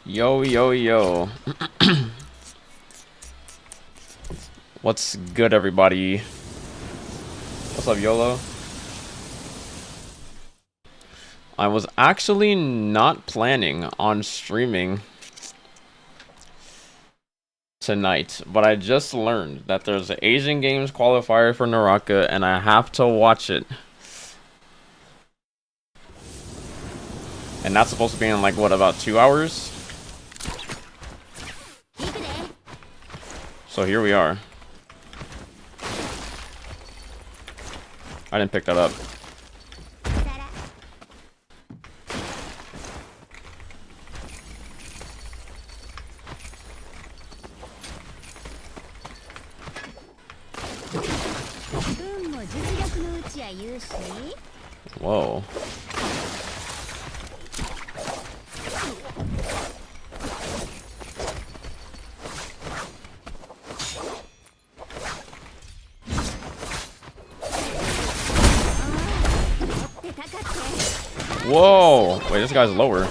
Yo, yo, yo. What's good, everybody? What's up, YOLO? I was actually not planning on streaming tonight, but I just learned that there's an Asian Games qualifier for Naraka, and I have to watch it. And that's supposed to be in, like, what, about 2 hours? So here we are. I didn't pick that up. Whoa. Whoa! Wait, this guy's lower.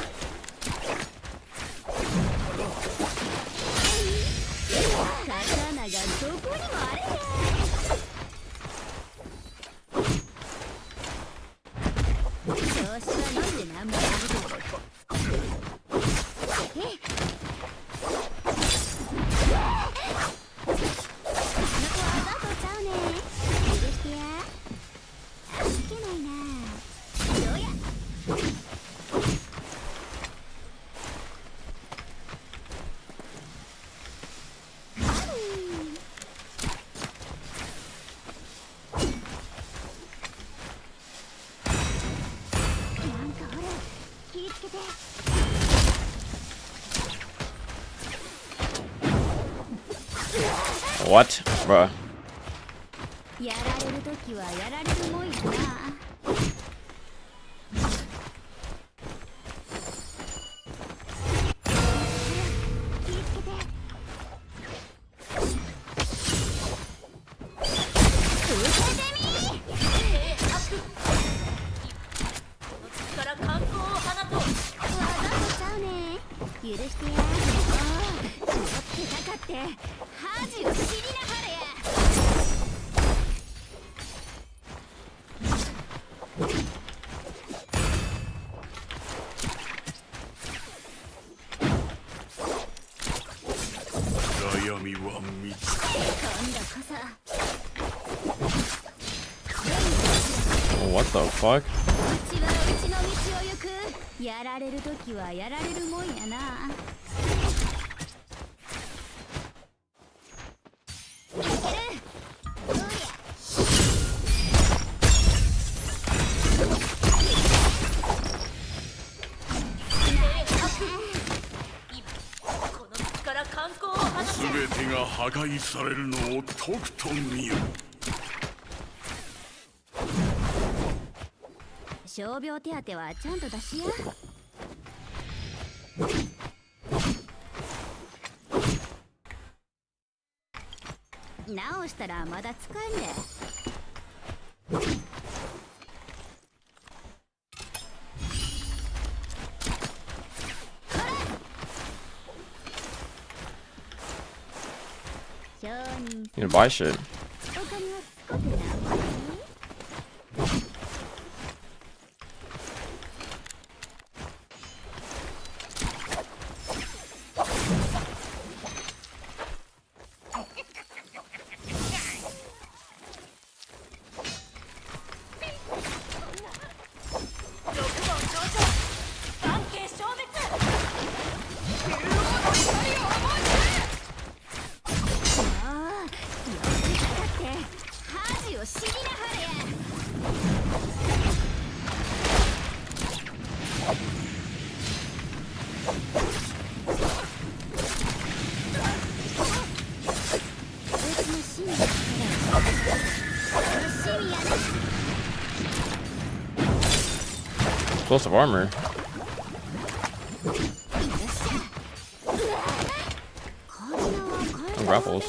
What? Bruh. What the fuck? You can buy shit. Explosive armor. And grapples.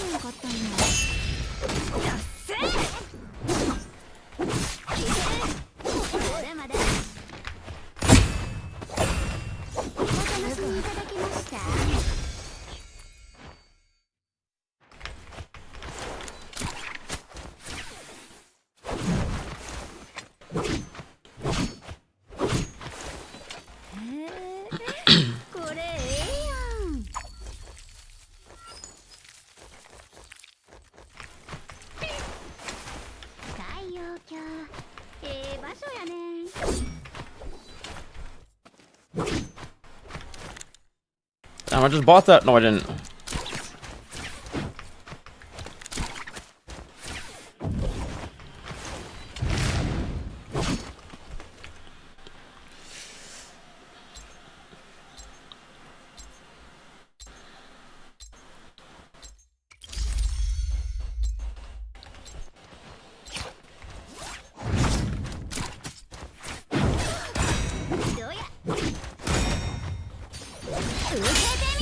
Damn, I just bought that. No, I didn't.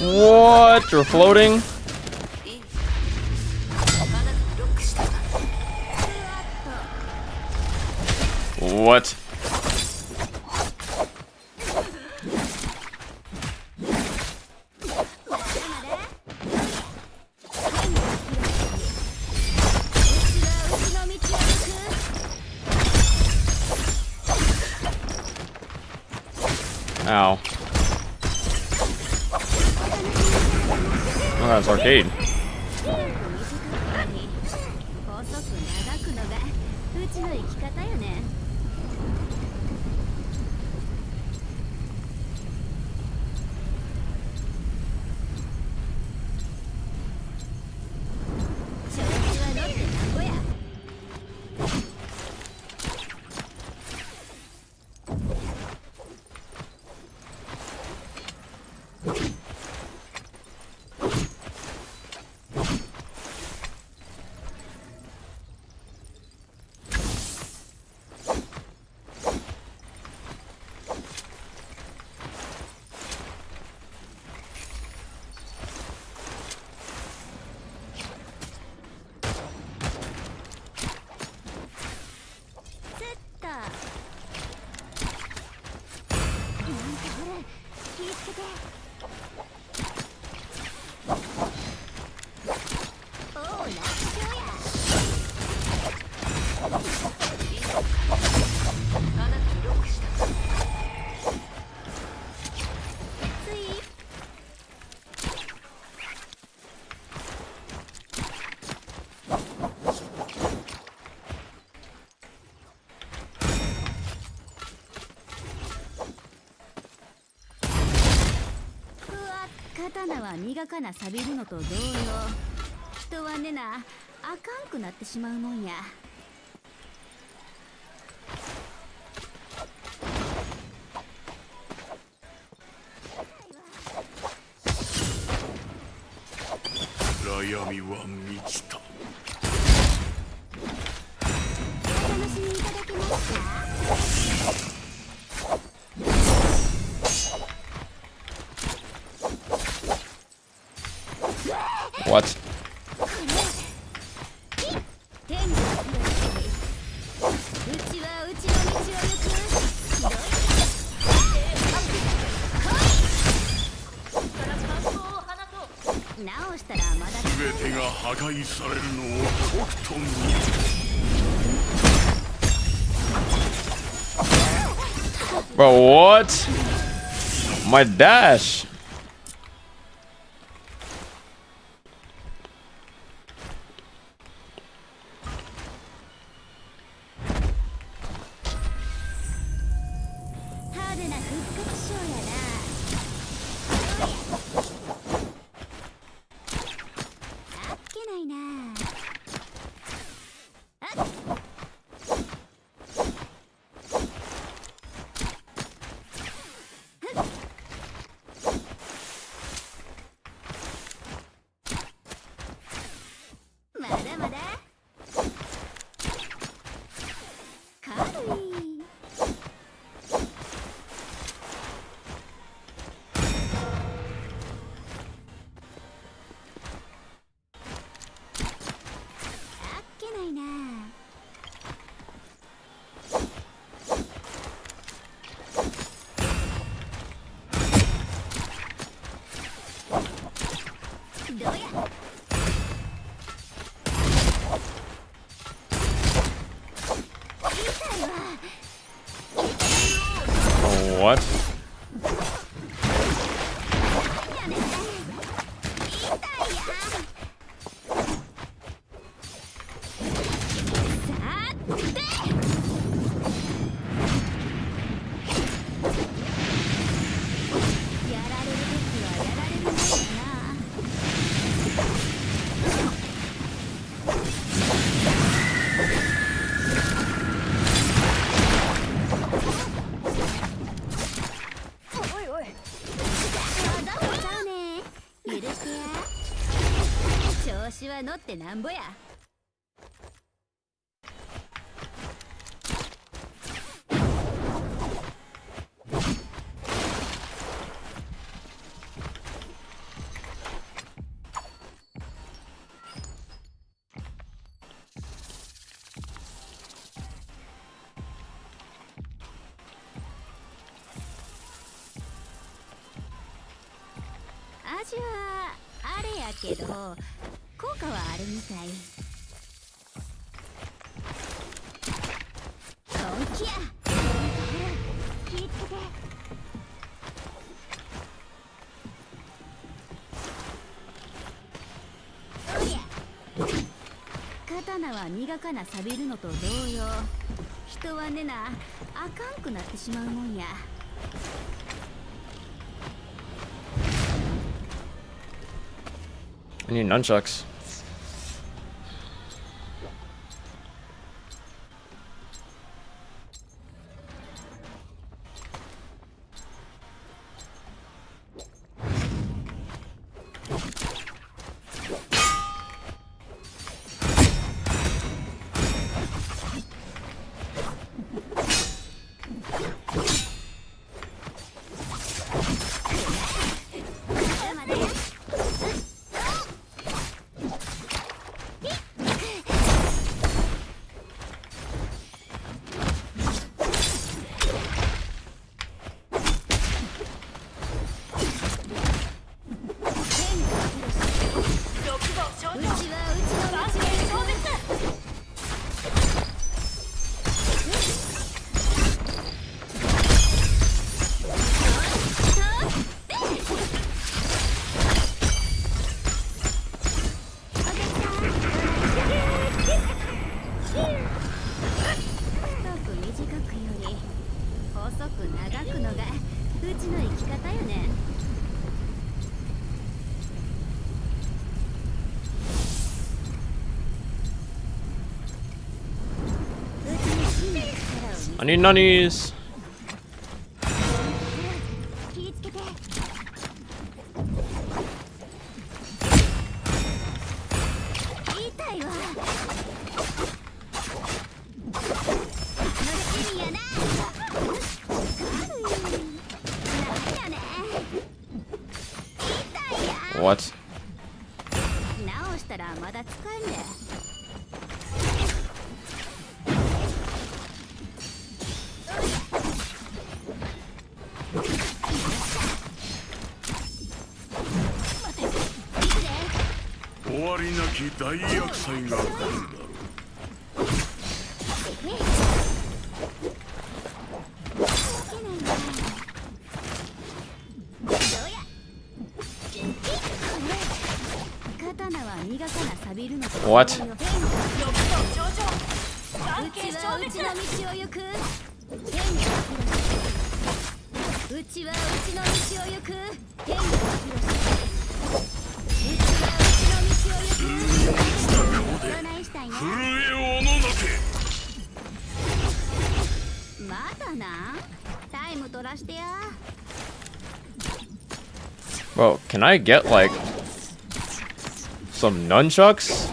What? You're floating? What? Ow. Oh, that's arcade.刀は磨かな錆びるのと同様、人はねな、あかんくなってしまうもんや。暗闇は満ちた。お楽しみいただけますか？What? Bro, what? My dash. What? 乗ってなんぼや。味はあれやけど効果はあるみたい。本気や。気ぃつけて。おりゃ。刀は磨かな錆びるのと同様、人はねなあかんくなってしまうもんや。I need nunchucks. I need nunnies. 気ぃつけて。痛いわ。楽しみやな。なんやねん。痛いや。What? 直したらまだ使えんねん。終わりなき大厄災が来るだろう。What? うちはうちの道を行く。うちはうちの道を行く。天国広し。うちはうちの道を行く。どないしたいな。震えおののけ。まだな。タイム取らしてや。Bro, can I get like some nunchucks?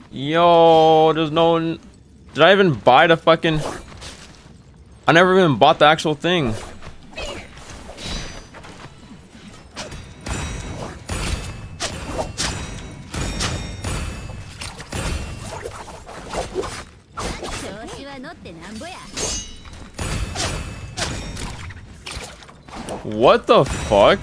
Yo, there's no... Did I even buy the fucking... I never even bought the actual thing. What the fuck?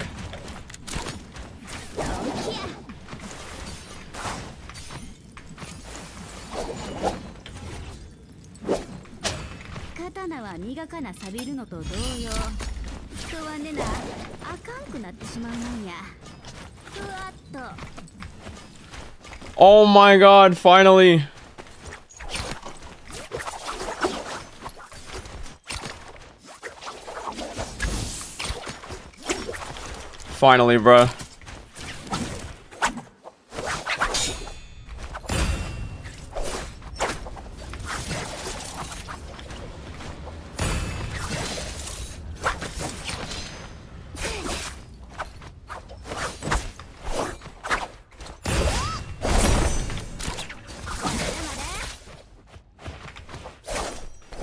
刀は磨かな錆びるのと同様、人はねなあかんくなってしまうもんや。ふわっと。 Oh my god, finally. Finally, bruh.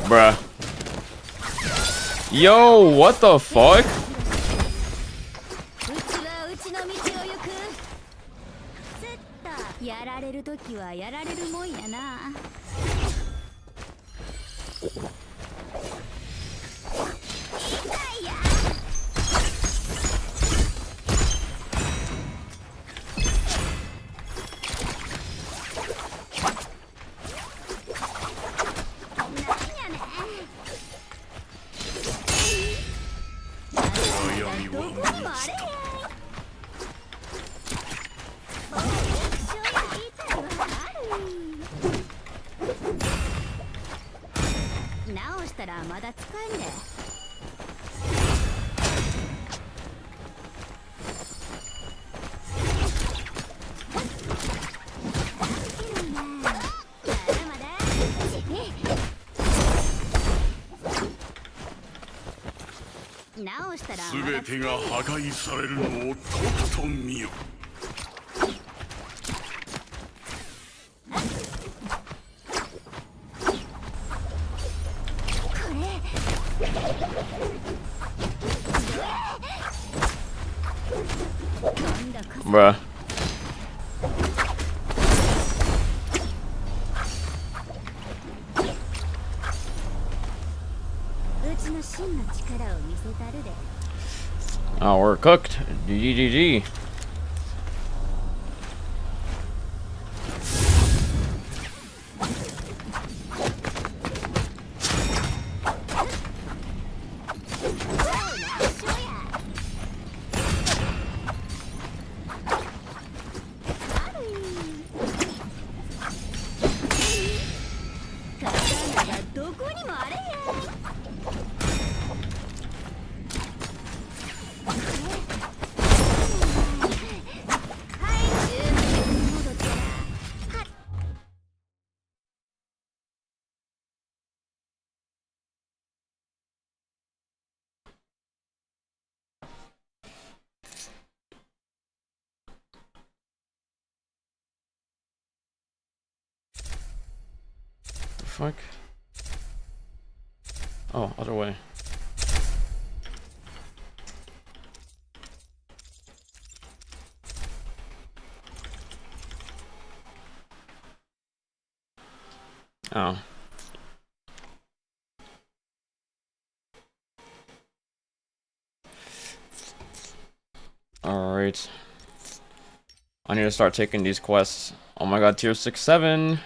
Bruh. Yo, what the fuck? うちはうちの道を行く。ずっとやられるときはやられるもんやな。痛いや。なんやねん。どこにもあれへん。直したらまだ使えんで。直したらまだ全てが破壊されるのをとくと見よ。Bruh. うちの真の力を見せたるで。 Oh, we're cooked. GGGG. The fuck? Oh, other way. Oh. Alright. I need to start taking these quests. Oh my god, tier 6, 7.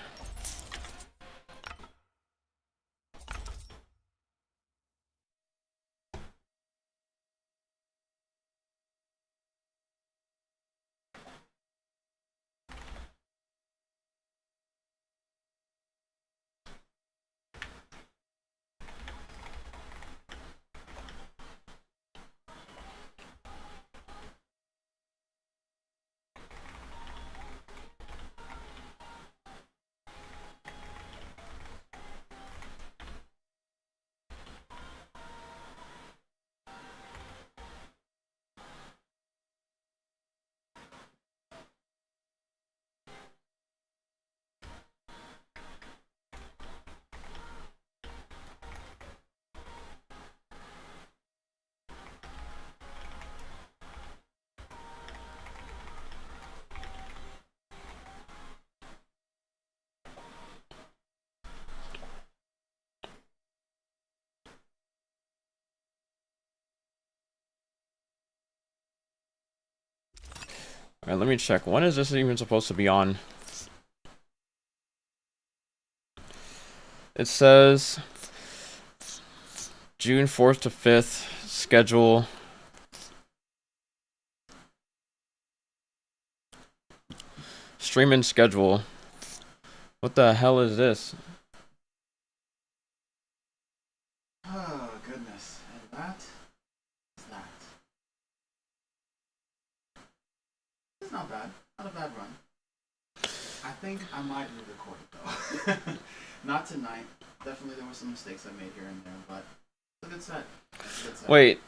Alright, let me check. When is this even supposed to be on? It says June 4th to 5th schedule. Streaming schedule. What the hell is this? Oh, goodness. And that is that. It's not bad. Not a bad run. I think I might re-record it, though. Not tonight. Definitely there were some mistakes I made here and there, but it's a good set. It's a good set. Wait,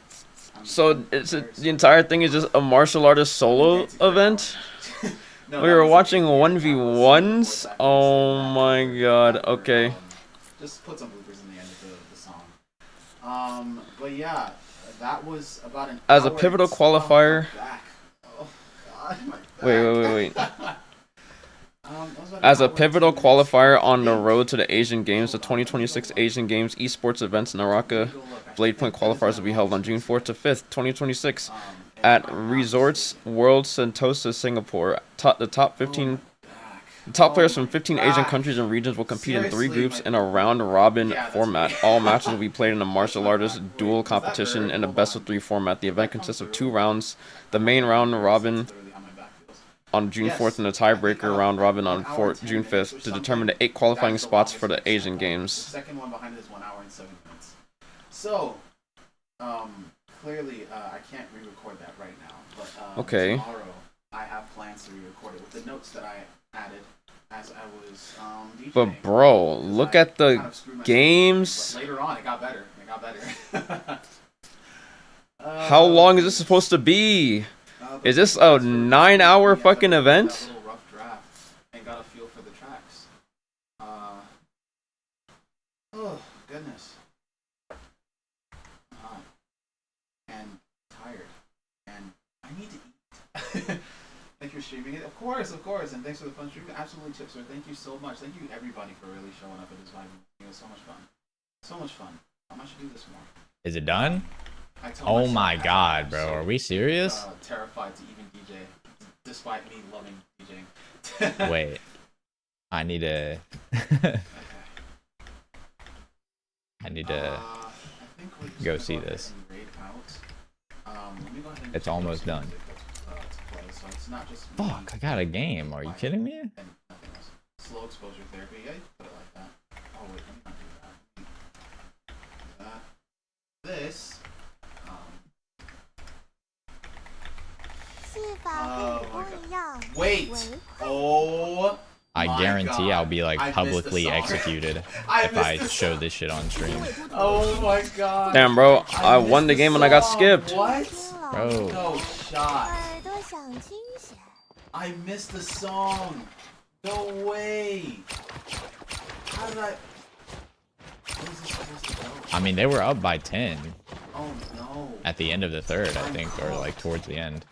so the entire thing is just a martial artist solo event? No, We were watching 1v1s? Oh my god, okay. Just put some bloopers in the end of the song. But yeah, that was about an As a hour pivotal and- qualifier. Oh, my back. Oh, God, my back. Wait. That was about an As a hour and pivotal 2 minutes. qualifier on the road to the Asian Games, the 2026 Asian Games esports events in Naraka Blade Point qualifiers will be held on June 4th to 5th, 2026 at Resorts World Sentosa, Singapore. The top players from 15 Asian countries and regions will compete in 3 groups in a round-robin format. All matches will be played in a martial artist duel competition in a best-of-3 format. The event consists of 2 rounds. The main round-robin on June 4th and the tiebreaker round-robin on June 5th to determine the 8 qualifying spots for the Asian The Games. second one behind it is 1 hour and 7 minutes. So, clearly, I can't re-record that right now. But Okay. tomorrow, I have plans to re-record it with the notes that I added as I was DJing. But bro, Because look I at the kind of screwed myself. games. But later on, it got better. It got better. How long is this supposed to be? Is this a 9-hour fucking event? That little rough draft and got a feel for the tracks. Oh goodness. Hot and tired, and I need to eat. Thank you for streaming it, of course, and thanks for the fun stream. Absolutely, Chipser. Thank you so much. Thank you everybody for really showing up at this vibe. It was so much fun. So much fun. I should do this more. Is it done? I told Oh myself my that god, I'm bro. so, Are we serious? Terrified to even DJ, despite me loving DJing. Wait. I need to... Okay. I need to... I think we're just go gonna see ahead this. and raid out. Let me go ahead and It's check almost those done. music to play, so it's not just me Fuck, I got a game. Are you kidding me? and nothing else. Slow exposure therapy. Yeah, you can put it like that. Oh wait, let me not do that. This. Oh my god. Wait. Oh. I my guarantee God. I'll be like I missed publicly the song. executed if missed I the show song. this shit on stream. Oh my god. Damn, bro, I won the missed game and I got song. skipped. What? Bro. No shot. 耳朵想清闲。 I missed the song. No way. How did I? What is this supposed to go? I mean, they were up by 10 Oh no. at the end of the third, I think, or like towards the end.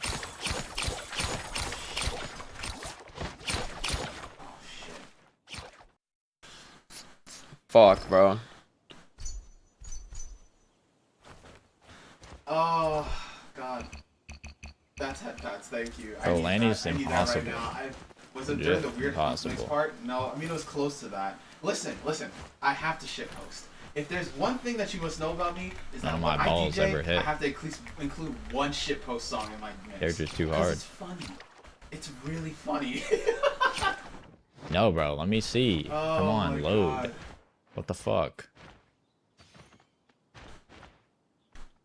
Fuck, bro. Oh god. That's headpats. Thank you. Bro, need Lanny's that. I need impossible. That right now. Was it Legit during the weird impossible. conflicts part? No, I mean it was close to that. Listen. I have to shit post. If there's one thing that you must know about me is None that of when my I balls DJ, ever hit. I have to at least include one shit post song in my mix. They're just too 'Cause hard. It's funny. It's really funny. No, bro, let me see. Come Oh on, my load. God. What the fuck?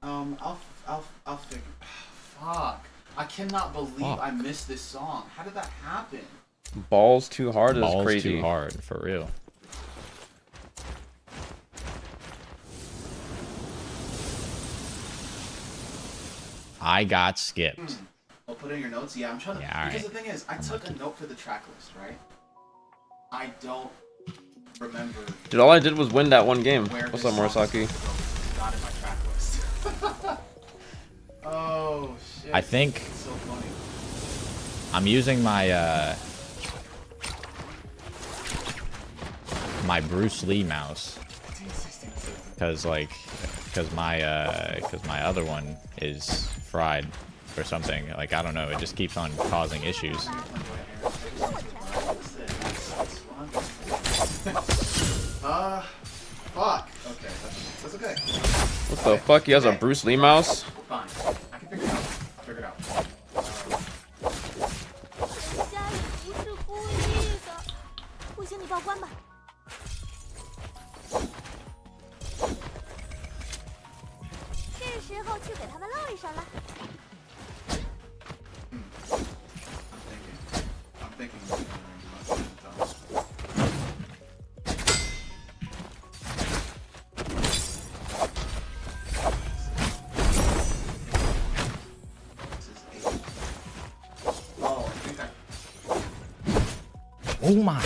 I'll figure. Fuck. I cannot believe Fuck. I missed this song. How did that happen? Balls too hard is Balls crazy. too hard, for real. I got skipped. I'll put it in your notes. Yeah, I'm trying to. Yeah, because alright. the thing is, I took a note for the track list, right? I don't remember Dude, all I did was win that one game. where What's this up, song Murasaki? is not in my track list. Oh shit. I think It's so funny. I'm using my my Bruce Lee mouse because my other one is fried. or something. Like, I don't know. It just keeps on causing issues. Fuck. Okay, that's okay. What the fuck? He has a Bruce Lee mouse? Fine. I can figure it out. I'll figure it out. 人家也不是故意的，不行，你报关吧。是时候去给他们露一手了。 I'm thinking. Oh, I think Oh my.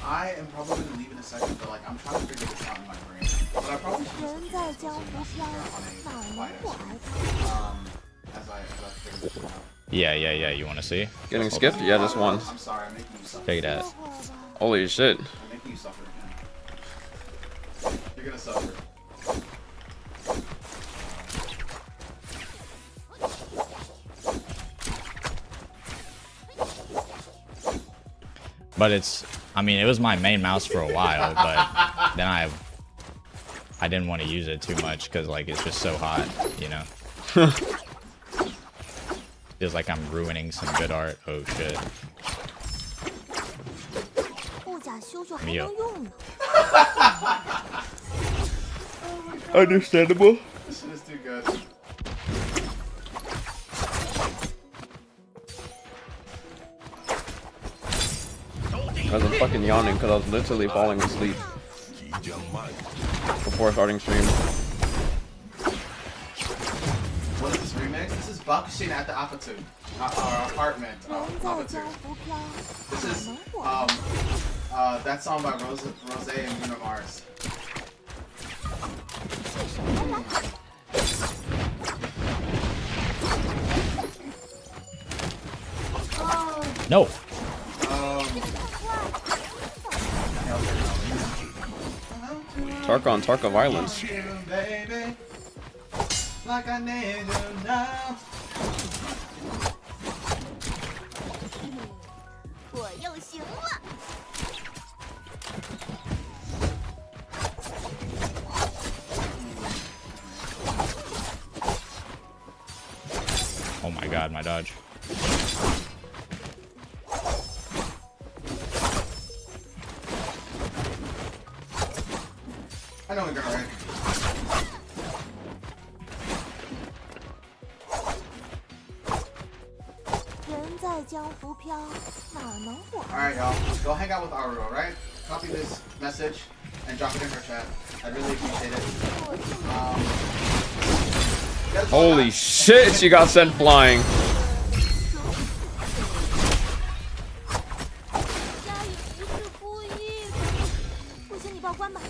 I am probably gonna leave in a second, but like I'm trying to figure this out in my brain. But I probably should 人在江湖飘，哪能不挨他？ as I figure this shit out. Yeah. You want to see? Getting skipped? Yeah, just one. I'm sorry, I'm making you suffer. Take that. 会吧。 Holy shit. I'm making you suffer again. You're gonna suffer. But I mean, it was my main mouse for a while, but then I didn't want to use it too much because like it's just so hot, you know. Feels like I'm ruining some good art. Oh shit. 护甲修修还 Mio. 能用呢。 Understandable. This shit is too good. I was fucking yawning because I was literally falling asleep before starting stream. What is this remix? This is Bakushin at the Apatu. Our apartment. 人在 Apatu. 江湖飘， This 哪 is 能不挨他？ that song by Rose and Bruno Mars. 是什么来？ No. Tarka violence. Baby, like I need you now. 我又行了。 Oh my god, my dodge. I know we're gonna rank. Alright, y'all. Go hang out with Aru, alright? Copy this message and drop it in her chat. I really appreciate it. That's all I Holy got. shit, she got sent flying. 家也不是故意的，不行，你报关吧。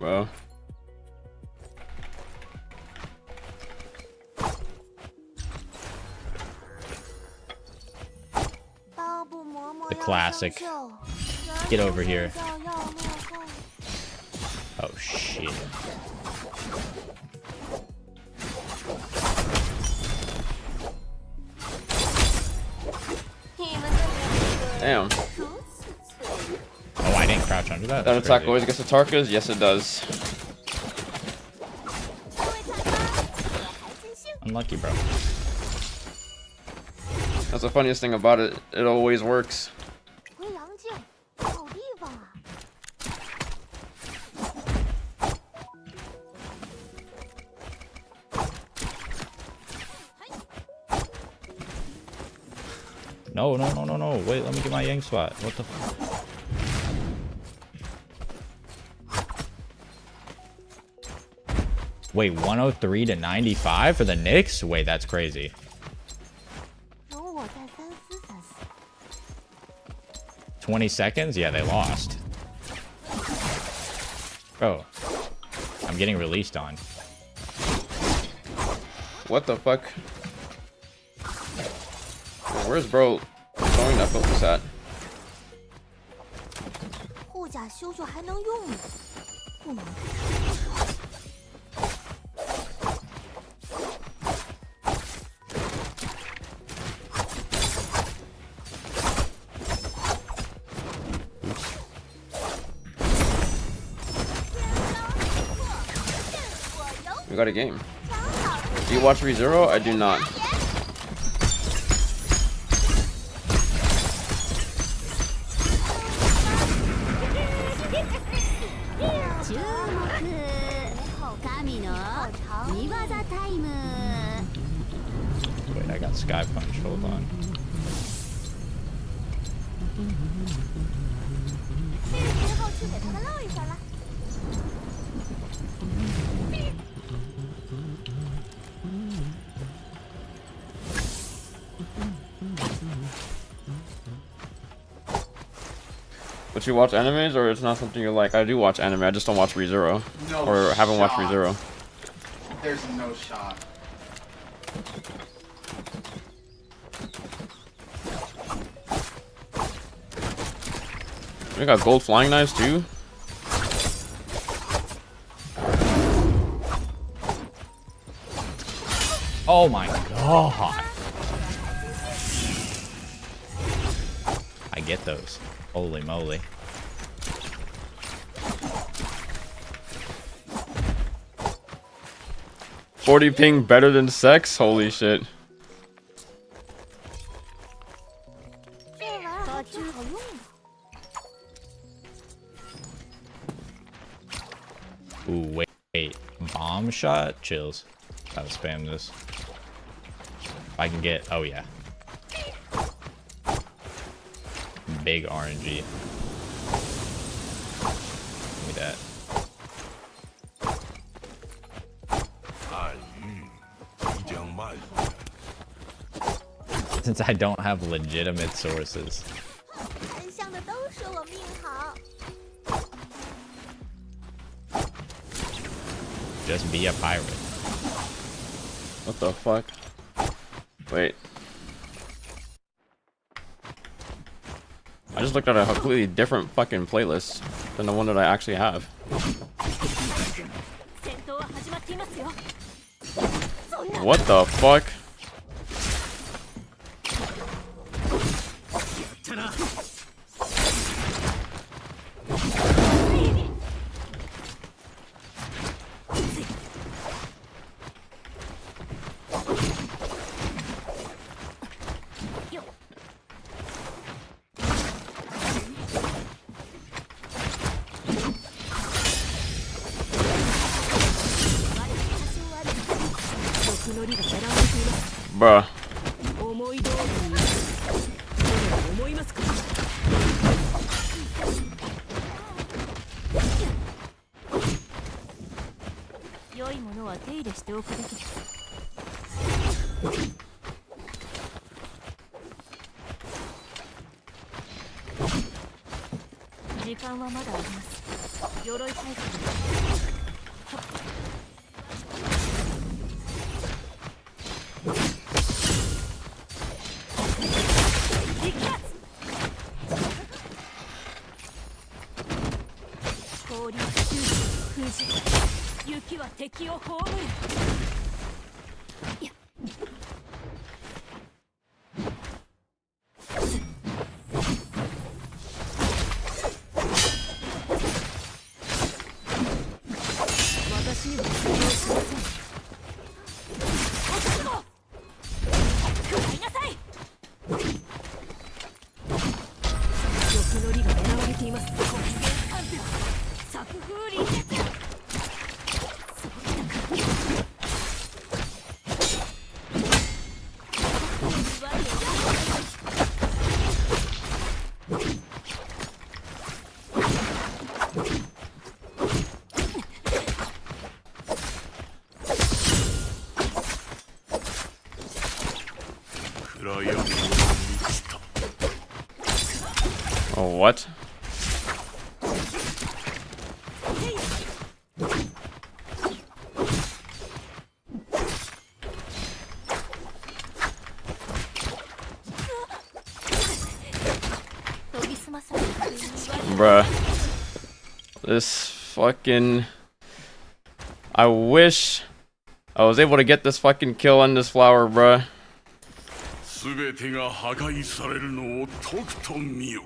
Well, The classic. Get over here. Oh shit. damn. Oh, I didn't crouch under that. That That's attack crazy. always gets the Tarkas? Yes, it does. Unlucky, bro. That's the funniest thing about it. It always works. 回廊镜，好地方啊！ No. Wait, let me get my Yang spot. What the f Wait, 103 to 95 for the Knicks? Wait, that's crazy. 容我再三思才行。 20 seconds? Yeah, they lost. Bro, I'm getting released on. What the fuck? Where's bro throwing that focus at? 护甲修修还能用呢，不能。 We got a game. Do you watch ReZero? I do not. Wait, I got Sky Punch. Hold on. But you watch animes, or it's not something you like? I do watch anime. I just don't watch ReZero, No or haven't watched shot. ReZero. There's no shot. We got gold flying knives too. Oh my god. I get those. Holy moly. $40 ping better than sex? Holy shit. 这玩意儿还真好用呢。 Ooh, wait. Bomb shot? Chills. Gotta spam this. If I can get... Oh, yeah. Big RNG. Give me that. 暗喻即将蔓延。 Since I don't have legitimate sources. 看相的都说我命好。 Just be a pirate. What the fuck? Wait. I just looked at a completely different fucking playlist than the one that I actually have. 戦闘は始まっていますよ。 What the fuck? Bruh. 思い通りに思いますか。良いものは手入れしておくべきです。時間はまだあります。鎧回復です。 氷は終始封じ、雪は敵を葬る。やっ私には通用しません。私も食らいなさい。毒のりが狙われています。根源鑑定は作風林です。そうきたか。闇は満ちた。 Oh, what? Bruh. This fucking... I wish I was able to get this fucking kill on this flower, bruh. 全てが破壊されるのをとくと見よ。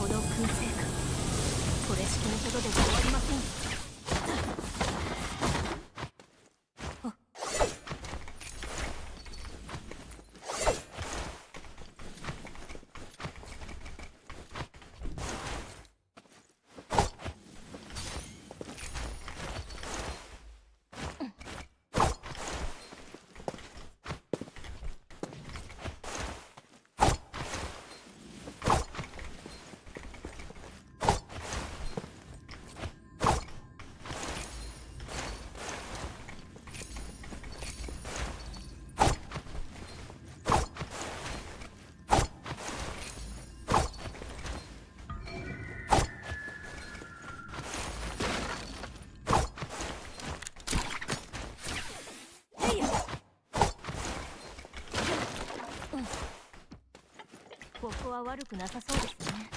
この燻製感、これしきのことで終わりません。ここは悪くなさそうですね。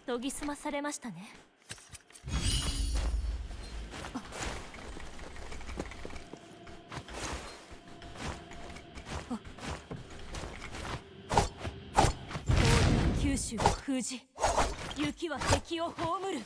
研ぎ澄まされましたね。氷は九州を封じ、雪は敵を葬る。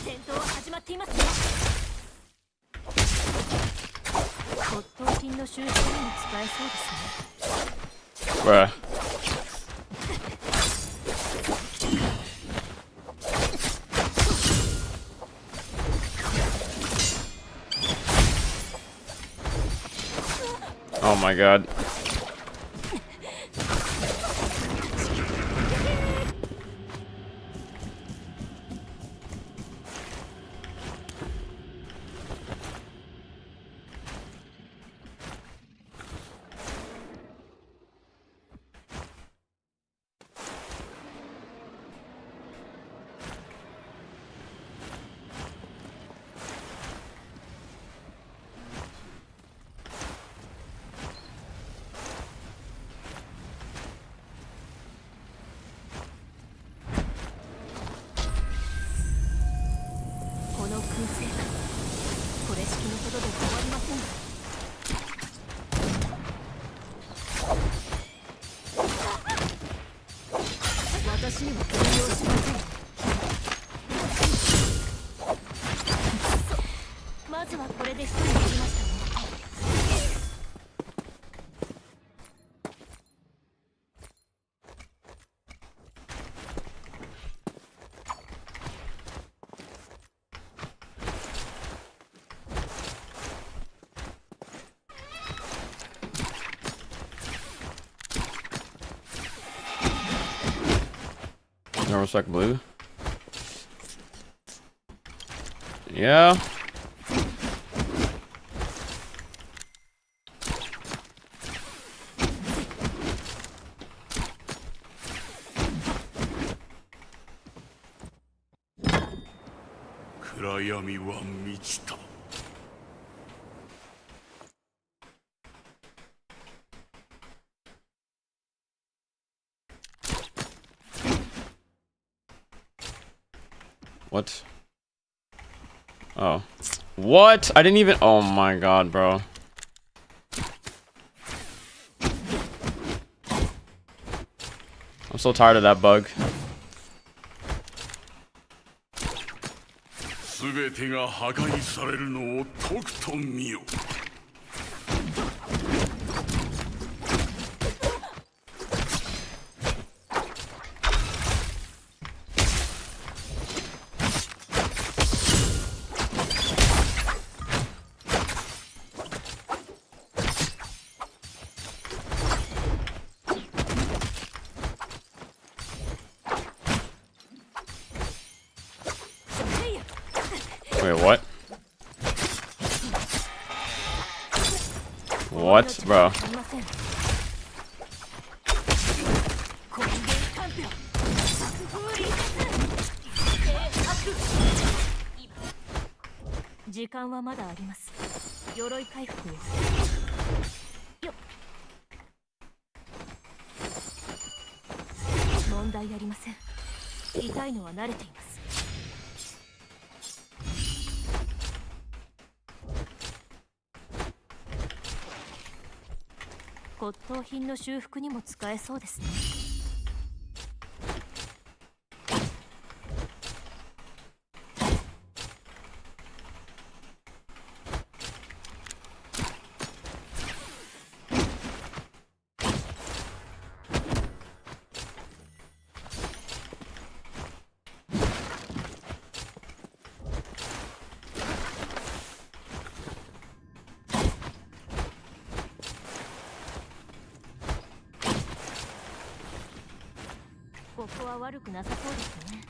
戦闘は始まっていますね。骨董品の収集にも使えそうですね。Bruh. Oh my god. No respect blue. Yeah. What? Oh. What? I didn't even. Oh my god, bro. I'm so tired of that bug. 全てが破壊されるのをとくと見よ。Wait, what? What, bro? Naraka. 骨董品の修復にも使えそうですね。ここは悪くなさそうですね。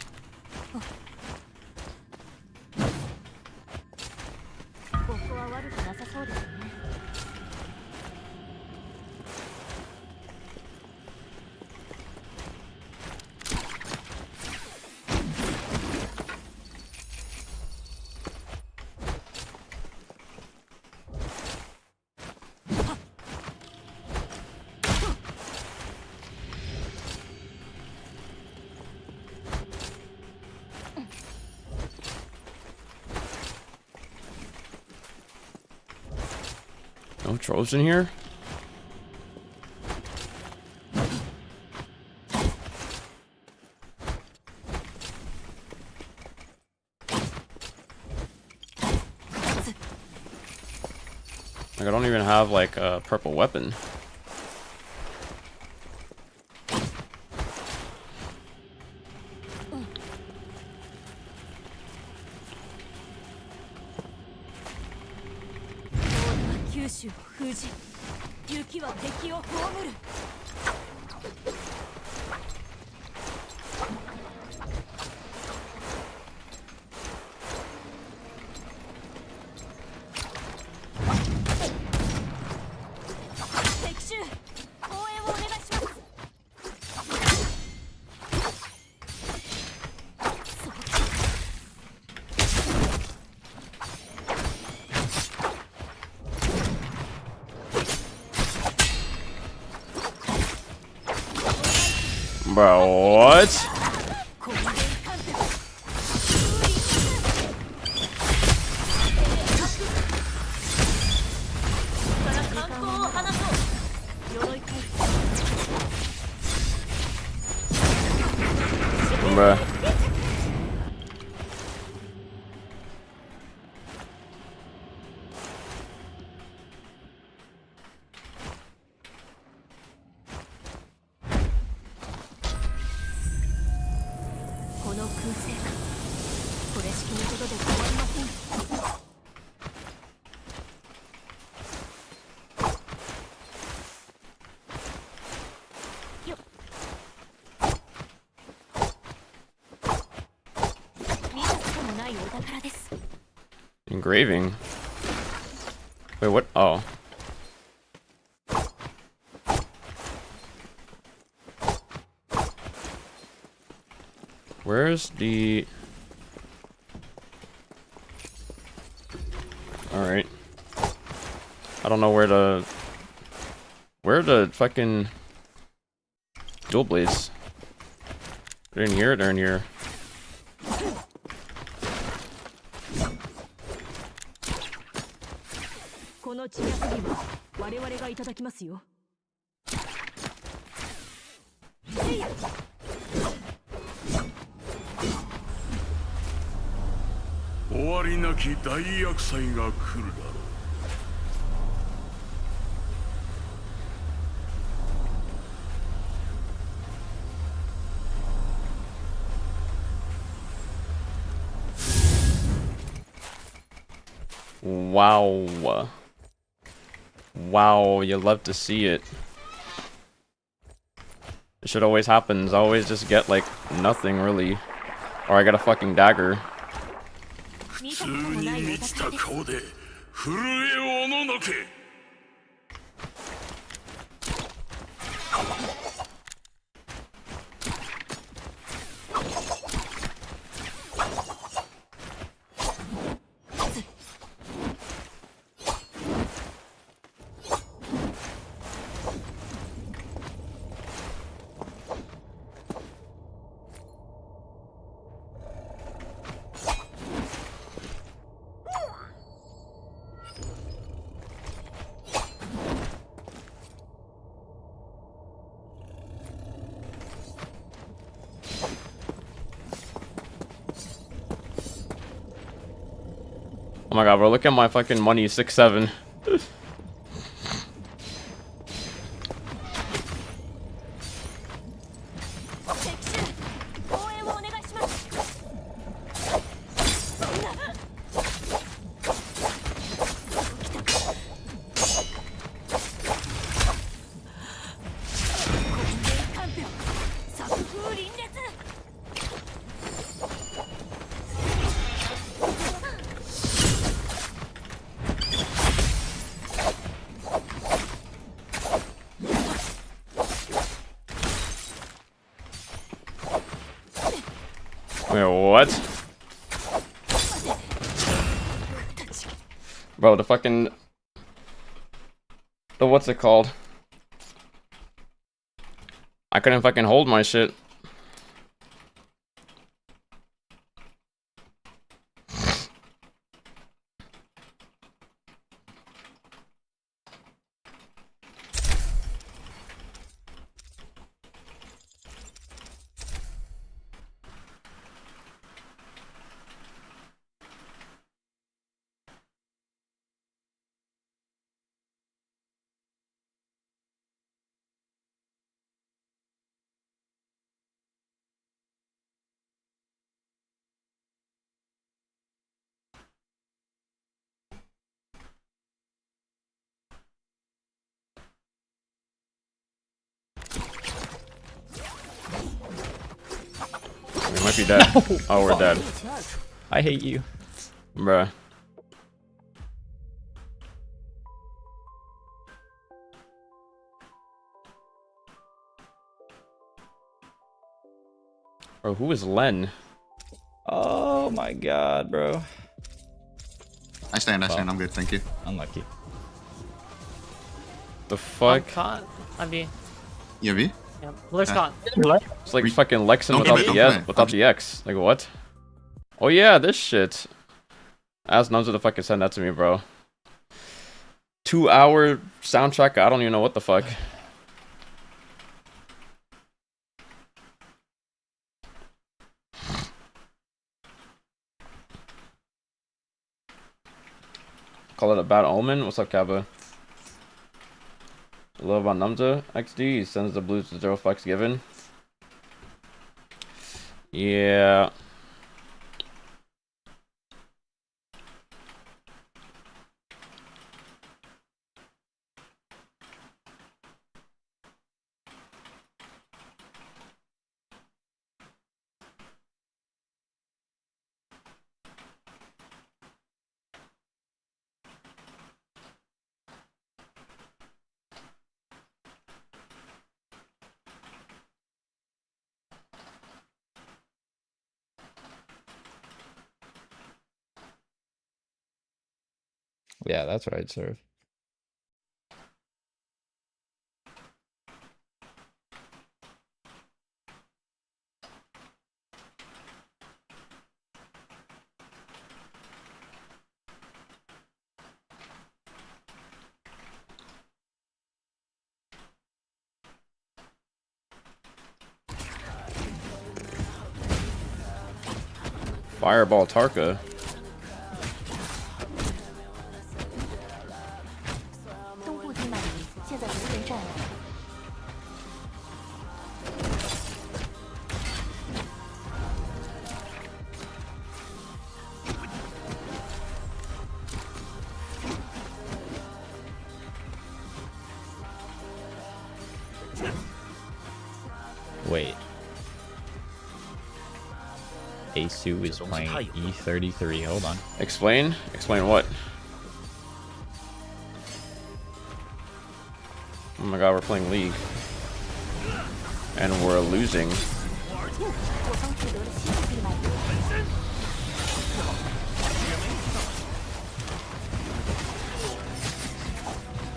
ここは悪くなさそうですね。No trolls in here? Like, I don't even have, like, a purple weapon. Bro, what? Bruh. ないお宝です。 Engraving. Wait, what? Oh. Where's the... Alright. I don't know where to... Where are the fucking... dual blades? They're in here, they're in here. この地脈儀は我々がいただきますよ。終わりなき大厄災が来るだろう。 Wow. Wow, you love to see it. It should always happens. I always just get like nothing really. Or I get a fucking dagger. 普通に満ちた顔で震えおののけ。 Oh my god, bro, look at my fucking money, 6-7. Wait, what? Bro, the fucking... The what's it called? I couldn't fucking hold my shit. We might be dead. Oh, we're dead. I hate you. Bruh. Bro, who is Len? Oh my god, bro. I stand, I'm good, thank you. Unlucky. The fuck? Caught. I'd be. You have E? Yeah. Blair's caught. It's like fucking Lexin Don't without commit, the don't S, commit. without the X. Like what? Oh yeah, this shit. Ask Nums to fucking send that to me, bro. 2-hour soundtrack. I don't even know what the fuck. Call it a bad omen. What's up, Kaba? Love on Numza XD sends the blues to 0 fucks given. Yeah. Yeah, that's right, sir. Fireball Tarka. Wait. Asu is playing E33. Hold on. Explain? Explain what? Oh my god, we're playing League. And we're losing.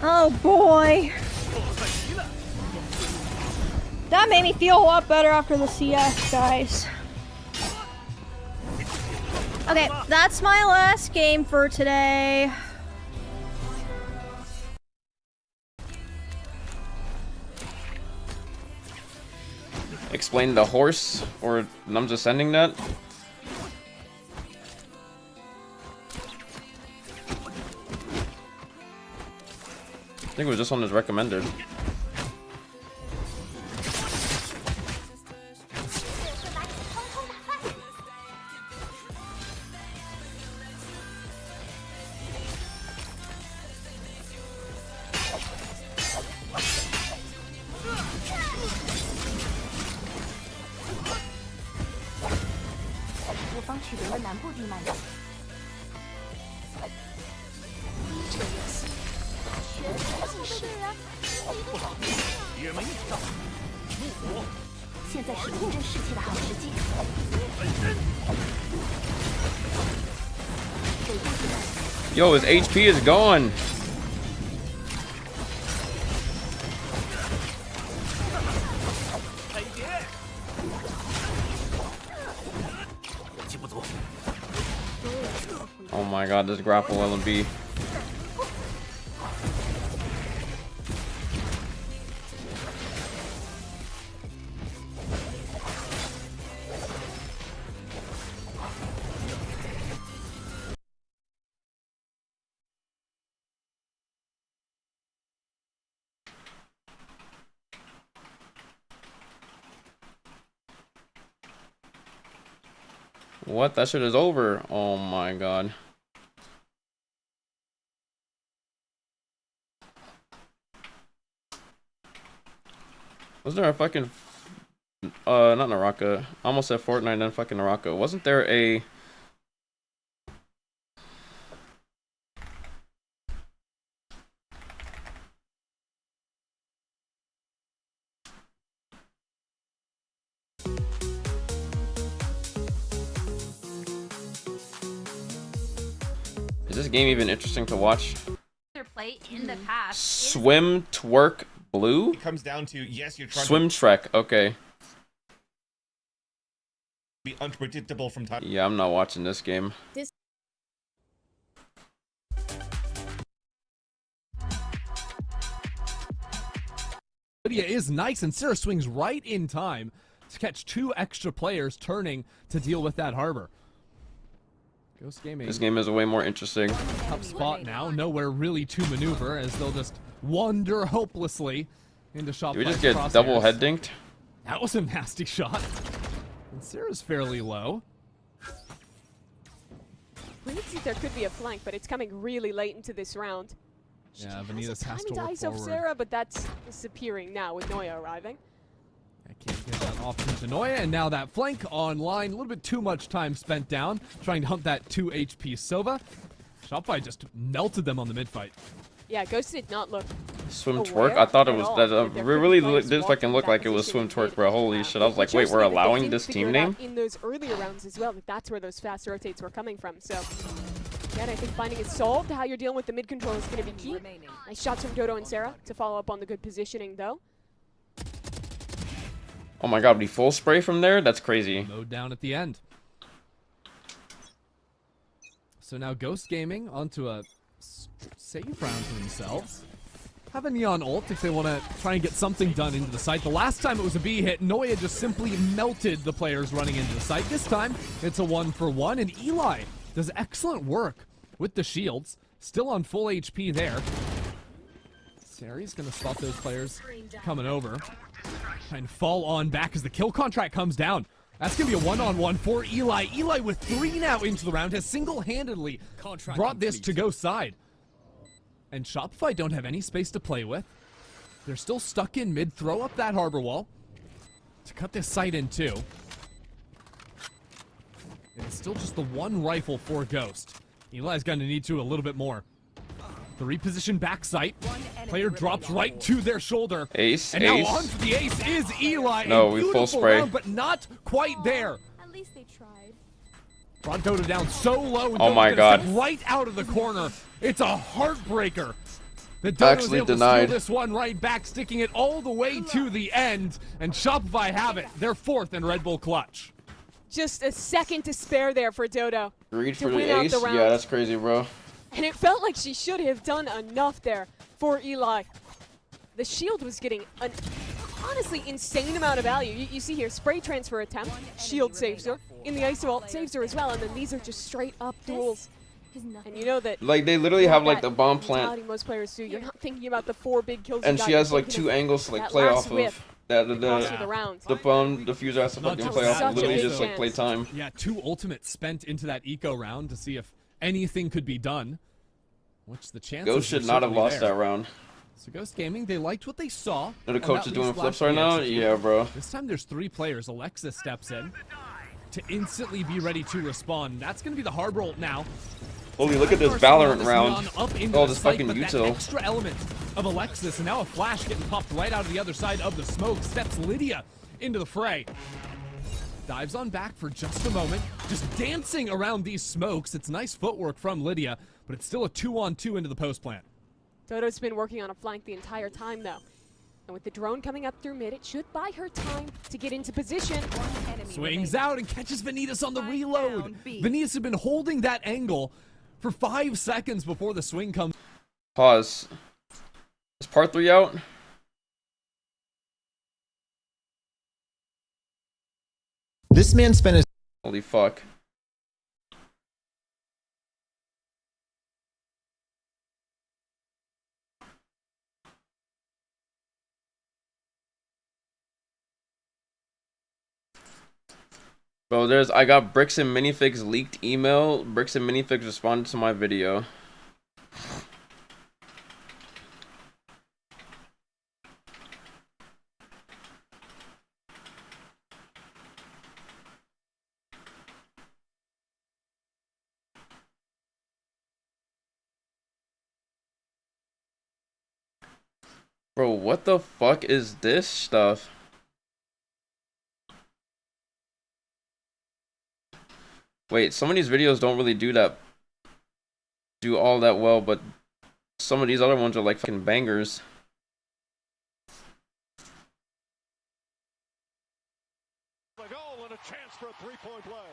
Oh boy. That made me feel a lot better after the CS, guys. Okay, that's my last game for today. Explain the horse, or I'm just sending that? I think it was just on his recommended. Yo, his HP is gone. Oh my god, this grapple LMB. What? That shit is over. Oh my god. Was there a fucking not Naraka. I almost said Fortnite and then fucking Naraka. Wasn't there a Is this game even interesting to watch? Play in the past. Swim Twerk Blue? It comes down to, yes, you're trying Swim to Trek, okay. be unpredictable from time. Yeah, I'm not watching this game. Lydia is nice, and Sarah swings right in time to catch two extra players turning to deal with that harbor. Ghost Gaming. This game is way more interesting. Tough spot now, nowhere really to maneuver as they'll just wander hopelessly into shot. Did we just get double head dinked? That was a nasty shot. And Sarah's fairly low. We did see there could be a flank, but it's coming really late into this round. Yeah, Vanitas has to tiny work dice of forward. Sarah, but that's disappearing now with Noya arriving. I can't get that option to Noya, and now that flank online. A little bit too much time spent down trying to hunt that 2 HP Sova. Shopify just melted them on the mid-fight. Yeah, Ghost did not look Swim aware Twerk? I thought it at was all that that there really could be did fucking look like it was Swim Twerk, bro. Holy shit. I was like, wait, we're allowing this team name? In those earlier rounds as well, that's where those fast rotates were coming from. So, yeah, And I think finding it solved, how you're dealing with the mid control is going to be key. Nice shots from Dodo and Sarah to follow up on the good positioning, though. Oh my god, we full spray from there? That's crazy. Mowed down at the end. So now Ghost Gaming onto a save round for themselves. Have a Neon ult if they want to try and get something done into the site. The last time it was a B hit, Noya just simply melted the players running into the site. This time, it's a 1-for-1, and Eli does excellent work with the shields. Still on full HP there. Sari's going to spot those players coming over. And fall on back as the kill contract comes down. That's going to be a one-on-one for Eli. Eli with 3 now into the round has single-handedly brought this to Ghost side. And Shopify don't have any space to play with. They're still stuck in mid. Throw up that harbor wall to cut this site in two. And it's still just the one rifle for Ghost. Eli's going to need to a little bit more. The reposition back sight. Player drops right to their shoulder. Ace, and ace. now on for the ace is Eli. No, A we full beautiful spray. round, but not quite there. At least they tried. Brought Dodo down so low. And Oh my Dodo's god. gonna step right out of the corner. It's a heartbreaker. The Dodo was Actually able denied. to steal this one right back, sticking it all the way to the end. And Shopify have it. They're 4th in Red Bull Clutch. Just a second to spare there for Dodo. Greed to for win the out ace? the round. Yeah, that's crazy, bro. And it felt like she should have done enough there for Eli. The shield was getting an honestly insane amount of value. You see here, spray transfer attempt, shield saves her. In the ice vault, saves her as well. And then these are just straight up duels. And you know that. Like, they literally have, like, the bomb plant. Most players do. You're not thinking about the 4 big kills. And you got, she has, you're like, thinking 2 of angles to, like, that play last off whip. of. That Cost you the round. the bomb diffuser has to Not fucking just play off. that, Literally but just, also- like, play time. Yeah, 2 ultimates spent into that eco round to see if anything could be done. Which the chances Ghost should were not have certainly lost there. that round. So Ghost Gaming, they liked what they saw. Are the and coach that is doing leaves flips left right to now? execute. Yeah, bro. This time there's 3 players. Alexis steps in to instantly be ready to respond. That's going to be the hard roll now. Holy, look at this Valorant round. Oh, this fucking util. Extra element of Alexis, and now a flash getting popped right out of the other side of the smoke. Steps Lydia into the fray. Dives on back for just a moment, just dancing around these smokes. It's nice footwork from Lydia, but it's still a 2-on-2 into the post plant. Dodo's been working on a flank the entire time, though. And with the drone coming up through mid, it should buy her time to get into position. Swings out and catches Vanitas on the reload. Vanitas had been holding that angle for 5 seconds before the swing comes. Pause. Is part 3 out? This man spent his Holy fuck. Bro, I got Bricks and Minifigs leaked email. Bricks and Minifigs responded to my video. Bro, what the fuck is this stuff? Wait, some of these videos don't really do all that well, but some of these other ones are like fucking bangers. A goal and a chance for a 3-point play.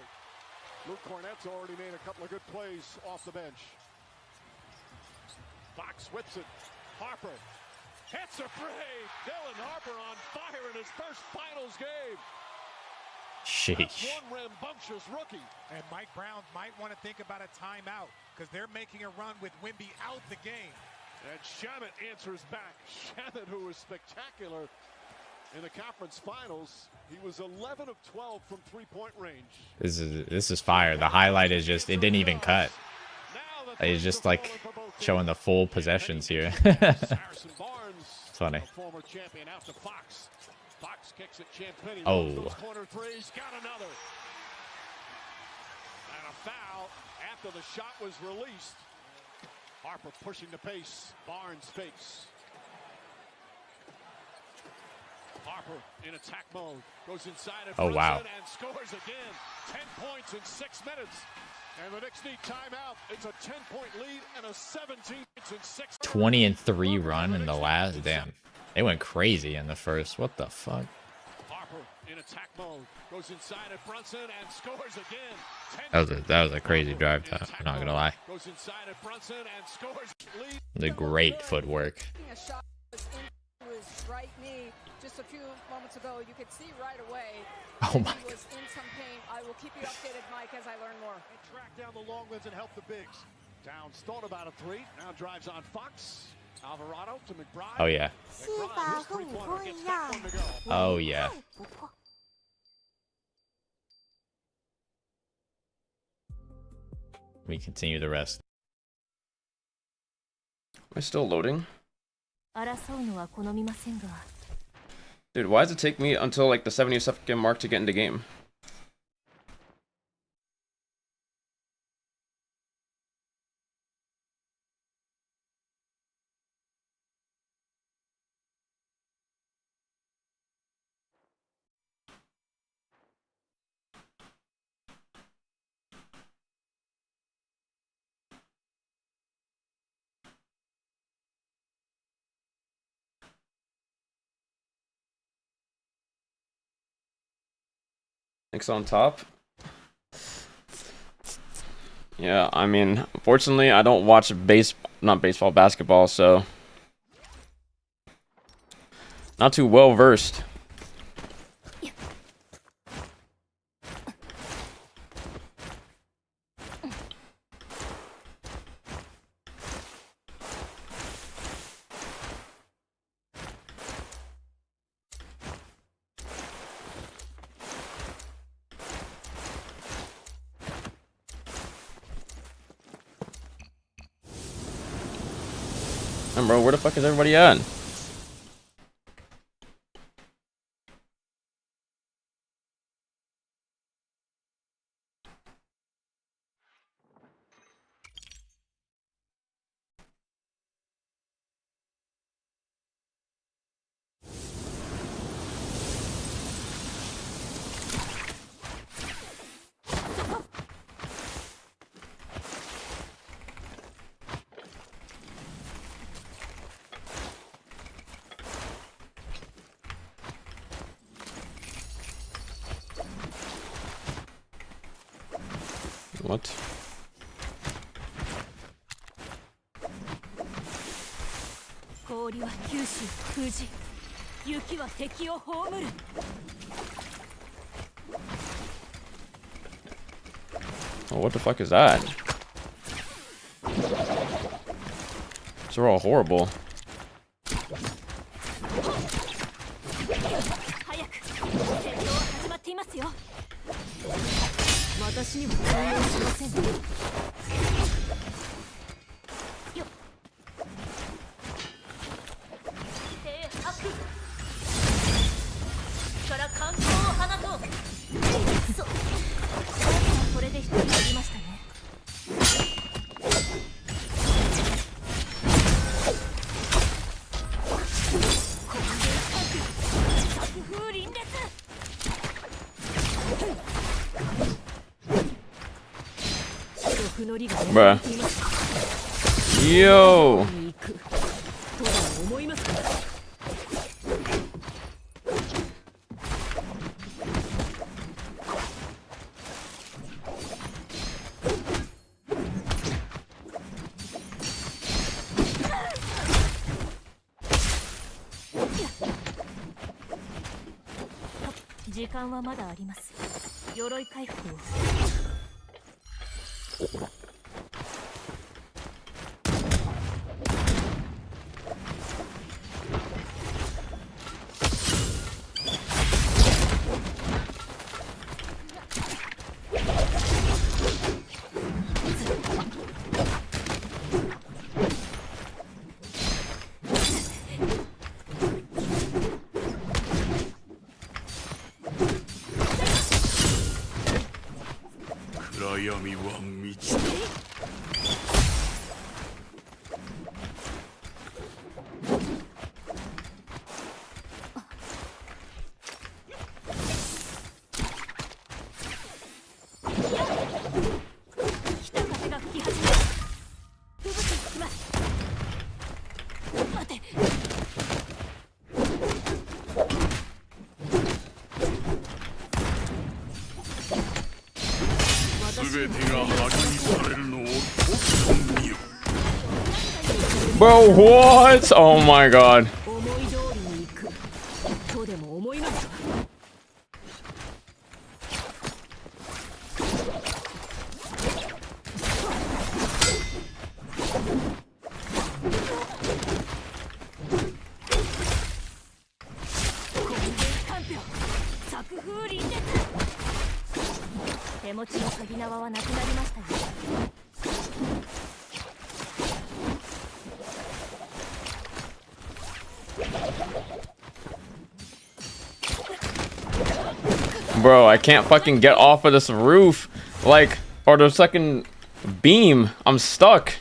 Luke Cornett's already made a couple of good plays off the bench. Fox whips it. Harper hits a free. Dylan Harper on fire in his first finals game. Sheesh. One rambunctious rookie. And Mike Brown might want to think about a timeout because they're making a run with Wimby out the game. And Shamit answers back. Shamit, who was spectacular in the conference finals, he was 11 of 12 from 3-point range. This is fire. The highlight is just, it didn't even cut. It's just like showing the full possessions here. Funny. Former champion out to Fox. Fox kicks at Champagny. Oh. Corner threes, got another. And a foul after the shot was released. Harper pushing the pace. Barnes fakes. Harper in attack mode. Goes inside of Oh, wow. and scores again. 10 points in 6 minutes. And the Knicks need timeout. It's a 10-point lead and a 17-6. 20-3 run in the last. Damn, they went crazy in the first. What the fuck? Harper in attack mode goes inside at Brunson and scores again. That was a crazy drive time. I'm not gonna lie. Goes inside at Brunson and scores. The great footwork. A shot was into his right knee just a few moments ago. You could see right away. Oh my he was in some pain. I will keep you updated, Mike, as I learn more. And track down the long ones and help the bigs. Downs thought about a three. Now drives on Fox. Alvarado to McBride. Oh yeah. McBride, his three-pointer gets that one to go. Oh yeah. We continue the rest. Am I still loading? 争うのは好みませんが Dude, why does it take me until like the 70-second mark to get into game? Knicks on top. Yeah, I mean, unfortunately, I don't watch basketball, so not too well versed. And bro, where the fuck is everybody at? What? Oh, what the fuck is that? These are all horrible. Bruh. Yo. Bro, what? Oh my god. Bro, I can't fucking get off of this roof, like, or the second beam. I'm stuck.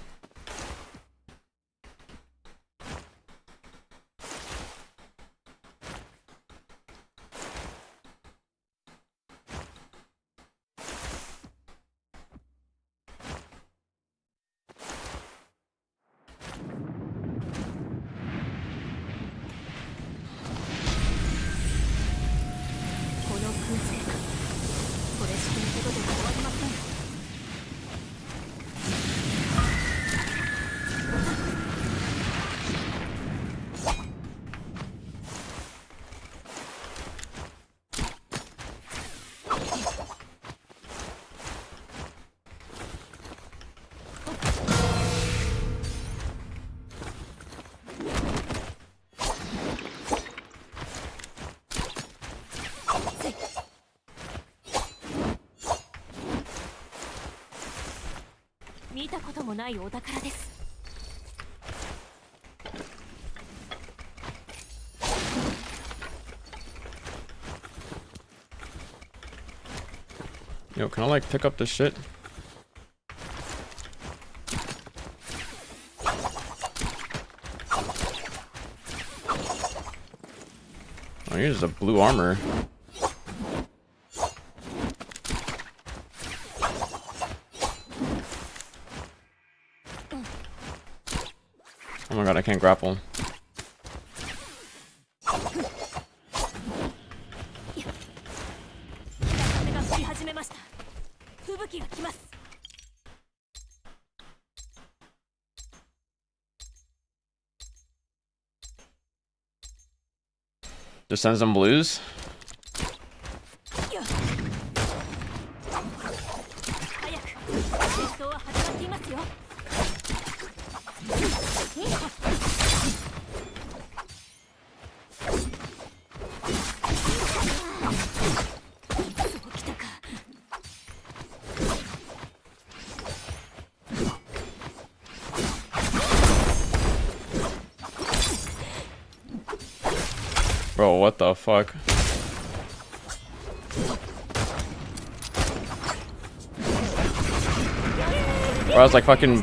Yo, can I like pick up this shit? Oh, here's a blue armor. Oh my god, I can't grapple. Just send some blues. Bro, what the fuck? Bro, I was like fucking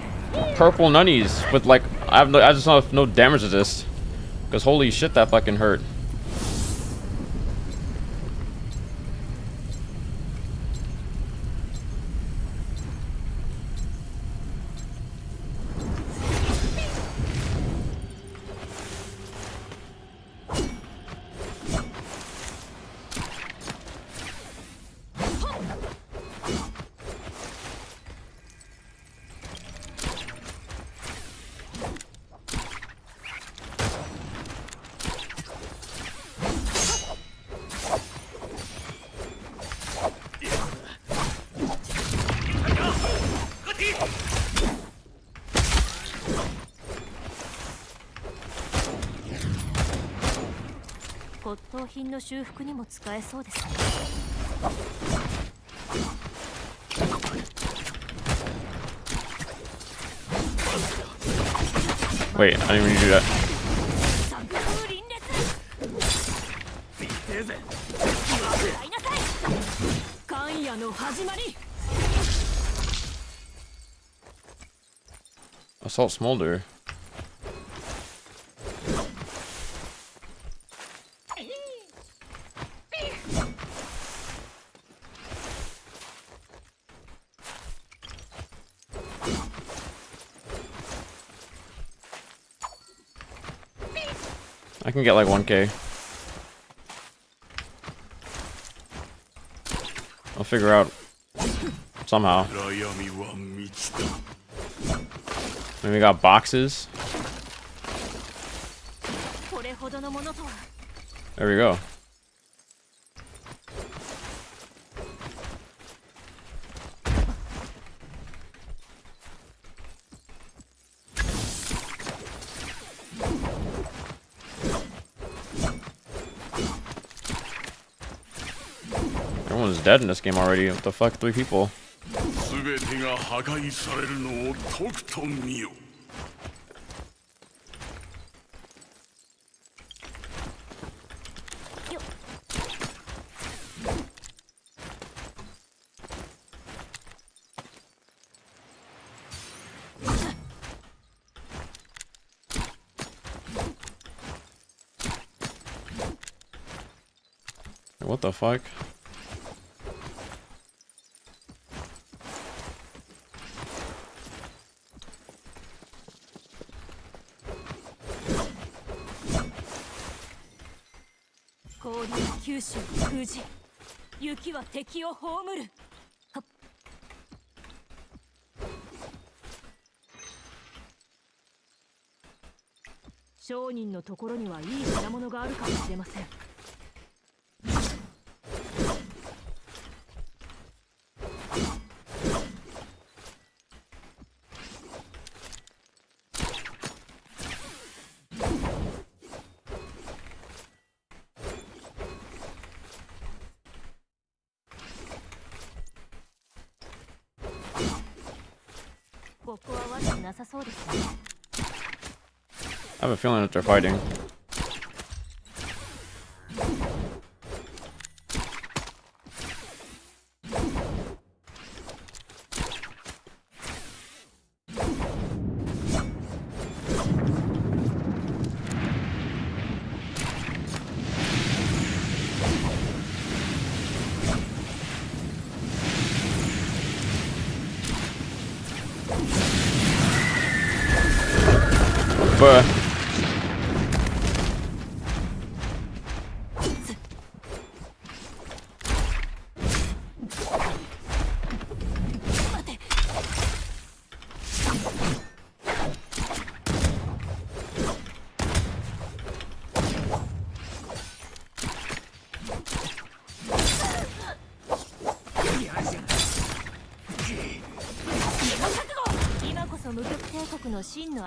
purple nunnies with like I just don't have no damage resist. Cause holy shit, that fucking hurt. Wait, I didn't even do that. Assault Smolder. I can get like 1k. I'll figure out somehow. Then we got boxes. There we go. Everyone's dead in this game already. What the fuck? 3 people. What the fuck? I have a feeling that they're fighting. But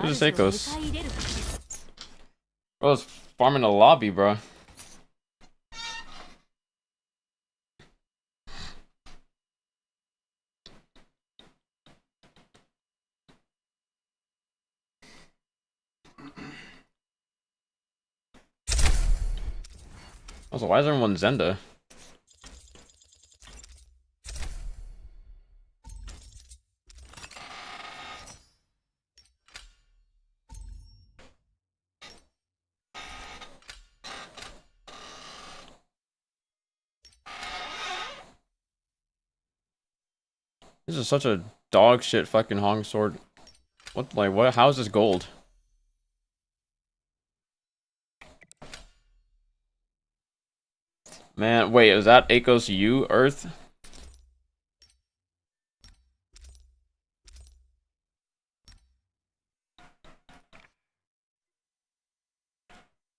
where's the Seikos? Bro, it's farming the lobby, bro. Also, why is everyone Zenda? This is such a dog shit fucking Hong sword. What, like, what? How is this gold? Man, wait, is that Akos U Earth?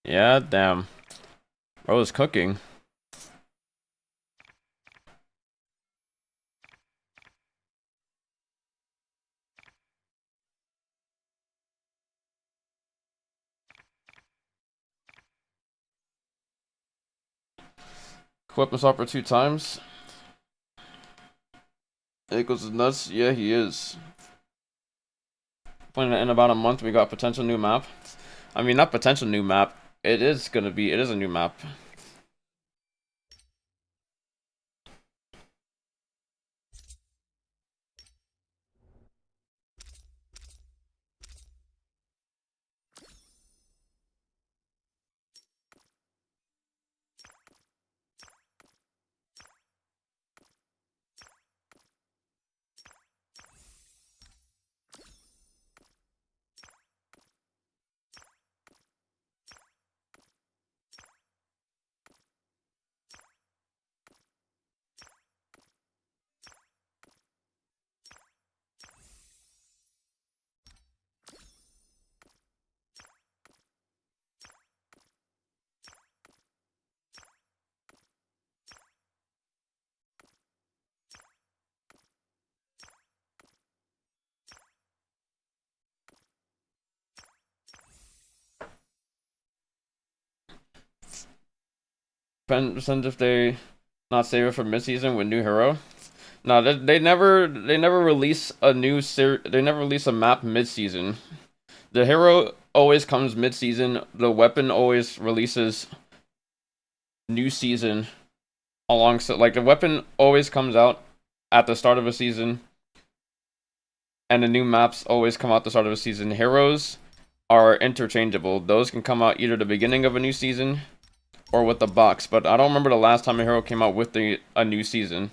Yeah, damn. Bro is cooking. Equip us up for 2 times. Akos is nuts. Yeah, he is. Playing in about a month, we got potential new map. I mean, not potential new map. It is a new map. Depends if they not save it for mid-season with new hero. No, they never release a new they never release a map mid-season. The hero always comes mid-season. The weapon always releases new season alongside, like, the weapon always comes out at the start of a season, and the new maps always come out at the start of a season. Heroes are interchangeable. Those can come out either the beginning of a new season or with the box, but I don't remember the last time a hero came out with a new season.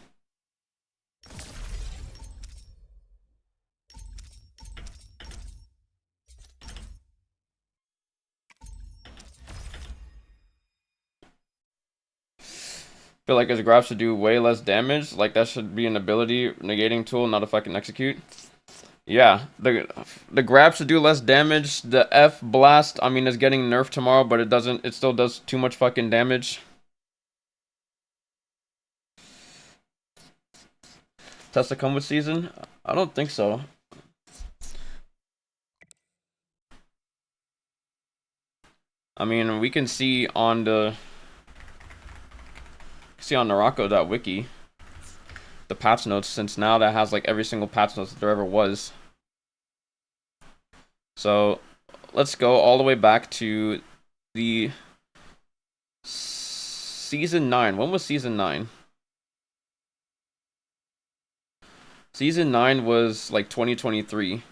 Feel like his grab should do way less damage. Like, that should be an ability negating tool, not a fucking execute. Yeah, the grab should do less damage. The F blast, I mean, is getting nerfed tomorrow, but it still does too much fucking damage. Test to come with season? I don't think so. I mean, we can see on Naraka.wiki the patch notes, since now that has like every single patch notes that there ever was. So let's go all the way back to the season 9. When was season 9? Season 9 was like 2023.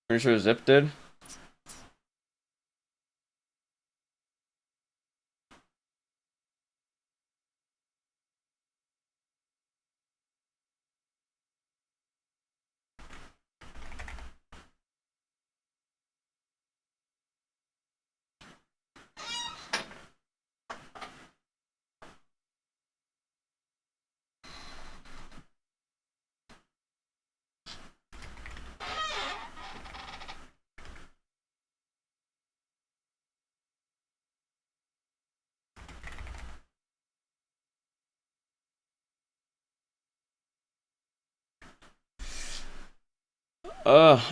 Pretty sure Zip did.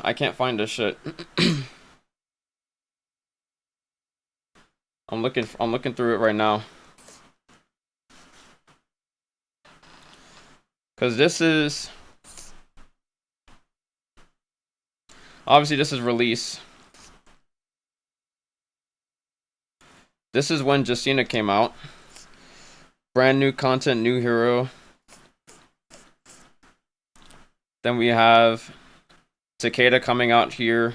I can't find this shit. I'm looking through it right now. Cause this is obviously this is release. This is when Justina came out. Brand new content, new hero. Then we have TKA coming out here.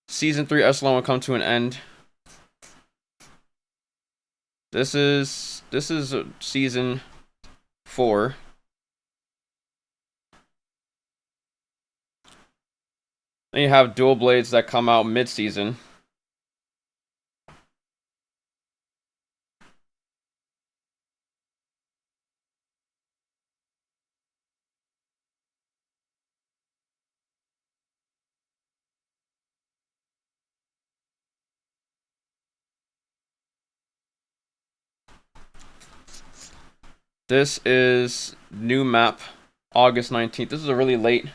Season 3 Echelon will come to an end. This is season 4. Then you have dual blades that come out mid-season. This is new map, August 19th. This is a really late.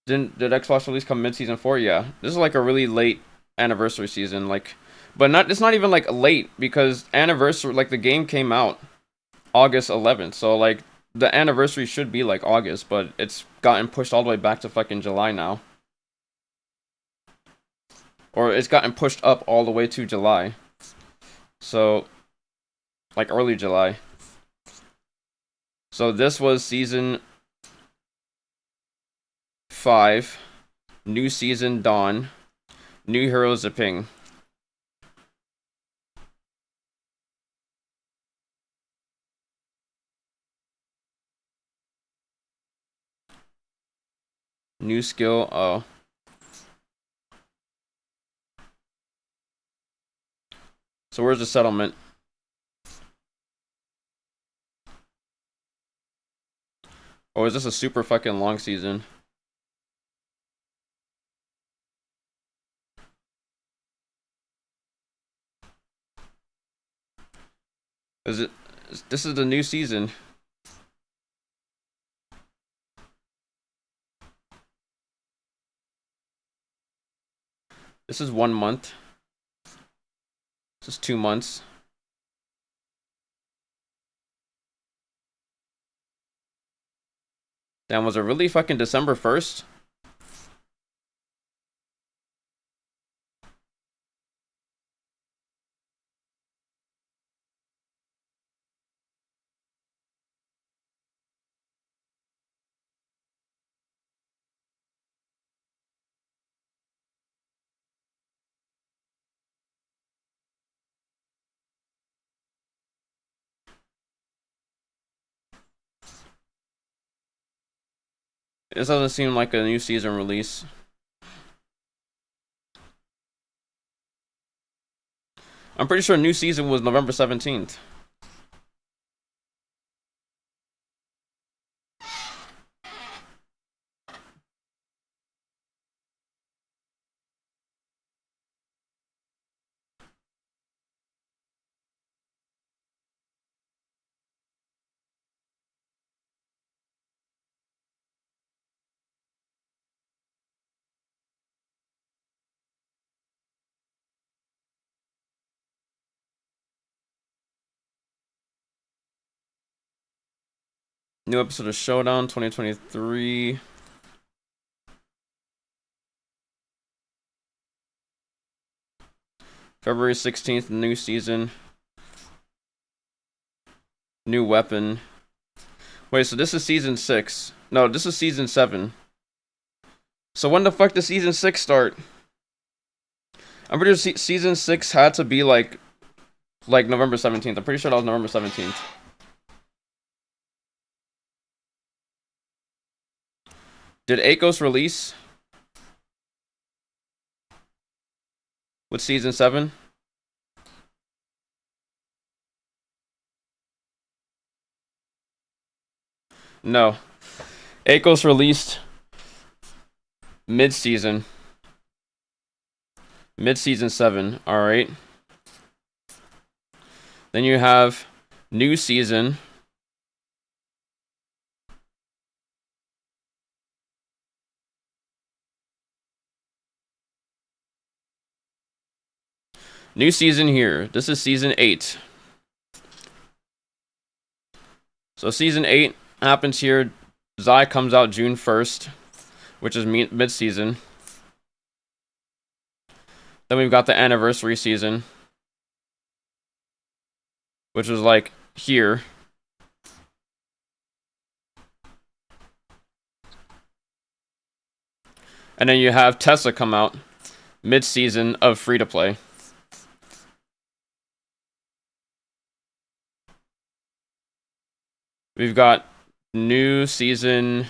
Did Xbox release come mid-season 4? Yeah. This is like a really late anniversary season, like, but it's not even like late, because anniversary, like, the game came out August 11th. So like the anniversary should be like August, but it's gotten pushed all the way back to fucking July now. Or it's gotten pushed up all the way to July. So like early July. So this was season 5, new season Dawn, new hero Zipping. New skill. Oh. So where's the settlement? Or is this a super fucking long season? Is it? This is the new season. This is 1 month. This is 2 months. Damn, was it really fucking December 1st? This doesn't seem like a new season release. I'm pretty sure new season was November 17th. New episode of Showdown 2023. February 16th, new season. New weapon. Wait, so this is season 6. No, this is season 7. So when the fuck does season 6 start? I'm pretty sure season 6 had to be like November 17th. I'm pretty sure that was November 17th. Did Akos release with season 7? No. Akos released mid-season. Mid-season 7, alright. Then you have new season. New season here. This is season 8. So season 8 happens here. Zai comes out June 1st, which is mid-season. Then we've got the anniversary season, which was like here. And then you have Tessa come out mid-season of free-to-play. We've got new season.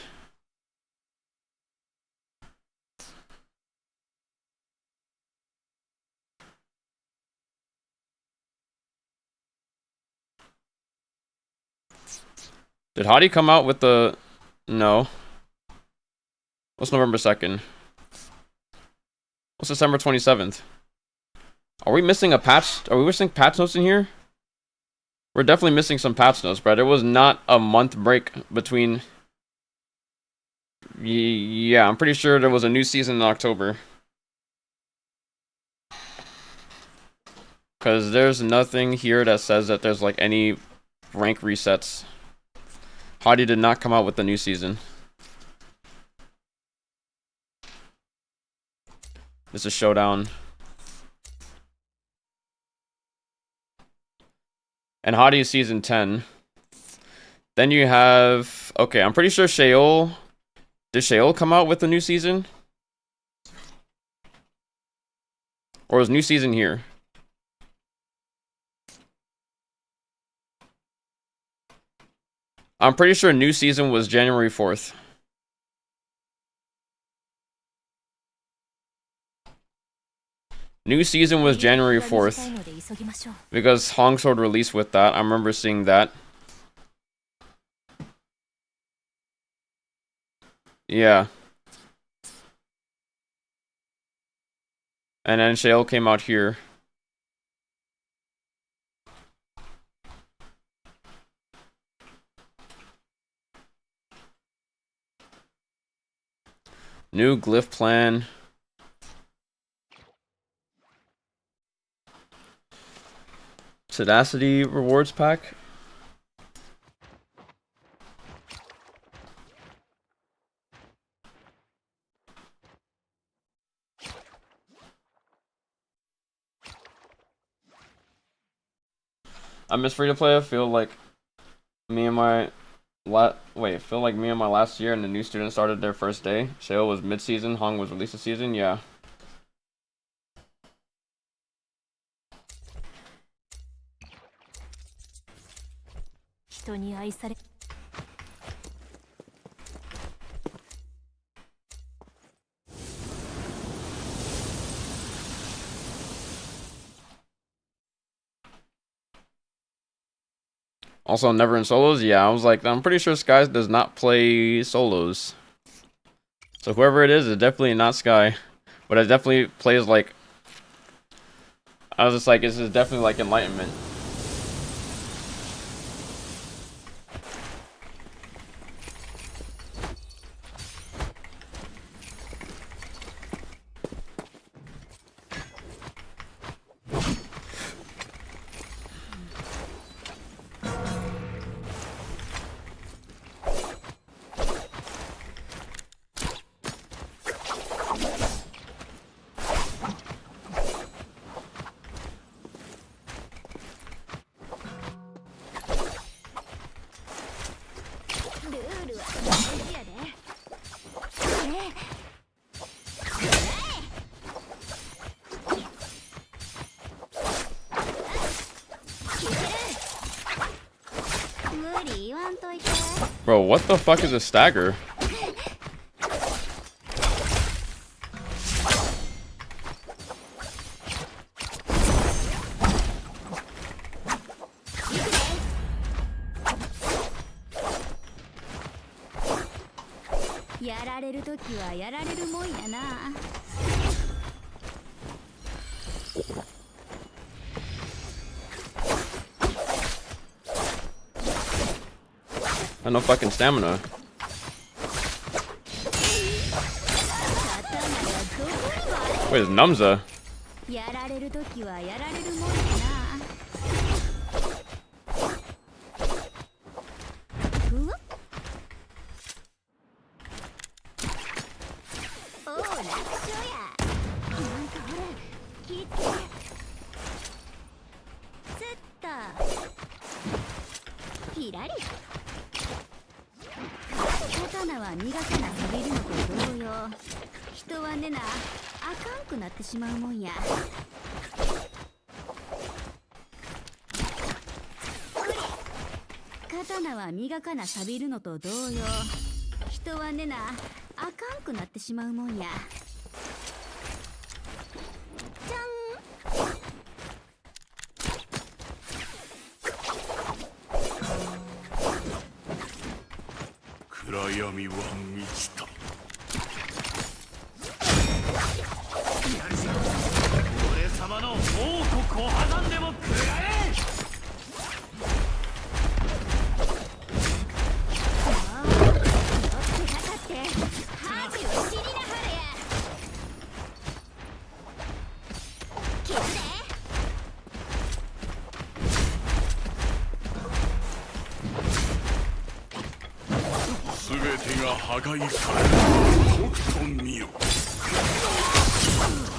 Did Hottie come out with the... No. What's November 2nd? What's December 27th? Are we missing a patch? Are we missing patch notes in here? We're definitely missing some patch notes, bro. There was not a month break between... Yeah, I'm pretty sure there was a new season in October. Because there's nothing here that says that there's like any rank resets. Hottie did not come out with the new season. This is Showdown. And Hottie is season 10. Then you have... Okay, I'm pretty sure Sheol... Did Sheol come out with the new season? Or was new season here? I'm pretty sure new season was January 4th. New season was January 4th. Because Hong Sword released with that. I remember seeing that. Yeah. And then Shale came out here. New glyph plan. Tenacity rewards pack. I miss free to play. I feel like me and my last year and the new students started their first day. Shale was mid-season, Hong was released this season, yeah. Also, never in solos? Yeah, I was like, I'm pretty sure Sky does not play solos. So whoever it is definitely not Sky. But it definitely plays like... I was just like, this is definitely like Enlightenment. Bro, what the fuck is a stagger? I have no fucking stamina. Wait, it's Numza.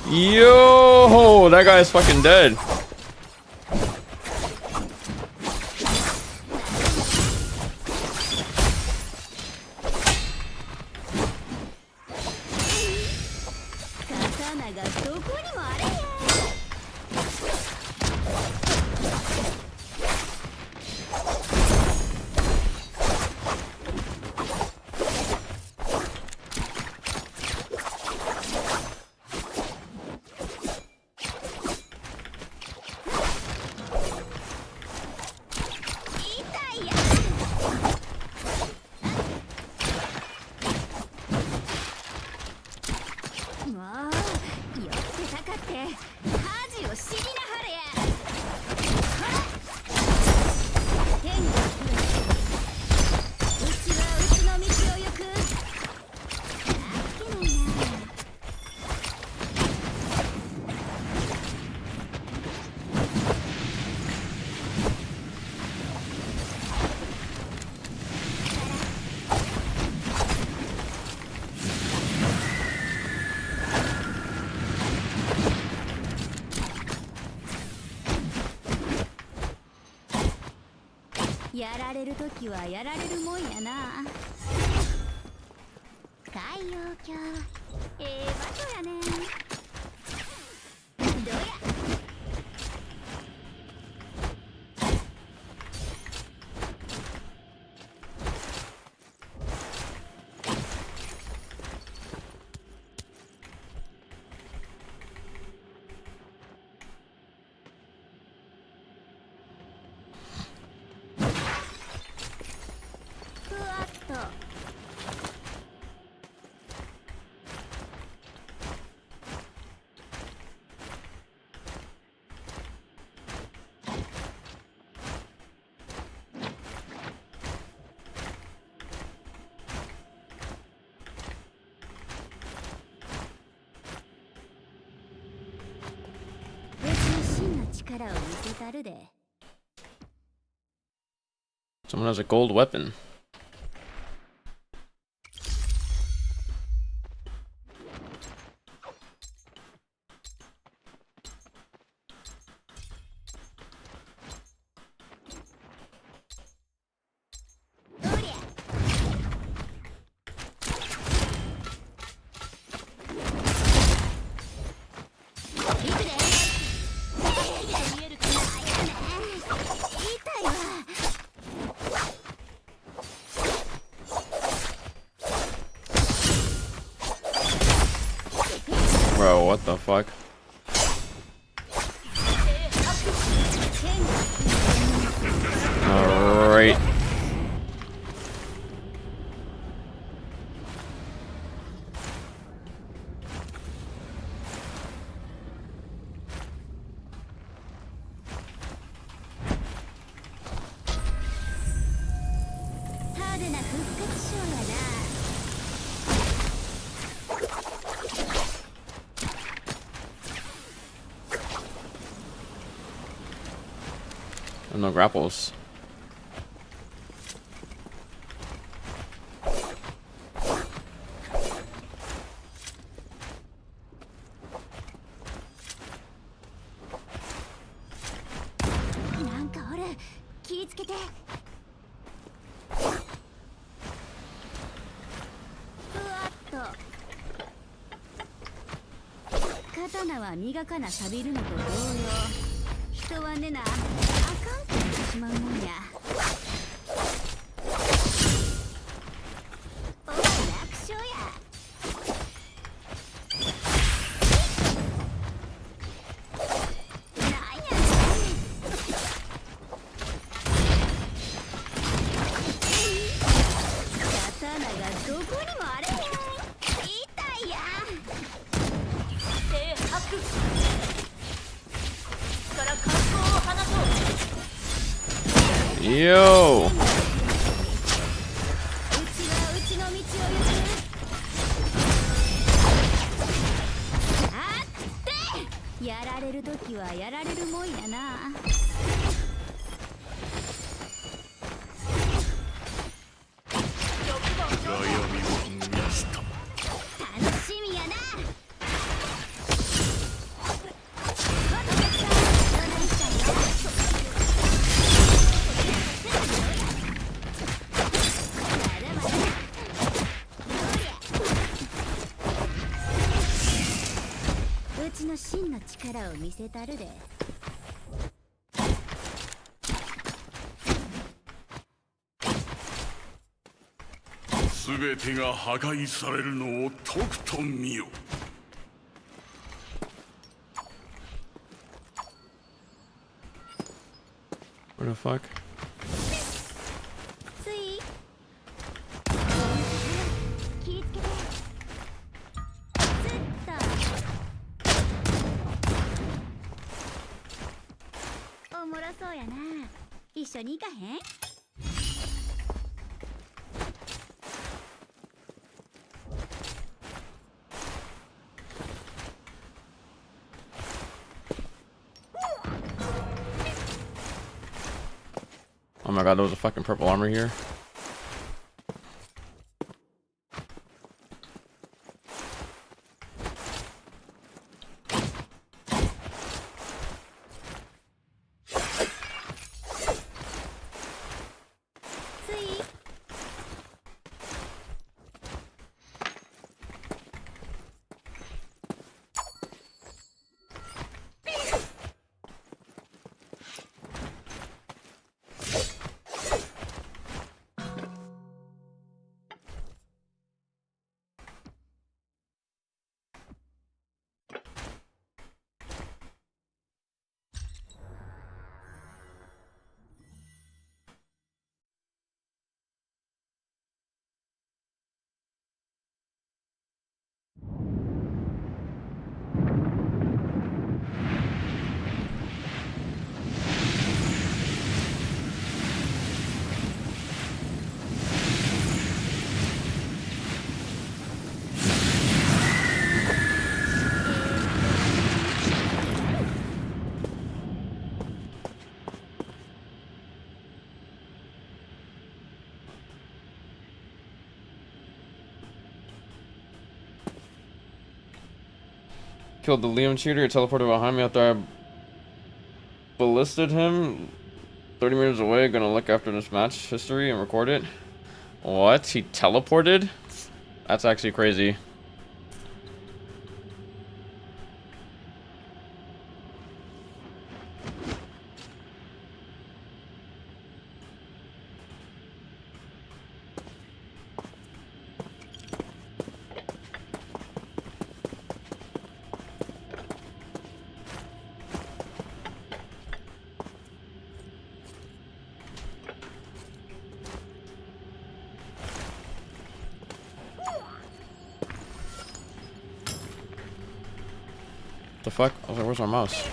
Yo, that guy is fucking dead. もう酔ってたかって恥を知りなはれや。天がうちはうちの道を行く。あっけないな。やられるときはやられるもんやな。太陽鏡場所やねん。どうや。ふわっと。うちの真の力を見せたるで。Someone has a gold weapon. Bro, what the fuck? Alright. No grapples.刀は磨かな錆びるのと同様、人はねなあかんと言ってしまうもんや。おい楽勝や。なんやねん。刀がどこにもあれへん。痛いやん。Yo! やられるときはやられるもんやな。楽しみやな。うちの真の力を見せたるで。すべてが破壊されるのをとくと見よ。What the fuck? つい気ぃつけて。ずっと一緒に行かへん？ Oh my god, there was a fucking purple armor here. Killed the Liam cheater, teleported behind me after I ballisted him 30 meters away. Gonna look after this match history and record it. What? He teleported? That's actually crazy. The fuck? I was like, where's my mouse?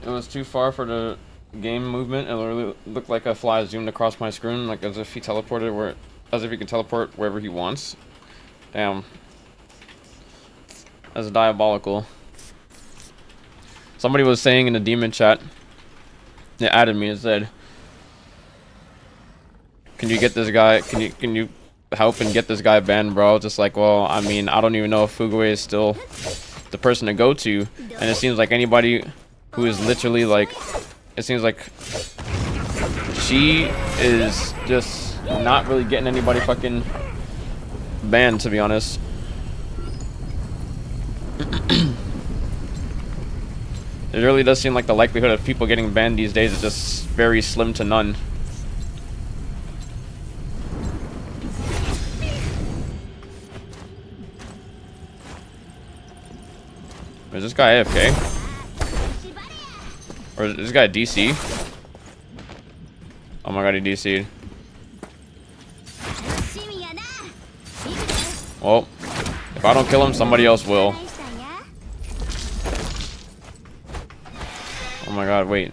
It was too far for the game movement. It literally looked like a fly zoomed across my screen, like as if he teleported where, as if he could teleport wherever he wants. Damn. That's diabolical. Somebody was saying in the demon chat, they added me and said, can you get this guy, can you help and get this guy banned, bro? Just like, well, I mean, I don't even know if Fugaway is still the person to go to, and it seems like anybody who is literally like, it seems like she is just not really getting anybody fucking banned, to be honest. It really does seem like the likelihood of people getting banned these days is just very slim to none. Is this guy AFK? Or is this guy DC? Oh my god, he DC'd. Well, if I don't kill him, somebody else will. Oh my god, wait.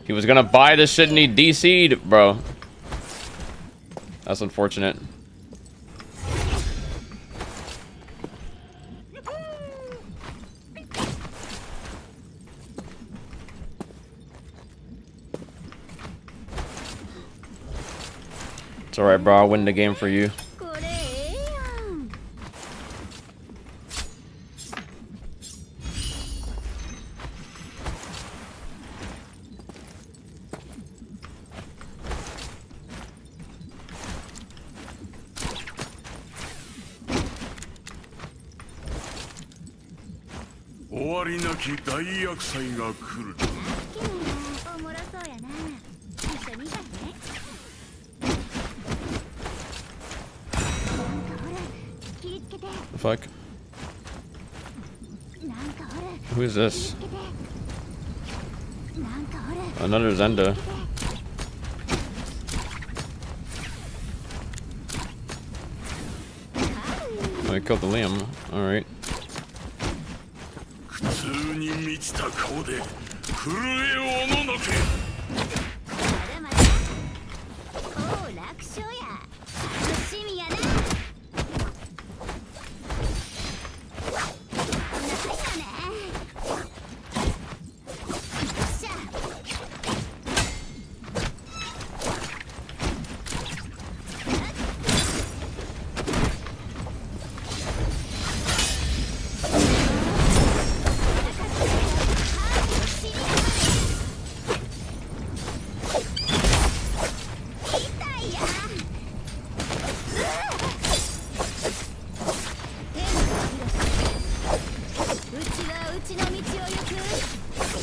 He was gonna buy this shit and he DC'd, bro. That's unfortunate. It's alright, bro. I'll win the game for you. The fuck? Who is this? Another Zenda. I killed the Liam. Alright. 苦痛に満ちた顔で震えおののけ。まだまだおう楽勝や楽しみやな。なんやねん。よっしゃ。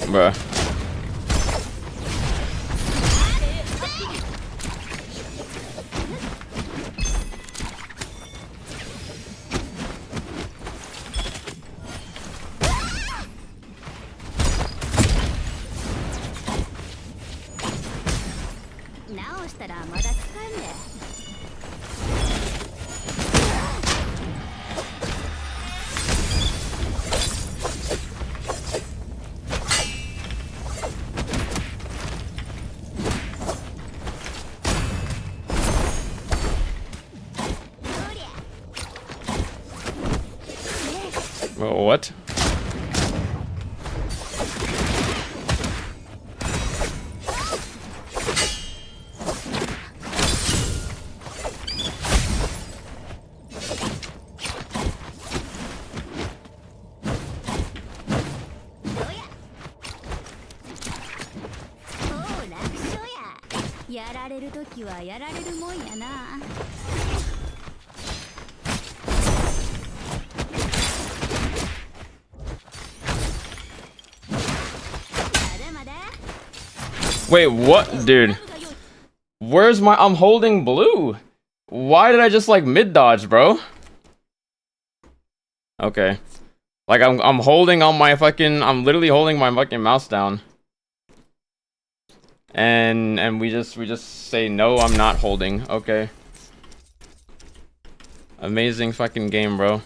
Bruh. What? Wait, what? Dude. Where's my... I'm holding blue. Why did I just, like, mid-dodge, bro? Okay. Like, I'm holding on my fucking... I'm literally holding my fucking mouse down. And we just say, no, I'm not holding. Okay. Amazing fucking game, bro.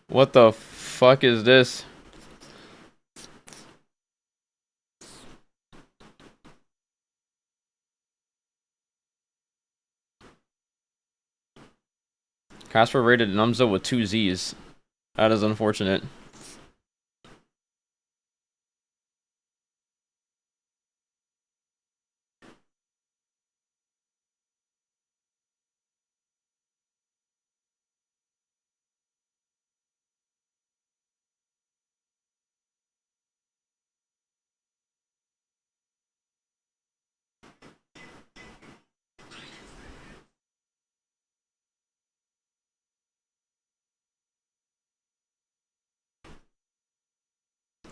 What the fuck is this? Casper rated Numza with 2 Z's. That is unfortunate.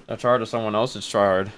That's hard to someone else's tryhard.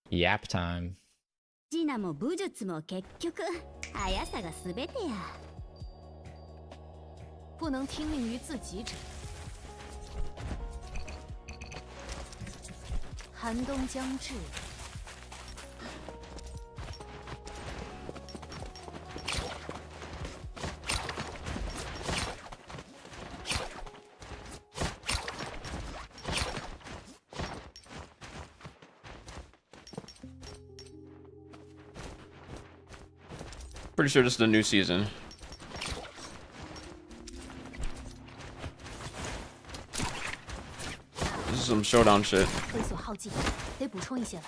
Yap time. ジナも武術も結局速さが全てや。不能听命于自己者。寒冬将至。 Pretty sure this is the new season. This is some showdown shit. 飞所耗尽，得补充一些了。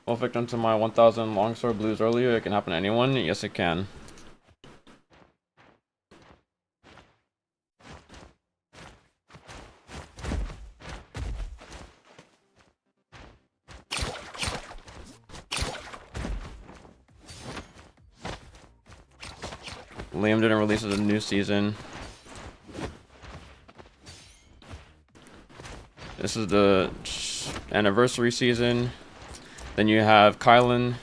Well, victim to my 1000 longsword blues earlier. It can happen to anyone. Yes, it can. Liam didn't release a new season. This is the anniversary season. Then you have Kylan.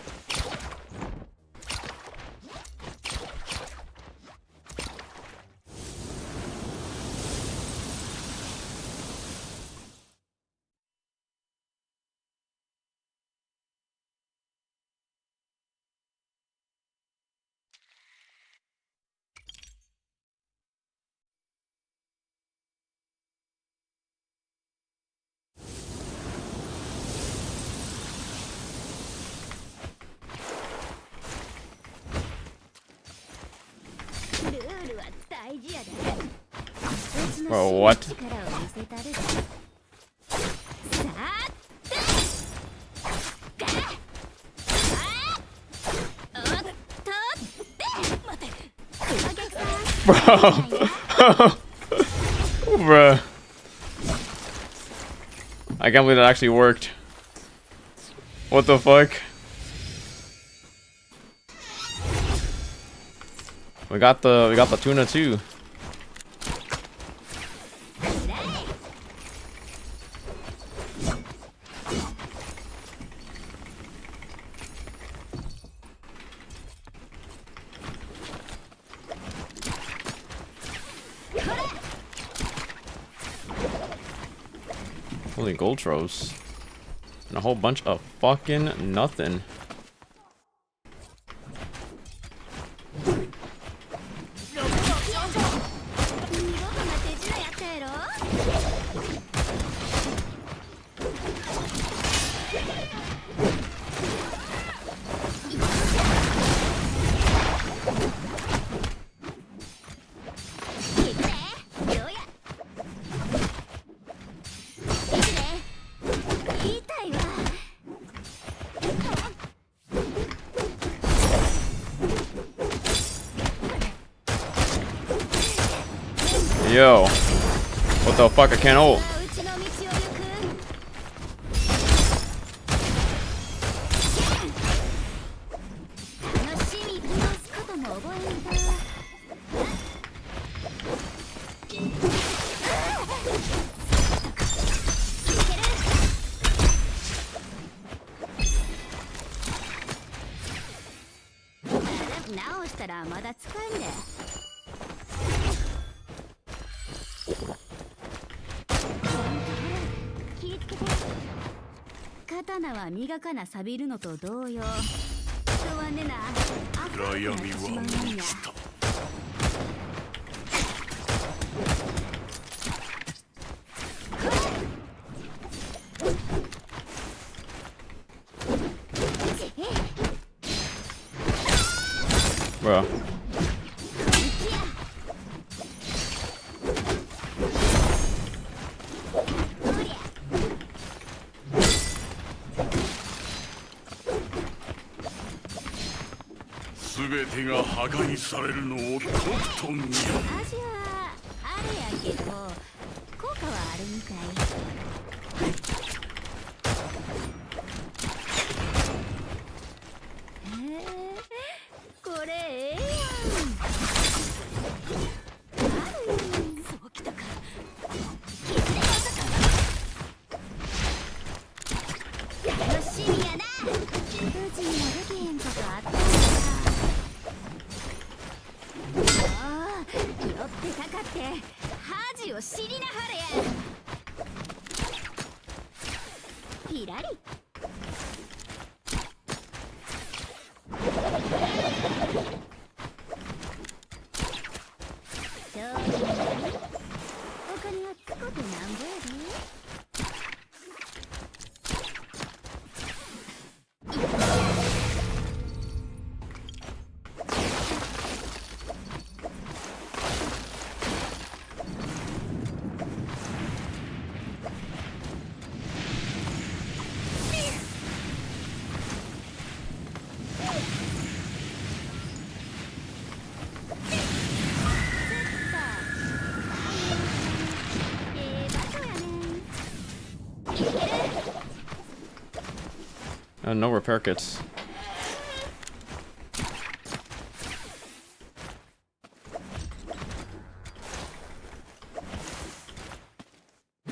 Bro, what? Bro. Bro. I can't believe that actually worked. What the fuck? We got the tuna too. Holy gold troves. And a whole bunch of fucking nothing. Yo, what the fuck? I can't ult. Bro. キラリ正直にお金はつこてなんぼやNo repair kits.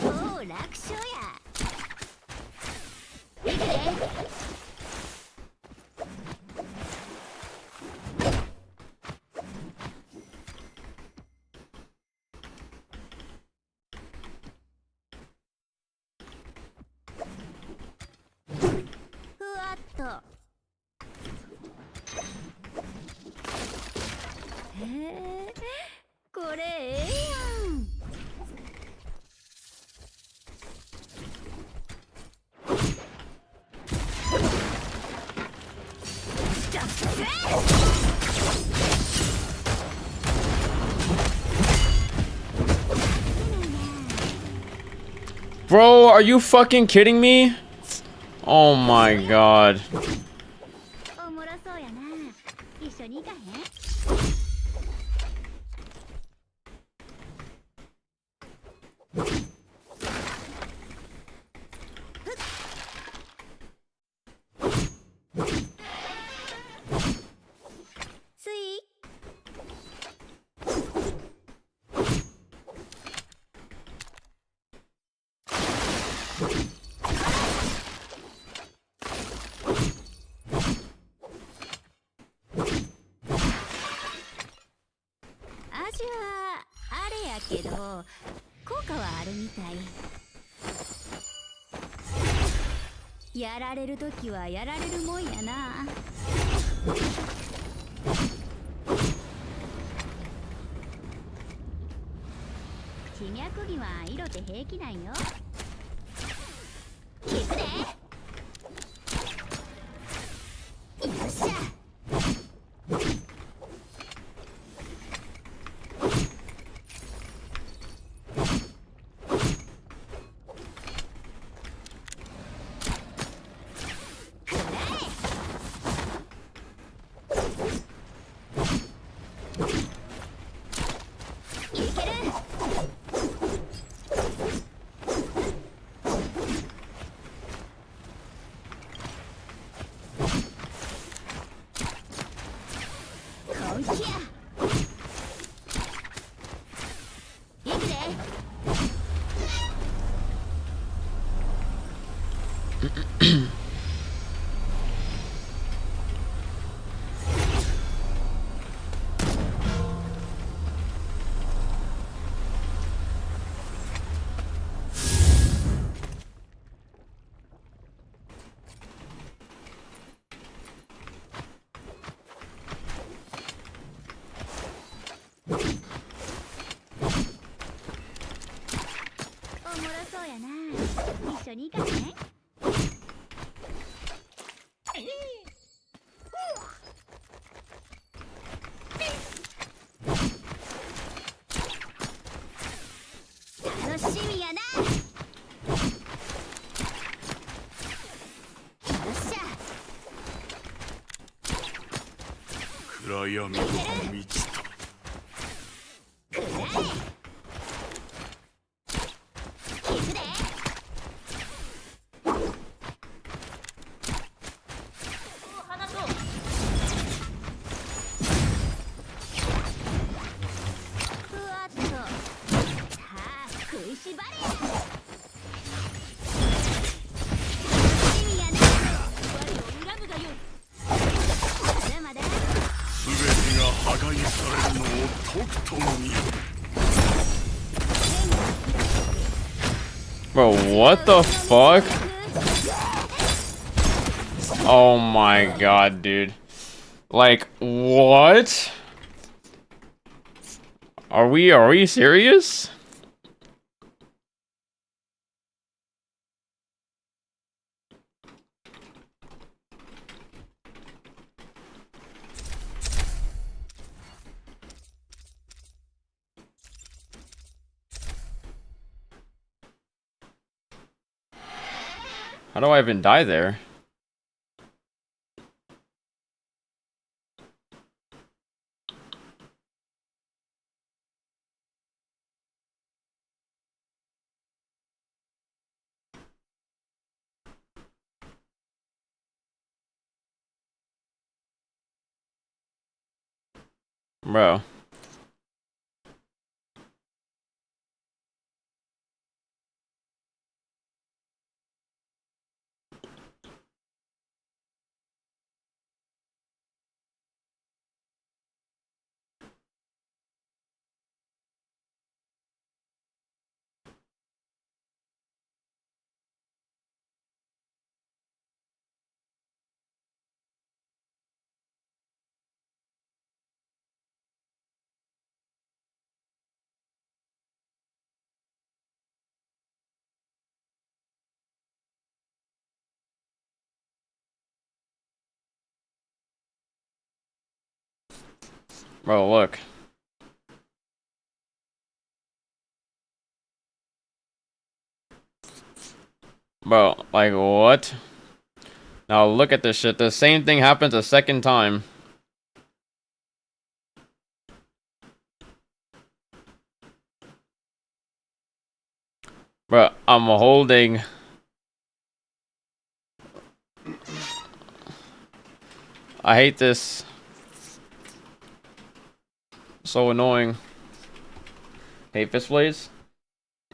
おお、楽勝や。いくで。ふわっと。へえ、これええやん。Bro, are you fucking kidding me? Oh my god. おもろそうやな。一緒に行かへん？スイ味はあれやけど効果はあるみたい。やられるときはやられるもんやな。地脈儀は色で平気なんよ。聞くで。よっしゃ。おもろそうやな。一緒に行かへん？楽しみやな。よっしゃ。暗闇に満ちた。くらえ。聞くで。花と。ふわっと。さあ、食いしばれ。楽しみやな。我を恨むがよい。まだまだ。全てが破壊されるのをとくと見よ。 Bro, what the fuck? Oh my god, dude. Like, what? Are we serious? How do I even die there? Bro. Bro, look. Bro, like, what? Now look at this shit. The same thing happens a second time. Bro, I'm holding... I hate this. So annoying. Hate fist blades?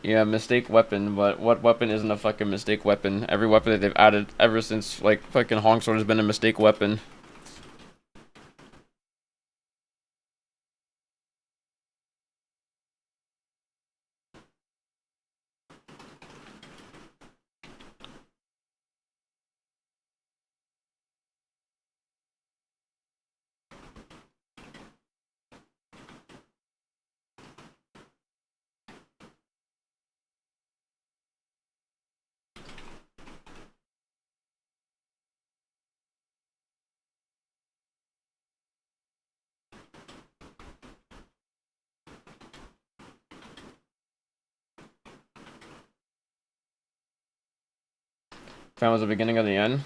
Yeah, mistake weapon, but what weapon isn't a fucking mistake weapon? Every weapon that they've added ever since, like, fucking Hong Sword has been a mistake weapon. That was the beginning of the end.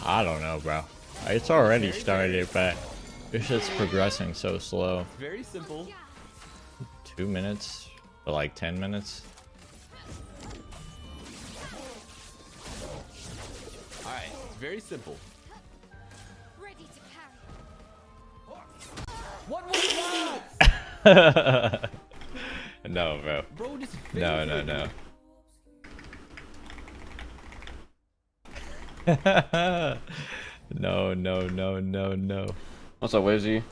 I don't know, bro. It's already started, but it's just progressing so slow. Very simple. 2 minutes for like 10 minutes. Alright, it's very simple. Ready to carry. What was that? No, bro. Bro, just No, no, no. No, no, no, no, no. What's up, Wizzy?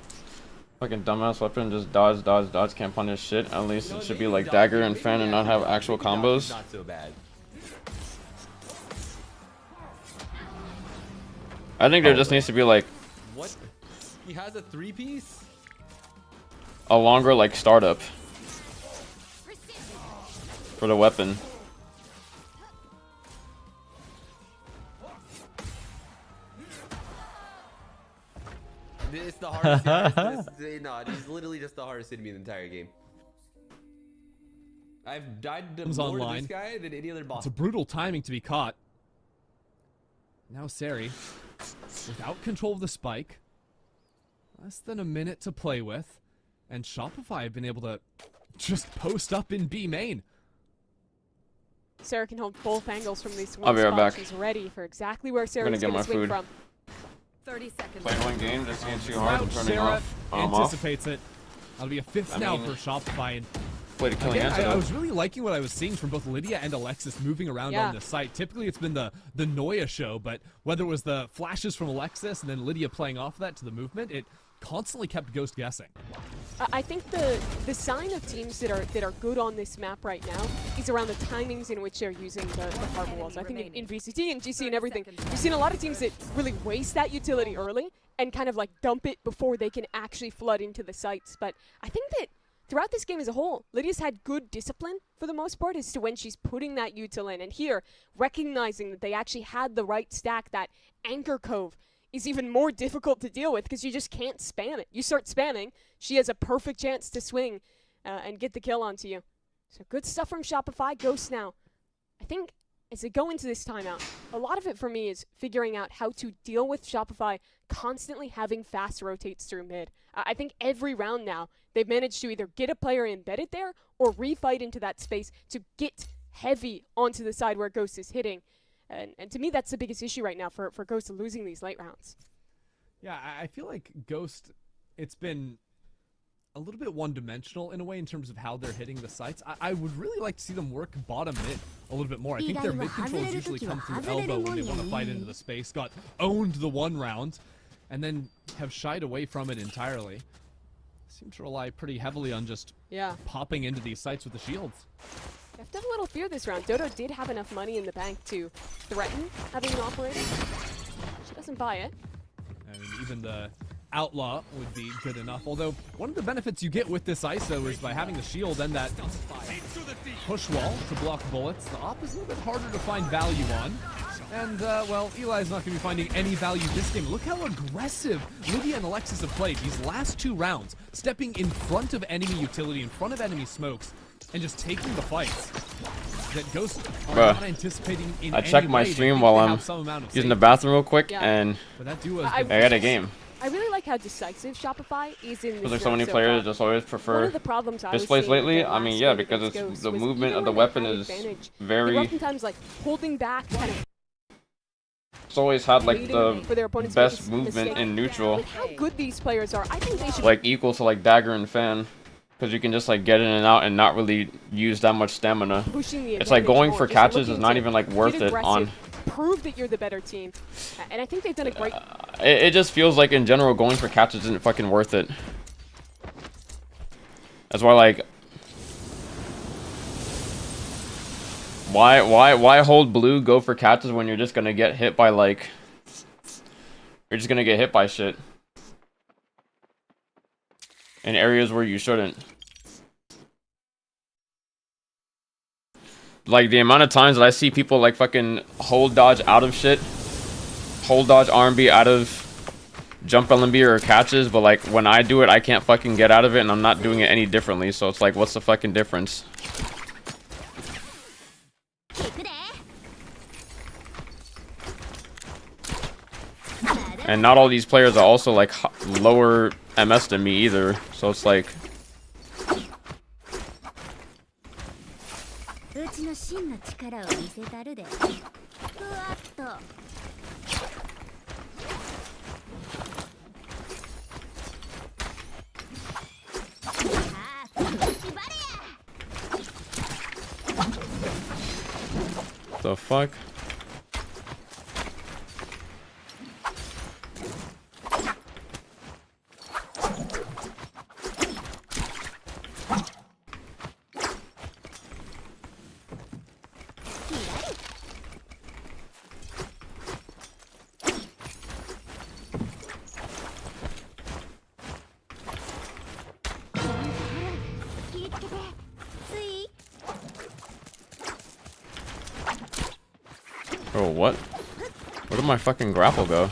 Fucking dumbass weapon, just dodge, dodge, dodge, can't punish shit. At least it should be like dagger and fan and not have actual combos. Not so bad. I think there just needs to be like What? He has a 3-piece? a longer like startup for the weapon. It's the hardest. No, he's literally just the hardest enemy in the entire game. I've died to more to this guy than any other boss. It's a brutal timing to be caught. Now Sari, without control of the spike, less than a minute to play with, and Shopify have been able to just post up in B main. Sarah can hold both angles from these swing I'll be right spots. back. She's ready for exactly where Sarah's gonna get going my to swing food. from. 30 seconds. Play one game, just getting too hard. I'm Crouch turning Sarah off. I'm off. anticipates it. That'll be a fifth I now mean, for Shopify. And Played a killing again, answer. I was really liking what I was seeing from both Lydia and Alexis moving around Yeah. on this site. Typically, it's been the Noya show, but whether it was the flashes from Alexis and then Lydia playing off that to the movement, it constantly kept Ghost guessing. I think the sign of teams that are good on this map right now is around the timings in which they're using the harbor walls. I think in VCT and GC and everything, we've seen a lot of teams that really waste that utility early and kind of like dump it before they can actually flood into the sites. But I think that throughout this game as a whole, Lydia's had good discipline for the most part as to when she's putting that util in. And here, recognizing that they actually had the right stack, that anchor cove is even more difficult to deal with because you just can't spam it. You start spamming, she has a perfect chance to swing and get the kill onto you. So good stuff from Shopify. Ghost now. I think as they go into this timeout, a lot of it for me is figuring out how to deal with Shopify constantly having fast rotates through mid. I think every round now, they've managed to either get a player embedded there or refight into that space to get heavy onto the side where Ghost is hitting. And to me, that's the biggest issue right now for Ghost losing these late rounds. Yeah, I feel like Ghost, it's been a little bit one-dimensional in a way in terms of how they're hitting the sites. I would really like to see them work bottom mid a little bit more. I think their mid controls usually come through elbow when they want to fight into the space. Got owned the one round, and then have shied away from it entirely. Seem to rely pretty heavily on just popping into these sites with the shields. You have to have a little fear this round. Dodo did have enough money in the bank to threaten having an operator. She doesn't buy it. I mean, even the Outlaw would be good enough. Although, one of the benefits you get with this ISO is by having the shield and that push wall to block bullets. The op is a little bit harder to find value on. And, well, Eli's not going to be finding any value this game. Look how aggressive Lydia and Alexis have played these last two rounds, stepping in front of enemy utility, in front of enemy smokes, and just taking the fights. That Ghost are not anticipating in I checked my stream while I'm using the bathroom real quick, and I got a game. I really like how decisive Shopify is in this. There's so many players just always prefer One of the problems I was displays seeing lately. with I mean, last yeah, game because against it's Ghost the was movement even of the when they weapon had is advantage, they were very. oftentimes like holding back, kind of It's always had like waiting for their the opponent's best biggest movement mistake. in neutral, With how good these players are, I think they should like equal to like Dagger and Fan, because you can just like get in and out and not really use that much stamina. pushing the It's like advantage going more, for just catches is looking not to even like get worth it aggressive, on. prove that you're the better team, and I think they've done a great. It just feels like in general going for catches isn't fucking worth it. That's why like why hold blue, go for catches when you're just gonna get hit by like you're just gonna get hit by shit in areas where you shouldn't. Like the amount of times that I see people like fucking hold dodge out of shit, hold dodge R&B out of jump LMB or catches, but like when I do it, I can't fucking get out of it, and I'm not doing it any differently. So it's like, what's the fucking difference? And not all these players are also like lower MS than me either. So it's like. うちの真の力を見せたるで。ふわっと。 The fuck? Oh, what? Where did my fucking grapple go?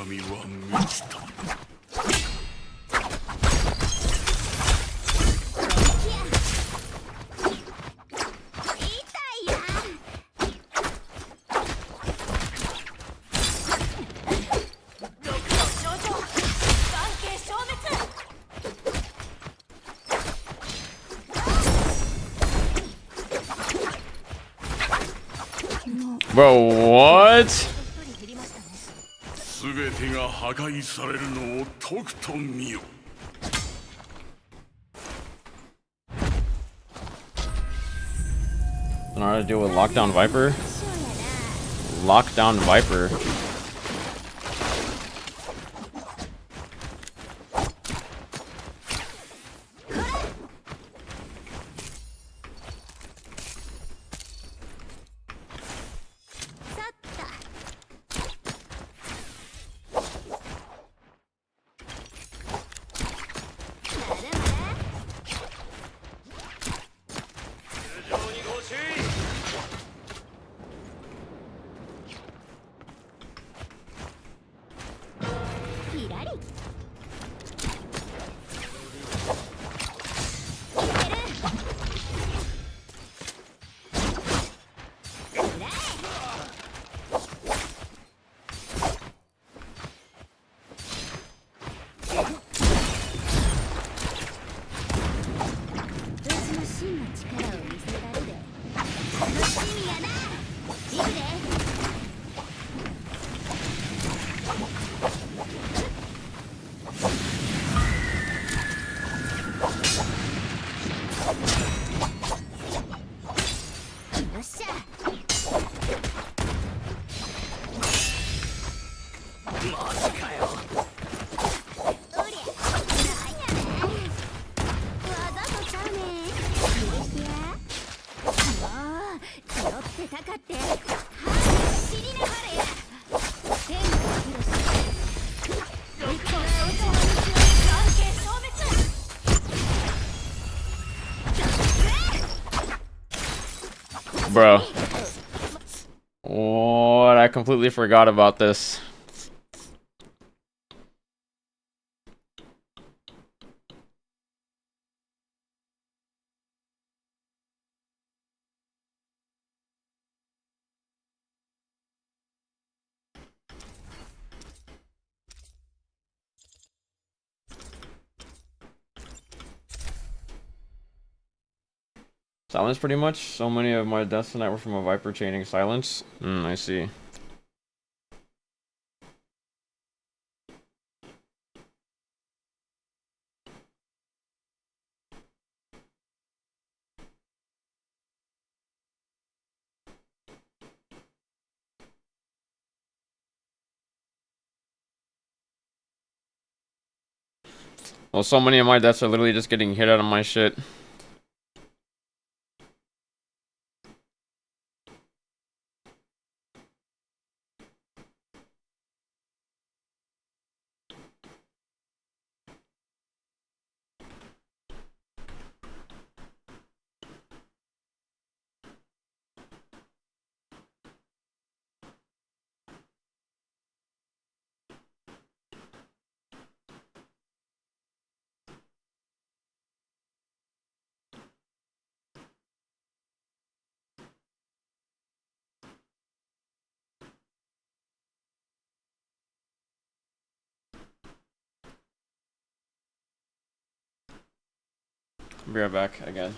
闇は満ちた。Bro, what? すべてが破壊されるのをとくと見よ。I don't know how to deal with Lockdown Viper. Lockdown Viper. Bro. What? I completely forgot about this. Silence, pretty much. So many of my deaths tonight were from a Viper chaining silence. I see. Well, so many of my deaths are literally just getting hit out of my shit. Be right back again.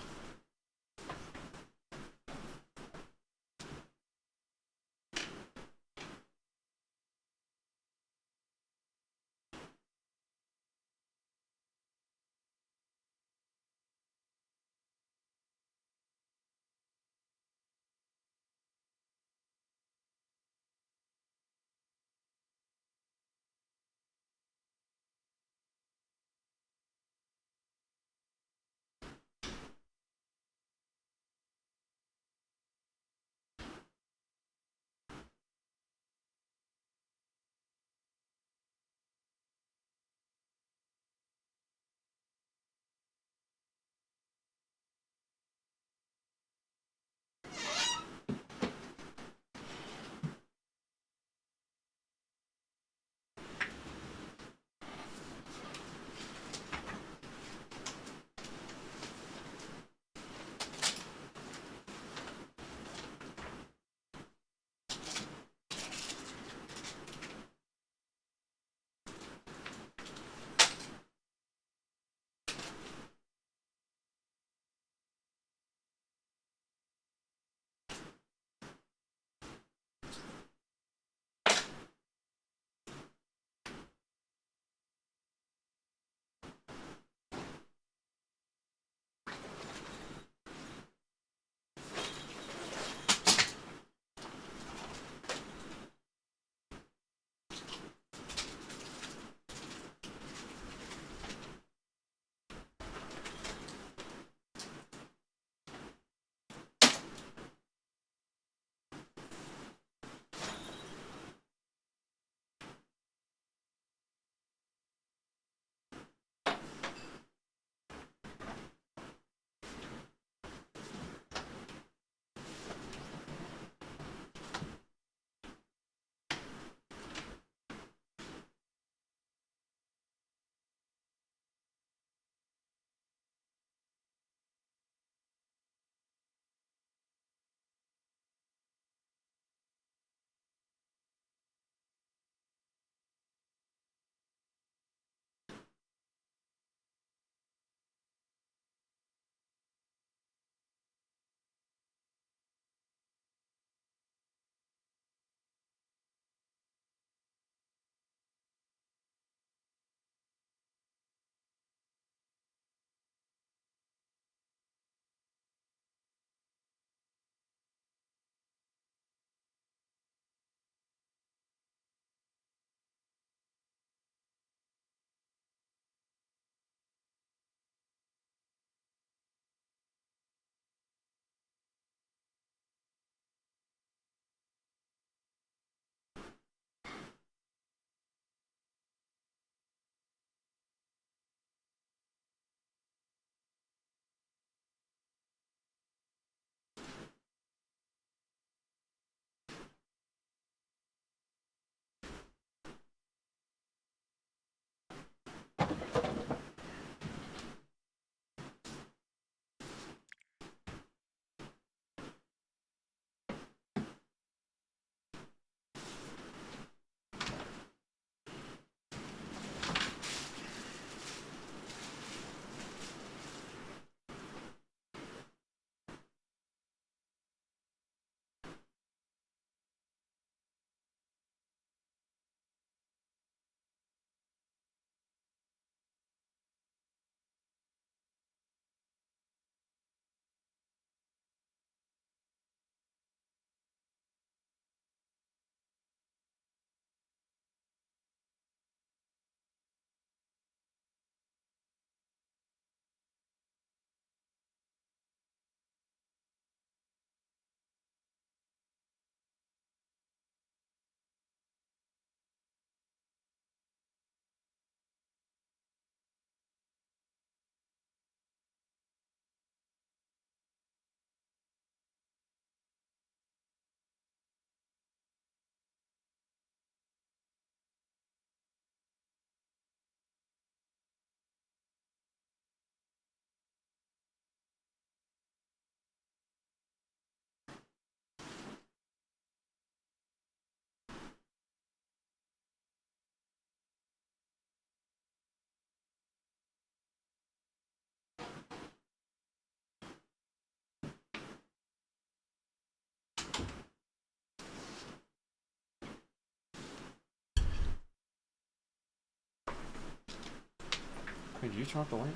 Wait, did you turn off the light?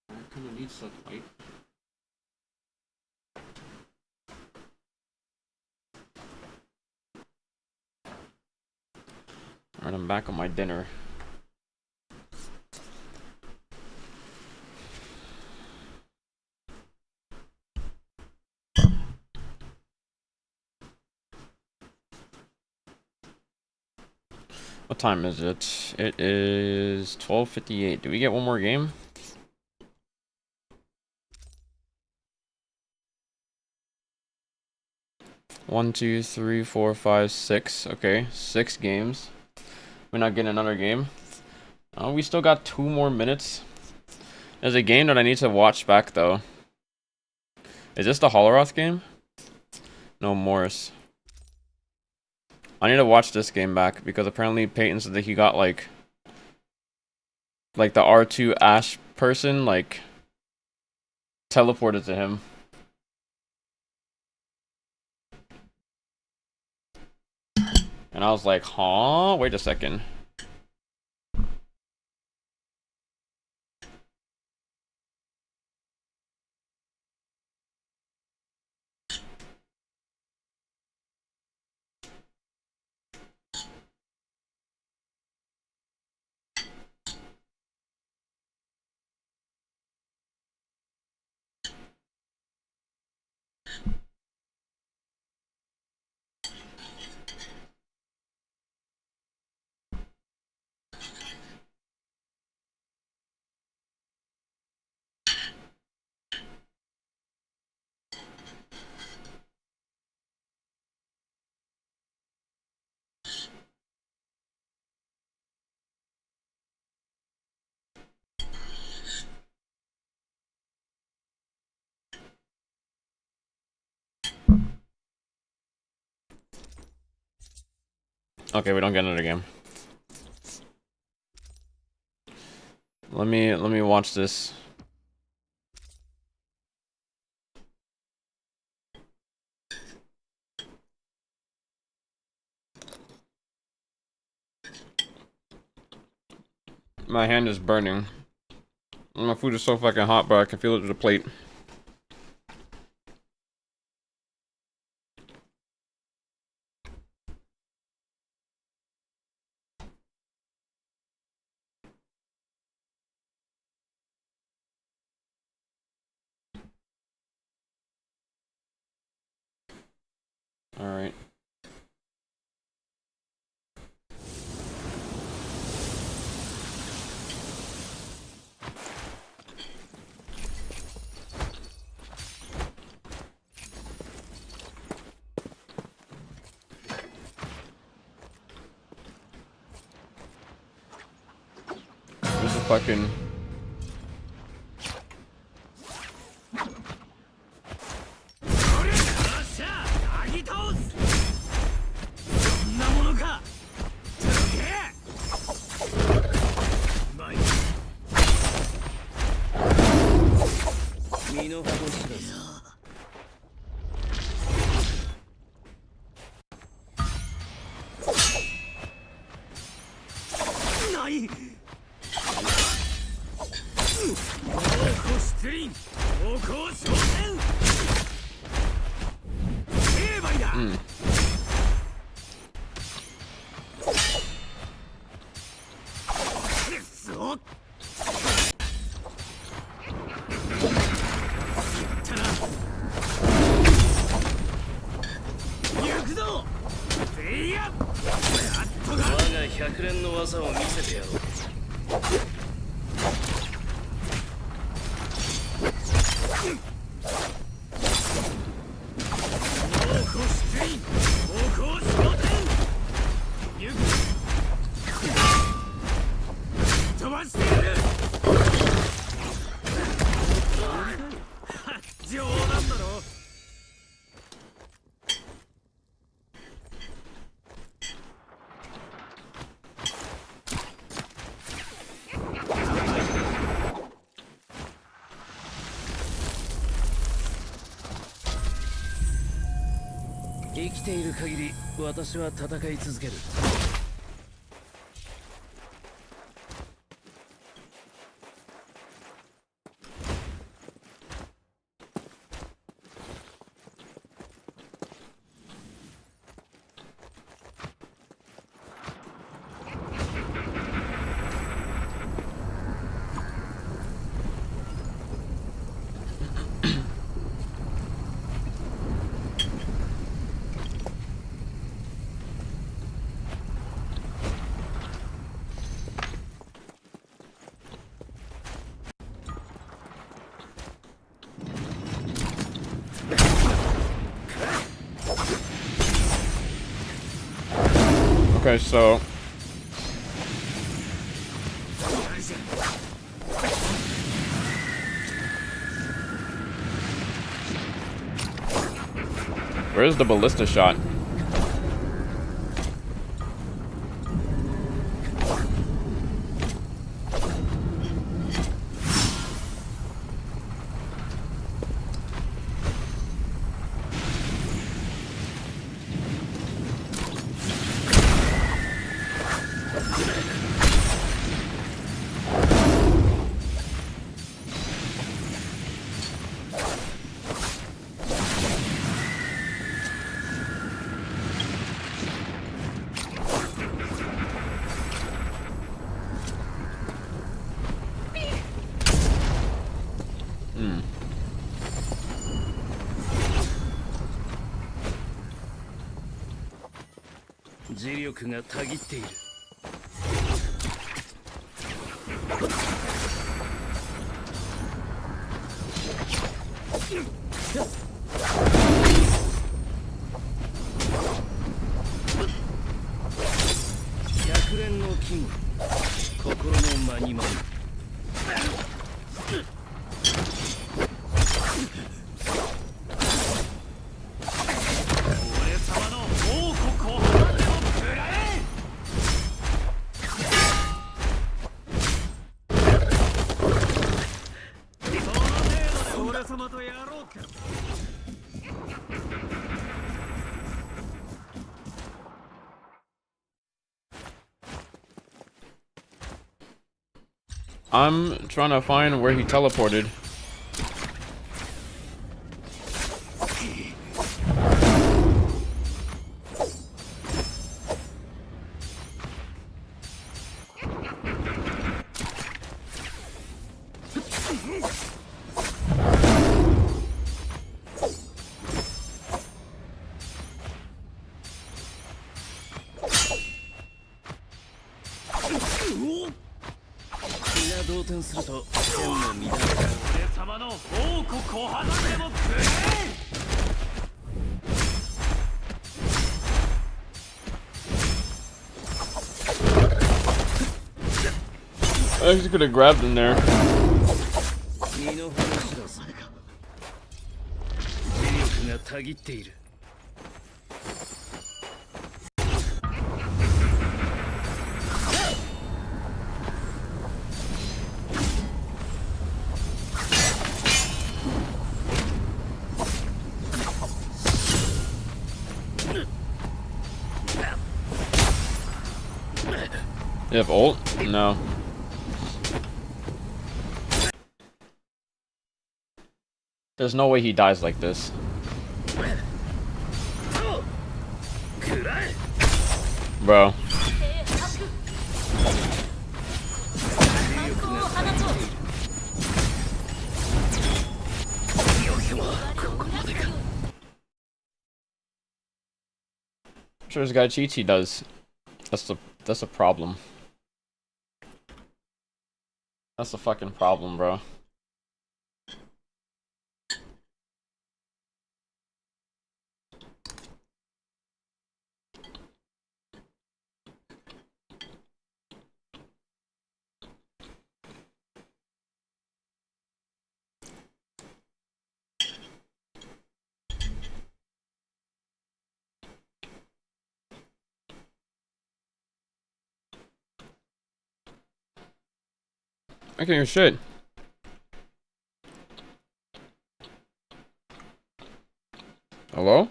I kind of need such light. Alright, I'm back on my dinner. What time is it? It is 12:58. Do we get one more game? One, two, three, four, five, six. Okay, 6 games. We're not getting another game. We still got 2 more minutes. There's a game that I need to watch back though. Is this the Holoroth game? No, Morris. I need to watch this game back because apparently Peyton said that he got like the R2 Ash person like teleported to him. And I was like, huh? Wait a second. Okay, we don't get another game. Let me watch this. My hand is burning. My food is so fucking hot, bro. I can feel it to the plate. All right. This is fucking. 私は戦い続ける。Okay, so where's the ballista shot? I'm trying to find where he teleported. I actually could have grabbed him there. You have ult? No. There's no way he dies like this. Bro. I'm sure this guy cheats, he does. That's a problem. That's a fucking problem, bro. I can't hear shit. Hello?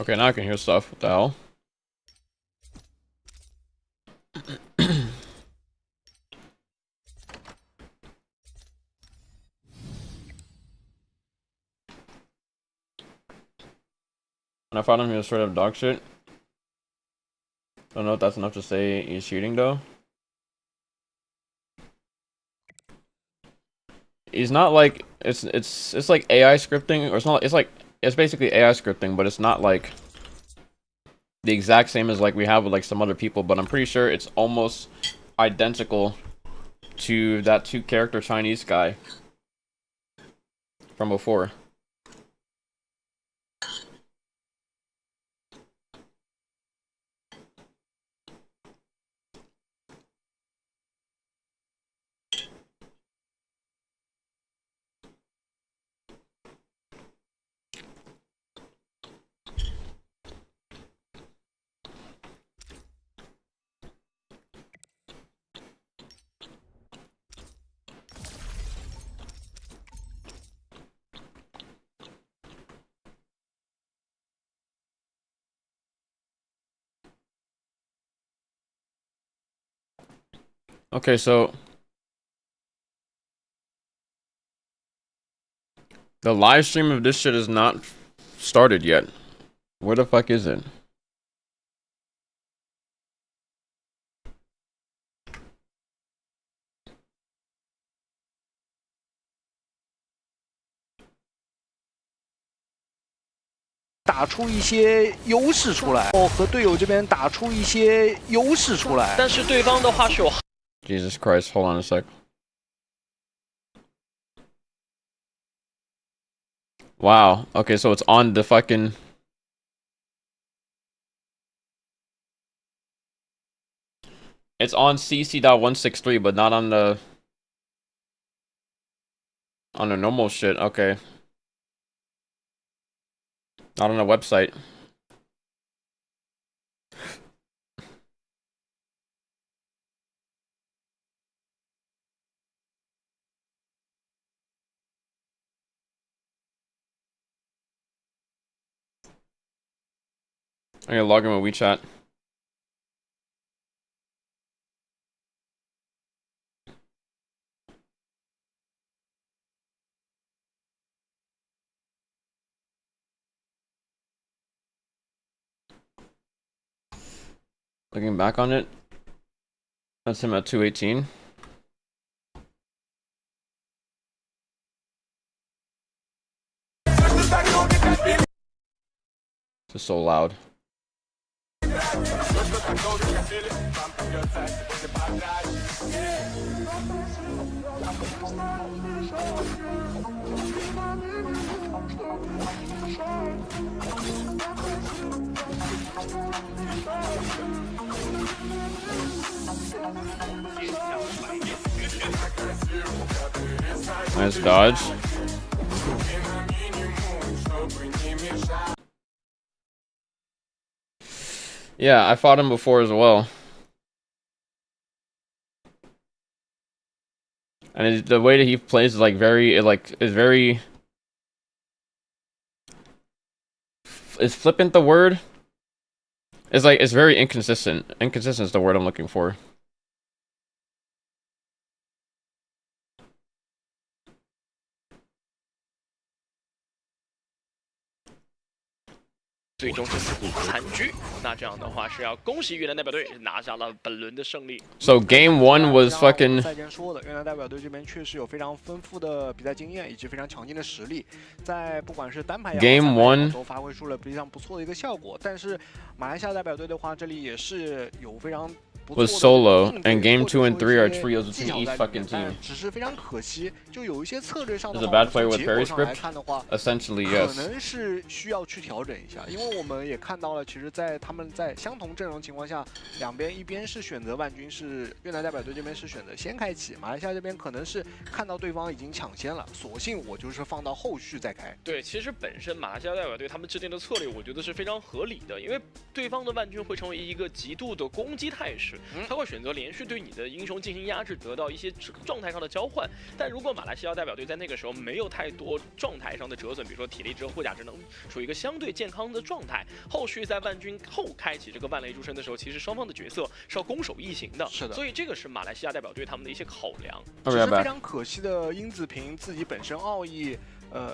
Okay, now I can hear stuff. What the hell? And I found him, he was straight up dog shit. Don't know if that's enough to say he's cheating though. He's not like it's like AI scripting, or it's basically AI scripting, but it's not like the exact same as like we have with like some other people, but I'm pretty sure it's almost identical to that 2-character Chinese guy from before. Okay, so the live stream of this shit is not started yet. Where the fuck is it?打出一些优势出来，和队友这边打出一些优势出来，但是对方的话是有。Jesus Christ, hold on a sec. Wow, okay, so it's on the fucking... It's on CC.163, but not on the... On the normal shit, okay. Not on the website. I'm gonna log in with WeChat. Looking back on it, that's him at 218. Just so loud. Nice dodge. Yeah, I fought him before as well. And the way that he plays is like very, is flippant the word? It's very inconsistent. Inconsistent is the word I'm looking for.最终是惨局。那这样的话是要恭喜越南代表队拿下了本轮的胜利。So game 1 was fucking. 赛前说的，越南代表队这边确实有非常丰富的比赛经验以及非常强劲的实力，在不管是单排 Game 1都发挥出了非常不错的一个效果。但是马来西亚代表队的话，这里也是有非常。Was solo, and game 2 and 3 are trios between each fucking team. 只是非常可惜，就有一些策略上的 Is a bad player with 结 parry 果上来 script? 看的话， Essentially, 可 yes. 能是需要去调整一下，因为我们也看到了，其实，在他们在相同阵容情况下，两边一边是选择万军，是越南代表队这边是选择先开启，马来西亚这边可能是看到对方已经抢先了，索性我就是放到后续再开。对，其实本身马来西亚代表队他们制定的策略，我觉得是非常合理的，因为对方的万军会成为一个极度的攻击态势。势，他会选择连续对你的英雄进行压制，得到一些状态上的交换。但如果马来西亚代表队在那个时候没有太多状态上的折损，比如说体力值、护甲值能处于一个相对健康的状态，后续在万军后开启这个万雷诸神的时候，其实双方的角色是要攻守异形的。是的，所以这个是马来西亚代表队他们的一些考量。只是非常可惜的，英子平自己本身奥义。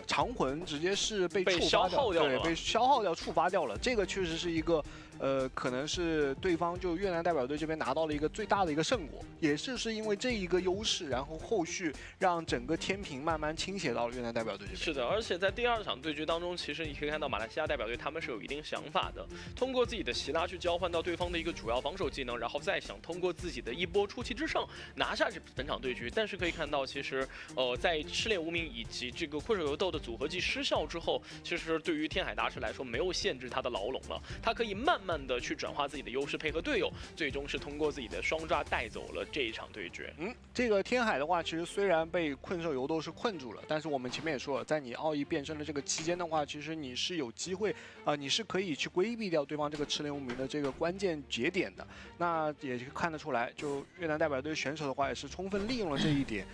长魂直接是被消耗掉了，对，被消耗掉、触发掉了。这个确实是一个，可能是对方就越南代表队这边拿到了一个最大的一个胜果，也是因为这一个优势，然后后续让整个天平慢慢倾斜到了越南代表队这边。是的，而且在第2场对决当中，其实你可以看到马来西亚代表队他们是有一定想法的，通过自己的希拉去交换到对方的一个主要防守技能，然后再想通过自己的一波出奇制胜拿下本场对局。但是可以看到，其实在失恋无名以及这个困兽犹斗的组合技失效之后，其实对于天海大师来说没有限制他的牢笼了，他可以慢慢的去转化自己的优势，配合队友，最终是通过自己的双抓带走了这一场对决。这个天海的话，其实虽然被困兽犹斗是困住了，但是我们前面也说了，在你奥义变身的这个期间的话，其实你是有机会你是可以去规避掉对方这个赤莲无名的这个关键节点的。那也看得出来，就越南代表队选手的话，也是充分利用了这一点。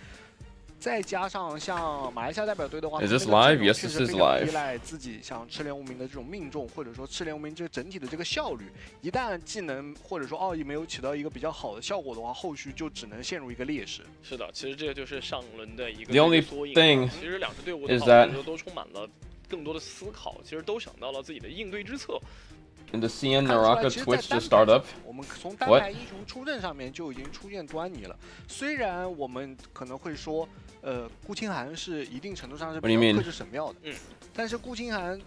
再加上像马来西亚代表队的话， Is this live? Yes, 确 this 实 is 非常 live. 依赖自己像赤莲无名的这种命中，或者说赤莲无名这个整体的这个效率。一旦技能或者说奥义没有起到一个比较好的效果的话，后续就只能陷入一个劣势。是的，其实这就是上轮的一个 The only 缩影。 thing 其实两支队伍的 is 好 that 都充满了更多的思考，其实都想到了自己的应对之策。 In the CN Naraka Twitch to start up. 我们从单排英雄出阵上面就已经出现端倪了。虽然我们可能会说，顾清寒是一定程度上是比较克制神庙的，但是顾清寒，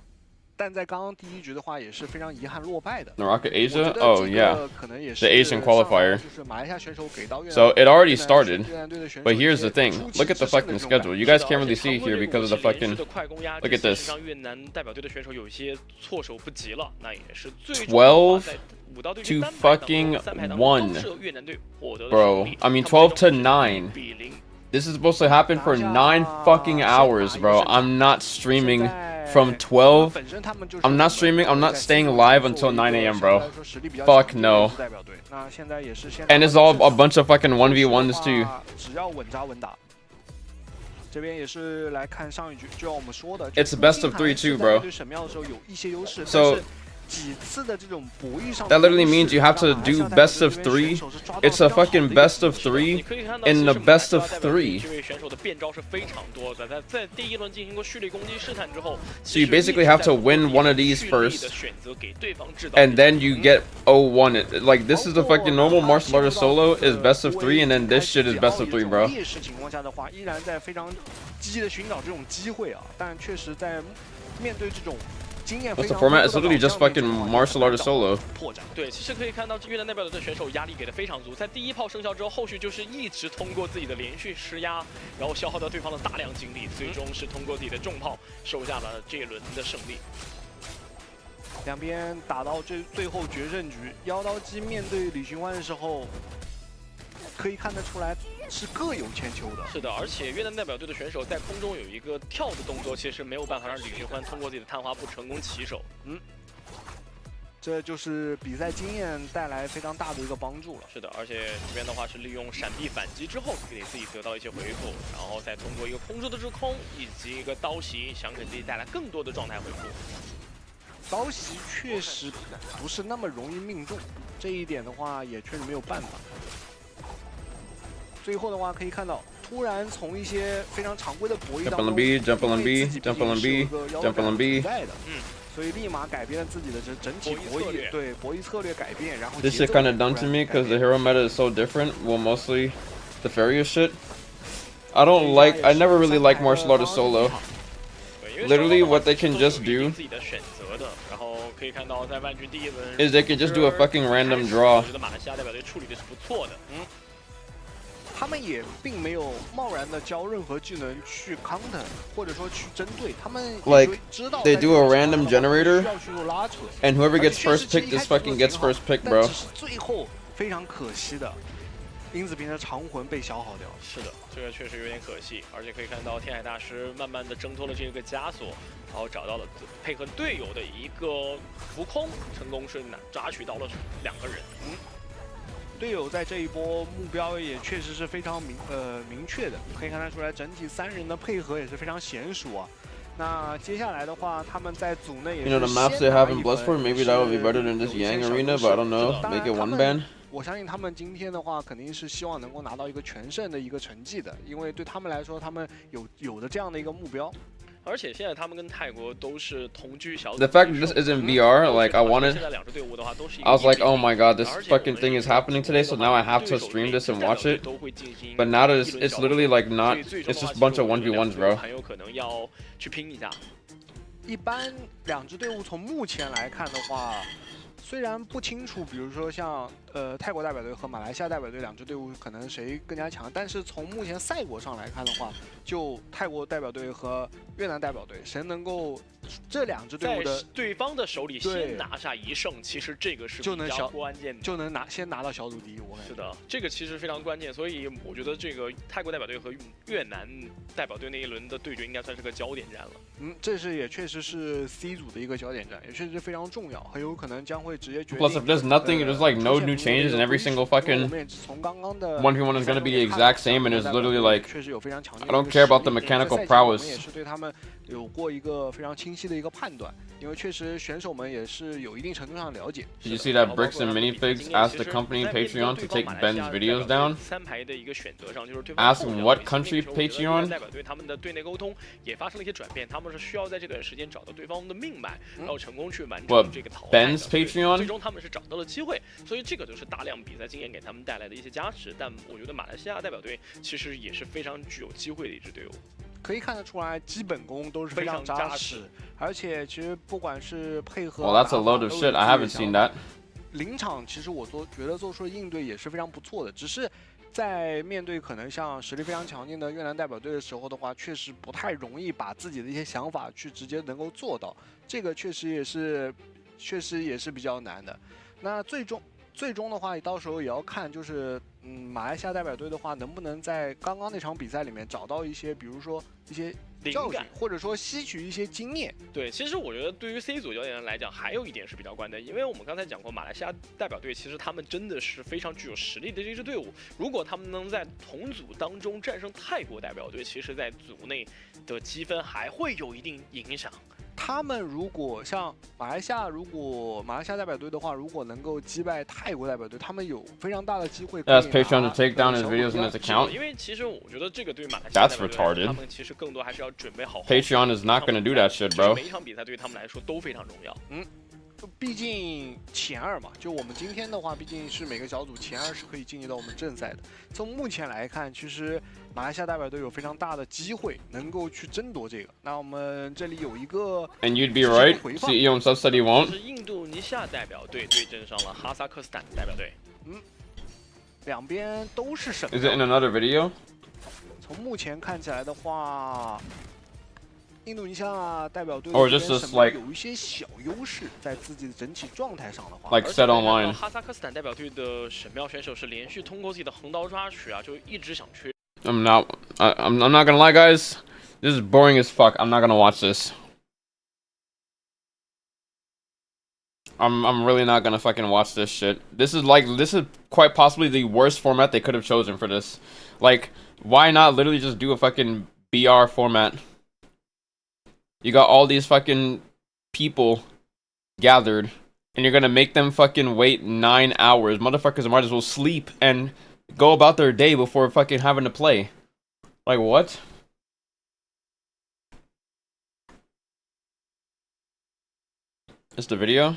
但在刚刚第一局的话也是非常遗憾落败的。Naraka Asia? Oh yeah, 可能也是 the Asian qualifier. 就是马来西亚选手给到越南 So it already started, but here's the thing. Look at the fucking schedule. You guys can't really see it here because of the fucking. Look at this. 越南代表队的选手有一些措手不及了，那也是最终 12 5到对 to 3排当中 fucking 3排当中 1. 都是越南队获得了 Bro, 胜利 I mean 12 to 9. This is supposed to happen for 9 fucking hours, bro. I'm not streaming from 12. I'm not streaming. I'm not staying live until 9 a.m., bro. Fuck no. And it's all a bunch of fucking 1v1s too. 只要稳扎稳打。这边也是来看上一局，就像我们说的 ，It's best of 3 too, bro. 对神庙的时候有一些优势， So 几次的这种博弈上 that literally means you have to do best of 3. It's a fucking best of 3 in the best of 3. 这位选手的变招是非常多的，在第一轮进行过蓄力攻击试探之后 So you basically have to win one of these first, and then you get 0-1. Like this is the fucking normal martial artist solo is best of 3, and then this shit is best of 3, bro. 劣势情况下的话，依然在非常积极的寻找这种机会啊，但确实在面对这种。 What's the format? It's literally just fucking martial artist solo. 对，其实可以看到越南代表队的选手压力给的非常足，在第一炮生效之后，后续就是一直通过自己的连续施压，然后消耗掉对方的大量精力，最终是通过自己的重炮收下了这一轮的胜利。两边打到最后决胜局，妖刀姬面对李寻欢的时候，可以看得出来是各有千秋的。是的，而且越南代表队的选手在空中有一个跳的动作，其实没有办法让李寻欢通过自己的探花步成功起手。这就是比赛经验带来非常大的一个帮助了。是的，而且这边的话是利用闪避反击之后，给自己得到一些回复，然后再通过一个空中的制空以及一个刀袭，想给自己带来更多的状态回复。刀袭确实不是那么容易命中，这一点的话也确实没有办法。 最后的话可以看到，突然从一些非常常规的博弈当中 ，jump on B, jump on B, jump on B, jump on B. 所以立马改变了自己的这整体博弈，对博弈策略改变，然后 This shit kind of done to me because the hero meta is so different. Well, mostly the Furious shit. I don't like. I never really like martial artist solo. Literally, what they can just do is they can just do a fucking random draw. 他们也并没有贸然的教任何技能去 counter， 或者说去针对他们。Like they do a random generator, and whoever gets first pick just fucking gets first pick, bro. 最后非常可惜的，殷子平的长魂被消耗掉了。是的，这个确实有点可惜，而且可以看到天海大师慢慢的挣脱了这个枷锁，然后找到了配合队友的一个浮空，成功是抓取到了2个人。队友在这一波目标也确实是非常明确的，可以看得出来整体3人的配合也是非常娴熟啊。那接下来的话，他们在组内也是 You know the maps they have in Bloodsport, maybe that would be better than this Yang arena, but I don't know. Make it one ban. 我相信他们今天的话，肯定是希望能够拿到一个全胜的一个成绩的，因为对他们来说，他们有的这样的一个目标。而且现在他们跟泰国都是同居小组。 The fact that this isn't VR, like I wanted, I was like, oh my god, this fucking thing is happening today, so now I have to stream this and watch it. But now that it's literally like not, it's just a bunch of 1v1s, bro. 很有可能要去拼一下。一般2支队伍从目前来看的话，虽然不清楚，比如说像泰国代表队和马来西亚代表队2支队伍可能谁更加强，但是从目前赛果上来看的话，就泰国代表队和越南代表队谁能够这2支队伍的在对方的手里先拿下1胜，其实这个是比较关键的，就能先拿到小组第1。我感觉是的，这个其实非常关键，所以我觉得这个泰国代表队和越南代表队那一轮的对决应该算是个焦点战了。这是也确实是 C 组的一个焦点战，也确实非常重要，很有可能将会直接决定。Plus, if there's nothing, there's like no new changes, and every single fucking 1v1 is gonna be the exact same, and it's literally like I don't care about the mechanical prowess. 也是对他们有过一个非常清晰的一个判断，因为确实选手们也是有一定程度上了解。Did you see that Bricks and Minifigs asked the company Patreon to take Ben's videos down? 3排的一个选择上，就是对方 Ask what country Patreon? 代表队他们的队内沟通也发生了一些转变，他们是需要在这段时间找到对方的命脉，然后成功去完成这个淘汰。Ben's Patreon? 最终他们是找到了机会，所以这个就是大量比赛经验给他们带来的一些加持。但我觉得马来西亚代表队其实也是非常具有机会的一支队伍。可以看得出来，基本功都是非常扎实，而且其实不管是配合， Well, that's a load of shit. I haven't seen that. 临场其实我觉得做出的应对也是非常不错的，只是在面对可能像实力非常强劲的越南代表队的时候的话，确实不太容易把自己的一些想法去直接能够做到，这个确实也是比较难的。那最终的话，到时候也要看，就是马来西亚代表队的话，能不能在刚刚那场比赛里面找到一些，比如说一些教训，或者说吸取一些经验。对，其实我觉得对于 C 组教练员来讲，还有一点是比较关键，因为我们刚才讲过，马来西亚代表队其实他们真的是非常具有实力的这支队伍。如果他们能在同组当中战胜泰国代表队，其实在组内的积分还会有一定影响。他们如果像马来西亚代表队的话，如果能够击败泰国代表队，他们有非常大的机会。Ask Patreon to take down his videos in his account. 因为其实我觉得这个对马来西亚代表队，他们其实更多还是要准备好。Patreon is not going to do that shit, bro. 每一场比赛对于他们来说都非常重要。毕竟前2嘛，就我们今天的话，毕竟是每个小组前2是可以进入到我们正赛的。从目前来看，其实马来西亚代表队有非常大的机会能够去争夺这个。那我们这里有一个 ，And you'd be right. CEO himself said he won't. 是印度尼西亚代表队对阵上了哈萨克斯坦代表队。两边都是省。Is it in another video? 从目前看起来的话，印度尼西亚代表队 Or just like 有一些小优势，在自己的整体状态上的话。Like set online. 哈萨克斯坦代表队的神庙选手是连续通过自己的横刀抓取啊，就一直想去。I'm not gonna lie, guys. This is boring as fuck. I'm not gonna watch this. I'm really not gonna fucking watch this shit. This is quite possibly the worst format they could have chosen for this. Like, why not literally just do a fucking BR format? You got all these fucking people gathered, and you're gonna make them fucking wait 9 hours. Motherfuckers might as well sleep and go about their day before fucking having to play. Like, what? Is the video?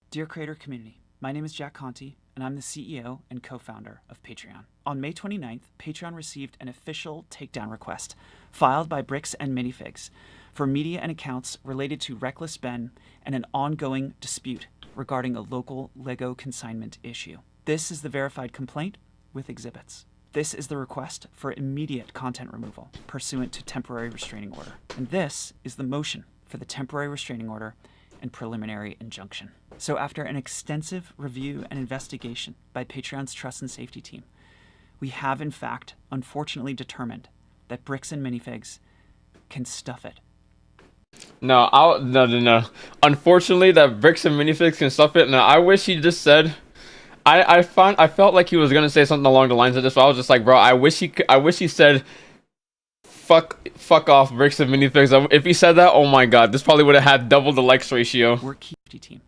Dear creator community, my name is Jack Conti, and I'm the CEO and co-founder of Patreon. On May 29th, Patreon received an official takedown request filed by Bricks and Minifigs for media and accounts related to Reckless Ben and an ongoing dispute regarding a local LEGO consignment issue. This is the verified complaint with exhibits. This is the request for immediate content removal pursuant to temporary restraining order. And this is the motion for the temporary restraining order and preliminary injunction. So after an extensive review and investigation by Patreon's Trust and Safety team, we have in fact unfortunately determined that Bricks and Minifigs can stuff it. No. Unfortunately, that Bricks and Minifigs can stuff it. No, I wish he just said, I felt like he was gonna say something along the lines of this, but I was just like, bro, I wish he said fuck off bricks and minifigs. If he said that, oh my god, this probably would have had double the likes ratio. We're key team.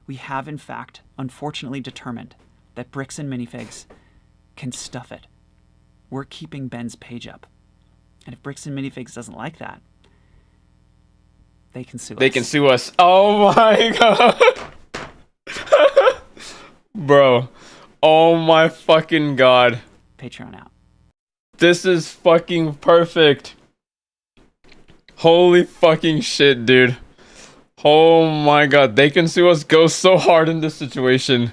We have in fact unfortunately determined that bricks and minifigs can stuff it. We're keeping Ben's page up. And if bricks and minifigs doesn't like that, they can sue us. They can sue us. Oh my god. Bro. Oh my fucking god. Patreon out. This is fucking perfect. Holy fucking shit, dude. Oh my god. They can sue us. Go so hard in this situation.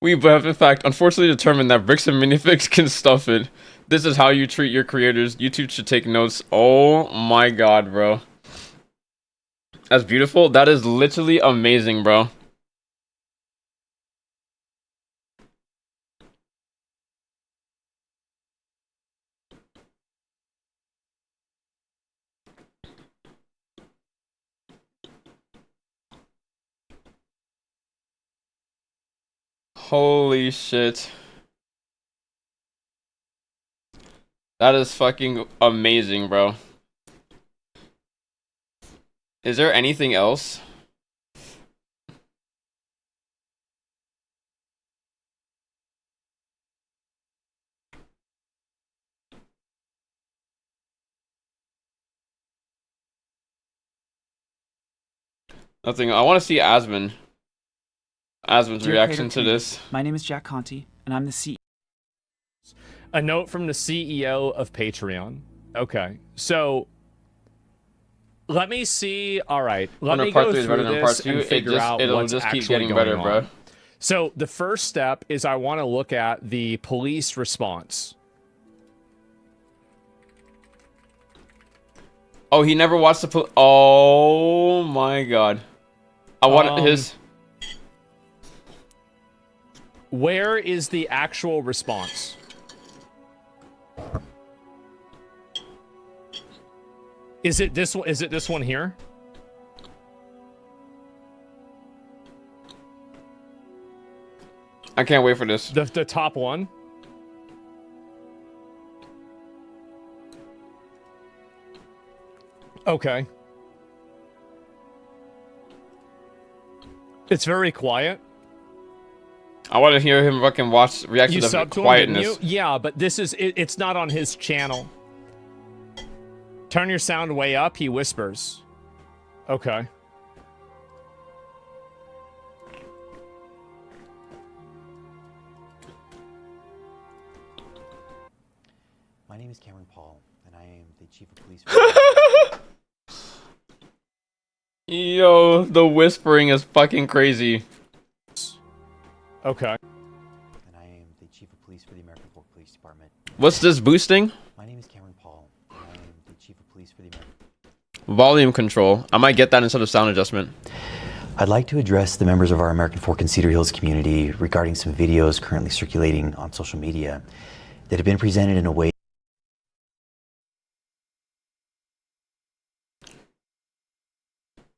We have in fact unfortunately determined that bricks and minifigs can stuff it. This is how you treat your creators. YouTube should take notes. Oh my god, bro. That's beautiful. That is literally amazing, bro. Holy shit. That is fucking amazing, bro. Is there anything else? Nothing. I want to see Asmon's reaction to this. My name is Jack Conti, and I'm the CEO. A note from the CEO of Patreon. Okay, so let me see. All right, let me go through this and figure out what's actually going on. So the first step is I want to look at the police response. Oh, he never watched the oh my god. I want his. Where is the actual response? Is it this one? Is it this one here? I can't wait for this. The top one. Okay. It's very quiet. I want to hear him fucking react to the quietness. Yeah, but this is it's not on his channel. Turn your sound way up, he whispers. Okay. My name is Cameron Paul, and I am the chief of police. Yo, the whispering is fucking crazy. Okay. And I am the chief of police for the American Fork Police Department. What's this boosting? My name is Cameron Paul, and I am the chief of police for the American. Volume control. I might get that instead of sound adjustment. I'd like to address the members of our American Fork and Cedar Hills community regarding some videos currently circulating on social media that have been presented in a way.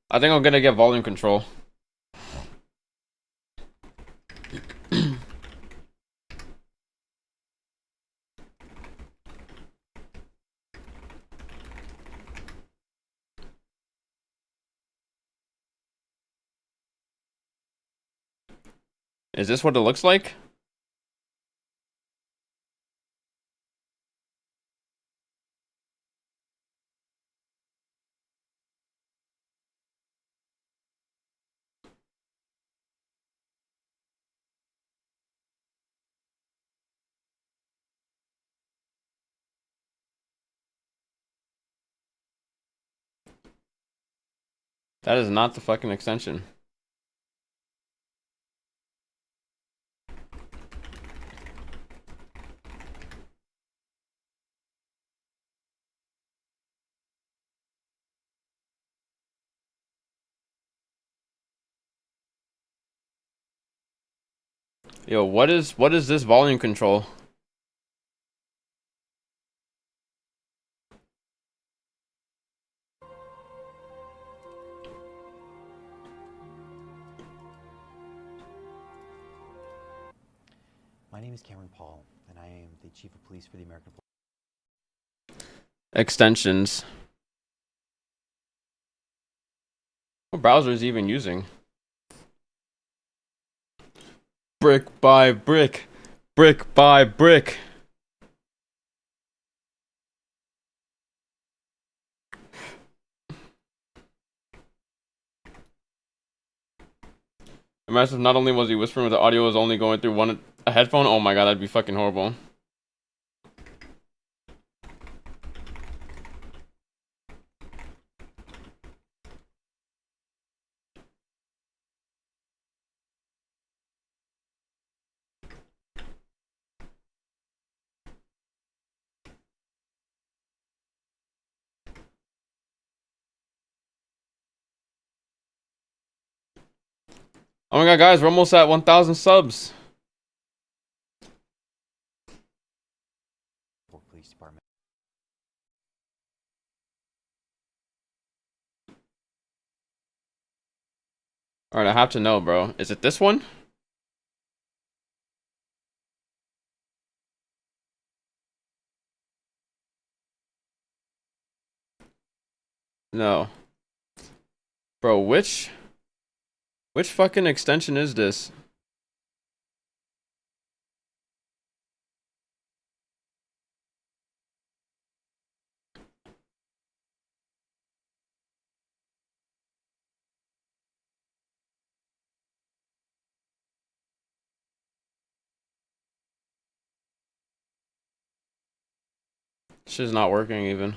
I think I'm gonna get volume control. Is this what it looks like? That is not the fucking extension. Yo, what is this volume control? My name is Cameron Paul, and I am the Chief of Police for the American Extensions. What browser is he even using? Brick by brick. Brick by brick. Imagine if not only was he whispering, but the audio was only going through a headphone. Oh my god, that'd be fucking horrible. Oh my god, guys, we're almost at 1,000 subs. Police Department. Alright, I have to know, bro. Is it this one? No. Bro, which fucking extension is this? Shit's not working even.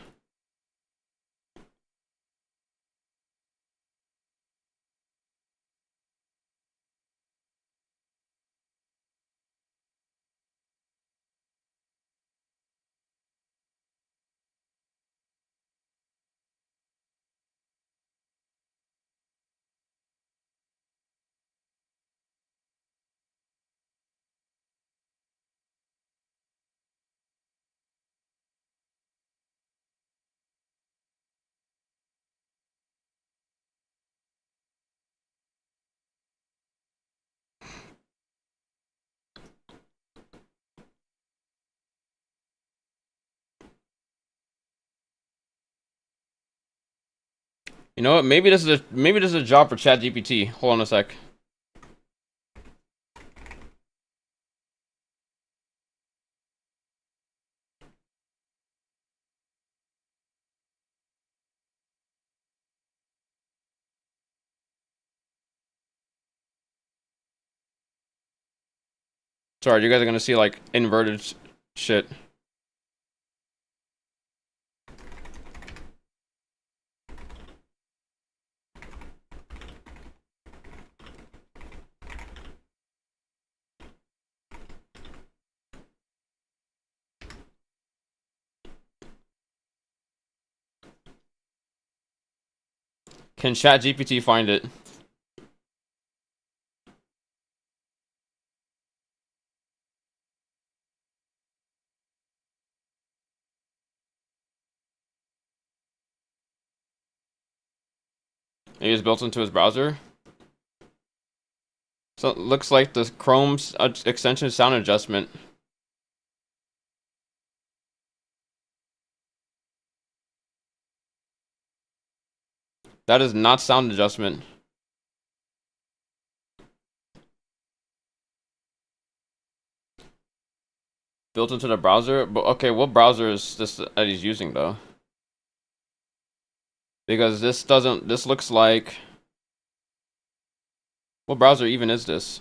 You know what? Maybe this is a job for ChatGPT. Hold on a sec. Sorry, you guys are gonna see like inverted shit. Can ChatGPT find it? It is built into his browser. So it looks like the Chrome's extension sound adjustment. That is not sound adjustment. Built into the browser? But okay, what browser is this that he's using though? Because this looks like... What browser even is this?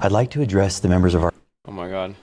I'd like to address the members of our... Oh my god.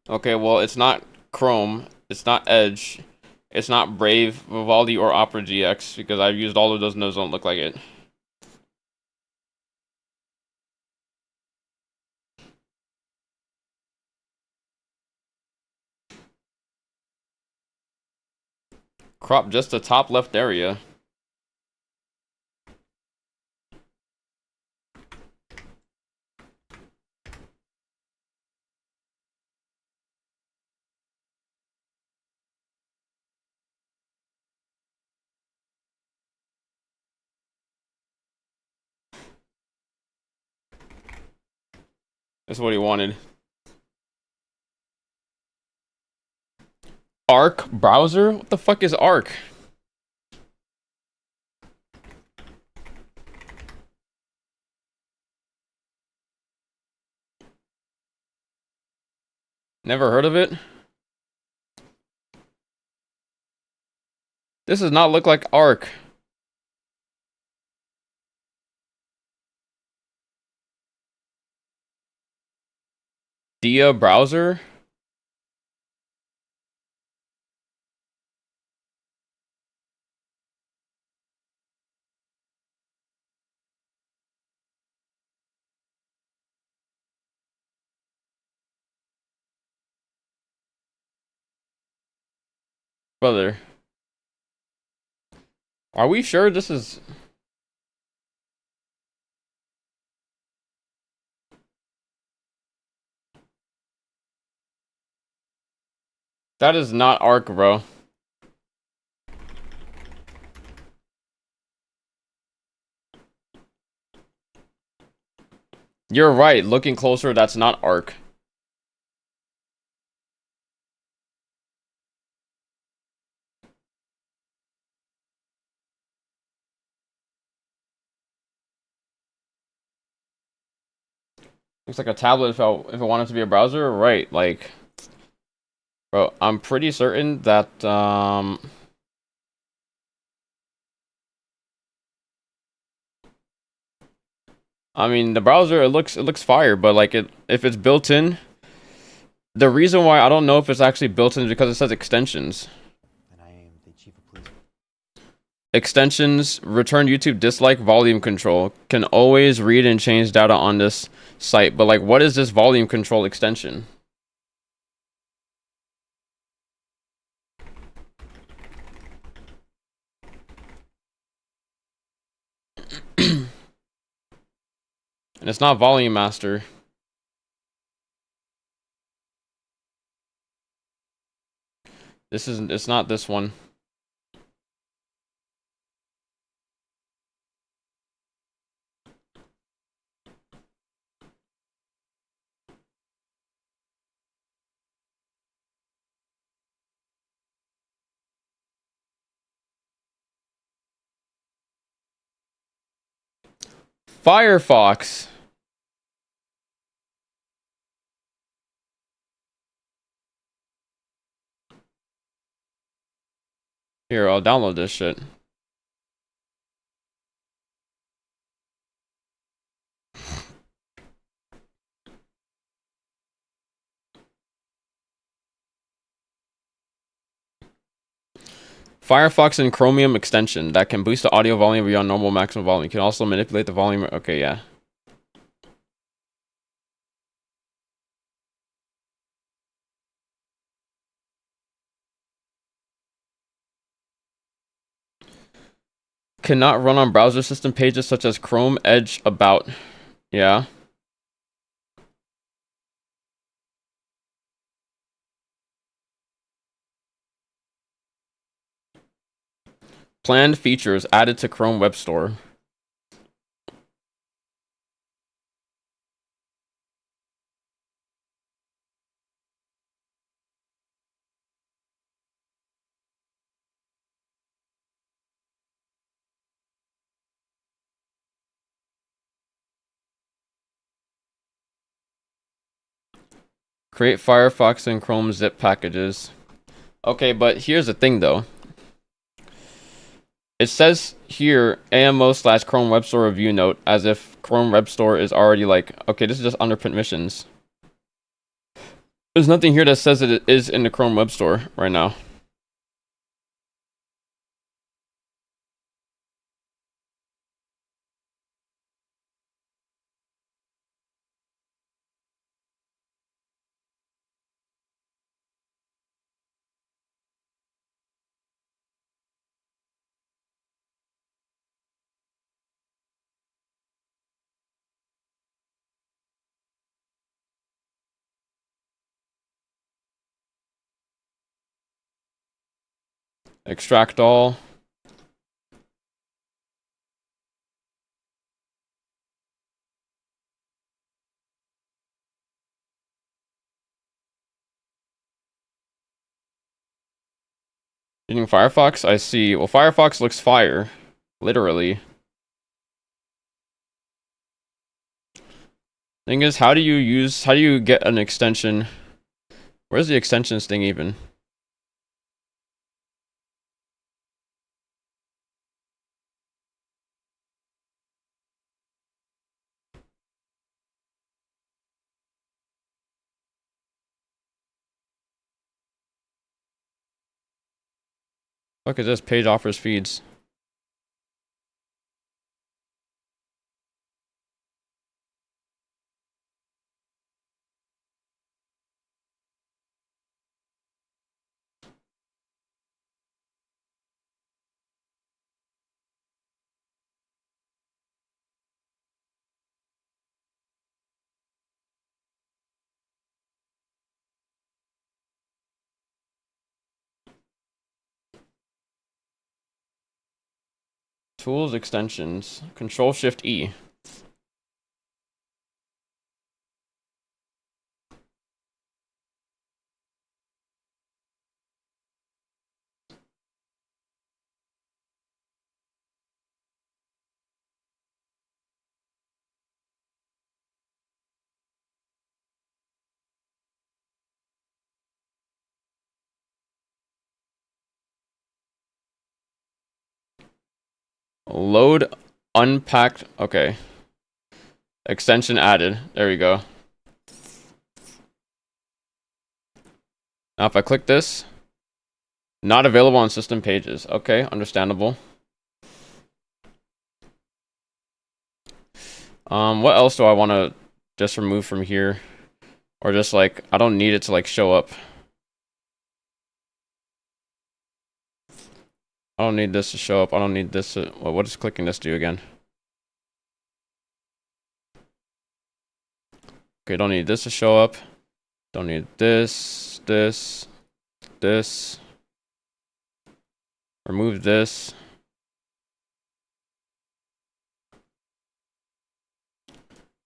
Okay, well, it's not Chrome, it's not Edge, it's not Brave, Vivaldi, or Opera GX, because I've used all of those and those don't look like it. Crop just the top left area. That's what he wanted. Arc browser? What the fuck is Arc? Never heard of it? This does not look like Arc. Dia browser? Brother. Are we sure this is... That is not Arc, bro. You're right. Looking closer, that's not Arc. Looks like a tablet if it wanted to be a browser, right? Like, bro, I'm pretty certain that I mean the browser it looks fire, but like if it's built in, the reason why I don't know if it's actually built in is because it says extensions. Extensions, return YouTube dislike volume control. Can always read and change data on this site. But like, what is this volume control extension? And it's not volume master. It's not this one. Firefox. Here, I'll download this shit. Firefox and Chromium extension that can boost the audio volume beyond normal maximum volume. You can also manipulate the volume. Okay, yeah. Cannot run on browser system pages such as Chrome, Edge, About. Yeah. Planned features added to Chrome Web Store. Create Firefox and Chrome zip packages. Okay, but here's the thing though. It says here AMO/Chrome Web Store review note as if Chrome Web Store is already like, okay, this is just under permissions. There's nothing here that says that it is in the Chrome Web Store right now. Extract all. Using Firefox, I see. Well, Firefox looks fire, literally. Thing is, how do you get an extension? Where's the extensions thing even? Look at this, page offers feeds. Tools, extensions, Control Shift E. Load unpacked. Okay. Extension added. There we go. Now if I click this, not available on system pages. Okay, understandable. What else do I want to just remove from here? Or just like, I don't need it to like show up. I don't need this to show up. I don't need this to... Well, what does clicking this do again? Okay, don't need this to show up. Don't need this, this, this. Remove this.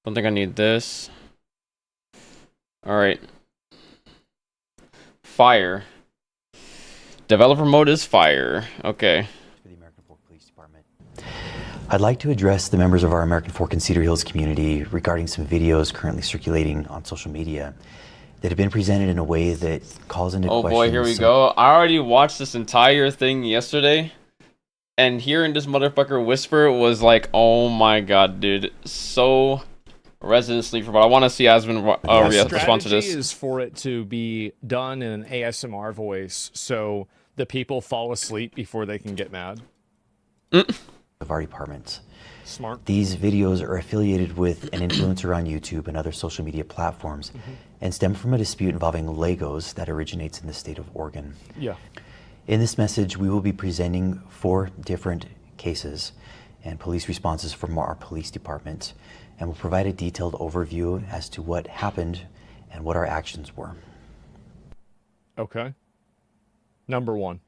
Don't think I need this. Alright. Fire. Developer mode is fire. Okay. I'd like to address the members of our American Fork and Cedar Hills community regarding some videos currently circulating on social media that have been presented in a way that calls into question. Oh boy, here we go. I already watched this entire thing yesterday, and hearing this motherfucker whisper was like, oh my god, dude. So Resident Sleeper, but I want to see Asmund respond to this. The strategy is for it to be done in an ASMR voice, so the people fall asleep before they can get mad. Of our departments. Smart. These videos are affiliated with an influencer on YouTube and other social media platforms and stem from a dispute involving Legos that originates in the state of Oregon. Yeah. In this message, we will be presenting 4 different cases and police responses from our police department, and will provide a detailed overview as to what happened and what our actions were. Okay. Number 1.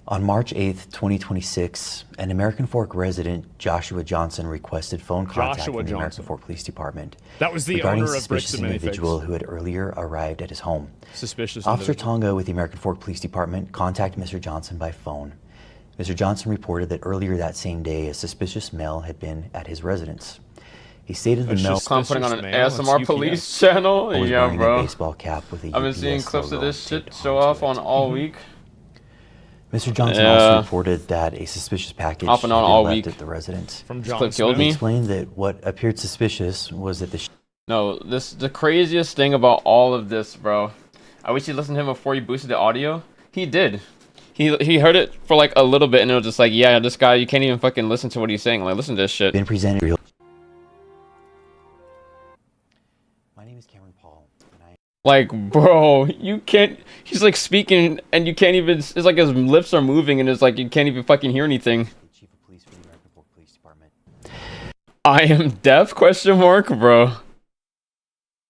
On March 8th, 2026, an American Fork resident, Joshua Johnson, requested phone contact from the American Fork Police Department that was the regarding owner a of Bricks suspicious and individual who had earlier arrived at his home. Suspicious Officer individual. Tonga with the American Fork Police Department contacted Mr. Johnson by phone. Mr. Johnson reported that earlier that same day, a suspicious male had been at his residence. He stated the male I'm putting on an ASMR police channel. Yeah, bro. A baseball cap with a I've been UPS seeing clips of logo this shit taped show off on all week. Mr. Johnson also reported that a suspicious package Off and on had been all left week. at the residence. From John killed me. He explained that what appeared suspicious was that the No, the craziest thing about all of this, bro. I wish he listened to him before he boosted the audio. He did. He heard it for like a little bit and it was just like, yeah, this guy, you can't even fucking listen to what he's saying. Like, listen to this shit. Been presented. My name is Cameron Paul, and I. Like, bro, you can't. He's like speaking and you can't even. It's like his lips are moving and it's like you can't even fucking hear anything. Chief of Police for the American Fork Police Department. I am deaf? Question mark, bro.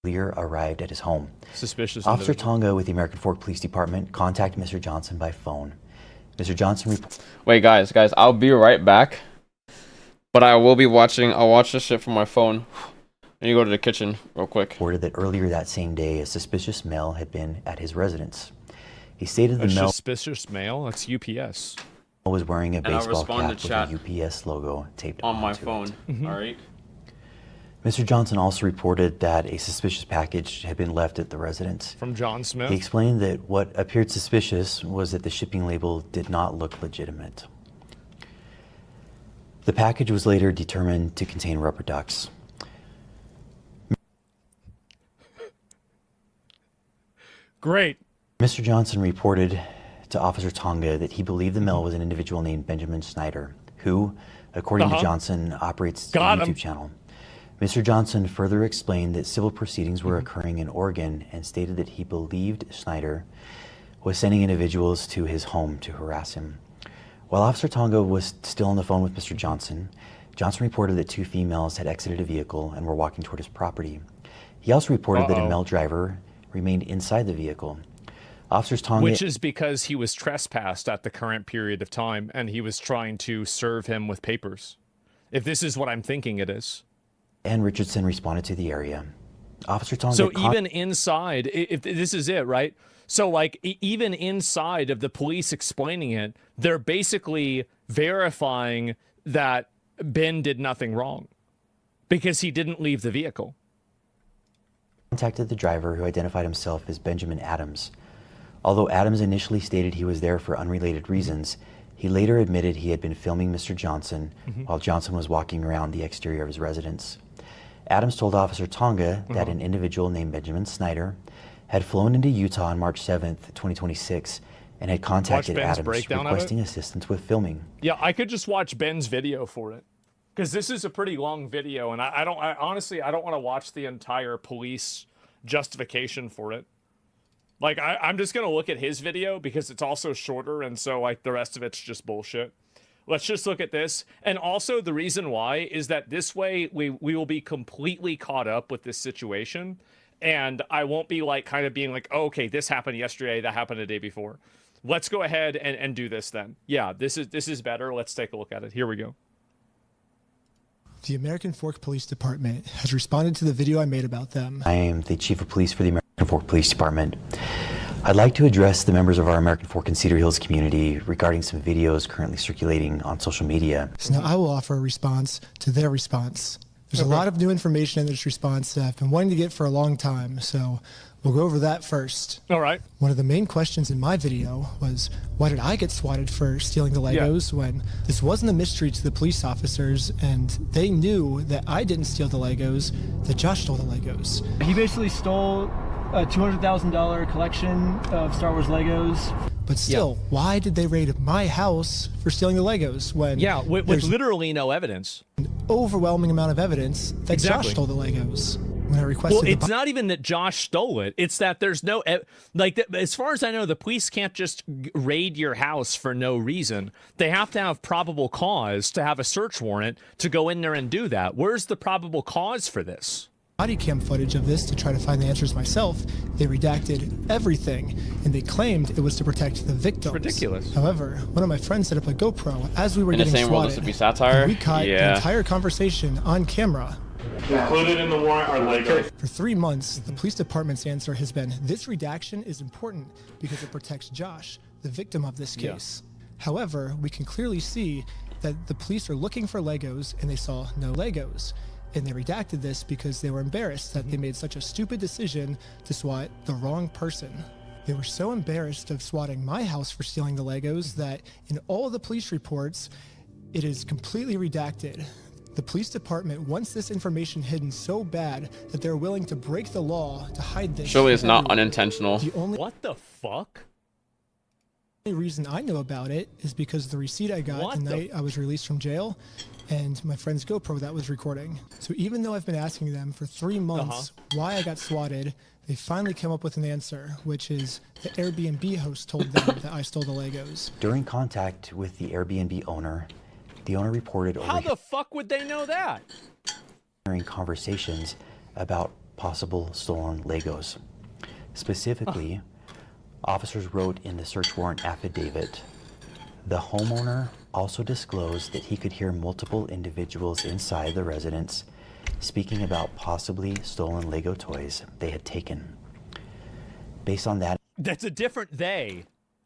Lear arrived at his home. Suspicious. Officer Tonga with the American Fork Police Department contacted Mr. Johnson by phone. Mr. Johnson. Wait, guys, I'll be right back. But I will be watching. I'll watch this shit from my phone. I need to go to the kitchen real quick. Reported that earlier that same day, a suspicious male had been at his residence. He stated the male. Suspicious male? That's UPS. Was wearing a baseball cap with chat a UPS logo taped on my onto phone. it. All right. Mr. Johnson also reported that a suspicious package had been left at the residence. From John Smith? He explained that what appeared suspicious was that the shipping label did not look legitimate. The package was later determined to contain rubber ducks. Great. Mr. Johnson reported to Officer Tonga that he believed the mail was an individual named Benjamin Snyder, who, according to Johnson, operates a YouTube channel. Mr. Johnson further explained that civil proceedings were occurring in Oregon and stated that he believed Snyder was sending individuals to his home to harass him. While Officer Tonga was still on the phone with Mr. Johnson, Johnson reported that 2 females had exited a vehicle and were walking toward his property. He also reported that a male driver remained inside the vehicle. Officers Tonga... Which is because he was trespassed at the current period of time and he was trying to serve him with papers. If this is what I'm thinking it is. And Richardson responded to the area. Officer Tonga... So even inside, if this is it, right? So like even inside of the police explaining it, they're basically verifying that Ben did nothing wrong because he didn't leave the vehicle. Contacted the driver, who identified himself as Benjamin Adams. Although Adams initially stated he was there for unrelated reasons, he later admitted he had been filming Mr. Johnson while Johnson was walking around the exterior of his residence. Adams told Officer Tonga that an individual named Benjamin Snyder had flown into Utah on March 7th, 2026, and had contacted Adams requesting assistance with filming. Yeah, I could just watch Ben's video for it, because this is a pretty long video, and I honestly don't want to watch the entire police justification for it. Like, I'm just going to look at his video because it's also shorter, and so, like, the rest of it's just bullshit. Let's just look at this. And also, the reason why is that this way we will be completely caught up with this situation, and I won't be, like, kind of being like, oh, okay, this happened yesterday, that happened the day before. Let's go ahead and do this then. Yeah, this is better. Let's take a look at it. Here we go. The American Fork Police Department has responded to the video I made about them. I am the Chief of Police for the American Fork Police Department. I'd like to address the members of our American Fork and Cedar Hills community regarding some videos currently circulating on social media. So now I will offer a response to their response. There's a lot of new information in this response that I've been wanting to get for a long time, so we'll go over that first. All right. One of the main questions in my video was, why did I get swatted for stealing the Legos when this wasn't a mystery to the police officers, and they knew that I didn't steal the Legos, that Josh stole the Legos. He basically stole a $200,000 collection of Star Wars Legos. But still, why did they raid my house for stealing the Legos when with literally no evidence? An overwhelming amount of evidence that Josh stole the Legos. When I requested well, it's not even that Josh stole it. It's that there's no, as far as I know, the police can't just raid your house for no reason. They have to have probable cause to have a search warrant to go in there and do that. Where's the probable cause for this? Body cam footage of this to try to find the answers myself. They redacted everything, and they claimed it was to protect the victims. It's ridiculous. However, one of my friends set up a GoPro as we were getting swatted. In the same world, this would be satire? We caught the entire conversation on camera. Included in the warrant are Legos. For 3 months, the police department's answer has been, this redaction is important because it protects Josh, the victim of this case. However, we can clearly see that the police are looking for Legos, and they saw no Legos. And they redacted this because they were embarrassed that they made such a stupid decision to swat the wrong person. They were so embarrassed of swatting my house for stealing the Legos that in all of the police reports, it is completely redacted. The police department wants this information hidden so bad that they're willing to break the law to hide this. Surely it's not everyone. unintentional. What the fuck? The only reason I know about it is because the receipt I got the night I was released from jail and my friend's GoPro that was recording. So even though I've been asking them for 3 months why I got swatted, they finally came up with an answer, which is the Airbnb host told them that I stole the Legos. During contact with the Airbnb owner, the owner reported How the fuck would they know that? overhearing conversations about possible stolen Legos. Specifically, officers wrote in the search warrant affidavit, the homeowner also disclosed that he could hear multiple individuals inside the residence speaking about possibly stolen Lego toys they had taken. Based on that, that's a different they.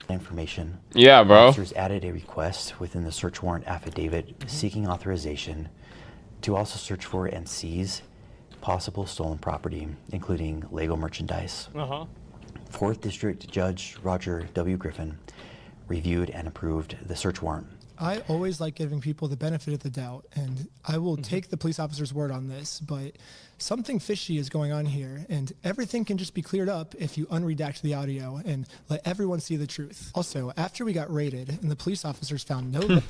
Information. Yeah, bro. Officers added a request within the search warrant affidavit seeking authorization to also search for and seize possible stolen property, including Lego merchandise. 4th District Judge Roger W. Griffin reviewed and approved the search warrant. I always like giving people the benefit of the doubt, and I will take the police officer's word on this, but something fishy is going on here, and everything can just be cleared up if you unredact the audio and let everyone see the truth. Also, after we got raided and the police officers found no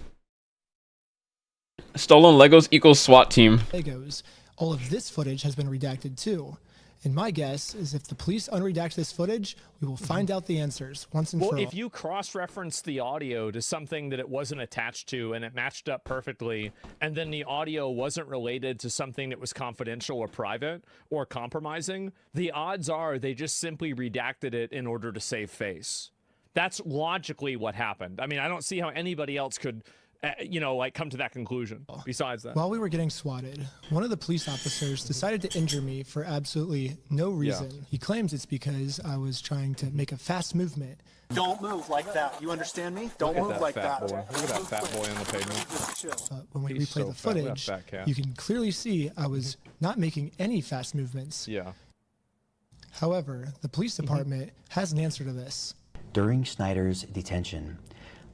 Stolen Legos equals SWAT team. Legos, all of this footage has been redacted too. And my guess is if the police unredact this footage, we will find out the answers once and for all. Well, if you cross-reference the audio to something that it wasn't attached to and it matched up perfectly, and then the audio wasn't related to something that was confidential or private or compromising, the odds are they just simply redacted it in order to save face. That's logically what happened. I mean, I don't see how anybody else could, you know, like come to that conclusion besides that. While we were getting swatted, one of the police officers decided to injure me for absolutely no reason. He claims it's because I was trying to make a fast movement. Don't move like that. You understand me? Don't move like that. Look at that fat boy on the pavement. But when we replay the footage, you can clearly see I was not making any fast movements. Yeah. However, the police department has an answer to this. During Snyder's detention,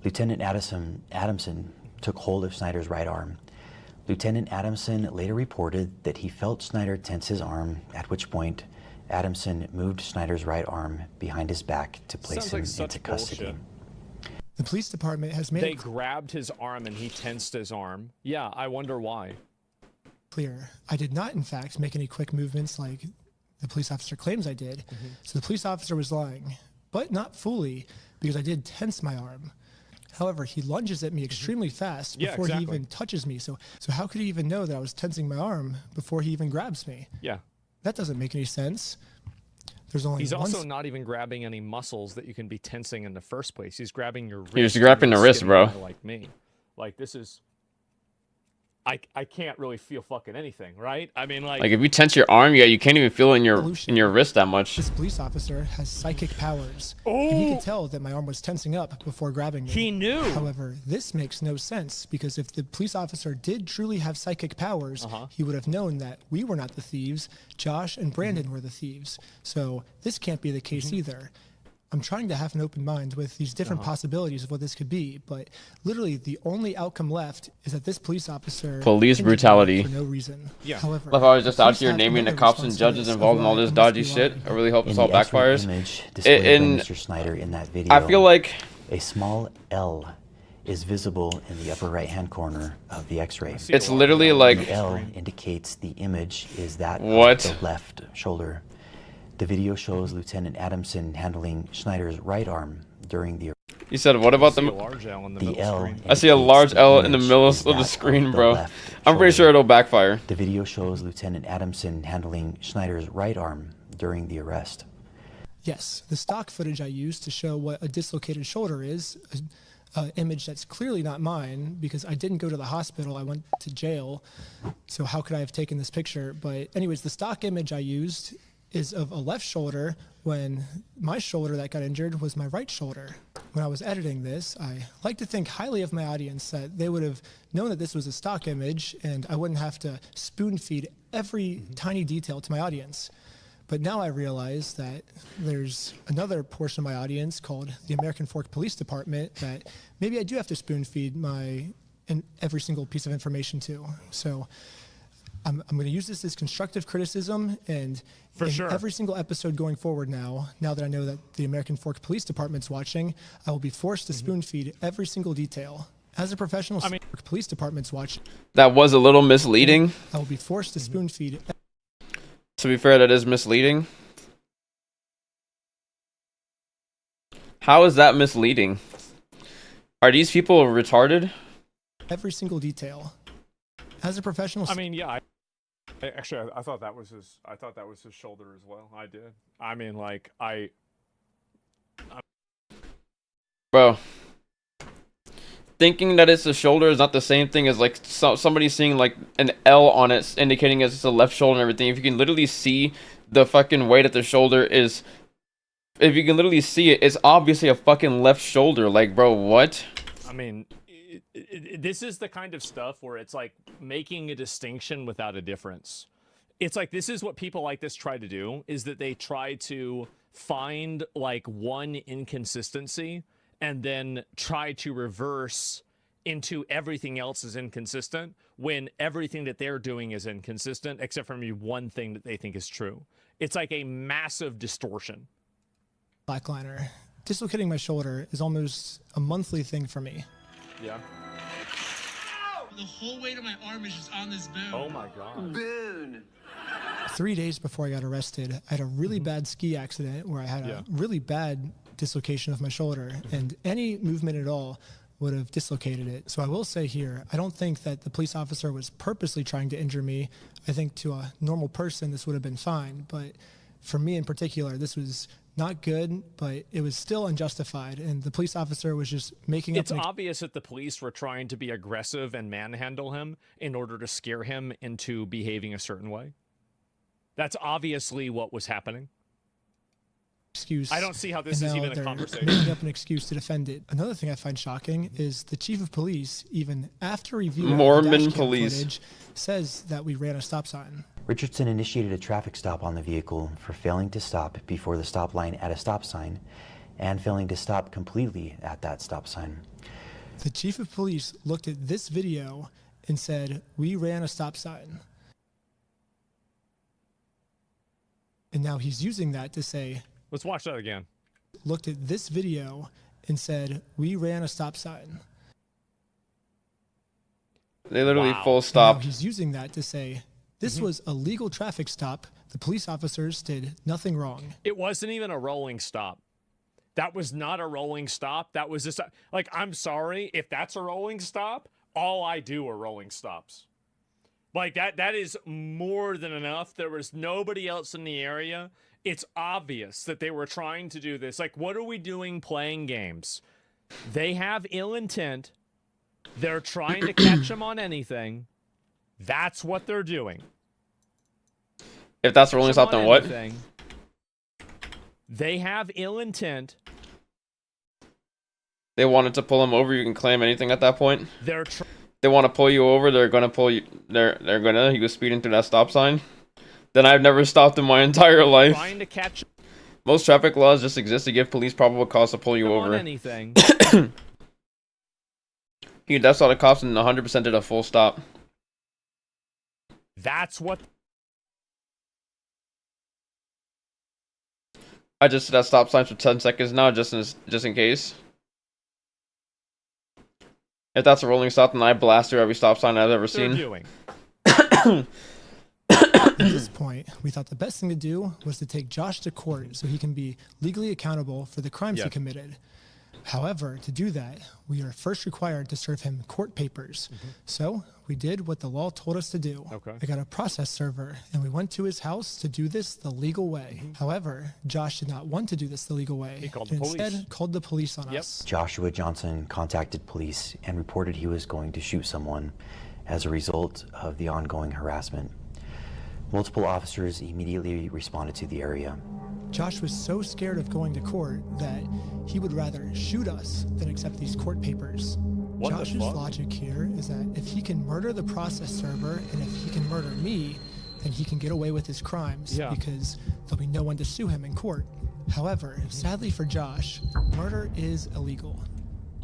Lieutenant Adamson took hold of Snyder's right arm. Lieutenant Adamson later reported that he felt Snyder tense his arm, at which point Adamson moved Snyder's right arm behind his back to place him into custody. The police department has made They grabbed his arm and he tensed his arm. Yeah, I wonder why. Clear. I did not, in fact, make any quick movements like the police officer claims I did. So the police officer was lying, but not fully, because I did tense my arm. However, he lunges at me extremely fast before he even touches me. So how could he even know that I was tensing my arm before he even grabs me? Yeah. That doesn't make any sense. There's only He's also not even grabbing any muscles that you can be tensing in the first place. He's grabbing your wrist. He's grabbing the wrist, bro. Like me. Like this is I can't really feel fucking anything, right? I mean, like if you tense your arm, yeah, you can't even feel it in your wrist that much. This police officer has psychic powers, and he could tell that my arm was tensing up before grabbing me. He knew. However, this makes no sense, because if the police officer did truly have psychic powers, he would have known that we were not the thieves, Josh and Brandon were the thieves. So this can't be the case either. I'm trying to have an open mind with these different possibilities of what this could be, but literally the only outcome left is that this police officer police brutality for no reason. Yeah. However, if I was just out here naming the cops and judges involved in all this dodgy shit, I really hope this all backfires. In Mr. Snyder in that video, I feel like a small L is visible in the upper right-hand corner of the X-ray. It's literally like the L indicates the image is that of the left shoulder. The video shows Lieutenant Adamson handling Schneider's right arm during the... You said, what about the L? I see a large L in the middle of the screen, bro. I'm pretty sure it'll backfire. The video shows Lieutenant Adamson handling Schneider's right arm during the arrest. Yes, the stock footage I used to show what a dislocated shoulder is, an image that's clearly not mine, because I didn't go to the hospital, I went to jail, so how could I have taken this picture? But anyways, the stock image I used is of a left shoulder when my shoulder that got injured was my right shoulder. When I was editing this, I like to think highly of my audience, that they would have known that this was a stock image and I wouldn't have to spoon feed every tiny detail to my audience. But now I realize that there's another portion of my audience called the American Fork Police Department that maybe I do have to spoon feed my and every single piece of information too. So I'm going to use this as constructive criticism, and For in sure. every single episode going forward now that I know that the American Fork Police Department's watching, I will be forced to spoon feed every single detail. As a professional, police department's watching. That was a little misleading. I will be forced to spoon feed. To be fair, that is misleading. How is that misleading? Are these people retarded? Every single detail. As a professional, I mean, yeah. Actually, I thought that was his. I thought that was his shoulder as well. I did. I mean, like Bro, thinking that it's a shoulder is not the same thing as like somebody seeing like an L on it, indicating it's a left shoulder and everything. If you can literally see the fucking way that the shoulder is, if you can literally see it, it's obviously a fucking left shoulder. Like, bro, what? I mean, this is the kind of stuff where it's like making a distinction without a difference. It's like, this is what people like this try to do, is that they try to find like one inconsistency and then try to reverse into everything else is inconsistent when everything that they're doing is inconsistent except for maybe one thing that they think is true. It's like a massive distortion. Blackliner. Dislocating my shoulder is almost a monthly thing for me. Yeah. The whole weight of my arm is just on this bone. Oh my god. Boon. 3 days before I got arrested, I had a really bad ski accident where I had a really bad dislocation of my shoulder, and any movement at all would have dislocated it. So I will say here, I don't think that the police officer was purposely trying to injure me. I think to a normal person, this would have been fine. But for me in particular, this was not good, but it was still unjustified. And the police officer was just making up. It's obvious that the police were trying to be aggressive and manhandle him in order to scare him into behaving a certain way. That's obviously what was happening. Excuse. I don't see how this is even a conversation. Making up an excuse to defend it. Another thing I find shocking is the chief of police, even after reviewing the footage, says that we ran a stop sign. Richardson initiated a traffic stop on the vehicle for failing to stop before the stop line at a stop sign and failing to stop completely at that stop sign. The chief of police looked at this video and said, "We ran a stop sign." And now he's using that to say, let's watch that again. Looked at this video and said, "We ran a stop sign." They literally full stop. Now he's using that to say, this was a legal traffic stop. The police officers did nothing wrong. It wasn't even a rolling stop. That was not a rolling stop. That was just like, I'm sorry, if that's a rolling stop, all I do are rolling stops. Like that is more than enough. There was nobody else in the area. It's obvious that they were trying to do this. Like, what are we doing playing games? They have ill intent. They're trying to catch him on anything. That's what they're doing. If that's a rolling stop, then what? They have ill intent. They wanted to pull him over. You can claim anything at that point. They want to pull you over. They're gonna pull you. They're gonna. He was speeding through that stop sign. Then I've never stopped in my entire life. Trying to catch. Most traffic laws just exist to give police probable cause to pull you over. Anything. That's all the cops and 100% did a full stop. That's what. I just did that stop sign for 10 seconds now, just in case. If that's a rolling stop, then I blast through every stop sign I've ever seen. At this point, we thought the best thing to do was to take Josh to court so he can be legally accountable for the crimes he committed. However, to do that, we are first required to serve him court papers. So we did what the law told us to do. I got a process server, and we went to his house to do this the legal way. However, Josh did not want to do this the legal way. He called and the police. instead called the police on us. Joshua Johnson contacted police and reported he was going to shoot someone as a result of the ongoing harassment. Multiple officers immediately responded to the area. Josh was so scared of going to court that he would rather shoot us than accept these court papers. Josh's logic here is that if he can murder the process server and if he can murder me, then he can get away with his crimes because there'll be no one to sue him in court. However, sadly for Josh, murder is illegal.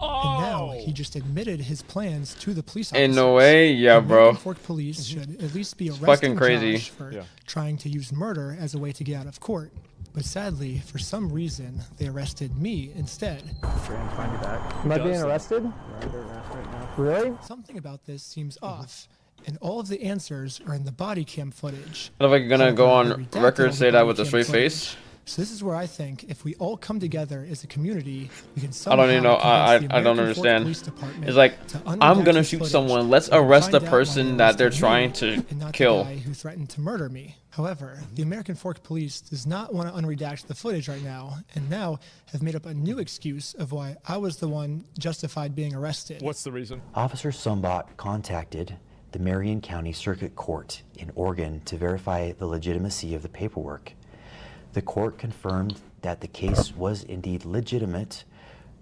And now he just admitted his plans to the police officers. In no way, yeah, bro. American Fork Police should at least be arresting fucking crazy. Josh for trying to use murder as a way to get out of court. But sadly, for some reason, they arrested me instead. Am I being arrested? Right now. Really? Something about this seems off, and all of the answers are in the body cam footage. I don't know if I'm gonna go on record and say that with a straight face. So this is where I think if we all come together as a community, we can I somehow don't even know. I don't understand. It's like, I'm gonna shoot someone. Let's arrest the person that they're trying to kill. The guy who threatened to murder me. However, the American Fork Police does not want to unredact the footage right now, and now have made up a new excuse of why I was the one justified being arrested. What's the reason? Officer Sumbot contacted the Marion County Circuit Court in Oregon to verify the legitimacy of the paperwork. The court confirmed that the case was indeed legitimate,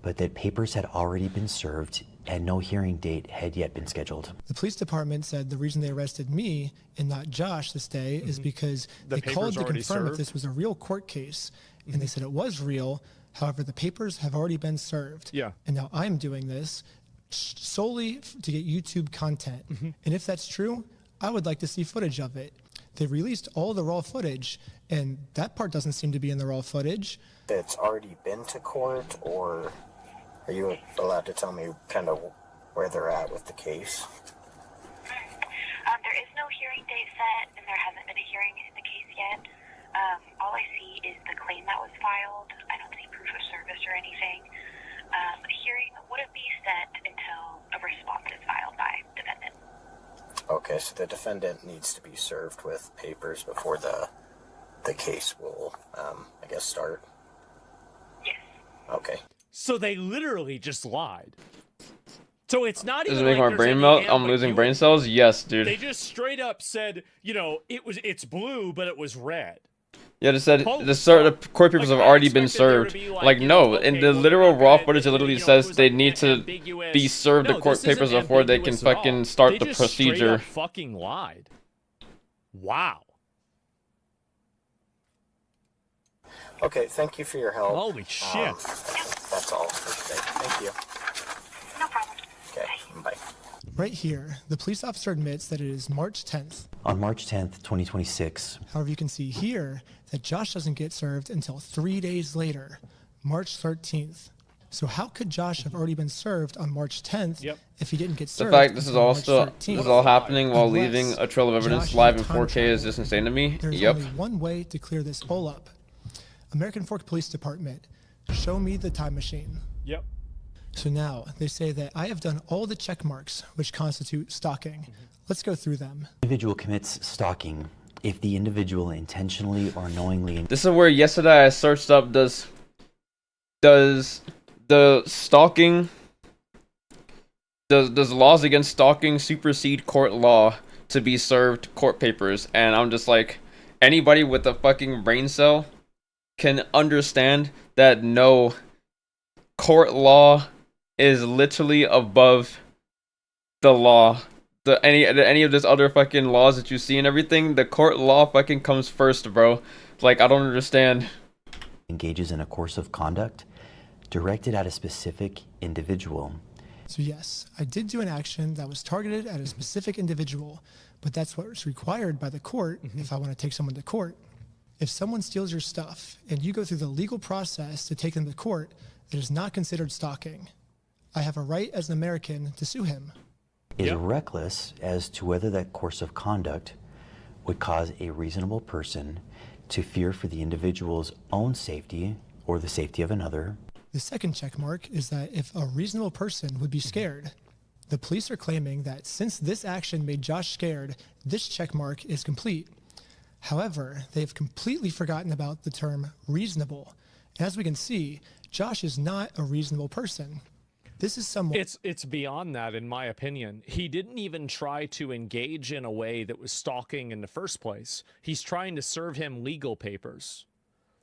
but that papers had already been served and no hearing date had yet been scheduled. The police department said the reason they arrested me and not Josh this day is because they called to confirm if this was a real court case, and they said it was real. However, the papers have already been served. Yeah. And now I'm doing this solely to get YouTube content. And if that's true, I would like to see footage of it. They released all the raw footage, and that part doesn't seem to be in the raw footage. It's already been to court, or are you allowed to tell me kind of where they're at with the case? There is no hearing date set, and there hasn't been a hearing in the case yet. All I see is the claim that was filed. I don't see proof of service or anything. A hearing wouldn't be set until a response is filed by defendant. Okay, so the defendant needs to be served with papers before the case will, I guess, start? Yes. Okay. So they literally just lied. So it's not Does even it make like my brain melt? I'm losing brain cells? Yes, dude. They just straight up said, you know, it's blue, but it was red. Yeah, they said the court papers have already been served. Like, no, in the literal raw footage, it literally says they need to be served the court papers before they can fucking start the procedure. Straight up fucking lied. Wow. Okay, thank you for your help. Holy shit. That's all for today. Thank you. No problem. Okay, bye. Right here, the police officer admits that it is March 10th. On March 10th, 2026. However, you can see here that Josh doesn't get served until 3 days later, March 13th. So how could Josh have already been served on March 10th if he didn't get served? The fact this is until all March still 13th? this is all happening while Unless leaving a trail of evidence Josh live is in time 4K is traveling. just insane to me. There's Yep. only one way to clear this all up. American Fork Police Department, show me the time machine. Yep. So now they say that I have done all the check marks which constitute stalking. Let's go through them. Individual commits stalking if the individual intentionally or knowingly. This is where yesterday I searched up does the stalking does laws against stalking supersede court law to be served court papers, and I'm just like, anybody with a fucking brain cell can understand that no, court law is literally above the law. Any of this other fucking laws that you see and everything, the court law fucking comes first, bro. Like, I don't understand. Engages in a course of conduct directed at a specific individual. So yes, I did do an action that was targeted at a specific individual, but that's what's required by the court if I want to take someone to court. If someone steals your stuff and you go through the legal process to take them to court, it is not considered stalking. I have a right as an American to sue him. Is reckless as to whether that course of conduct would cause a reasonable person to fear for the individual's own safety or the safety of another. The second check mark is that if a reasonable person would be scared. The police are claiming that since this action made Josh scared, this check mark is complete. However, they've completely forgotten about the term reasonable. As we can see, Josh is not a reasonable person. This is someone... It's beyond that, in my opinion. He didn't even try to engage in a way that was stalking in the first place. He's trying to serve him legal papers.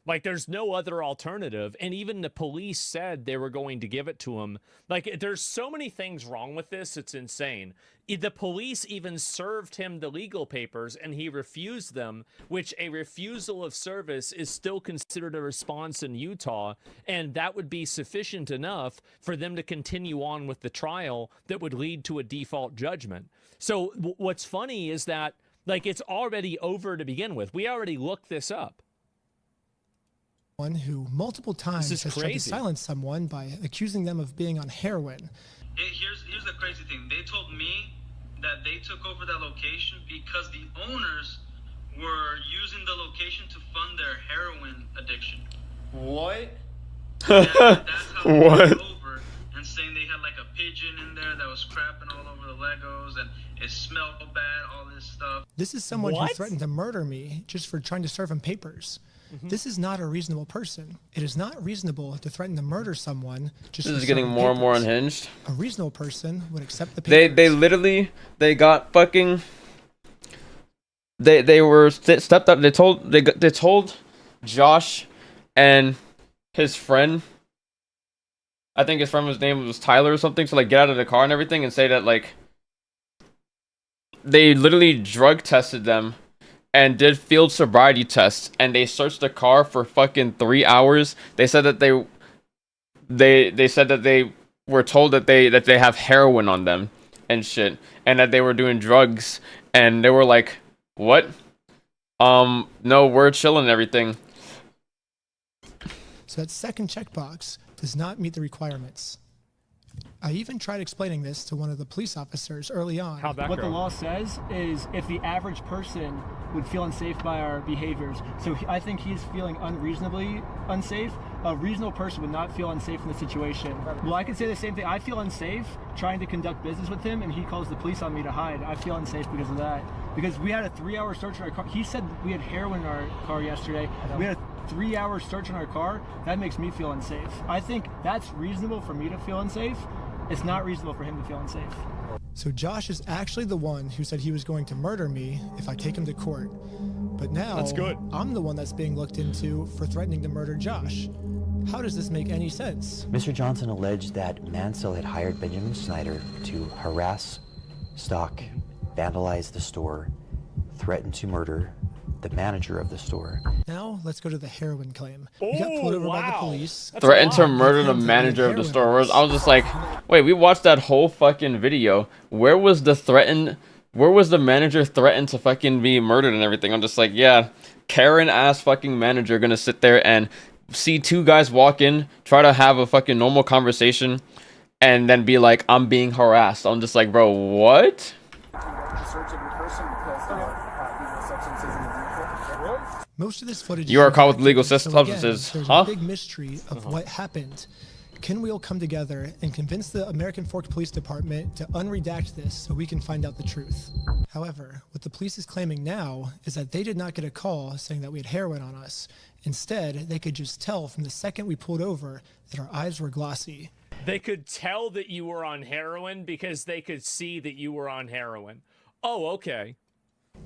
Like, there's no other alternative. And even the police said they were going to give it to him. Like, there's so many things wrong with this. It's insane. The police even served him the legal papers, and he refused them, which a refusal of service is still considered a response in Utah. And that would be sufficient enough for them to continue on with the trial that would lead to a default judgment. So what's funny is that, like, it's already over to begin with. We already looked this up. One who multiple times has tried to silence someone by accusing them of being on heroin. Here's the crazy thing. They told me that they took over that location because the owners were using the location to fund their heroin addiction. What? That's how they What? took over, and saying they had like a pigeon in there that was crapping all over the Legos, and it smelled bad, all this stuff. This is someone who threatened to murder me just for trying to serve him papers. This is not a reasonable person. It is not reasonable to threaten to murder someone just This for is getting serving more and more papers. unhinged. A reasonable person would accept the papers. They literally got fucking. They were stepped up. They told Josh and his friend. I think his friend's name was Tyler or something. So like get out of the car and everything and say that like. They literally drug tested them. And did field sobriety tests, and they searched the car for fucking 3 hours. They said that they said that they were told that they have heroin on them and shit, and that they were doing drugs, and they were like, "What? No, we're chilling and everything." So that second checkbox does not meet the requirements. I even tried explaining this to one of the police officers early on. What the law says is if the average person would feel unsafe by our behaviors. So I think he's feeling unreasonably unsafe. A reasonable person would not feel unsafe in this situation. Well, I could say the same thing. I feel unsafe trying to conduct business with him, and he calls the police on me to hide. I feel unsafe because of that. Because we had a 3-hour search in our car. He said we had heroin in our car yesterday. We had a 3-hour search in our car. That makes me feel unsafe. I think that's reasonable for me to feel unsafe. It's not reasonable for him to feel unsafe. So Josh is actually the one who said he was going to murder me if I take him to court. But now That's good. I'm the one that's being looked into for threatening to murder Josh. How does this make any sense? Mr. Johnson alleged that Mansell had hired Benjamin Snyder to harass, stalk, vandalize the store, threaten to murder the manager of the store. Now let's go to the heroin claim. We got pulled over by the police. Threatened to murder the manager of the store. I was just like, wait, we watched that whole fucking video. Where was the manager threatened to fucking be murdered and everything? I'm just like, yeah, Karen ass fucking manager gonna sit there and see two guys walk in, try to have a fucking normal conversation, and then be like, I'm being harassed. I'm just like, bro, what? Most of this footage. You are caught with illegal so substances, again, there's huh? a big mystery of what happened. Can we all come together and convince the American Fork Police Department to unredact this so we can find out the truth? However, what the police is claiming now is that they did not get a call saying that we had heroin on us. Instead, they could just tell from the second we pulled over that our eyes were glossy. They could tell that you were on heroin because they could see that you were on heroin. Oh, okay.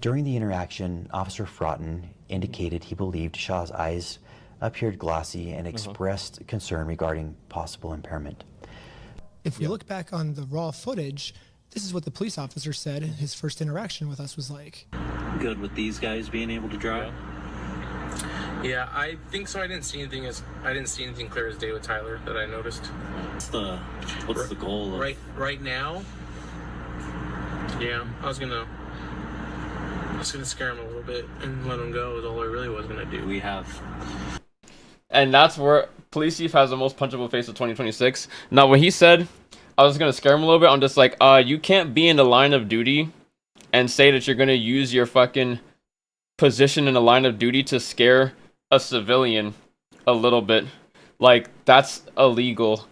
During the interaction, Officer Fraughton indicated he believed Shaw's eyes appeared glossy and expressed concern regarding possible impairment. If we look back on the raw footage, this is what the police officer said his first interaction with us was like. Good with these guys being able to drive? Yeah, I think so. I didn't see anything clear as day with Tyler that I noticed. What's the goal of... Right now? Yeah, I was gonna scare him a little bit and let him go is all I really was gonna do. And that's where Police Chief has the most punchable face of 2026. Now, when he said, I was gonna scare him a little bit, I'm just like, you can't be in the line of duty and say that you're gonna use your fucking position in the line of duty to scare a civilian a little bit. Like, that's illegal.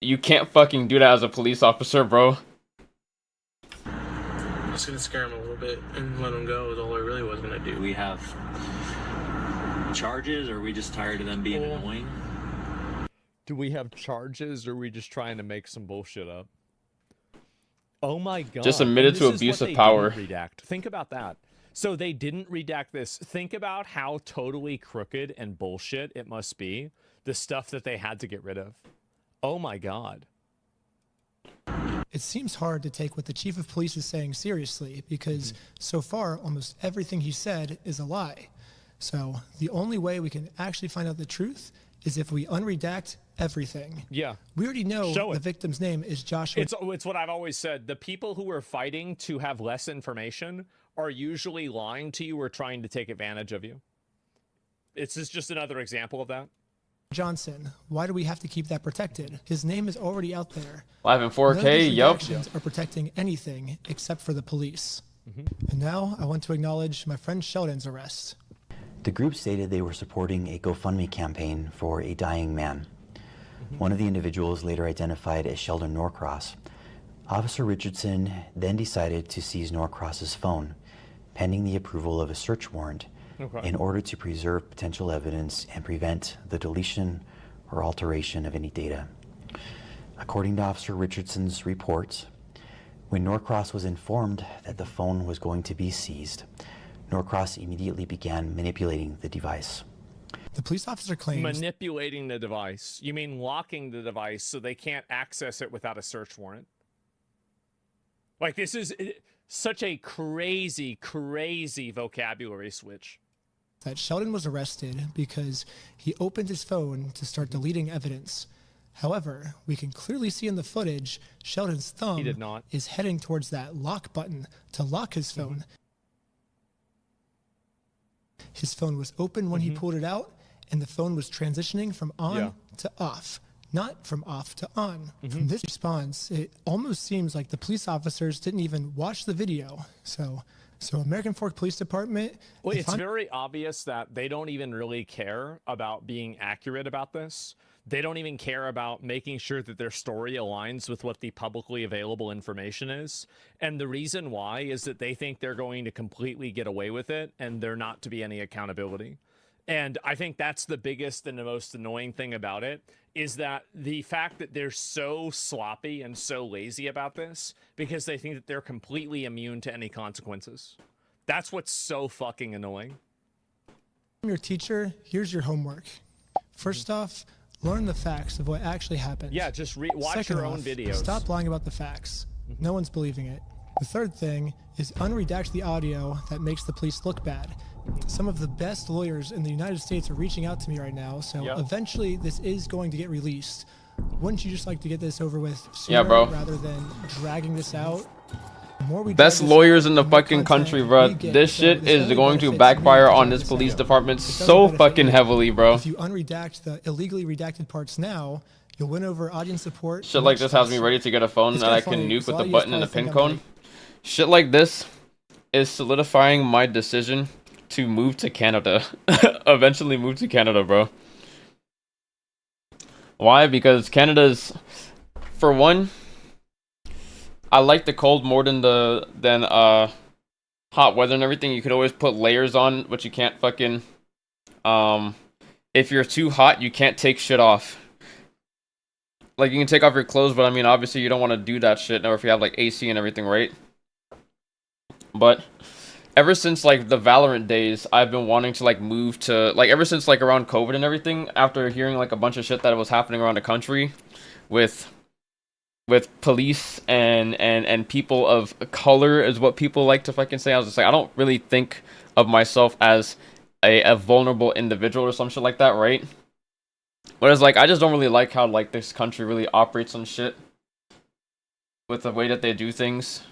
You can't fucking do that as a police officer, bro. I was gonna scare him a little bit and let him go is all I really was gonna do. Do we have charges, or are we just tired of them being annoying? Do we have charges, or are we just trying to make some bullshit up? Oh my god. Just admitted to abuse of power. Redact. Think about that. So they didn't redact this. Think about how totally crooked and bullshit it must be, the stuff that they had to get rid of. Oh my God. It seems hard to take what the chief of police is saying seriously because so far almost everything he said is a lie. So the only way we can actually find out the truth is if we unredact everything. Yeah. We already know the victim's name is Joshua. It's what I've always said. The people who are fighting to have less information are usually lying to you or trying to take advantage of you. It's just another example of that. Johnson. Why do we have to keep that protected? His name is already out there. Live in 4K, None of these redactions are protecting anything except for the police. And now I want to acknowledge my friend Sheldon's arrest. The group stated they were supporting a GoFundMe campaign for a dying man. One of the individuals, later identified as Sheldon Norcross. Officer Richardson then decided to seize Norcross's phone, pending the approval of a search warrant, in order to preserve potential evidence and prevent the deletion or alteration of any data. According to Officer Richardson's reports, when Norcross was informed that the phone was going to be seized, Norcross immediately began manipulating the device. The police officer claims... Manipulating the device. You mean locking the device so they can't access it without a search warrant? Like, this is such a crazy, crazy vocabulary switch. That Sheldon was arrested because he opened his phone to start deleting evidence. However, we can clearly see in the footage, Sheldon's thumb is heading towards that lock button to lock his phone. His phone was open when he pulled it out, and the phone was transitioning from on to off, not from off to on. From this response, it almost seems like the police officers didn't even watch the video. So American Fork Police Department... Well, it's very obvious that they don't even really care about being accurate about this. They don't even care about making sure that their story aligns with what the publicly available information is. And the reason why is that they think they're going to completely get away with it and there not to be any accountability. And I think that's the biggest and the most annoying thing about it, is that the fact that they're so sloppy and so lazy about this because they think that they're completely immune to any consequences. That's what's so fucking annoying. I'm your teacher. Here's your homework. First off, learn the facts of what actually happened. Yeah, just watch your own videos. Stop lying about the facts. No one's believing it. The third thing is unredact the audio that makes the police look bad. Some of the best lawyers in the United States are reaching out to me right now, so eventually this is going to get released. Wouldn't you just like to get this over with sooner rather than dragging this out? Best lawyers in the fucking country, bro. This shit is going to backfire on this police department so fucking heavily, bro. If you unredact the illegally redacted parts now, you'll win over audience support. Shit like this has me ready to get a phone that I can nuke with the button and the pin cone. Shit like this is solidifying my decision to move to Canada. Eventually move to Canada, bro. Why? Because Canada's, for one, I like the cold more than hot weather and everything. You could always put layers on, but you can't fucking if you're too hot, you can't take shit off. Like, you can take off your clothes, but I mean, obviously you don't want to do that shit, or if you have like AC and everything, right? But ever since like the Valorant days, I've been wanting to like move to, like, ever since like around COVID and everything, after hearing like a bunch of shit that was happening around the country with police and people of color, is what people like to fucking say. I was just like, I don't really think of myself as a vulnerable individual or some shit like that, right? But it's like, I just don't really like how like this country really operates on shit with the way that they do things.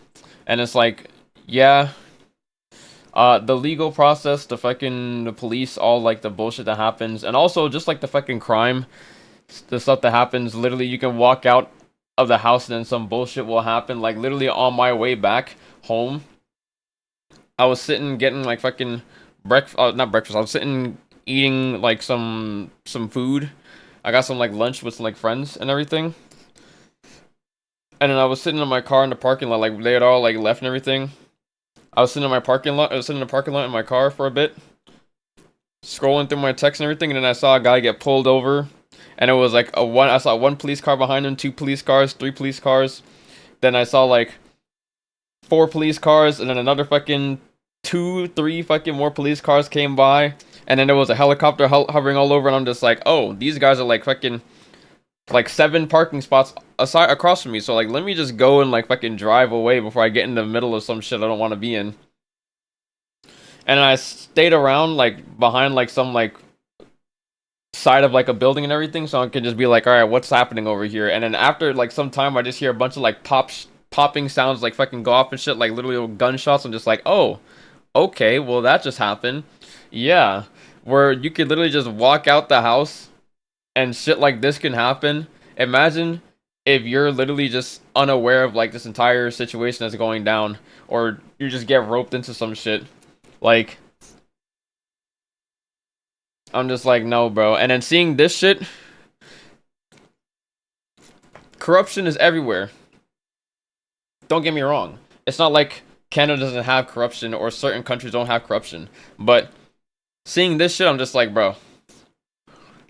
And it's like, yeah, the legal process, the police, all like the bullshit that happens, and also just like the fucking crime, the stuff that happens. Literally, you can walk out of the house and then some bullshit will happen. Like, literally on my way back home, I was sitting getting like fucking not breakfast, I was sitting eating like some food. I got some like lunch with some like friends and everything, and then I was sitting in my car in the parking lot. Like, they had all like left and everything. I was sitting in my parking lot. I was sitting in the parking lot in my car for a bit, scrolling through my text and everything, and then I saw a guy get pulled over, and it was like I saw one police car behind him, 2 police cars, 3 police cars. Then I saw like 4 police cars, and then another fucking 2, 3 fucking more police cars came by, and then there was a helicopter hovering all over, and I'm just like, oh, these guys are like fucking like 7 parking spots aside across from me. So like, let me just go and like fucking drive away before I get in the middle of some shit I don't want to be in. And I stayed around like behind like some like side of like a building and everything, so I can just be like, all right, what's happening over here? And then after like some time, I just hear a bunch of like popping sounds like fucking go off and shit, like literally gunshots. I'm just like, oh, okay, well that just happened. Yeah, where you could literally just walk out the house and shit like this can happen. Imagine if you're literally just unaware of like this entire situation that's going down, or you just get roped into some shit. Like, I'm just like, no, bro. And then seeing this shit, corruption is everywhere. Don't get me wrong. It's not like Canada doesn't have corruption or certain countries don't have corruption. But seeing this shit, I'm just like, bro.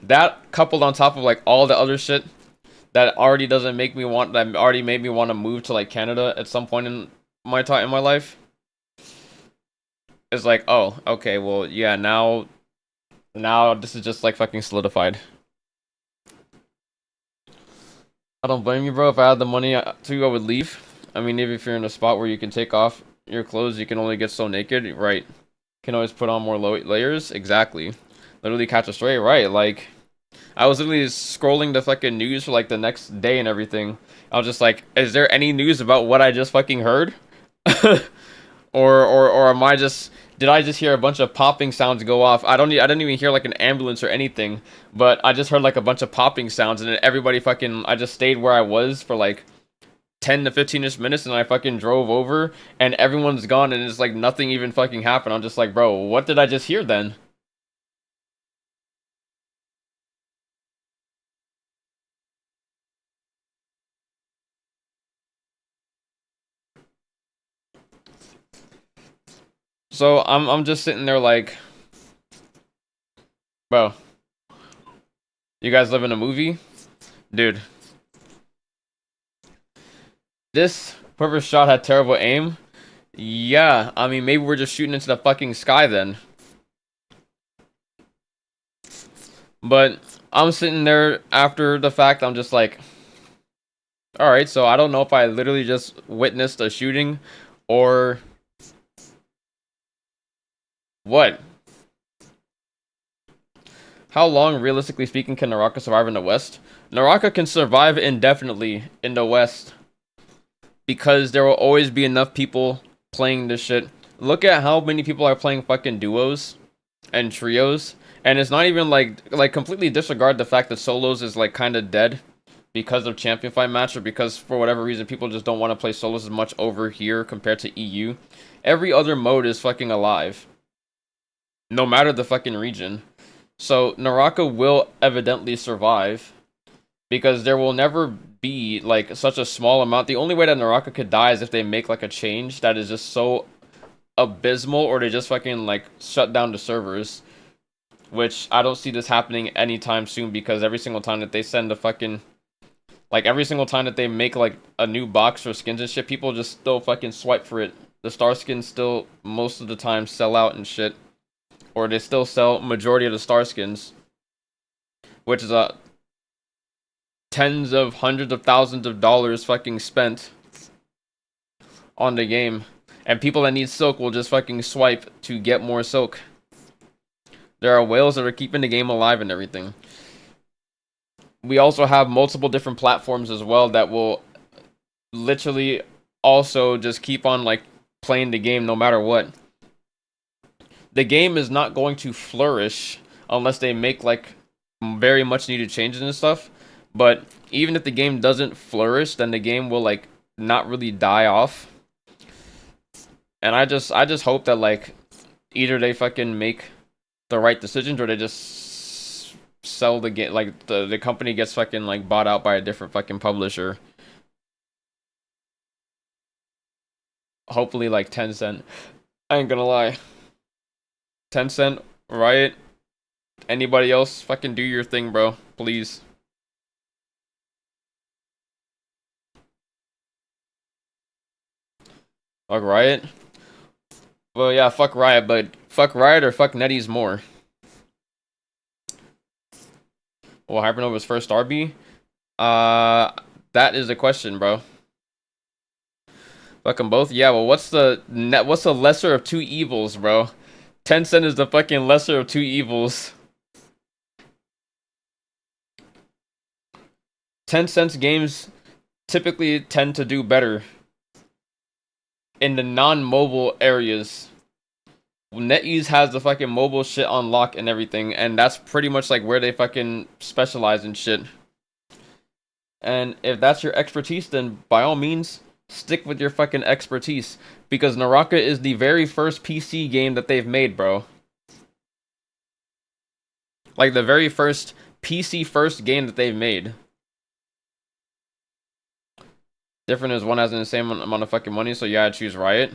That coupled on top of like all the other shit that already doesn't make me want, that already made me want to move to like Canada at some point in my time in my life. It's like, oh, okay, well, yeah, now this is just like fucking solidified. I don't blame you, bro. If I had the money to, I would leave. I mean, even if you're in a spot where you can take off your clothes, you can only get so naked, right? You can always put on more layers. Exactly. Literally catch a stray, right? Like, I was literally scrolling the fucking news for like the next day and everything. I was just like, is there any news about what I just fucking heard? or am I just, did I just hear a bunch of popping sounds go off? I didn't even hear like an ambulance or anything, but I just heard like a bunch of popping sounds, and then everybody fucking, I just stayed where I was for like 10 to 15ish minutes, and I fucking drove over and everyone's gone, and it's like nothing even fucking happened. I'm just like, bro, what did I just hear then? So I'm just sitting there like, bro, you guys live in a movie? Dude. This whoever shot had terrible aim. Yeah, I mean, maybe we're just shooting into the fucking sky then. But I'm sitting there after the fact, I'm just like, alright, so I don't know if I literally just witnessed a shooting or what? How long, realistically speaking, can Naraka survive in the West? Naraka can survive indefinitely in the West because there will always be enough people playing this shit. Look at how many people are playing fucking duos and trios, and it's not even like completely disregard the fact that solos is like kind of dead because of champion fight match, or because for whatever reason people just don't want to play solos as much over here compared to EU. Every other mode is fucking alive, no matter the fucking region. So Naraka will evidently survive because there will never be like such a small amount. The only way that Naraka could die is if they make like a change that is just so abysmal, or they just fucking like shut down the servers, which I don't see this happening anytime soon, because every single time that they send a fucking, like every single time that they make like a new box for skins and shit, people just still fucking swipe for it. The star skins still most of the time sell out and shit, or they still sell majority of the star skins, which is a tens of hundreds of thousands of dollars fucking spent on the game, and people that need silk will just fucking swipe to get more silk. There are whales that are keeping the game alive and everything. We also have multiple different platforms as well that will literally also just keep on like playing the game no matter what. The game is not going to flourish unless they make like very much needed changes and stuff. But even if the game doesn't flourish, then the game will like not really die off. And I just hope that like either they fucking make the right decisions, or they just sell the game, like the company gets fucking like bought out by a different fucking publisher. Hopefully like Tencent. I ain't gonna lie. Tencent, Riot, anybody else, fucking do your thing, bro. Please. Like Riot. Well, yeah, fuck Riot, but fuck Riot or fuck NetEase more? Well, Hypernova's first RB? That is the question, bro. Fuck them both? Yeah, well, what's the lesser of two evils, bro? Tencent is the fucking lesser of two evils. Tencent's games typically tend to do better in the non-mobile areas. NetEase has the fucking mobile shit on lock and everything, and that's pretty much like where they fucking specialize in shit. And if that's your expertise, then by all means, stick with your fucking expertise. Because Naraka is the very first PC game that they've made, bro. Like the very first PC first game that they've made. Different is one has the same amount of fucking money, so yeah, I choose Riot.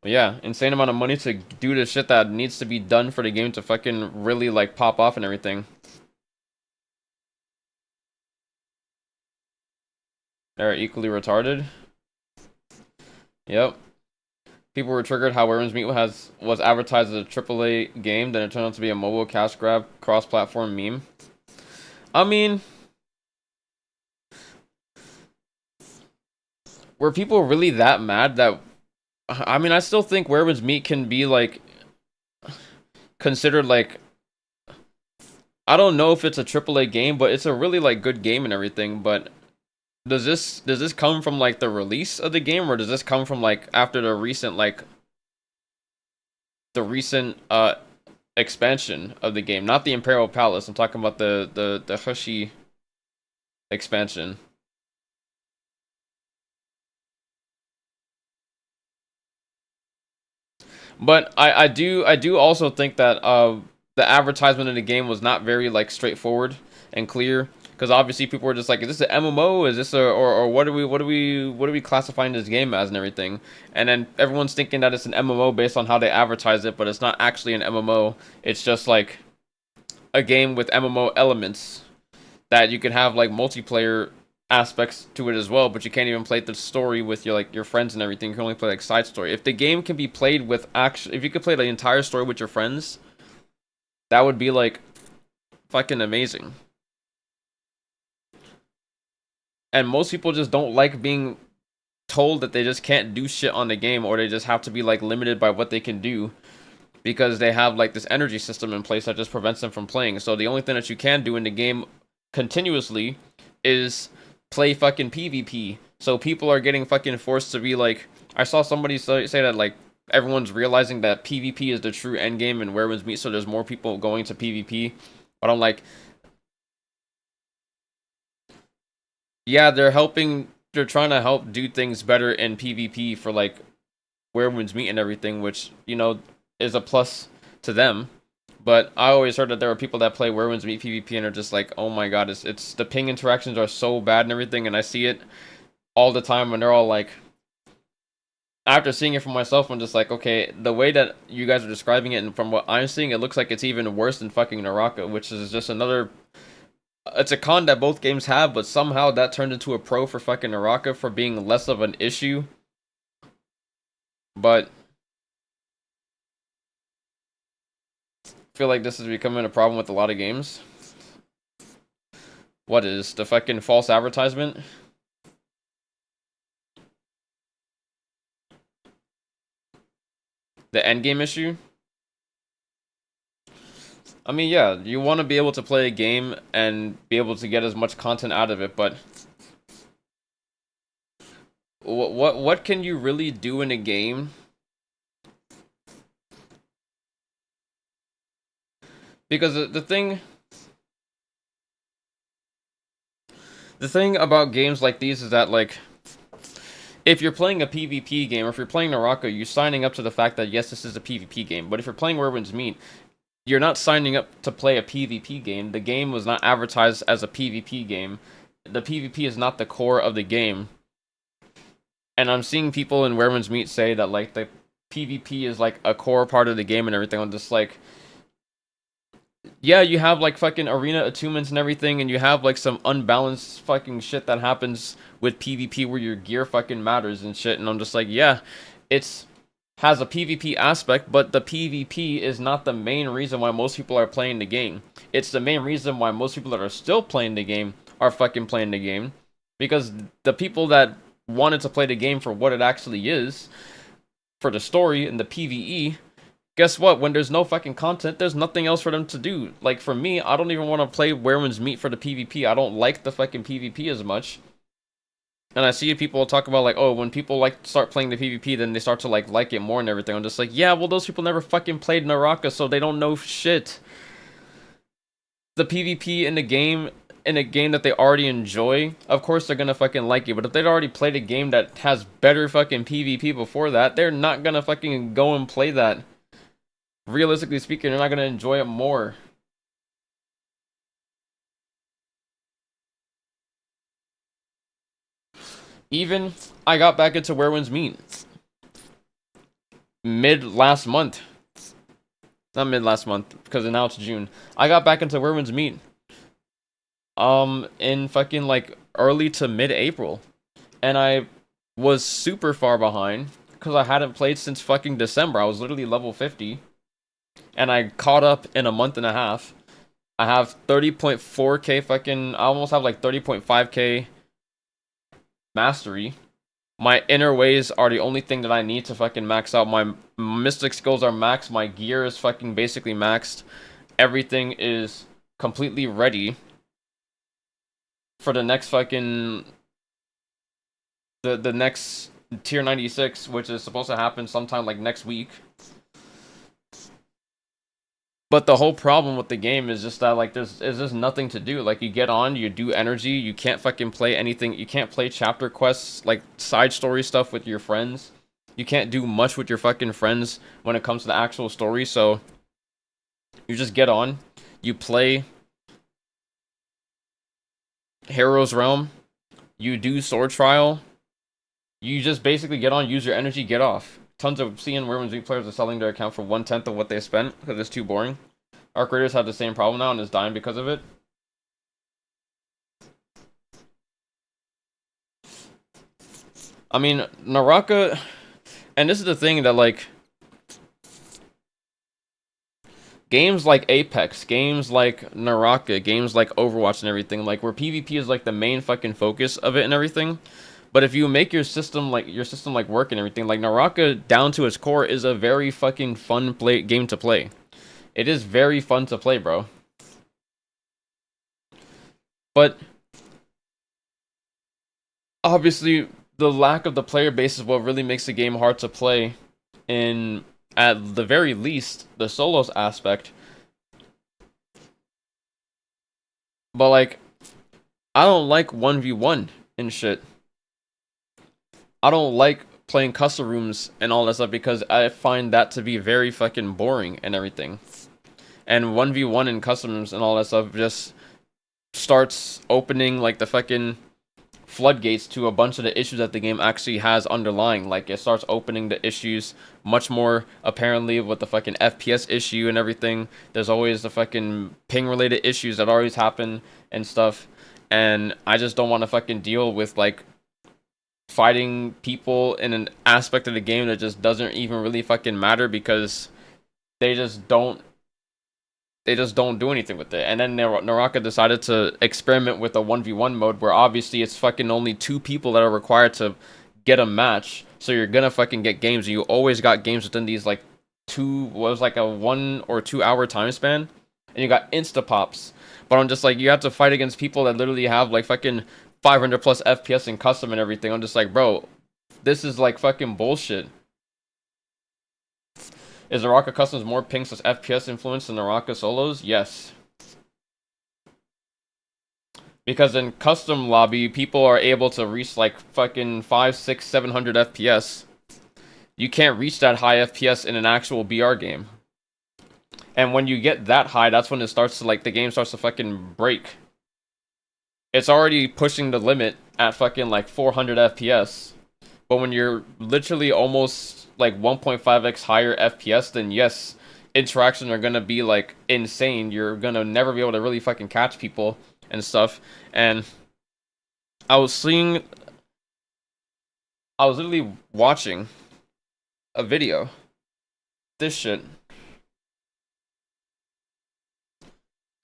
But yeah, insane amount of money to do the shit that needs to be done for the game to fucking really like pop off and everything. They're equally retarded. Yep. People were triggered how Where Winds Meet was advertised as a AAA game, then it turned out to be a mobile cash grab cross-platform meme. I mean, were people really that mad that... I mean, I still think Where Winds Meet can be, like, considered, like... I don't know if it's a AAA game, but it's a really, like, good game and everything, but... Does this come from, like, the release of the game, or does this come from, like, after the recent, like... The recent, expansion of the game? Not the Imperial Palace, I'm talking about the Hushi expansion. But I do also think that the advertisement of the game was not very like straightforward and clear, because obviously people were just like, is this an MMO? Is this a or what are we classifying this game as and everything? And then everyone's thinking that it's an MMO based on how they advertise it, but it's not actually an MMO. It's just like a game with MMO elements that you can have like multiplayer aspects to it as well, but you can't even play the story with your friends and everything. You can only play like side story. If the game can be played with if you could play the entire story with your friends, that would be like fucking amazing. And most people just don't like being told that they just can't do shit on the game, or they just have to be like limited by what they can do because they have like this energy system in place that just prevents them from playing. So the only thing that you can do in the game continuously is play fucking PvP. So people are getting fucking forced to be like, I saw somebody say that like everyone's realizing that PvP is the true end game and Where Winds Meet, so there's more people going to PvP. But I'm like, yeah, they're trying to help do things better in PvP for like Where Winds Meet and everything, which, you know, is a plus to them. But I always heard that there are people that play Where Winds Meet PvP and are just like, oh my god, it's the ping interactions are so bad and everything, and I see it all the time, and they're all like, after seeing it for myself, I'm just like, okay, the way that you guys are describing it and from what I'm seeing, it looks like it's even worse than fucking Naraka, which is just another... It's a con that both games have, but somehow that turned into a pro for fucking Naraka for being less of an issue. But I feel like this is becoming a problem with a lot of games. What is the fucking false advertisement? The endgame issue? I mean, yeah, you want to be able to play a game and be able to get as much content out of it, but what can you really do in a game? Because the thing about games like these is that, like, if you're playing a PvP game, or if you're playing Naraka, you're signing up to the fact that, yes, this is a PvP game. But if you're playing Where Winds Meet, you're not signing up to play a PvP game. The game was not advertised as a PvP game. The PvP is not the core of the game. And I'm seeing people in Where Winds Meet say that, like, the PvP is, like, a core part of the game and everything. I'm just like, yeah, you have like fucking arena attunements and everything, and you have like some unbalanced fucking shit that happens with PvP where your gear fucking matters and shit. And I'm just like, yeah, it's has a PvP aspect, but the PvP is not the main reason why most people are playing the game. It's the main reason why most people that are still playing the game are fucking playing the game, because the people that wanted to play the game for what it actually is, for the story and the PvE, guess what? When there's no fucking content, there's nothing else for them to do. Like, for me, I don't even want to play Werewolves Meat for the PvP. I don't like the fucking PvP as much. And I see people talk about, like, oh, when people, like, start playing the PvP, then they start to, like it more and everything. I'm just like, yeah, well, those people never fucking played Naraka, so they don't know shit. The PvP in a game that they already enjoy, of course they're gonna fucking like it. But if they'd already played a game that has better fucking PvP before that, they're not gonna fucking go and play that. Realistically speaking, they're not gonna enjoy it more. Even I got back into Werewolves Meat mid last month. Not mid last month, because now it's June. I got back into Werewolves Meat in fucking like early to mid-April. And I was super far behind because I hadn't played since fucking December. I was literally level 50. And I caught up in a month and a half. I have 30.4k fucking... I almost have like 30.5k mastery. My inner ways are the only thing that I need to fucking max out. My mystic skills are maxed. My gear is fucking basically maxed. Everything is completely ready for the next fucking... The next tier 96, which is supposed to happen sometime like next week. But the whole problem with the game is just that, like, there's just nothing to do. Like, you get on, you do energy, you can't fucking play anything. You can't play chapter quests, like, side story stuff with your friends. You can't do much with your fucking friends when it comes to the actual story, so... You just get on, you play Hero's Realm, you do Sword Trial, you just basically get on, use your energy, get off. Tons of Werewolves Meat players are selling their account for 1/10 of what they spent because it's too boring. Arc Raiders have the same problem now and is dying because of it. I mean, Naraka, and this is the thing that, like, games like Apex, games like Naraka, games like Overwatch and everything, like, where PvP is like the main fucking focus of it and everything. But if you make your system like work and everything, like Naraka down to its core is a very fucking fun game to play. It is very fun to play, bro. But obviously the lack of the player base is what really makes the game hard to play in, at the very least, the solos aspect. But like, I don't like 1v1 and shit. I don't like playing custom rooms and all that stuff because I find that to be very fucking boring and everything. And 1v1 and custom rooms and all that stuff just starts opening like the fucking floodgates to a bunch of the issues that the game actually has underlying. Like, it starts opening the issues much more apparently with the fucking FPS issue and everything. There's always the fucking ping related issues that always happen and stuff. And I just don't want to fucking deal with like fighting people in an aspect of the game that just doesn't even really fucking matter because they just don't do anything with it. And then Naraka decided to experiment with a 1v1 mode where obviously it's fucking only 2 people that are required to get a match. So you're gonna fucking get games. You always got games within these like a 1 or 2 hour time span. And you got insta pops. But I'm just like, you have to fight against people that literally have like fucking 500 plus FPS in custom and everything. I'm just like, bro, this is like fucking bullshit. Is Naraka Customs more pings plus FPS influence than Naraka solos? Yes. Because in custom lobby, people are able to reach like fucking 500, 600, 700 FPS. You can't reach that high FPS in an actual BR game. And when you get that high, that's when it starts to like, the game starts to fucking break. It's already pushing the limit at fucking like 400 FPS. But when you're literally almost like 1.5x higher FPS, then yes, interactions are gonna be like insane. You're gonna never be able to really fucking catch people and stuff. And I was literally watching a video. This shit.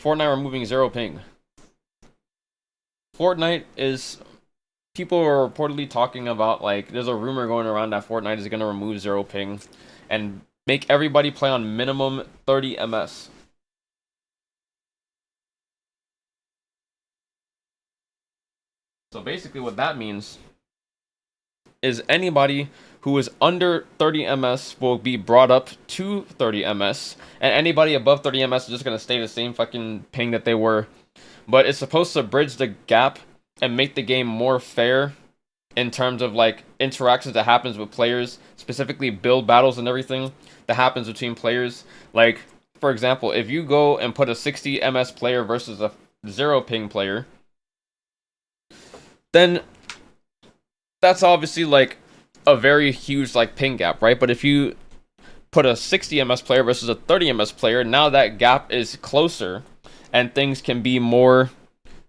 Fortnite removing 0 ping. Fortnite is... People are reportedly talking about, like, there's a rumor going around that Fortnite is gonna remove 0 ping and make everybody play on minimum 30 ms. So basically what that means is anybody who is under 30 ms will be brought up to 30 ms, and anybody above 30 ms is just going to stay the same fucking ping that they were. But it's supposed to bridge the gap and make the game more fair in terms of like interactions that happens with players, specifically build battles and everything that happens between players. Like, for example, if you go and put a 60 ms player versus a 0 ping player, then that's obviously like a very huge like ping gap, right? But if you put a 60 ms player versus a 30 ms player, now that gap is closer and things can be more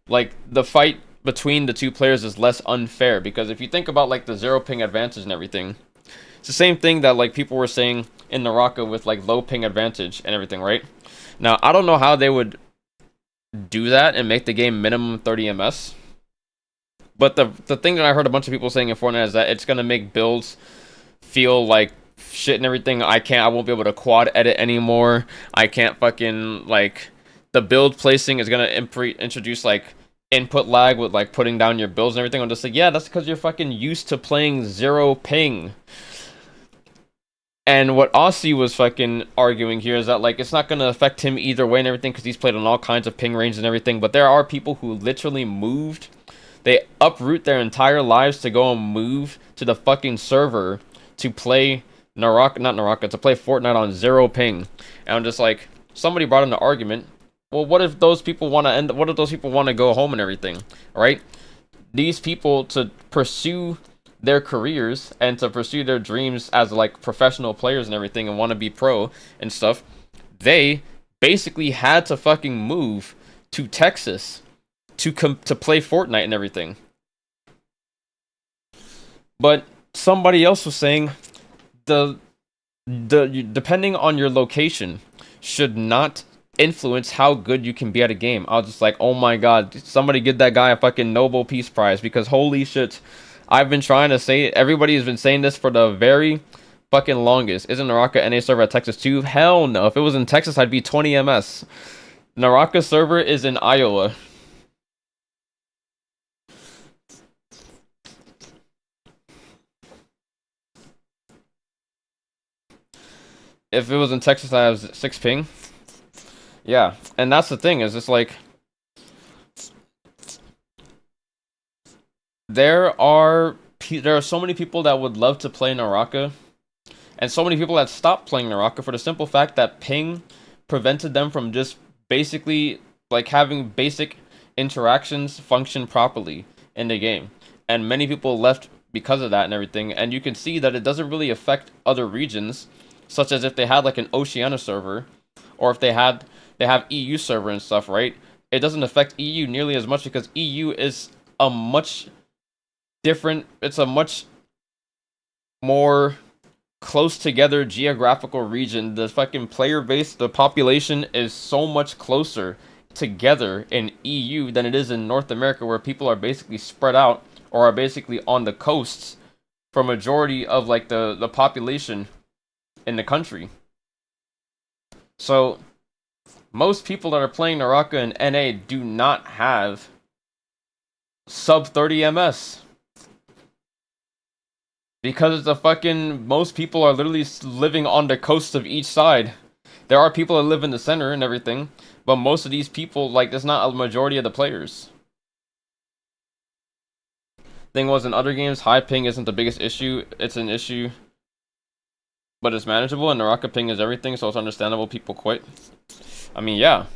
like the fight between the two players is less unfair. Because if you think about like the 0 ping advantage and everything, it's the same thing that like people were saying in Naraka with like low ping advantage and everything, right? Now I don't know how they would do that and make the game minimum 30 ms. But the thing that I heard a bunch of people saying in Fortnite is that it's gonna make builds feel like shit and everything. I won't be able to quad edit anymore. I can't fucking, like, the build placing is gonna introduce like input lag with like putting down your builds and everything. I'm just like, yeah, that's because you're fucking used to playing 0 ping. And what Aussie was fucking arguing here is that like it's not gonna affect him either way and everything because he's played on all kinds of ping ranges and everything. But there are people who literally moved. They uproot their entire lives to go and move to the fucking server to play to play Fortnite on 0 ping. And I'm just like, somebody brought in the argument, well, what if those people want to go home and everything, right? These people, to pursue their careers and to pursue their dreams as like professional players and everything and want to be pro and stuff, they basically had to fucking move to Texas to play Fortnite and everything. But somebody else was saying the depending on your location should not influence how good you can be at a game. I was just like, oh my god, somebody give that guy a fucking Nobel Peace Prize, because holy shit, I've been trying to say it. Everybody has been saying this for the very fucking longest. Isn't Naraka NA server at Texas too? Hell no. If it was in Texas, I'd be 20 ms. Naraka server is in Iowa. If it was in Texas, I have 6 ping. Yeah, and that's the thing, is it's like there are so many people that would love to play Naraka, and so many people that stopped playing Naraka for the simple fact that ping prevented them from just basically like having basic interactions function properly in the game. And many people left because of that and everything, and you can see that it doesn't really affect other regions, such as if they had like an Oceania server, or if they have EU server and stuff, right? It doesn't affect EU nearly as much because EU is a much different, it's a much more close together geographical region. The fucking player base, the population is so much closer together in EU than it is in North America, where people are basically spread out or are basically on the coasts for majority of like the population in the country. So most people that are playing Naraka and NA do not have sub 30 ms. Because the fucking most people are literally living on the coast of each side. There are people that live in the center and everything, but most of these people, like, that's not a majority of the players. Thing was, in other games, high ping isn't the biggest issue. It's an issue, but it's manageable, and Naraka ping is everything, so it's understandable people quit. I mean, yeah.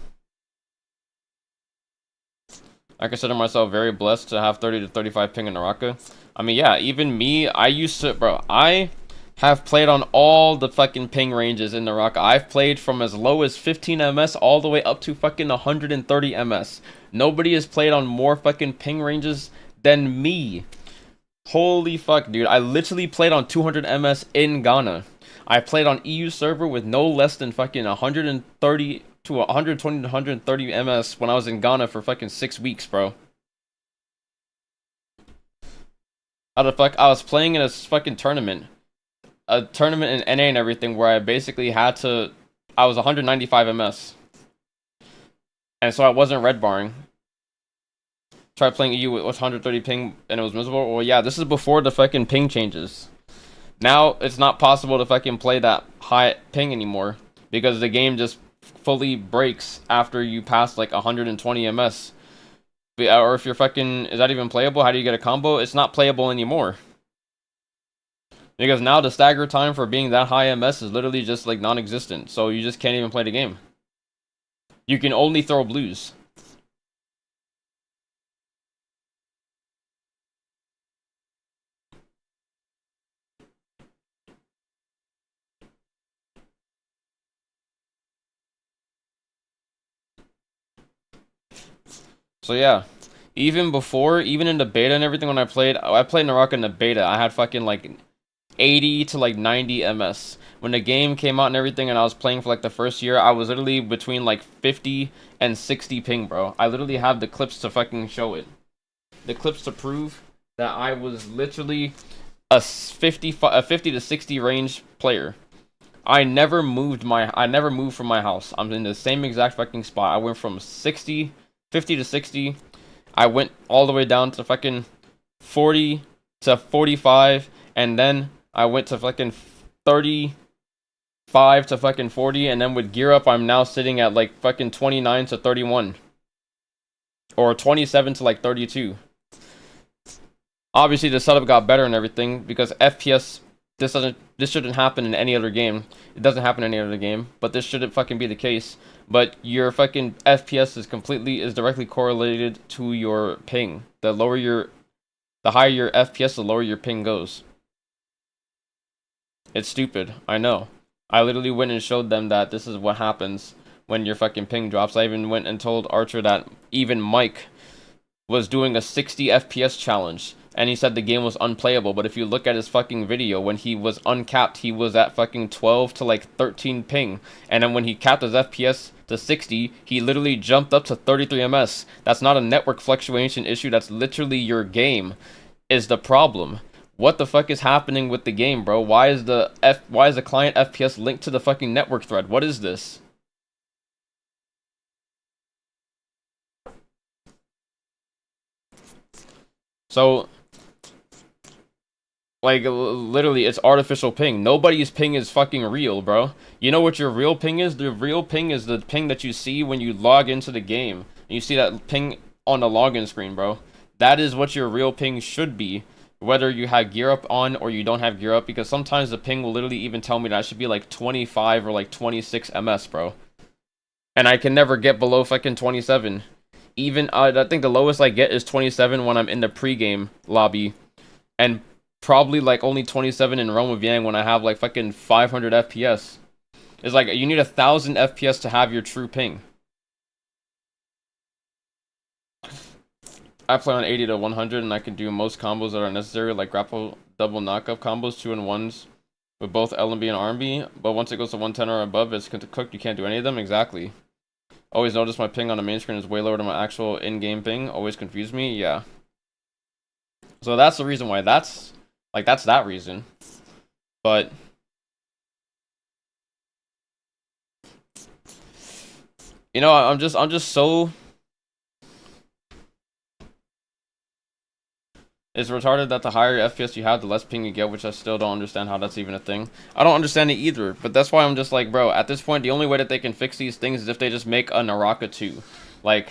I consider myself very blessed to have 30 to 35 ping in Naraka. I mean, yeah, even me, I used to, bro, I have played on all the fucking ping ranges in Naraka. I've played from as low as 15 ms all the way up to fucking 130 ms. Nobody has played on more fucking ping ranges than me. Holy fuck, dude. I literally played on 200 ms in Ghana. I played on EU server with no less than fucking 130 to 120 to 130 ms when I was in Ghana for fucking 6 weeks, bro. How the fuck? I was playing in a fucking tournament. A tournament in NA and everything where I basically had to... I was 195 ms. And so I wasn't red barring. Tried playing EU with 130 ping and it was miserable. Well, yeah, this is before the fucking ping changes. Now it's not possible to fucking play that high ping anymore because the game just fully breaks after you pass like 120 ms. Or if you're fucking... Is that even playable? How do you get a combo? It's not playable anymore. Because now the stagger time for being that high MS is literally just like non-existent. So you just can't even play the game. You can only throw blues. So yeah. Even before, even in the beta and everything when I played Naraka in the beta, I had fucking like 80 to like 90 ms. When the game came out and everything and I was playing for like the first year, I was literally between like 50 and 60 ping, bro. I literally have the clips to fucking show it. The clips to prove that I was literally a 50 to 60 range player. I never moved from my house. I'm in the same exact fucking spot. I went from 50 to 60. I went all the way down to fucking 40 to 45 and then I went to fucking 35 to fucking 40, and then with gear up, I'm now sitting at like fucking 29 to 31. Or 27 to like 32. Obviously, the setup got better and everything, because FPS, this shouldn't happen in any other game. It doesn't happen in any other game, but this shouldn't fucking be the case. But your fucking FPS is directly correlated to your ping. The higher your FPS, the lower your ping goes. It's stupid, I know. I literally went and showed them that this is what happens when your fucking ping drops. I even went and told Archer that even Mike was doing a 60 FPS challenge, and he said the game was unplayable. But if you look at his fucking video, when he was uncapped, he was at fucking 12 to like 13 ping. And then when he capped his FPS to 60, he literally jumped up to 33 ms. That's not a network fluctuation issue, that's literally your game is the problem. What the fuck is happening with the game, bro? Why is the client FPS linked to the fucking network thread? What is this? So, like, literally, it's artificial ping. Nobody's ping is fucking real, bro. You know what your real ping is? The real ping is the ping that you see when you log into the game. And you see that ping on the login screen, bro. That is what your real ping should be. Whether you have gear up on or you don't have gear up, because sometimes the ping will literally even tell me that I should be like 25 or like 26 ms, bro. And I can never get below fucking 27. Even, I think the lowest I get is 27 when I'm in the pregame lobby. And probably like only 27 in Realm of Yang when I have like fucking 500 FPS. It's like, you need 1,000 FPS to have your true ping. I play on 80 to 100 and I can do most combos that are necessary, like grapple double knockup combos, 2-in-1s with both LMB and RMB, but once it goes to 110 or above, it's cooked, you can't do any of them. Exactly. Always notice my ping on the main screen is way lower than my actual in-game ping. Always confuse me. Yeah. So that's the reason why that's that reason. But you know, I'm just so... It's retarded that the higher FPS you have, the less ping you get, which I still don't understand how that's even a thing. I don't understand it either, but that's why I'm just like, bro, at this point, the only way that they can fix these things is if they just make a Naraka 2. Like,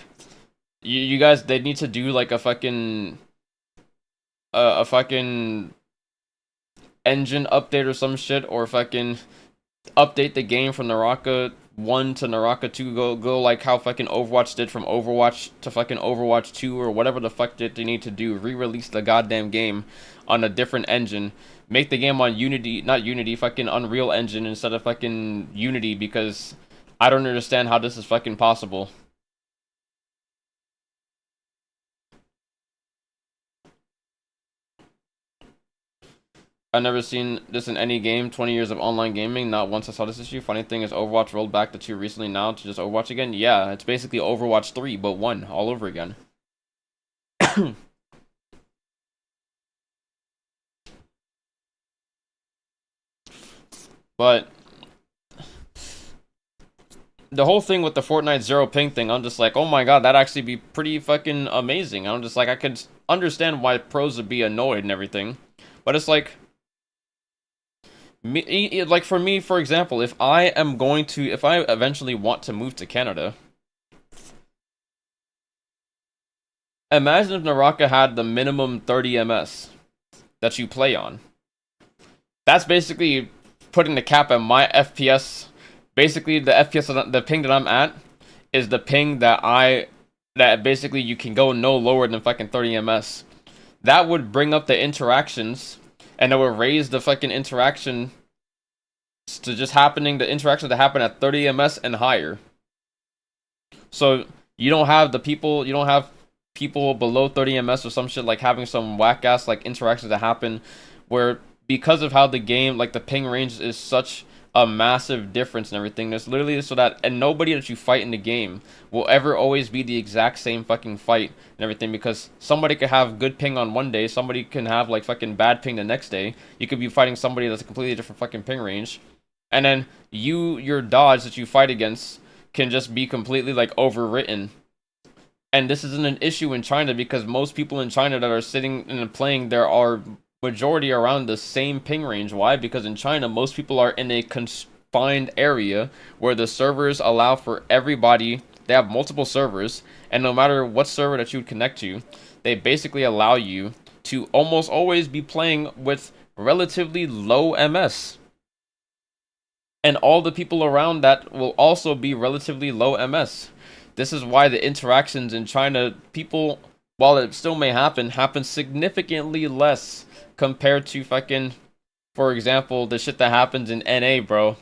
you guys, they need to do like a fucking engine update or some shit, or fucking update the game from Naraka 1 to Naraka 2, go like how fucking Overwatch did from Overwatch to fucking Overwatch 2 or whatever the fuck that they need to do. Re-release the goddamn game on a different engine. Make the game on Unity, not Unity, fucking Unreal Engine instead of fucking Unity, because I don't understand how this is fucking possible. I've never seen this in any game. 20 years of online gaming, not once I saw this issue. Funny thing is Overwatch rolled back the 2 recently now to just Overwatch again. Yeah, it's basically Overwatch 3, but 1 all over again. But the whole thing with the Fortnite zero ping thing, I'm just like, oh my god, that'd actually be pretty fucking amazing. I'm just like, I could understand why pros would be annoyed and everything, but it's like, like for me, for example, if I eventually want to move to Canada, imagine if Naraka had the minimum 30 ms that you play on. That's basically putting the cap at my FPS. Basically, the FPS, the ping that I'm at, is the ping that basically you can go no lower than fucking 30 ms. That would bring up the interactions, and it would raise the fucking interaction to just happening, the interactions that happen at 30 ms and higher. So you don't have people below 30 ms or some shit like having some whack ass like interactions that happen where, because of how the game, like the ping range is such a massive difference and everything, there's literally so that, and nobody that you fight in the game will ever always be the exact same fucking fight and everything, because somebody could have good ping on one day, somebody can have like fucking bad ping the next day. You could be fighting somebody that's a completely different fucking ping range, and then your dodge that you fight against can just be completely like overwritten. And this isn't an issue in China, because most people in China that are sitting and playing there are majority around the same ping range. Why? Because in China, most people are in a confined area where the servers allow for everybody. They have multiple servers, and no matter what server that you would connect to, they basically allow you to almost always be playing with relatively low MS. And all the people around that will also be relatively low MS. This is why the interactions in China, people, while it still may happen significantly less compared to fucking, for example, the shit that happens in NA, bro.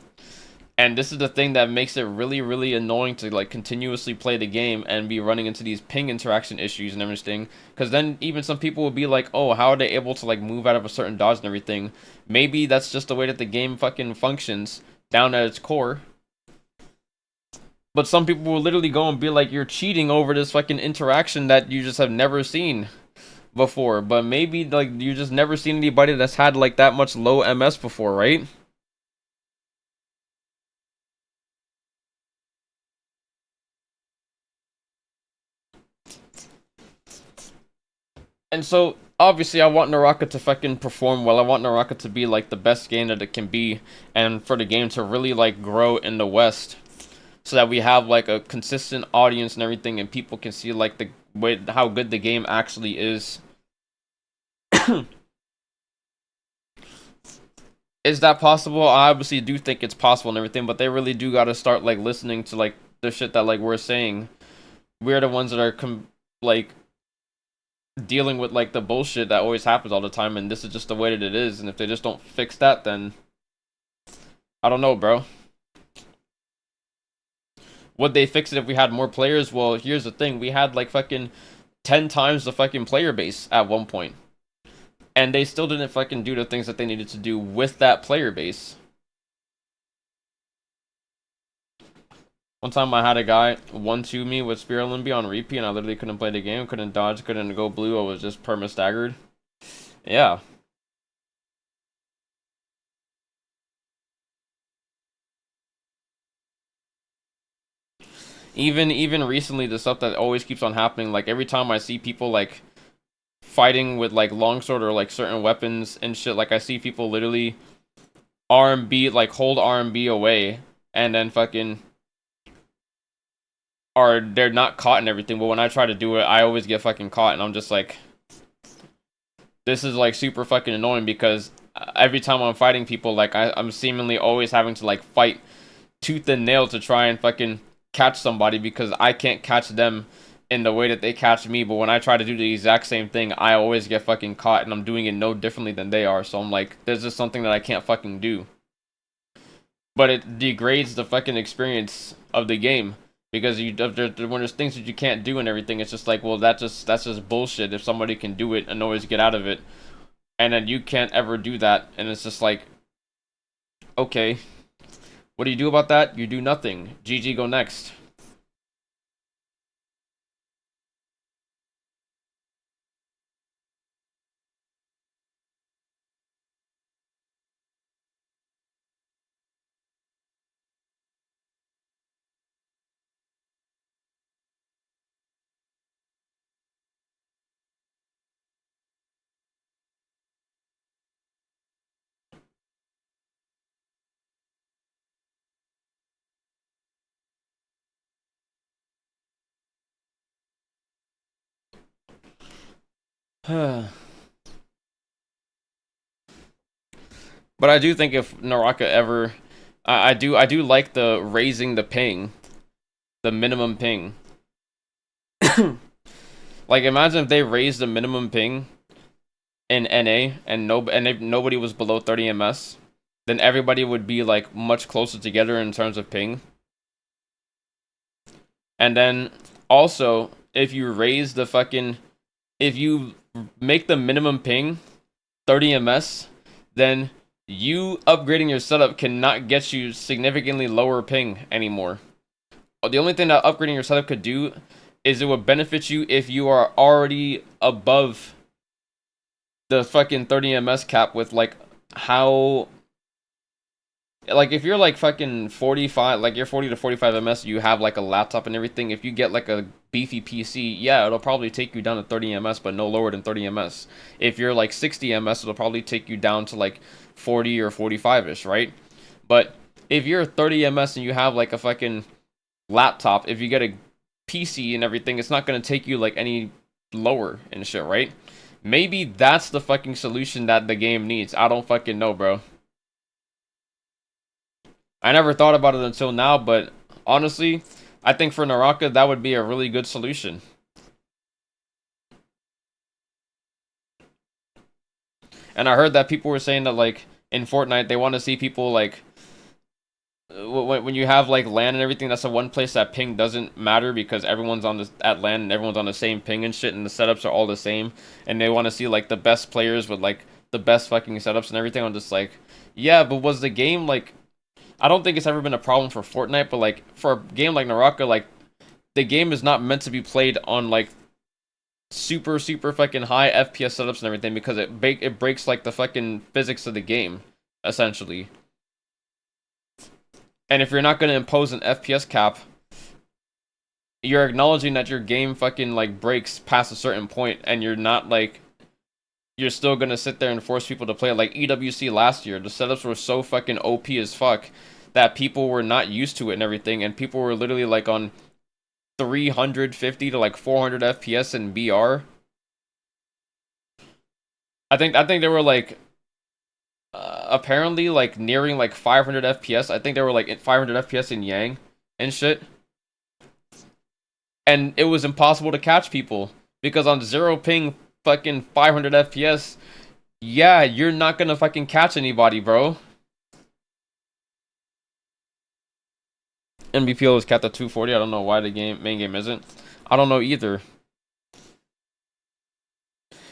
And this is the thing that makes it really, really annoying to like continuously play the game and be running into these ping interaction issues and everything. Because then even some people will be like, oh, how are they able to like move out of a certain dodge and everything? Maybe that's just the way that the game fucking functions down at its core. But some people will literally go and be like, you're cheating over this fucking interaction that you just have never seen before. But maybe like you just never seen anybody that's had like that much low MS before, right? And so obviously I want Naraka to fucking perform well. I want Naraka to be like the best game that it can be, and for the game to really like grow in the West, so that we have like a consistent audience and everything, and people can see like the way how good the game actually is. Is that possible? I obviously do think it's possible and everything, but they really do got to start like listening to like the shit that like we're saying. We're the ones that are like dealing with like the bullshit that always happens all the time, and this is just the way that it is. And if they just don't fix that, then I don't know, bro. Would they fix it if we had more players? Well, here's the thing. We had like fucking 10 times the fucking player base at one point. And they still didn't fucking do the things that they needed to do with that player base. One time I had a guy 1-2 me with Spear Limby on repeat, and I literally couldn't play the game, couldn't dodge, couldn't go blue, I was just perma staggered. Yeah. Even recently, the stuff that always keeps on happening, like every time I see people like fighting with like longsword or like certain weapons and shit, like I see people literally RMB, like hold RMB away, and then fucking they're not caught and everything, but when I try to do it, I always get fucking caught, and I'm just like, this is like super fucking annoying, because every time I'm fighting people, like I'm seemingly always having to like fight tooth and nail to try and fucking catch somebody because I can't catch them in the way that they catch me. But when I try to do the exact same thing, I always get fucking caught, and I'm doing it no differently than they are. So I'm like, there's just something that I can't fucking do. But it degrades the fucking experience of the game because when there's things that you can't do and everything, it's just like, well, that's just bullshit. If somebody can do it and always get out of it, and then you can't ever do that, and it's just like, okay, what do you do about that? You do nothing. GG, go next. But I do think if Naraka ever, I do like the raising the ping, the minimum ping. Like, imagine if they raised the minimum ping in NA and if nobody was below 30 ms, then everybody would be like much closer together in terms of ping. And then also, if you raise the fucking, if you make the minimum ping 30 ms, then you upgrading your setup cannot get you significantly lower ping anymore. The only thing that upgrading your setup could do is it would benefit you if you are already above the fucking 30 ms cap with like how, like if you're like fucking 45, like you're 40 to 45 ms, you have like a laptop and everything. If you get like a beefy PC, yeah, it'll probably take you down to 30 ms, but no lower than 30 ms. If you're like 60 ms, it'll probably take you down to like 40 or 45ish, right? But if you're 30 ms and you have like a fucking laptop, if you get a PC and everything, it's not going to take you like any lower and shit, right? Maybe that's the fucking solution that the game needs. I don't fucking know, bro. I never thought about it until now, but honestly, I think for Naraka, that would be a really good solution. And I heard that people were saying that, like, in Fortnite, they want to see people, like, when you have, like, LAN and everything, that's the one place that ping doesn't matter because everyone's at LAN and everyone's on the same ping and shit, and the setups are all the same. And they want to see, like, the best players with, like, the best fucking setups and everything. I'm just like, yeah, but was the game, like, I don't think it's ever been a problem for Fortnite, but, like, for a game like Naraka, like, the game is not meant to be played on, like, super fucking high FPS setups and everything because it breaks, like, the fucking physics of the game, essentially. And if you're not going to impose an FPS cap, you're acknowledging that your game fucking, like, breaks past a certain point, and you're not, like, you're still going to sit there and force people to play it. Like EWC last year, the setups were so fucking OP as fuck that people were not used to it and everything, and people were literally, like, on 350 to, like, 400 FPS in BR. I think they were, like, apparently, like, nearing, like, 500 FPS. I think they were, like, at 500 FPS in Yang and shit. And it was impossible to catch people because on 0 ping fucking 500 FPS, yeah, you're not gonna fucking catch anybody, bro. NBPO is capped at 240. I don't know why the main game isn't. I don't know either.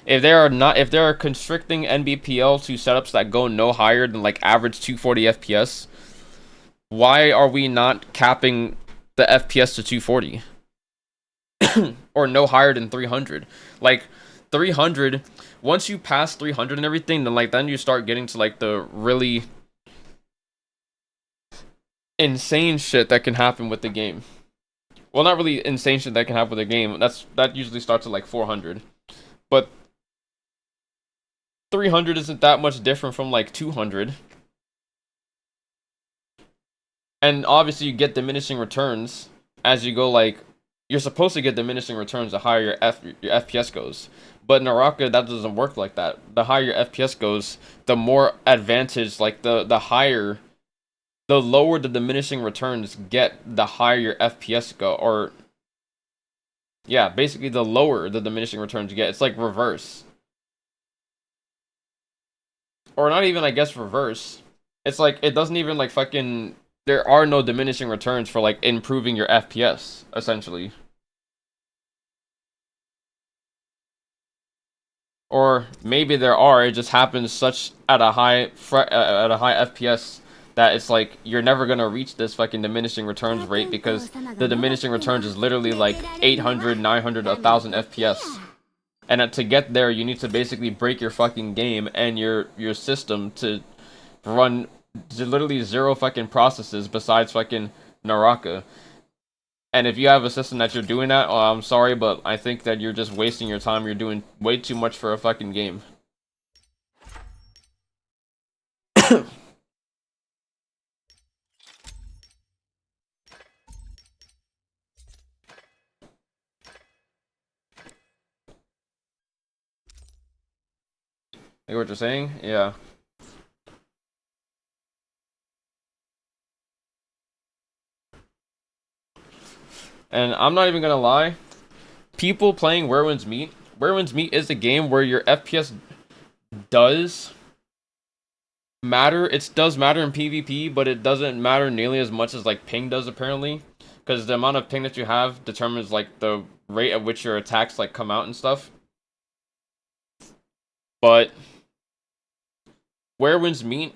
If they are constricting NBPL to setups that go no higher than, like, average 240 FPS, why are we not capping the FPS to 240? Or no higher than 300? Like, 300, once you pass 300 and everything, then you start getting to, like, the really insane shit that can happen with the game. Well, not really insane shit that can happen with the game. That usually starts at, like, 400. But 300 isn't that much different from, like, 200. And obviously you get diminishing returns as you go, like, you're supposed to get diminishing returns the higher your FPS goes. But in Naraka, that doesn't work like that. The higher your FPS goes, the more advantage, like, the higher the lower the diminishing returns get, the higher your FPS go. Or, yeah, basically the lower the diminishing returns get. It's like reverse. Or not even, I guess, reverse. It's like, it doesn't even, like, fucking... There are no diminishing returns for, like, improving your FPS, essentially. Or maybe there are, it just happens such at a high FPS that it's like, you're never gonna reach this fucking diminishing returns rate because the diminishing returns is literally like 800, 900, 1000 FPS. And to get there, you need to basically break your fucking game and your system to run literally zero fucking processes besides fucking Naraka. And if you have a system that you're doing that, oh, I'm sorry, but I think that you're just wasting your time. You're doing way too much for a fucking game. Like what you're saying? Yeah. And I'm not even gonna lie. People playing Where Winds Meet. Where Winds Meet is a game where your FPS does matter. It does matter in PvP, but it doesn't matter nearly as much as like ping does apparently. Because the amount of ping that you have determines like the rate at which your attacks like come out and stuff. But Where Winds Meet,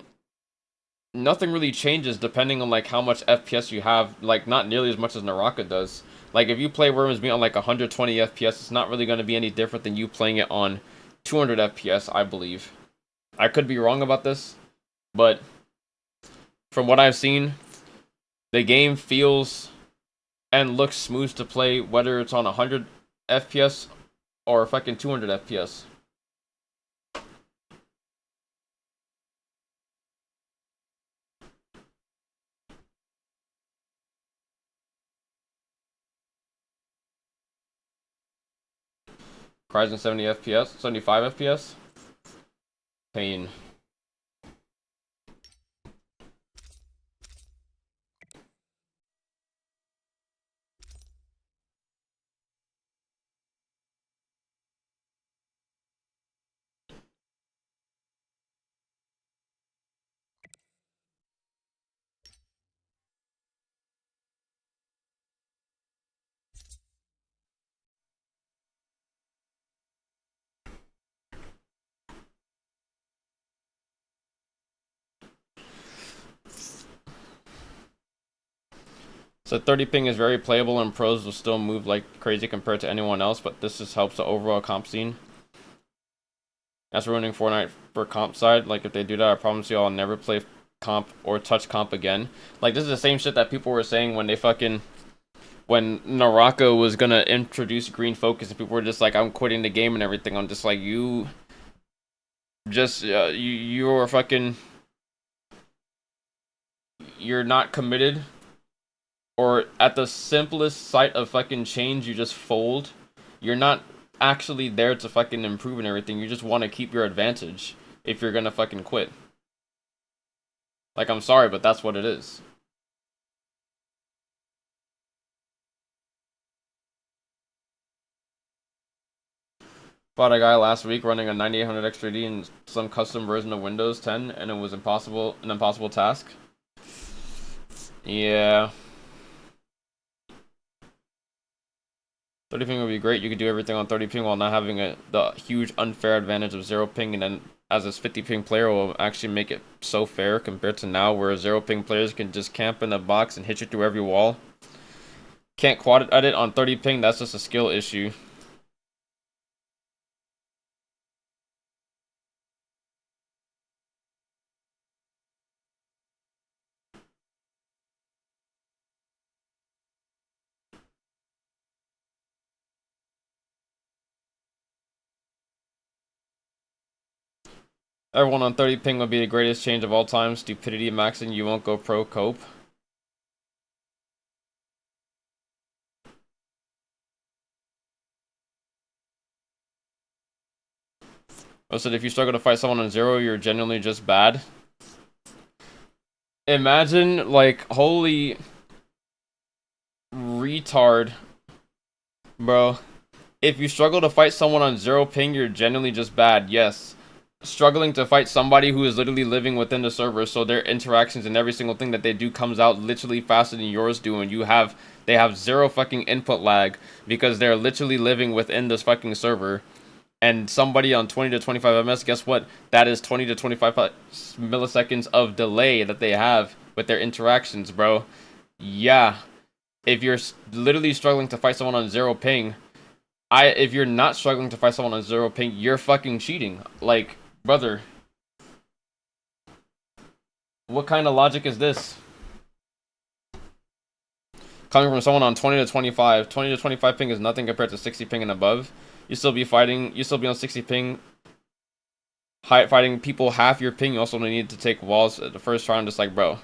nothing really changes depending on like how much FPS you have. Like not nearly as much as Naraka does. Like if you play Where Winds Meet on like 120 FPS, it's not really going to be any different than you playing it on 200 FPS, I believe. I could be wrong about this, but from what I've seen, the game feels and looks smooth to play whether it's on 100 FPS or fucking 200 FPS. Ryzen 70 FPS, 75 FPS. Pain. So 30 ping is very playable and pros will still move like crazy compared to anyone else, but this just helps the overall comp scene. That's ruining Fortnite for comp side. Like if they do that, I promise you I'll never play comp or touch comp again. Like this is the same shit that people were saying when they fucking... When Naraka was gonna introduce green focus and people were just like, I'm quitting the game and everything. I'm just like, you... Just, you're fucking... You're not committed. Or at the simplest sight of fucking change, you just fold. You're not actually there to fucking improve and everything. You just want to keep your advantage if you're gonna fucking quit. Like, I'm sorry, but that's what it is. Fought a guy last week running a 9800 XTD in some custom version of Windows 10, and it was an impossible task. Yeah. 30 ping would be great. You could do everything on 30 ping while not having the huge unfair advantage of 0 ping, and then as a 50 ping player will actually make it so fair compared to now where 0 ping players can just camp in a box and hit you through every wall. Can't quad edit on 30 ping, that's just a skill issue. Everyone on 30 ping would be the greatest change of all time. Stupidity maxing, you won't go pro cope. I said if you struggle to fight someone on 0, you're genuinely just bad. Imagine, like, holy retard, bro. If you struggle to fight someone on 0 ping, you're genuinely just bad. Yes. Struggling to fight somebody who is literally living within the server, so their interactions and every single thing that they do comes out literally faster than yours do, and they have 0 fucking input lag because they're literally living within this fucking server. And somebody on 20 to 25 ms, guess what? That is 20 to 25 milliseconds of delay that they have with their interactions, bro. Yeah. If you're literally struggling to fight someone on 0 ping, if you're not struggling to fight someone on 0 ping, you're fucking cheating. Like, brother. What kind of logic is this? Coming from someone on 20 to 25. 20 to 25 ping is nothing compared to 60 ping and above. You still be fighting, you still be on 60 ping, fighting people half your ping. You also need to take walls at the first round. Just like, bro,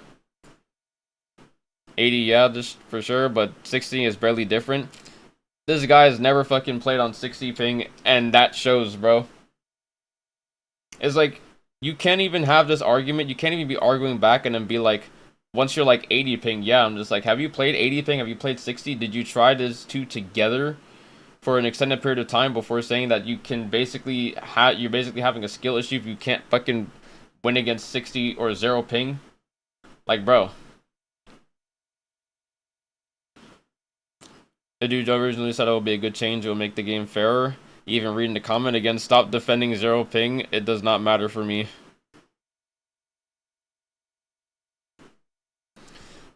80, yeah, just for sure, but 60 is barely different. This guy has never fucking played on 60 ping, and that shows, bro. It's like, you can't even have this argument. You can't even be arguing back and then be like, once you're like 80 ping, yeah, I'm just like, have you played 80 ping? Have you played 60? Did you try these two together for an extended period of time before saying that you can basically you're basically having a skill issue if you can't fucking win against 60 or 0 ping? Like, bro. The dude originally said it will be a good change. It will make the game fairer. Even reading the comment again, stop defending 0 ping. It does not matter for me.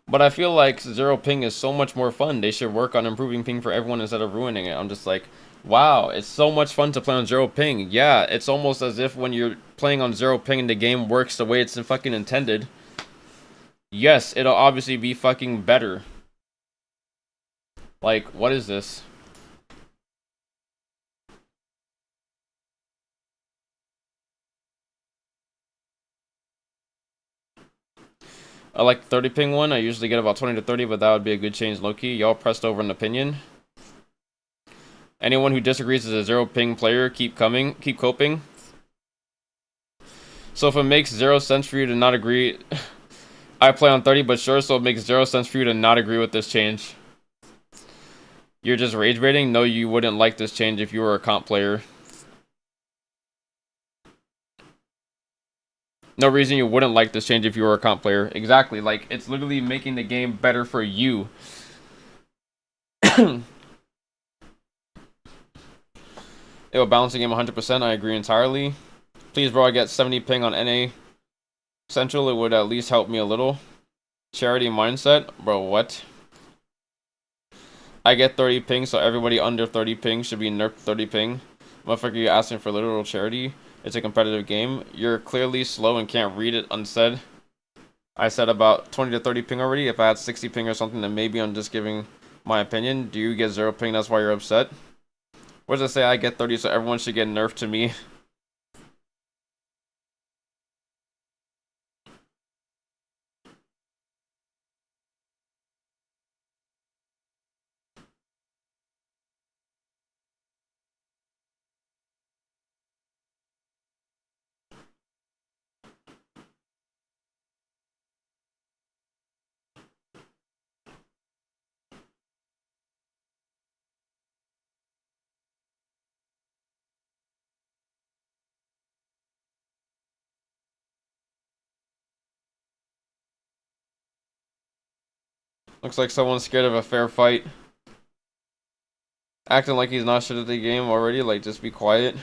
But I feel like 0 ping is so much more fun. They should work on improving ping for everyone instead of ruining it. I'm just like, wow, it's so much fun to play on 0 ping. Yeah, it's almost as if when you're playing on 0 ping and the game works the way it's fucking intended. Yes, it'll obviously be fucking better. Like, what is this? I like 30 ping one. I usually get about 20 to 30, but that would be a good change, low-key. Y'all pressed over an opinion. Anyone who disagrees is a 0 ping player. Keep coping. So if it makes 0 sense for you to not agree, I play on 30, but sure, so it makes 0 sense for you to not agree with this change. You're just rage baiting? No, you wouldn't like this change if you were a comp player. No reason you wouldn't like this change if you were a comp player. Exactly. Like, it's literally making the game better for you. It will balance the game 100%. I agree entirely. Please, bro, I get 70 ping on NA Central. It would at least help me a little. Charity mindset. Bro, what? I get 30 ping, so everybody under 30 ping should be nerfed 30 ping. Motherfucker, you're asking for literal charity. It's a competitive game. You're clearly slow and can't read it unsaid. I said about 20 to 30 ping already. If I had 60 ping or something, then maybe I'm just giving my opinion. Do you get 0 ping? That's why you're upset. What does it say? I get 30, so everyone should get nerfed to me. Looks like someone's scared of a fair fight. Acting like he's not shit at the game already. Like, just be quiet.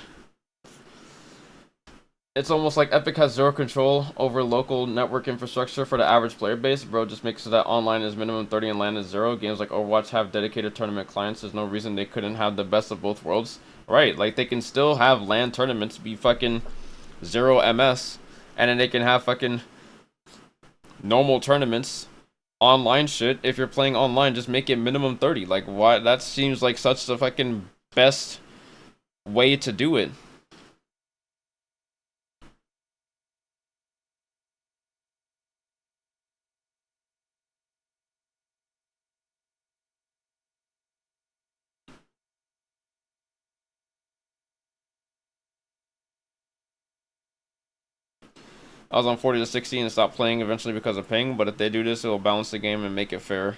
It's almost like Epic has 0 control over local network infrastructure for the average player base. Bro, just makes so that online is minimum 30 and LAN is 0. Games like Overwatch have dedicated tournament clients. There's no reason they couldn't have the best of both worlds. Right, like they can still have LAN tournaments be fucking 0 MS. And then they can have fucking normal tournaments. Online shit. If you're playing online, just make it minimum 30. Like, why? That seems like such the fucking best way to do it. I was on 40 to 60 and stopped playing eventually because of ping, but if they do this, it'll balance the game and make it fair.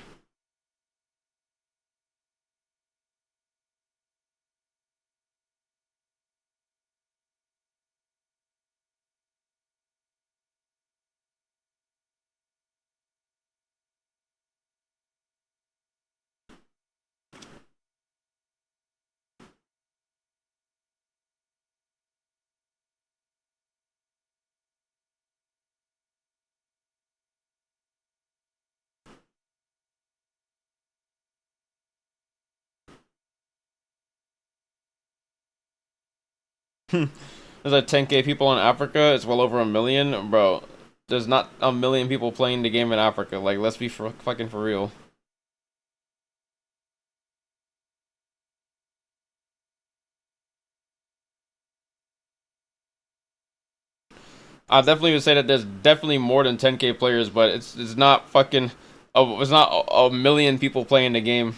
There's like 10k people in Africa. It's well over 1 million, bro. There's not 1 million people playing the game in Africa. Like, let's be fucking for real. I definitely would say that there's definitely more than 10k players, but it's not fucking. It's not a million people playing the game.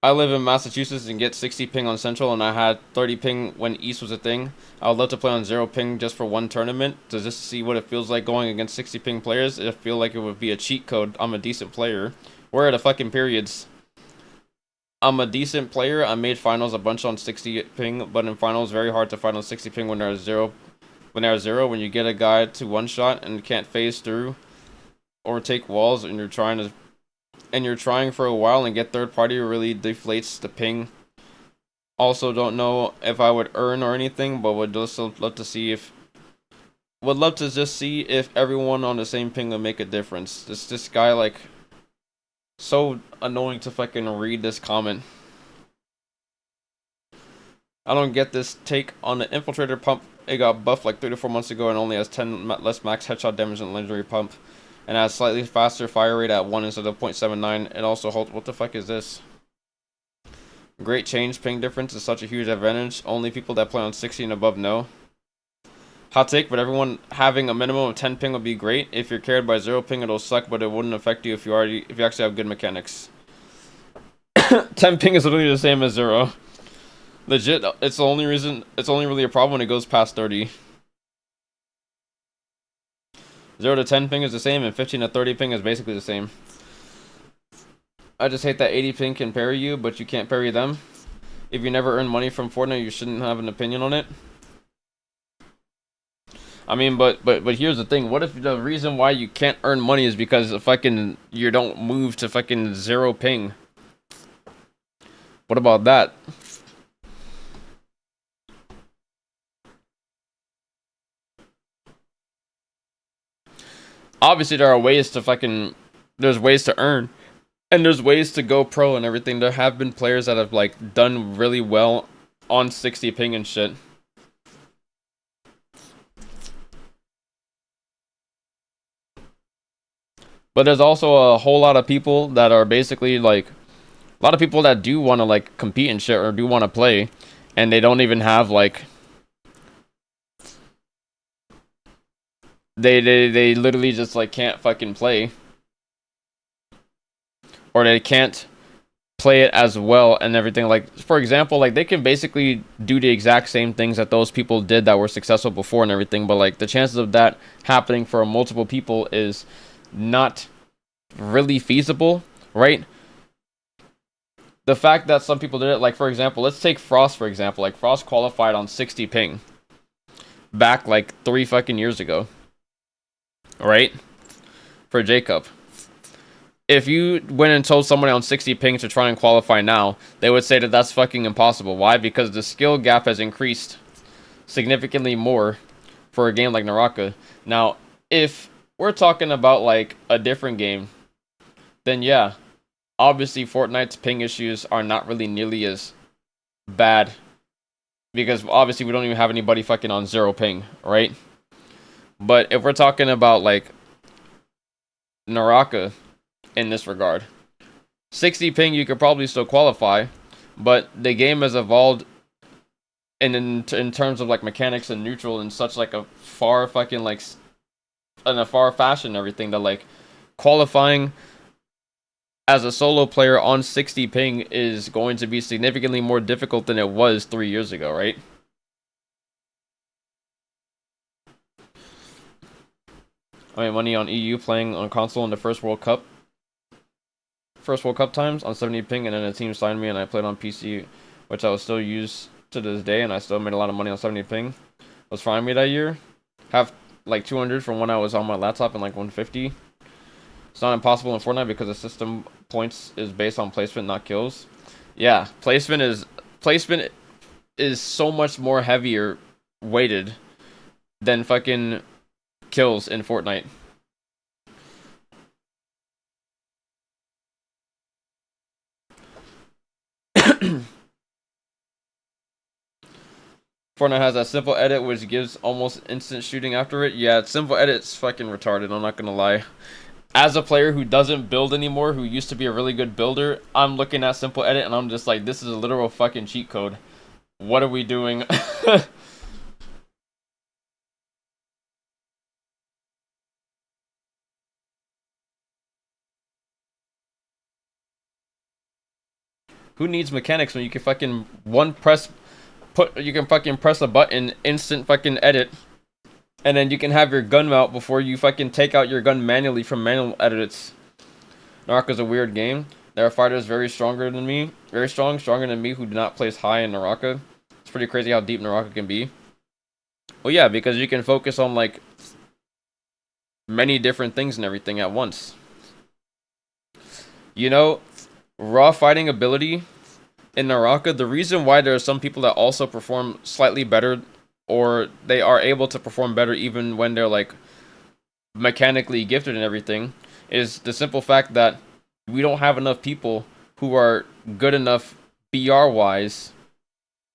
I live in Massachusetts and get 60 ping on Central, and I had 30 ping when East was a thing. I would love to play on 0 ping just for one tournament to just see what it feels like going against 60 ping players. I feel like it would be a cheat code. I'm a decent player. Where are the fucking periods? I'm a decent player. I made finals a bunch on 60 ping, but in finals, very hard to find on 60 ping when there's 0. When you get a guy to one shot and can't phase through or take walls, and you're trying for a while and get third party, really deflates the ping. Also, don't know if I would earn or anything, but would just love to see if just see if everyone on the same ping would make a difference. This guy, like, so annoying to fucking read this comment. I don't get this take on the infiltrator pump. It got buffed like 3 to 4 months ago and only has 10 less max headshot damage than legendary pump, and has slightly faster fire rate at 1 instead of 0.79. It also holds. What the fuck is this? Great change. Ping difference is such a huge advantage. Only people that play on 60 and above know. Hot take, but everyone having a minimum of 10 ping would be great. If you're carried by 0 ping, it'll suck, but it wouldn't affect you if you actually have good mechanics. 10 ping is literally the same as 0. Legit, it's only really a problem when it goes past 30. 0 to 10 ping is the same, and 15 to 30 ping is basically the same. I just hate that 80 ping can parry you, but you can't parry them. If you never earn money from Fortnite, you shouldn't have an opinion on it. I mean, but here's the thing. What if the reason why you can't earn money is because fucking you don't move to fucking 0 ping? What about that? Obviously, there are ways to fucking... There's ways to earn. And there's ways to go pro and everything. There have been players that have, like, done really well on 60 ping and shit. But there's also a whole lot of people that are basically, like... A lot of people that do want to, like, compete and shit or do want to play. And they don't even have, like... They literally just, like, can't fucking play. Or they can't play it as well and everything. Like, for example, like, they can basically do the exact same things that those people did that were successful before and everything, but, like, the chances of that happening for multiple people is not really feasible, right? The fact that some people did it, like, for example, let's take Frost, for example. Like, Frost qualified on 60 ping back, like, 3 fucking years ago. Right? For Jacob. If you went and told somebody on 60 ping to try and qualify now, they would say that that's fucking impossible. Why? Because the skill gap has increased significantly more for a game like Naraka. Now, if we're talking about, like, a different game, then yeah, obviously Fortnite's ping issues are not really nearly as bad. Because obviously we don't even have anybody fucking on 0 ping, right? But if we're talking about, like, Naraka in this regard, 60 ping you could probably still qualify, but the game has evolved in terms of like mechanics and neutral in such like a far fucking like in a far fashion and everything that like qualifying as a solo player on 60 ping is going to be significantly more difficult than it was 3 years ago, right? I made money on EU playing on console in the first World Cup times on 70 ping, and then a team signed me and I played on PC, which I will still use to this day, and I still made a lot of money on 70 ping. Was fine me that year. Have like 200 from when I was on my laptop and like 150. It's not impossible in Fortnite because the system points is based on placement, not kills. Yeah, placement is so much more heavier weighted than fucking kills in Fortnite. Fortnite has that simple edit which gives almost instant shooting after it. Yeah, simple edit's fucking retarded, I'm not gonna lie. As a player who doesn't build anymore, who used to be a really good builder, I'm looking at simple edit and I'm just like, this is a literal fucking cheat code. What are we doing? Who needs mechanics when you can fucking you can fucking press a button, instant fucking edit, and then you can have your gun mount before you fucking take out your gun manually from manual edits. Naraka's a weird game. There are fighters stronger than me who do not place high in Naraka. It's pretty crazy how deep Naraka can be. Well, yeah, because you can focus on like many different things and everything at once. You know, raw fighting ability in Naraka, the reason why there are some people that also perform slightly better, or they are able to perform better even when they're like mechanically gifted and everything, is the simple fact that we don't have enough people who are good enough BR wise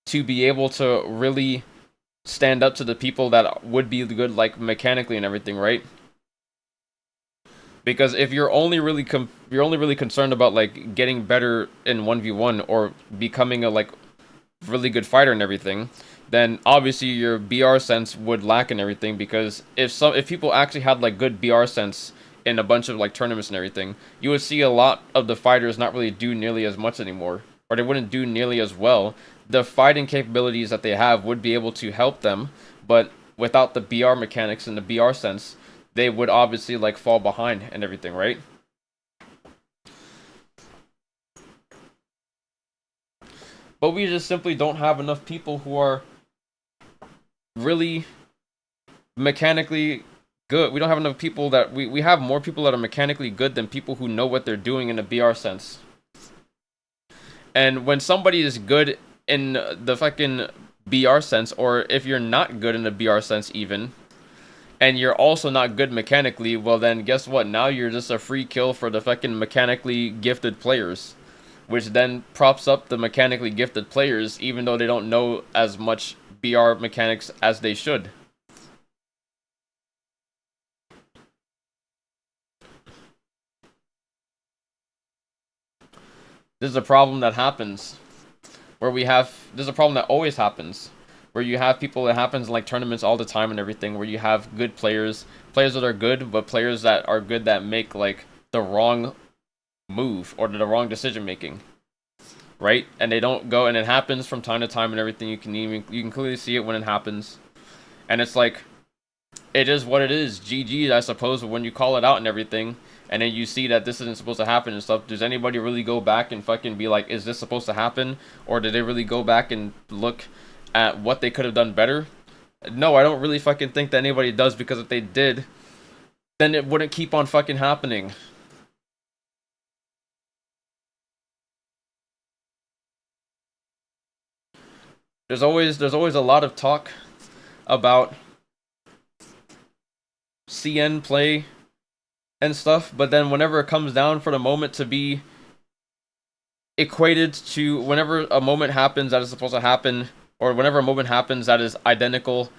to be able to really stand up to the people that would be good like mechanically and everything, right? Because if you're only really concerned about like getting better in 1v1 or becoming a like really good fighter and everything, then obviously your BR sense would lack and everything. Because if people actually had like good BR sense in a bunch of like tournaments and everything, you would see a lot of the fighters not really do nearly as much anymore, or they wouldn't do nearly as well. The fighting capabilities that they have would be able to help them, but without the BR mechanics and the BR sense, they would obviously like fall behind and everything, right? But we just simply don't have enough people who are really mechanically good. We don't have enough people that we have more people that are mechanically good than people who know what they're doing in a BR sense. And when somebody is good in the fucking BR sense, or if you're not good in the BR sense even, and you're also not good mechanically, well then guess what? Now you're just a free kill for the fucking mechanically gifted players, which then props up the mechanically gifted players even though they don't know as much BR mechanics as they should. This is a problem that happens this is a problem that always happens, where you have people, it happens in like tournaments all the time and everything, where you have good players that are good, but players that are good that make like the wrong move or the wrong decision making, right? And they don't go, and it happens from time to time and everything. You can clearly see it when it happens, and it's like, it is what it is. GG, I suppose, when you call it out and everything, and then you see that this isn't supposed to happen and stuff, does anybody really go back and fucking be like, is this supposed to happen? Or did they really go back and look at what they could have done better? No, I don't really fucking think that anybody does, because if they did, then it wouldn't keep on fucking happening. There's always a lot of talk about CN play and stuff, but then whenever it comes down for the moment to be equated to, whenever a moment happens that is supposed to happen, or whenever a moment happens that is identical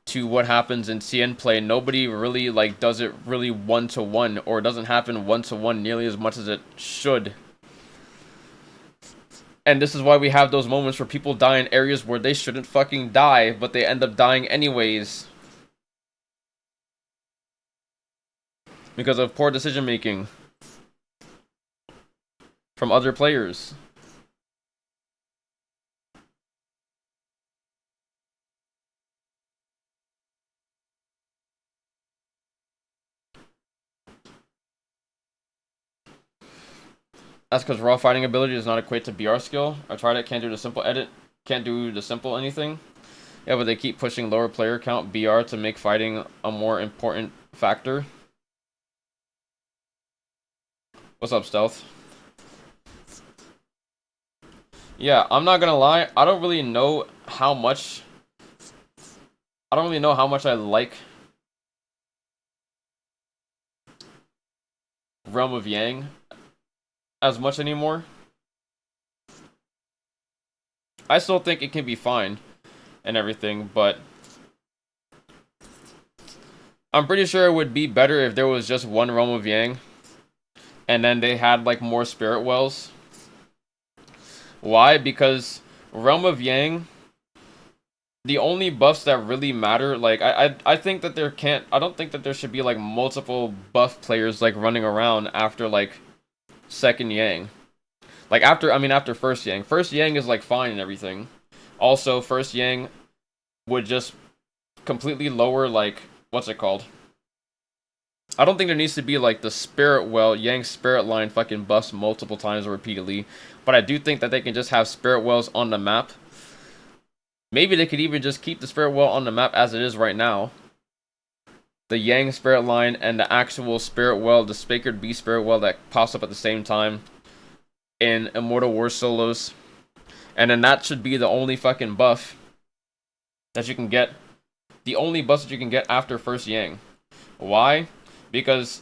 to what happens in CN play, nobody really like does it really one-to-one, or it doesn't happen one-to-one nearly as much as it should. And this is why we have those moments where people die in areas where they shouldn't fucking die, but they end up dying anyways. Because of poor decision making from other players. That's because raw fighting ability does not equate to BR skill. I tried it, can't do the simple edit, can't do the simple anything. Yeah, but they keep pushing lower player count BR to make fighting a more important factor. What's up, Stealth? Yeah, I'm not gonna lie, I don't really know how much I like Realm of Yang as much anymore. I still think it can be fine and everything, but I'm pretty sure it would be better if there was just one Realm of Yang and then they had like more Spirit Wells. Why? Because Realm of Yang, the only buffs that really matter, like I think that I don't think that there should be like multiple buff players like running around after like second Yang. Like after first Yang. First Yang is like fine and everything. Also, first Yang would just completely lower like, what's it called? I don't think there needs to be like the Spirit Well, Yang Spirit Line fucking buffs multiple times or repeatedly. But I do think that they can just have Spirit Wells on the map. Maybe they could even just keep the Spirit Well on the map as it is right now. The Yang Spirit Line and the actual Spirit Well, the Sacred Beast Spirit Well that pops up at the same time in Immortal War solos. And then that should be the only fucking buff that you can get. The only buff that you can get after first Yang. Why? Because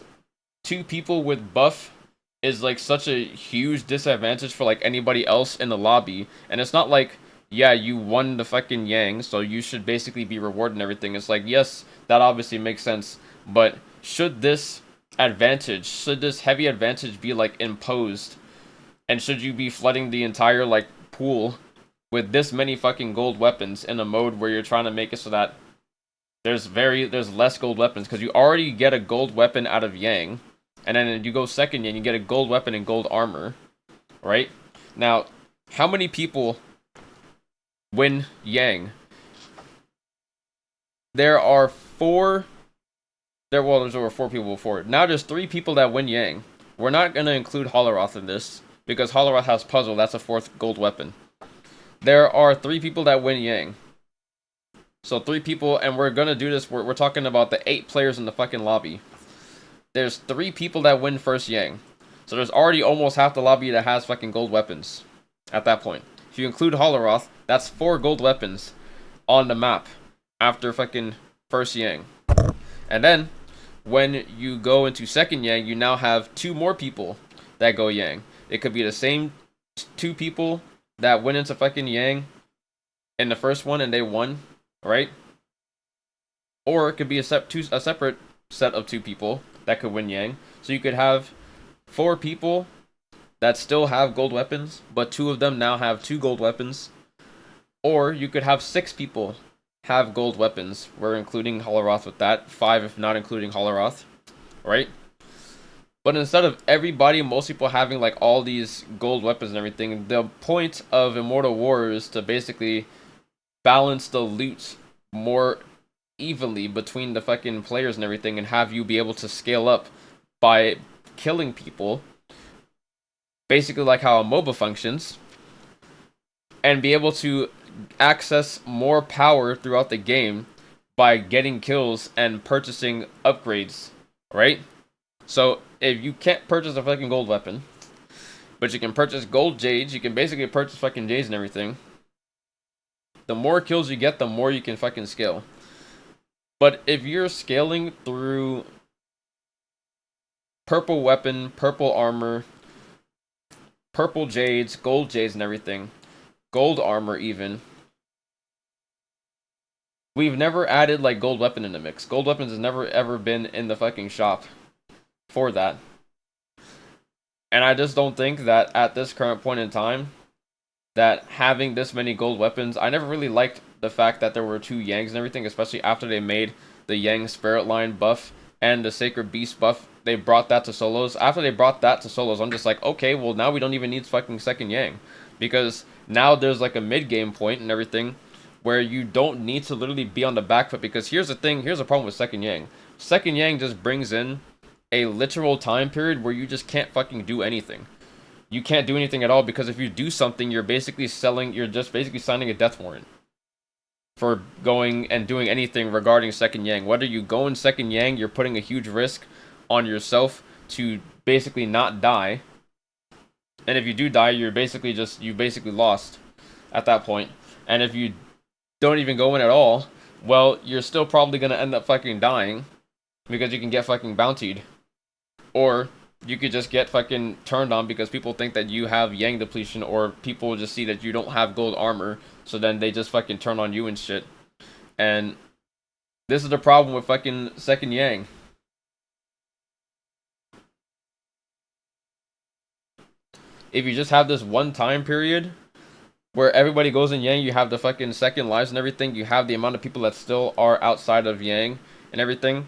2 people with buff is like such a huge disadvantage for like anybody else in the lobby. And it's not like, yeah, you won the fucking Yang, so you should basically be rewarded and everything. It's like, yes, that obviously makes sense. But should this heavy advantage be like imposed? And should you be flooding the entire like pool with this many fucking gold weapons in a mode where you're trying to make it so that there's less gold weapons, because you already get a gold weapon out of Yang, and then you go second Yang, you get a gold weapon and gold armor, right? Now, how many people win Yang? There's over 4 people before. Now there's 3 people that win Yang. We're not gonna include Holoroth in this, because Holoroth has puzzle, that's a 4th gold weapon. There are 3 people that win Yang. So 3 people, and we're gonna do this, we're talking about the 8 players in the fucking lobby. There's 3 people that win first Yang. So there's already almost half the lobby that has fucking gold weapons at that point. If you include Holoroth, that's 4 gold weapons on the map after fucking first Yang. And then, when you go into second Yang, you now have 2 more people that go Yang. It could be the same 2 people that went into fucking Yang in the first one and they won, right? Or it could be a separate set of 2 people that could win Yang. So you could have 4 people that still have gold weapons, but 2 of them now have 2 gold weapons. Or you could have 6 people have gold weapons. We're including Holoroth with that. 5 if not including Holoroth, right? But instead of most people having like all these gold weapons and everything, the point of Immortal War is to basically balance the loot more evenly between the fucking players and everything, and have you be able to scale up by killing people, basically like how a MOBA functions, and be able to access more power throughout the game by getting kills and purchasing upgrades, right? So if you can't purchase a fucking gold weapon, but you can purchase gold jades, you can basically purchase fucking jades and everything. The more kills you get, the more you can fucking scale. But if you're scaling through purple weapon, purple armor, purple jades, gold jades and everything, gold armor even, we've never added like gold weapon in the mix. Gold weapons has never ever been in the fucking shop for that. And I just don't think that at this current point in time that having this many gold weapons, I never really liked the fact that there were 2 Yangs and everything, especially after they made the Yang Spirit Line buff and the Sacred Beast buff. They brought that to solos. After they brought that to solos, I'm just like, okay, well now we don't even need fucking second Yang, because now there's like a mid-game point and everything where you don't need to literally be on the back foot, because here's the thing, here's the problem with second Yang. Second Yang just brings in a literal time period where you just can't fucking do anything. You can't do anything at all, because if you do something, you're basically just basically signing a death warrant for going and doing anything regarding second Yang. Whether you go in second Yang, you're putting a huge risk on yourself to basically not die. And if you do die, you basically lost at that point. And if you don't even go in at all, well, you're still probably gonna end up fucking dying, because you can get fucking bountied. Or you could just get fucking turned on because people think that you have Yang depletion, or people just see that you don't have gold armor, so then they just fucking turn on you and shit. And this is the problem with fucking second Yang. If you just have this one time period where everybody goes in Yang, you have the fucking second lives and everything, you have the amount of people that still are outside of Yang and everything,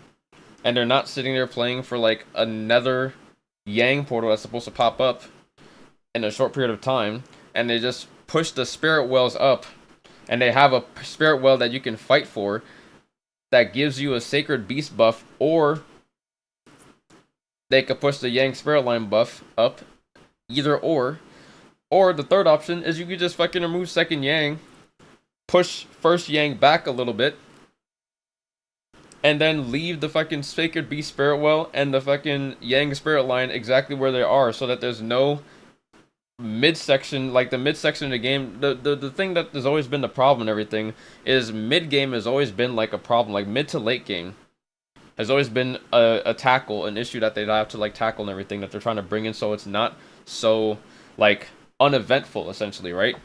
and they're not sitting there playing for like another Yang portal that's supposed to pop up in a short period of time, and they just push the spirit wells up, and they have a spirit well that you can fight for that gives you a Sacred Beast buff, or they could push the Yang Spirit Line buff up, either or the third option is you could just fucking remove second Yang, push first Yang back a little bit, and then leave the fucking Sacred Beast Spirit Well and the fucking Yang Spirit Line exactly where they are, so that there's no midsection, like the midsection of the game. The thing that has always been the problem and everything is mid-game has always been like a problem, like mid to late game has always been an issue that they have to like tackle and everything that they're trying to bring in, so it's not so like uneventful essentially, right?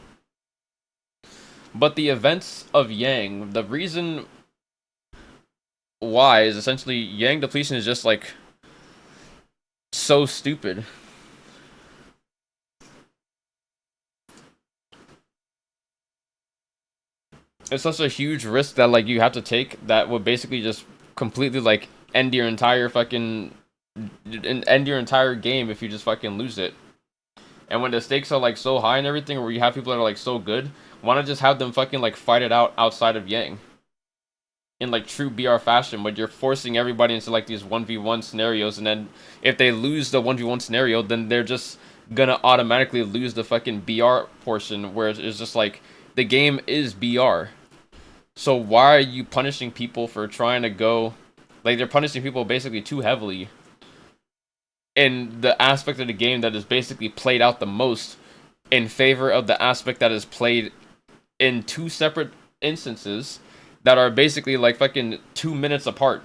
But the events of Yang, the reason why is essentially Yang depletion is just like so stupid. It's such a huge risk that like you have to take that would basically just completely like end your entire game if you just fucking lose it. And when the stakes are like so high and everything, where you have people that are like so good, why not just have them fucking like fight it out outside of Yang in like true BR fashion, but you're forcing everybody into like these 1v1 scenarios, and then if they lose the 1v1 scenario, then they're just gonna automatically lose the fucking BR portion, where it's just like the game is BR. So why are you punishing people for trying to go, like they're punishing people basically too heavily in the aspect of the game that is basically played out the most, in favor of the aspect that is played in 2 separate instances that are basically like fucking 2 minutes apart,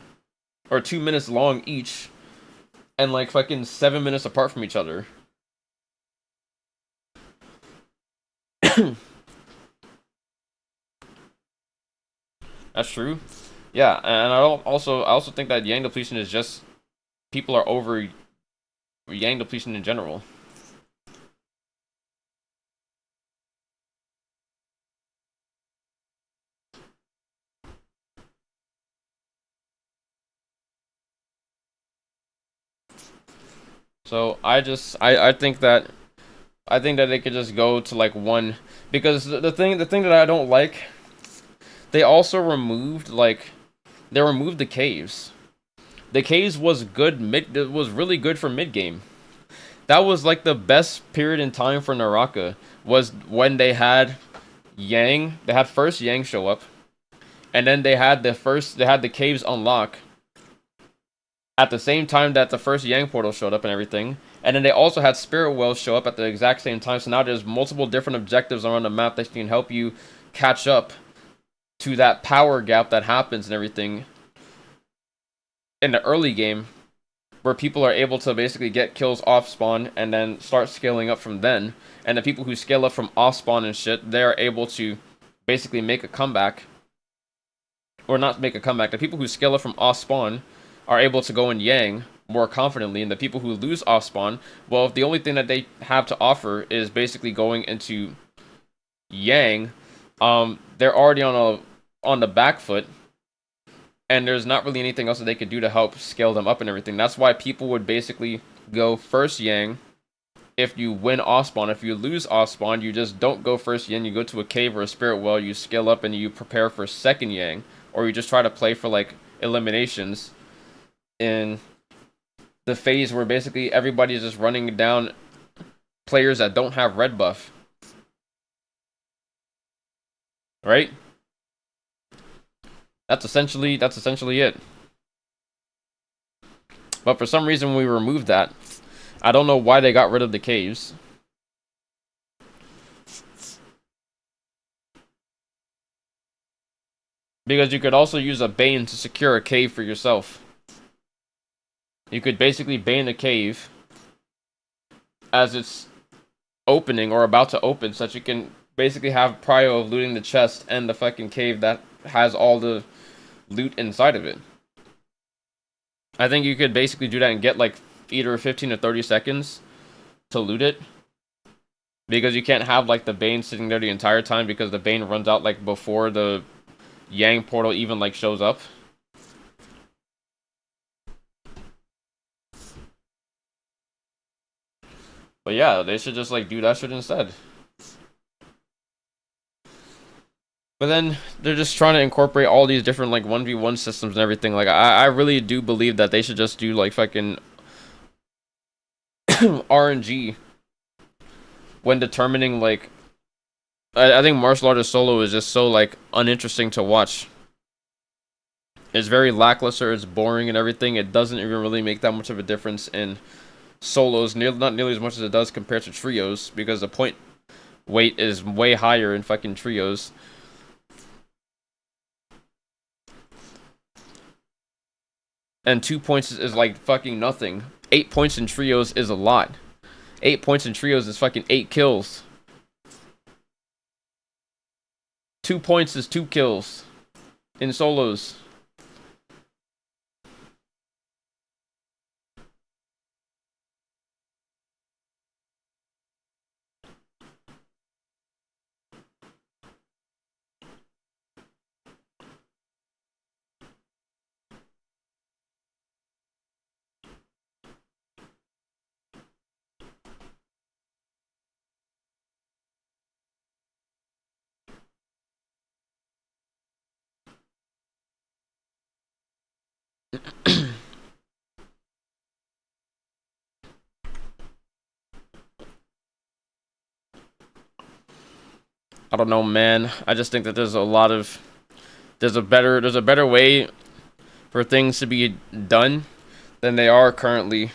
or 2 minutes long each, and like fucking 7 minutes apart from each other. That's true. Yeah, and I also think that Yang depletion is just, people are over Yang depletion in general. So I think that they could just go to like one, because the thing that I don't like, they also removed the caves. The caves was good it was really good for mid game. That was like the best period in time for Naraka, was when they had Yang, they had first Yang show up, and then they had the caves unlock at the same time that the first Yang portal showed up and everything. And then they also had Spirit Wells show up at the exact same time. So now there's multiple different objectives around the map that can help you catch up to that power gap that happens and everything in the early game, where people are able to basically get kills off spawn and then start scaling up from then. And the people who scale up from off spawn and shit, they're able to basically make a comeback. Or not make a comeback. The people who scale up from off spawn are able to go in Yang more confidently, and the people who lose off spawn, well, if the only thing that they have to offer is basically going into Yang, they're already on the back foot, and there's not really anything else that they could do to help scale them up and everything. That's why people would basically go first Yang. If you win off spawn, if you lose off spawn, you just don't go first Yang. You go to a cave or a spirit well, you scale up and you prepare for second Yang, or you just try to play for like eliminations in the phase where basically everybody's just running down players that don't have red buff. Right? That's essentially it. But for some reason we removed that. I don't know why they got rid of the caves. Because you could also use a Bane to secure a cave for yourself. You could basically Bane a cave as it's opening or about to open, so that you can basically have prio of looting the chest and the fucking cave that has all the loot inside of it. I think you could basically do that and get like either 15 or 30 seconds to loot it. Because you can't have like the Bane sitting there the entire time, because the Bane runs out like before the Yang portal even like shows up. But yeah, they should just like do that shit instead. But then they're just trying to incorporate all these different like 1v1 systems and everything. Like I really do believe that they should just do like fucking RNG when determining like I think martial artist solo is just so like uninteresting to watch. It's very lackluster, it's boring and everything. It doesn't even really make that much of a difference in solos, not nearly as much as it does compared to trios, because the point weight is way higher in fucking trios. And 2 points is like fucking nothing. 8 points in trios is a lot. 8 points in trios is fucking 8 kills. 2 points is 2 kills in solos. I don't know, man. I just think that there's a better way for things to be done than they are currently.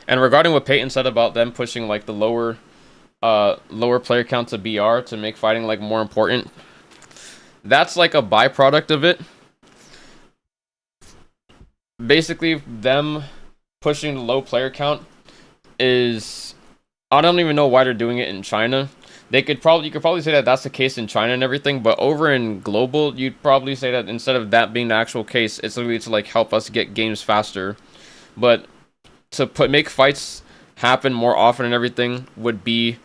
And regarding what Peyton said about them pushing like the lower player count to BR to make fighting like more important, that's like a byproduct of it. Basically, them pushing the low player count is, I don't even know why they're doing it in China. You could probably say that that's the case in China and everything, but over in global, you'd probably say that instead of that being the actual case, it's literally to like help us get games faster. But to make fights happen more often and everything would be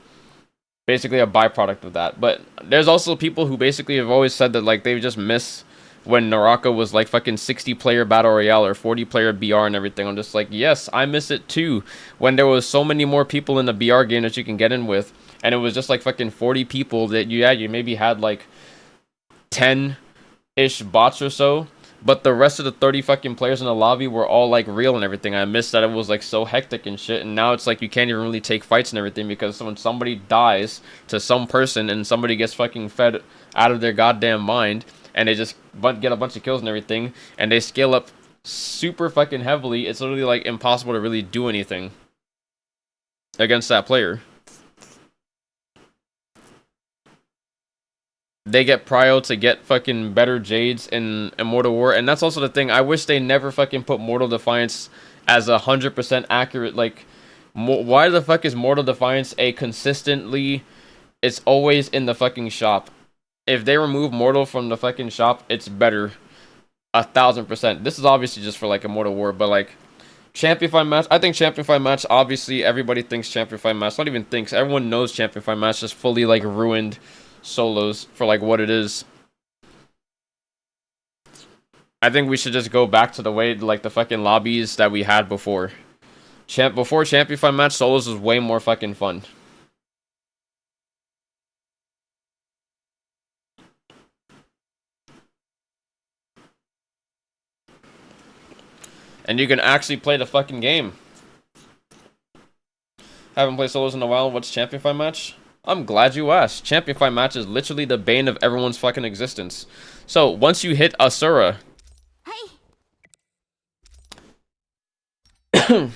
basically a byproduct of that. But there's also people who basically have always said that like they just miss when Naraka was like fucking 60 player battle royale or 40 player BR and everything. I'm just like, yes, I miss it too, when there was so many more people in the BR game that you can get in with, and it was just like fucking 40 people that you maybe had like 10-ish bots or so, but the rest of the 30 fucking players in the lobby were all like real and everything. I missed that it was like so hectic and shit, and now it's like you can't even really take fights and everything, because when somebody dies to some person and somebody gets fucking fed out of their goddamn mind and they just get a bunch of kills and everything and they scale up super fucking heavily, it's literally like impossible to really do anything against that player. They get prio to get fucking better Jades in Immortal War, and that's also the thing. I wish they never fucking put Mortal Defiance as 100% accurate. Like, why the fuck is Mortal Defiance a consistently, it's always in the fucking shop? if they remove Mortal from the fucking shop, it's better. 1000%. This is obviously just for like Immortal War, but like Champion Fight match, I think Champion Fight match, obviously everybody thinks Champion Fight match, not even thinks, everyone knows Champion Fight match just fully like ruined solos for like what it is. I think we should just go back to the way like the fucking lobbies that we had before. Before Champion Fight match, solos was way more fucking fun. And you can actually play the fucking game. Haven't played solos in a while. What's Champion Fight match? I'm glad you asked. Champion Fight match is literally the bane of everyone's fucking existence. So once you hit Asura, can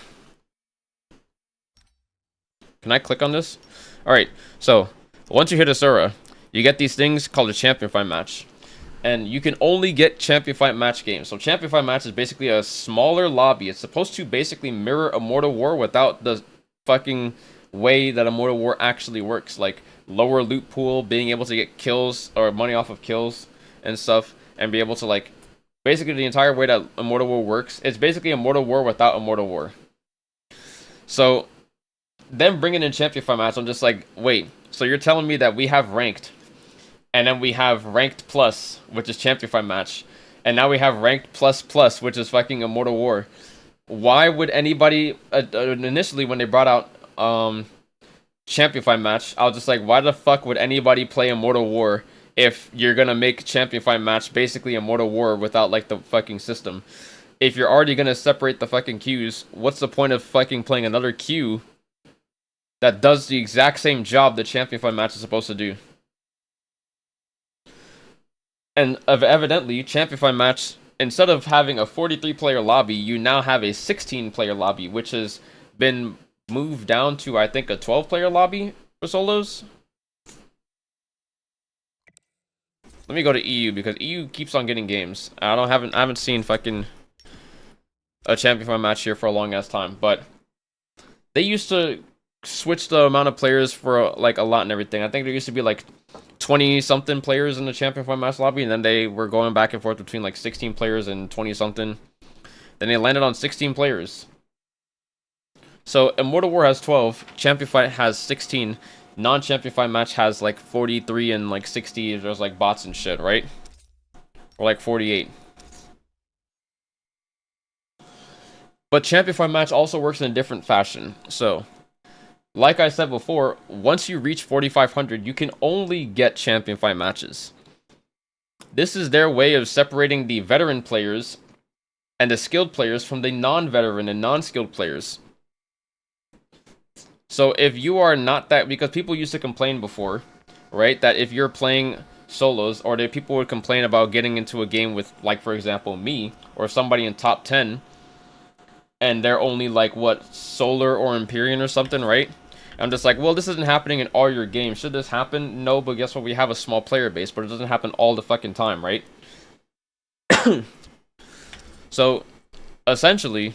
I click on this? Alright, so once you hit Asura, you get these things called a Champion Fight match. And you can only get Champion Fight match games. So Champion Fight match is basically a smaller lobby. It's supposed to basically mirror Immortal War without the fucking way that Immortal War actually works. Like lower loot pool, being able to get kills or money off of kills and stuff. And be able to like, basically the entire way that Immortal War works. It's basically Immortal War without Immortal War. So them bringing in Champion Fight match, I'm just like, wait. So you're telling me that we have ranked. And then we have Ranked Plus, which is Champion Fight match. And now we have Ranked Plus Plus, which is fucking Immortal War. Why would anybody, initially when they brought out Champion Fight match, I was just like, why the fuck would anybody play Immortal War if you're gonna make Champion Fight match basically Immortal War without like the fucking system? If you're already gonna separate the fucking queues, what's the point of fucking playing another queue that does the exact same job the Champion Fight match is supposed to do? And evidently, Champion Fight match, instead of having a 43-player lobby, you now have a 16-player lobby, which has been moved down to, I think, a 12-player lobby for solos. Let me go to EU, because EU keeps on getting games. I haven't seen fucking a Champion Fight match here for a long-ass time, but they used to switch the amount of players for, like, a lot and everything. I think there used to be, like, 20-something players in the Champion Fight match lobby, and then they were going back and forth between like 16 players and 20-something. Then they landed on 16 players. So Immortal War has 12, Champion Fight has 16, non-Champion Fight match has like 43 and like 60. There's like bots and shit, right? Or like 48. But Champion Fight match also works in a different fashion. So like I said before, once you reach 4,500, you can only get Champion Fight matches. This is their way of separating the veteran players and the skilled players from the non-veteran and non-skilled players. So if you are not that, because people used to complain before, right, that if you're playing solos, or that people would complain about getting into a game with, like, for example, me, or somebody in top 10, and they're only, like, what, Solar or Empyrean or something, right? I'm just like, well, this isn't happening in all your games. Should this happen? No, but guess what? We have a small player base, but it doesn't happen all the fucking time, right? So, essentially,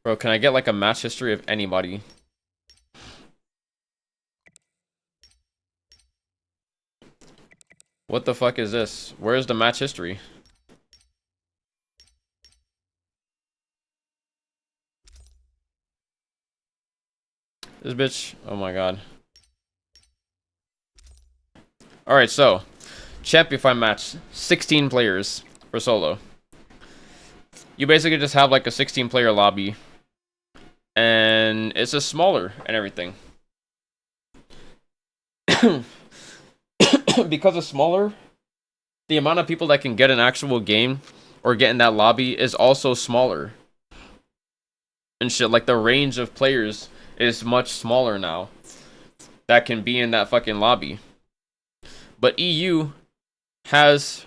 bro, can I get like a match history of anybody? What the fuck is this? Where's the match history? This bitch, oh my god. Alright, so Champion Fight match, 16 players for solo. You basically just have like a 16-player lobby, and it's just smaller and everything. Because it's smaller, the amount of people that can get an actual game or get in that lobby is also smaller. And shit, like the range of players is much smaller now that can be in that fucking lobby. But EU has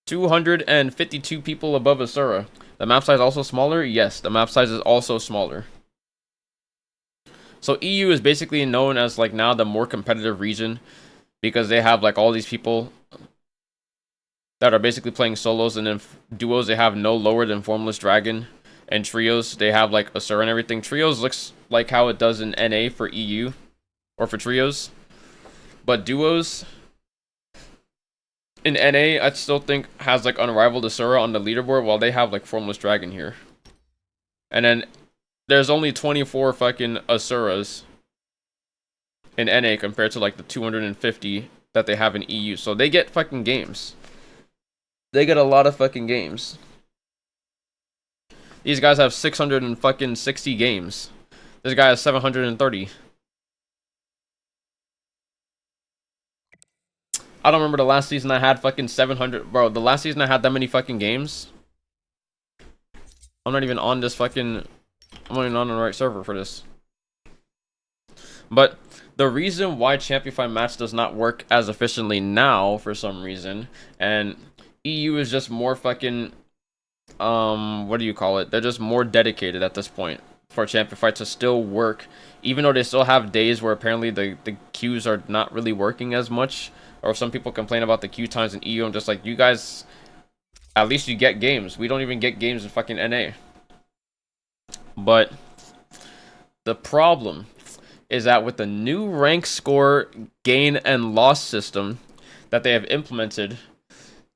252 people above Asura. The map size also smaller? Yes, the map size is also smaller. So EU is basically known as like now the more competitive region because they have like all these people that are basically playing solos, and then duos they have no lower than Formless Dragon, and trios they have like Asura and everything. Trios looks like how it does in NA for EU or for trios, but duos in NA I still think has like unrivaled Asura on the leaderboard, while they have like Formless Dragon here. And then there's only 24 fucking Asuras in NA compared to like the 250 that they have in EU. So they get fucking games. They get a lot of fucking games. These guys have 660 games. This guy has 730. I don't remember the last season I had fucking 700. Bro, the last season I had that many fucking games. I'm not even on this fucking... I'm not even on the right server for this. But the reason why Champify Match does not work as efficiently now, for some reason, and EU is just more fucking... what do you call it? They're just more dedicated at this point for Champify to still work, even though they still have days where apparently the queues are not really working as much, or some people complain about the queue times in EU. I'm just like, you guys, at least you get games. We don't even get games in fucking NA. But the problem is that with the new rank score gain and loss system that they have implemented,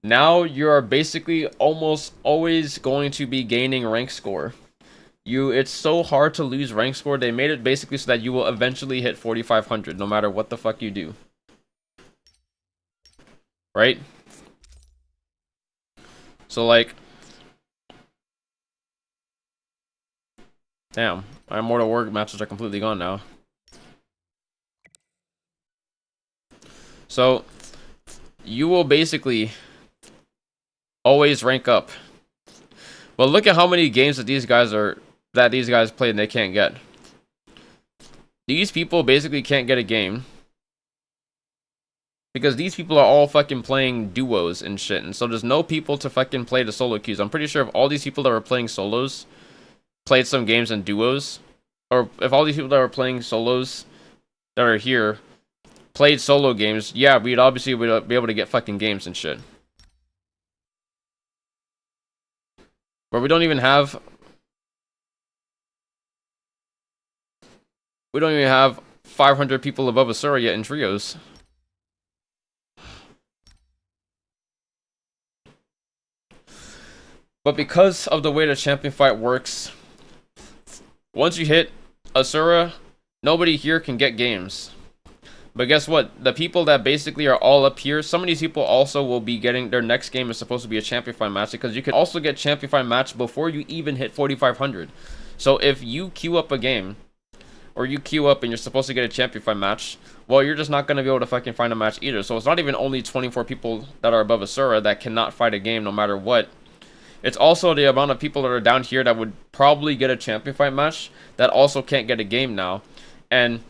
now you are basically almost always going to be gaining rank score. It's so hard to lose rank score. They made it basically so that you will eventually hit 4,500 no matter what the fuck you do. Right? So like, damn, my Immortal War matches are completely gone now. So you will basically always rank up. But look at how many games that these guys play and they can't get. These people basically can't get a game because these people are all fucking playing duos and shit, and so there's no people to fucking play the solo queues. I'm pretty sure if all these people that were playing solos played some games in duos, or if all these people that are playing solos that are here played solo games, yeah, we'd obviously be able to get fucking games and shit. But we don't even have 500 people above Asura yet in trios. But because of the way the champion fight works, once you hit Asura, nobody here can get games. But guess what? The people that basically are all up here, some of these people also will be getting their next game is supposed to be a Champify match, because you can also get Champify match before you even hit 4,500. So if you queue up a game, or you queue up and you're supposed to get a Champify match, well, you're just not going to be able to fucking find a match either. So it's not even only 24 people that are above Asura that cannot fight a game no matter what. It's also the amount of people that are down here that would probably get a Champify match that also can't get a game now. And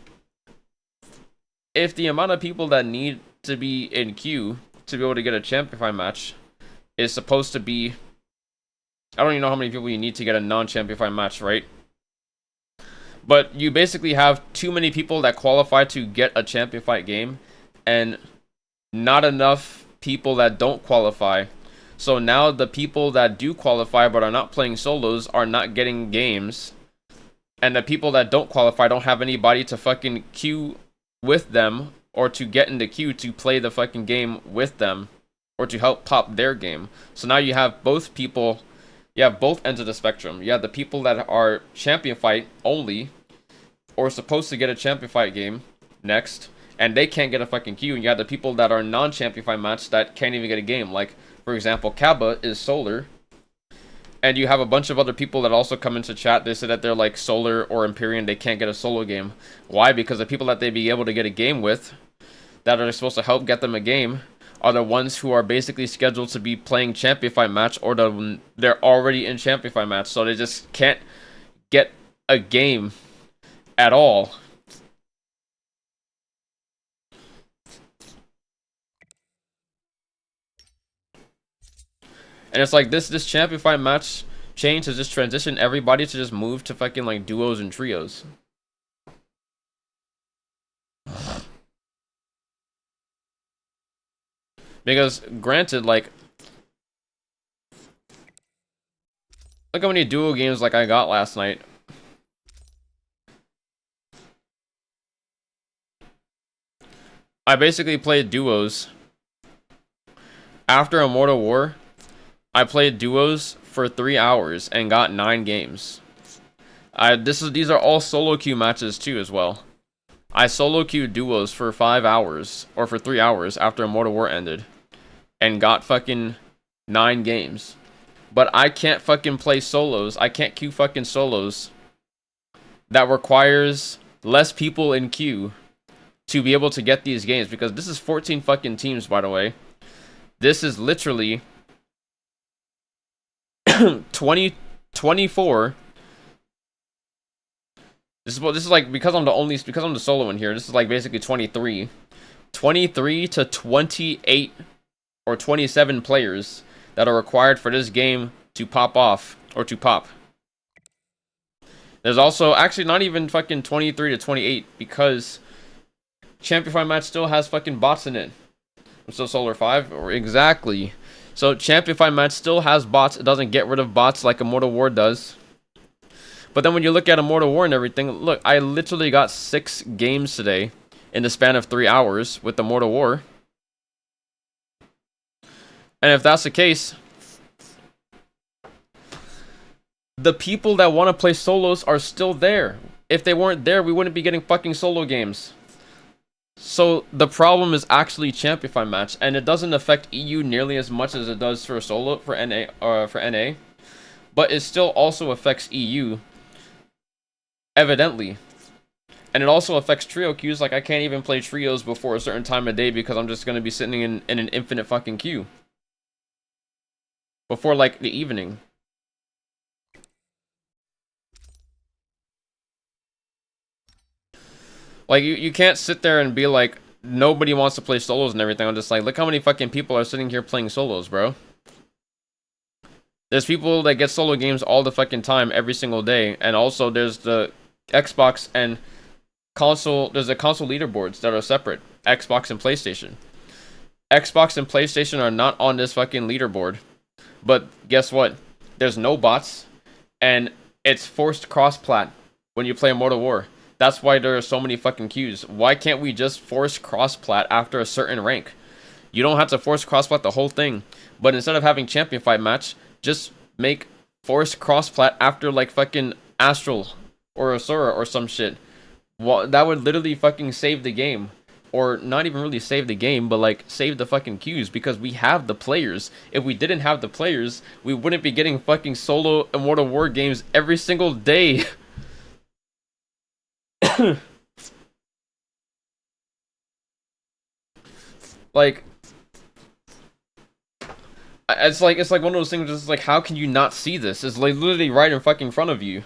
if the amount of people that need to be in queue to be able to get a Champify match is supposed to be... I don't even know how many people you need to get a non-Champify match, right? But you basically have too many people that qualify to get a Champify game, and not enough people that don't qualify. So now the people that do qualify but are not playing solos are not getting games. And the people that don't qualify don't have anybody to fucking queue with them, or to get in the queue to play the fucking game with them, or to help pop their game. So now you have both people, you have both ends of the spectrum. You have the people that are champion fight only, or supposed to get a champion fight game next, and they can't get a fucking queue. And you have the people that are non-champion fight match that can't even get a game. Like, for example, Kaba is Solar. And you have a bunch of other people that also come into chat. They say that they're like Solar or Empyrean. They can't get a solo game. Why? Because the people that they'd be able to get a game with, that are supposed to help get them a game, are the ones who are basically scheduled to be playing Champify match, or they're already in Champify match. So they just can't get a game at all. And it's like this Champify match change has just transitioned everybody to just move to fucking like duos and trios. Because granted, like, look how many duo games like I got last night. I basically played duos. After Immortal War, I played duos for 3 hours and got 9 games. These are all solo queue matches too as well. I solo queued duos for 5 hours or for 3 hours after Immortal War ended and got fucking 9 games. But I can't fucking play solos. I can't queue fucking solos that requires less people in queue to be able to get these games, because this is 14 fucking teams, by the way. This is literally 24. This is like, because I'm the solo in here, this is like basically 23 to 28 or 27 players that are required for this game to pop off or to pop. There's also actually not even fucking 23 to 28 because Champion match still has fucking bots in it. So Solar 5, or exactly. So Champion match still has bots. It doesn't get rid of bots like Immortal War does. But then when you look at Immortal War and everything, look, I literally got 6 games today in the span of 3 hours with Immortal War. And if that's the case, the people that want to play solos are still there. If they weren't there, we wouldn't be getting fucking solo games. So the problem is actually Champion match, and it doesn't affect EU nearly as much as it does for solo for NA, but it still also affects EU, evidently. And it also affects trio queues. Like, I can't even play trios before a certain time of day because I'm just gonna be sitting in an infinite fucking queue before like the evening. Like, you can't sit there and be like, nobody wants to play solos and everything. I'm just like, look how many fucking people are sitting here playing solos, bro. There's people that get solo games all the fucking time, every single day. And also, there's the Xbox and console, there's the console leaderboards that are separate. Xbox and PlayStation. Xbox and PlayStation are not on this fucking leaderboard. But guess what? There's no bots. And it's forced cross-plat when you play Immortal War. That's why there are so many fucking queues. Why can't we just force cross-plat after a certain rank? You don't have to force cross-plat the whole thing. But instead of having champion fight match, just make force cross-plat after like fucking Astral or Asura or some shit. Well, that would literally fucking save the game. Or not even really save the game, but like save the fucking queues, because we have the players. If we didn't have the players, we wouldn't be getting fucking solo Immortal War games every single day. Like, it's like one of those things. Just like, how can you not see this? It's like literally right in fucking front of you.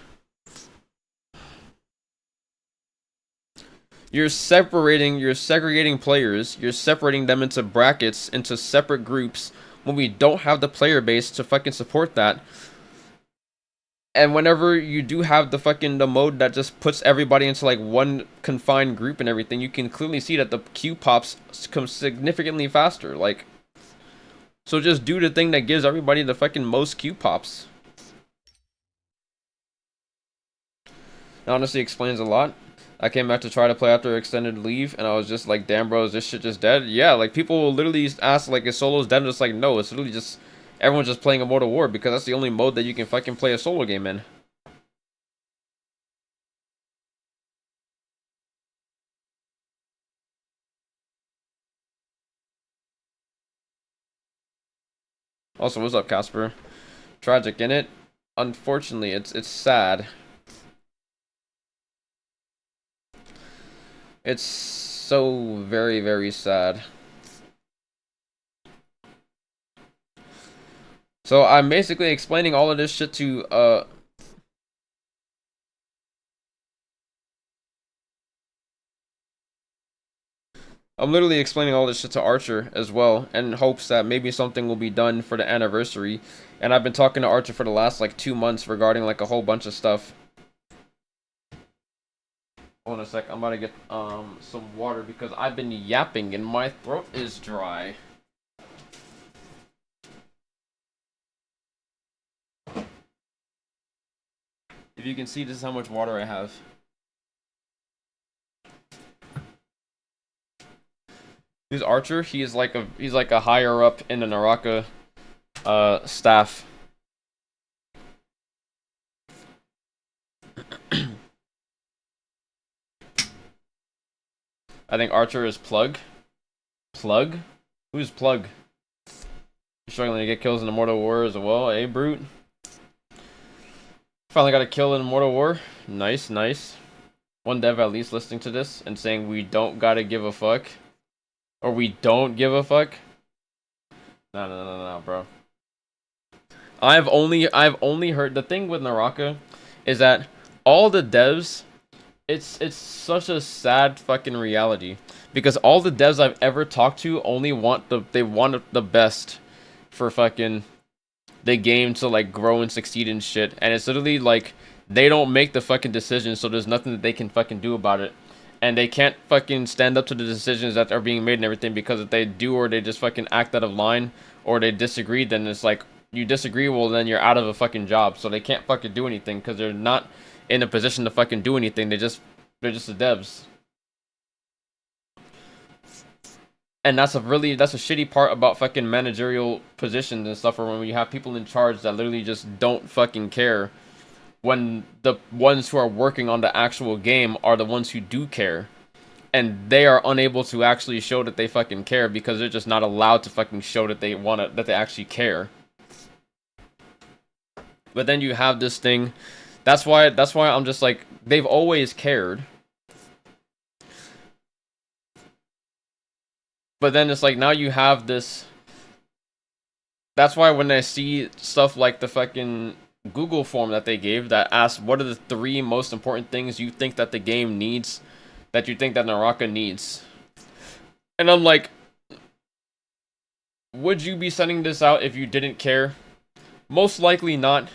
You're segregating players. You're separating them into brackets, into separate groups, when we don't have the player base to fucking support that. And whenever you do have the mode that just puts everybody into like one confined group and everything, you can clearly see that the queue pops come significantly faster. Like, so just do the thing that gives everybody the fucking most queue pops. It honestly explains a lot. I came back to try to play after extended leave, and I was just like, damn, bro, is this shit just dead? Yeah, like, people will literally ask, like, is solos dead? And it's like, no, it's literally just, everyone's just playing Immortal War, because that's the only mode that you can fucking play a solo game in. Also, what's up, Casper? Tragic, innit? Unfortunately, it's sad. It's so very, very sad. So I'm basically explaining all of this shit to I'm literally explaining all this shit to Archer as well, in hopes that maybe something will be done for the anniversary. And I've been talking to Archer for the last like 2 months regarding like a whole bunch of stuff. Hold on a sec, I'm about to get some water because I've been yapping and my throat is dry. If you can see, this is how much water I have. Who's Archer? He's like a higher up in the Naraka staff. I think Archer is Plug. Plug? Who's Plug? You're struggling to get kills in Immortal War as well, eh, Brute? Finally got a kill in Immortal War. Nice, nice. One dev at least listening to this and saying we don't gotta give a fuck. Or we don't give a fuck. No, bro. I've only heard, the thing with Naraka is that all the devs, it's such a sad fucking reality, because all the devs I've ever talked to only want the best for fucking the game to like grow and succeed and shit, and it's literally like they don't make the fucking decisions, so there's nothing that they can fucking do about it. And they can't fucking stand up to the decisions that are being made and everything, because if they do, or they just fucking act out of line, or they disagree, then it's like, you disagree, well then you're out of a fucking job. So they can't fucking do anything, because they're not in a position to fucking do anything. They're just the devs. And that's a shitty part about fucking managerial positions and stuff, or when you have people in charge that literally just don't fucking care, when the ones who are working on the actual game are the ones who do care. And they are unable to actually show that they fucking care, because they're just not allowed to fucking show that they that they actually care. But then you have this thing. That's why I'm just like, they've always cared. But then it's like, now you have this. That's why when I see stuff like the fucking Google form that they gave that asks what are the 3 most important things you think that the game needs, that you think that Naraka needs, and I'm like, would you be sending this out if you didn't care? Most likely not.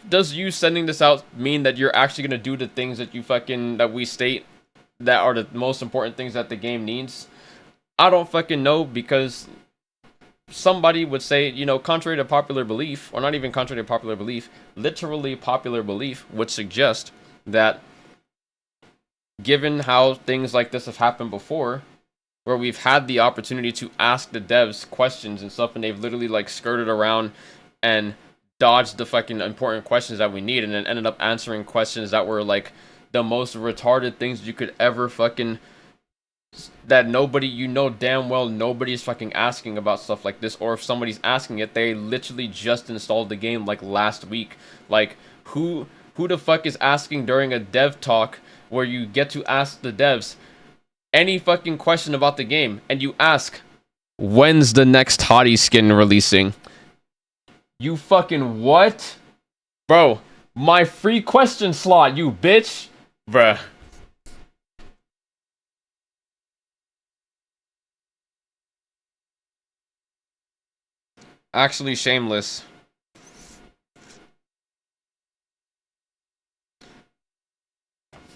Does you sending this out mean that you're actually gonna do the things that that we state that are the most important things that the game needs? I don't fucking know, because somebody would say, you know, contrary to popular belief, or not even contrary to popular belief, literally popular belief would suggest that, given how things like this have happened before, where we've had the opportunity to ask the devs questions and stuff, and they've literally like skirted around and dodged the fucking important questions that we need, and then ended up answering questions that were like the most retarded things you could ever fucking, that nobody, you know damn well nobody's fucking asking about stuff like this, or if somebody's asking it, they literally just installed the game like last week. Like, who the fuck is asking during a dev talk where you get to ask the devs any fucking question about the game, and you ask, when's the next hottie skin releasing? You fucking what? Bro, my free question slot, you bitch. Bruh. Actually shameless.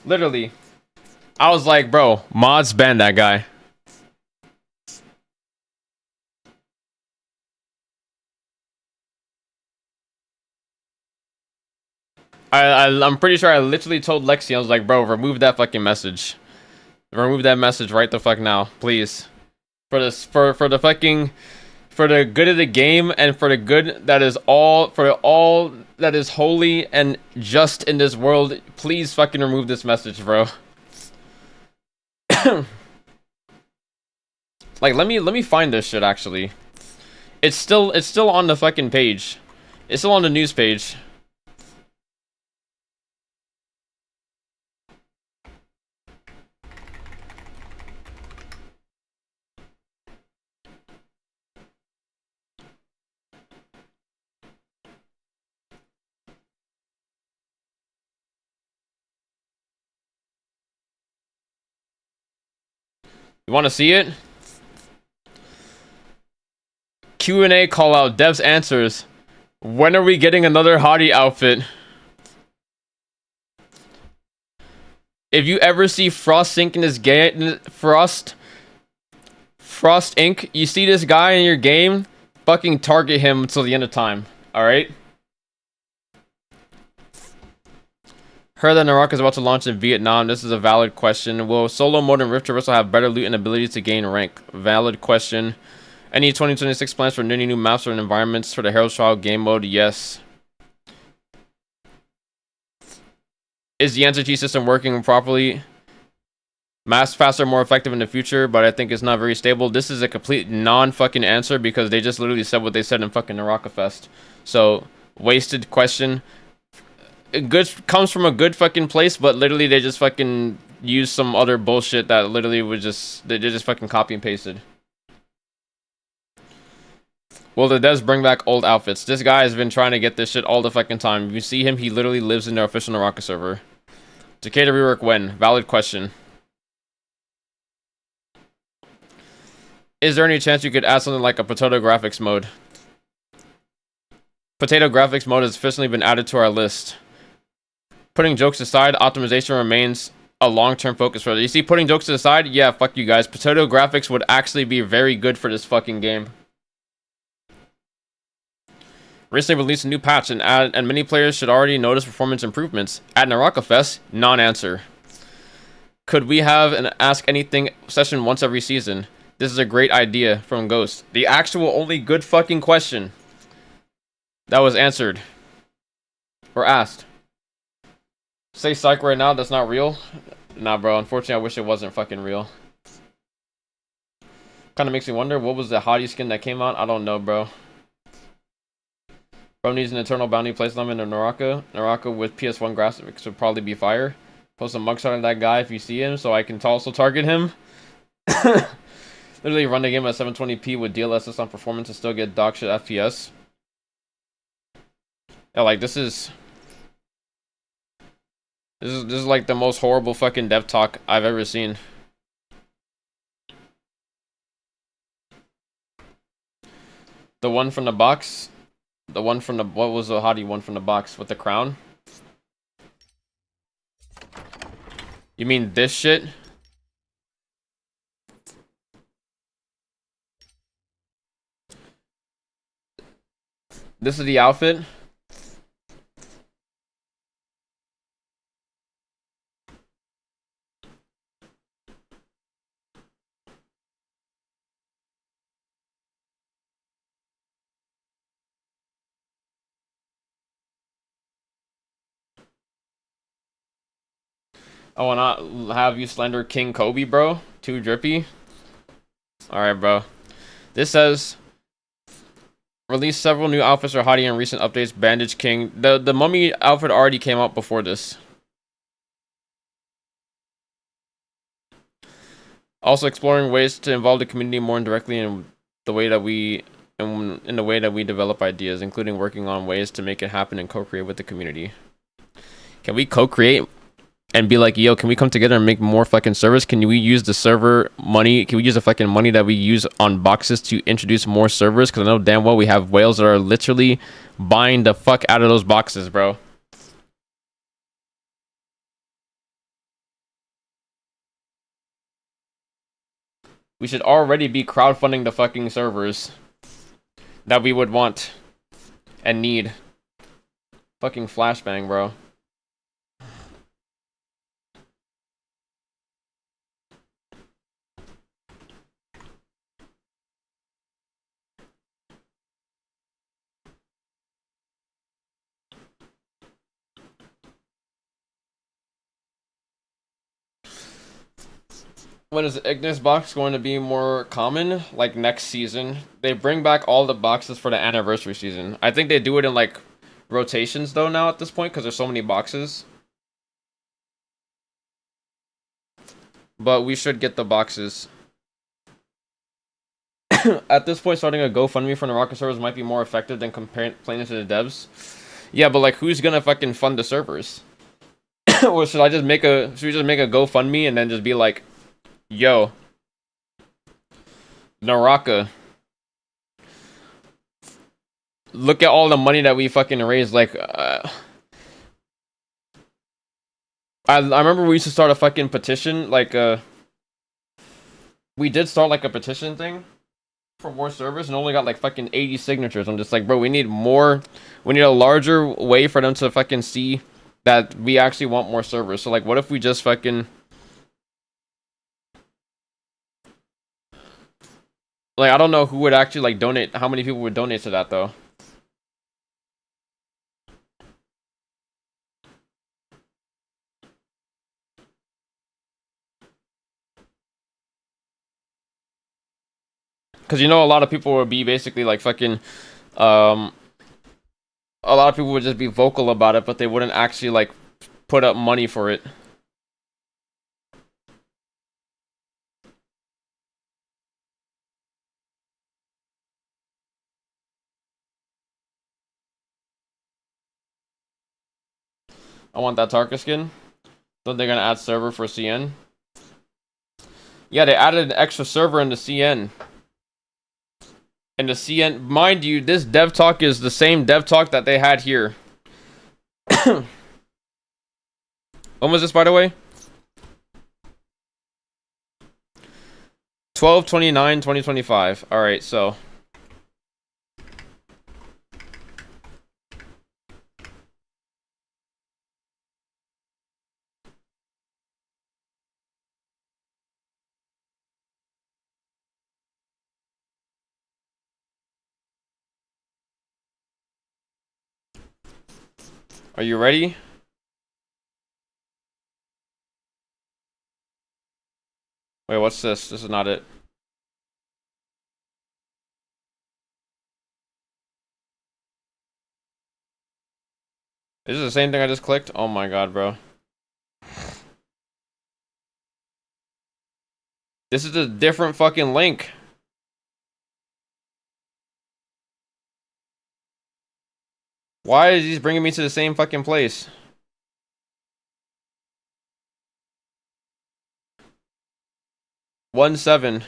Literally. I was like, bro, mods ban that guy. I'm pretty sure I literally told Lexi, I was like, bro, remove that fucking message. Remove that message right the fuck now, please. For this, for the fucking, for the good of the game, and for the good that is all, for all that is holy and just in this world, please fucking remove this message, bro. Like, let me find this shit actually. It's still on the fucking page. It's still on the news page. You want to see it? Q&A call out, devs answers. When are we getting another hottie outfit? If you ever see Frost Inc in his game, Frost Inc, you see this guy in your game, fucking target him until the end of time. All right? Heard that Naraka is about to launch in Vietnam. This is a valid question. Will solo mode and Rift Traversal have better loot and ability to gain rank? Valid question. Any 2026 plans for any new maps or environments for the Herald Trial game mode? Yes. Is the answer key system working properly? Mass faster, more effective in the future, but I think it's not very stable. This is a complete non-fucking answer because they just literally said what they said in fucking Naraka Fest. So, wasted question. Good comes from a good fucking place, but literally they just fucking used some other bullshit that literally was just they just fucking copy and pasted. Will the devs bring back old outfits? This guy has been trying to get this shit all the fucking time. If you see him, he literally lives in their official Naraka server. TKA rework when? Valid question. Is there any chance you could add something like a potato graphics mode? Potato graphics mode has officially been added to our list. Putting jokes aside, optimization remains a long-term focus for it. You see, putting jokes aside, yeah, fuck you guys. Potato graphics would actually be very good for this fucking game. Recently released a new patch, and many players should already notice performance improvements. At Naraka Fest, non-answer. Could we have an Ask Anything session once every season? This is a great idea from Ghost. The actual only good fucking question that was answered. Or asked. Say psych right now, that's not real? Nah, bro, unfortunately I wish it wasn't fucking real. Kinda makes me wonder, what was the hottie skin that came out? I don't know, bro. Bro needs an eternal bounty place limit in Naraka. Naraka with PS1 graphics would probably be fire. Post a mugshot of that guy if you see him, so I can also target him. Literally run the game at 720p with DLSS on performance and still get dog shit FPS. Yeah, like this is like the most horrible fucking dev talk I've ever seen. The one from the box, the one from the what was the hottie one from the box with the crown? You mean this shit? This is the outfit. I wanna have you Slender King Kobe, bro. Too drippy. Alright, bro. This says released several new outfits for Hottie in recent updates. Bandage King. The mummy outfit already came out before this. Also exploring ways to involve the community more indirectly in the way that we develop ideas, including working on ways to make it happen and co-create with the community. Can we co-create and be like, yo, can we come together and make more fucking servers? Can we use the server money? Can we use the fucking money that we use on boxes to introduce more servers? Because I know damn well we have whales that are literally buying the fuck out of those boxes, bro. We should already be crowdfunding the fucking servers that we would want and need. Fucking flashbang, bro. When is the Ignis box going to be more common? Like next season? They bring back all the boxes for the anniversary season. I think they do it in like rotations though now at this point because there's so many boxes. But we should get the boxes. At this point, starting a GoFundMe for Naraka servers might be more effective than complaining to the devs. Yeah, but like who's gonna fucking fund the servers? Or should we just make a GoFundMe and then just be like, yo, Naraka, look at all the money that we fucking raised. Like, I remember we used to start a fucking petition. Like, we did start like a petition thing for more servers and only got like fucking 80 signatures. I'm just like, bro, we need more. We need a larger way for them to fucking see that we actually want more servers. So like, what if we just fucking like, I don't know who would actually like donate, how many people would donate to that though. Because, you know, a lot of people would be basically like fucking, a lot of people would just be vocal about it, but they wouldn't actually like put up money for it. I want that Tarka skin. Don't they're gonna add server for CN? Yeah, they added an extra server in the CN. And the CN, mind you, this dev talk is the same dev talk that they had here. When was this, by the way? 12/29/2025. All right, so are you ready? Wait, what's this? This is not it. Is this the same thing I just clicked? Oh my god, bro. This is a different fucking link. Why is he bringing me to the same fucking place? One seven.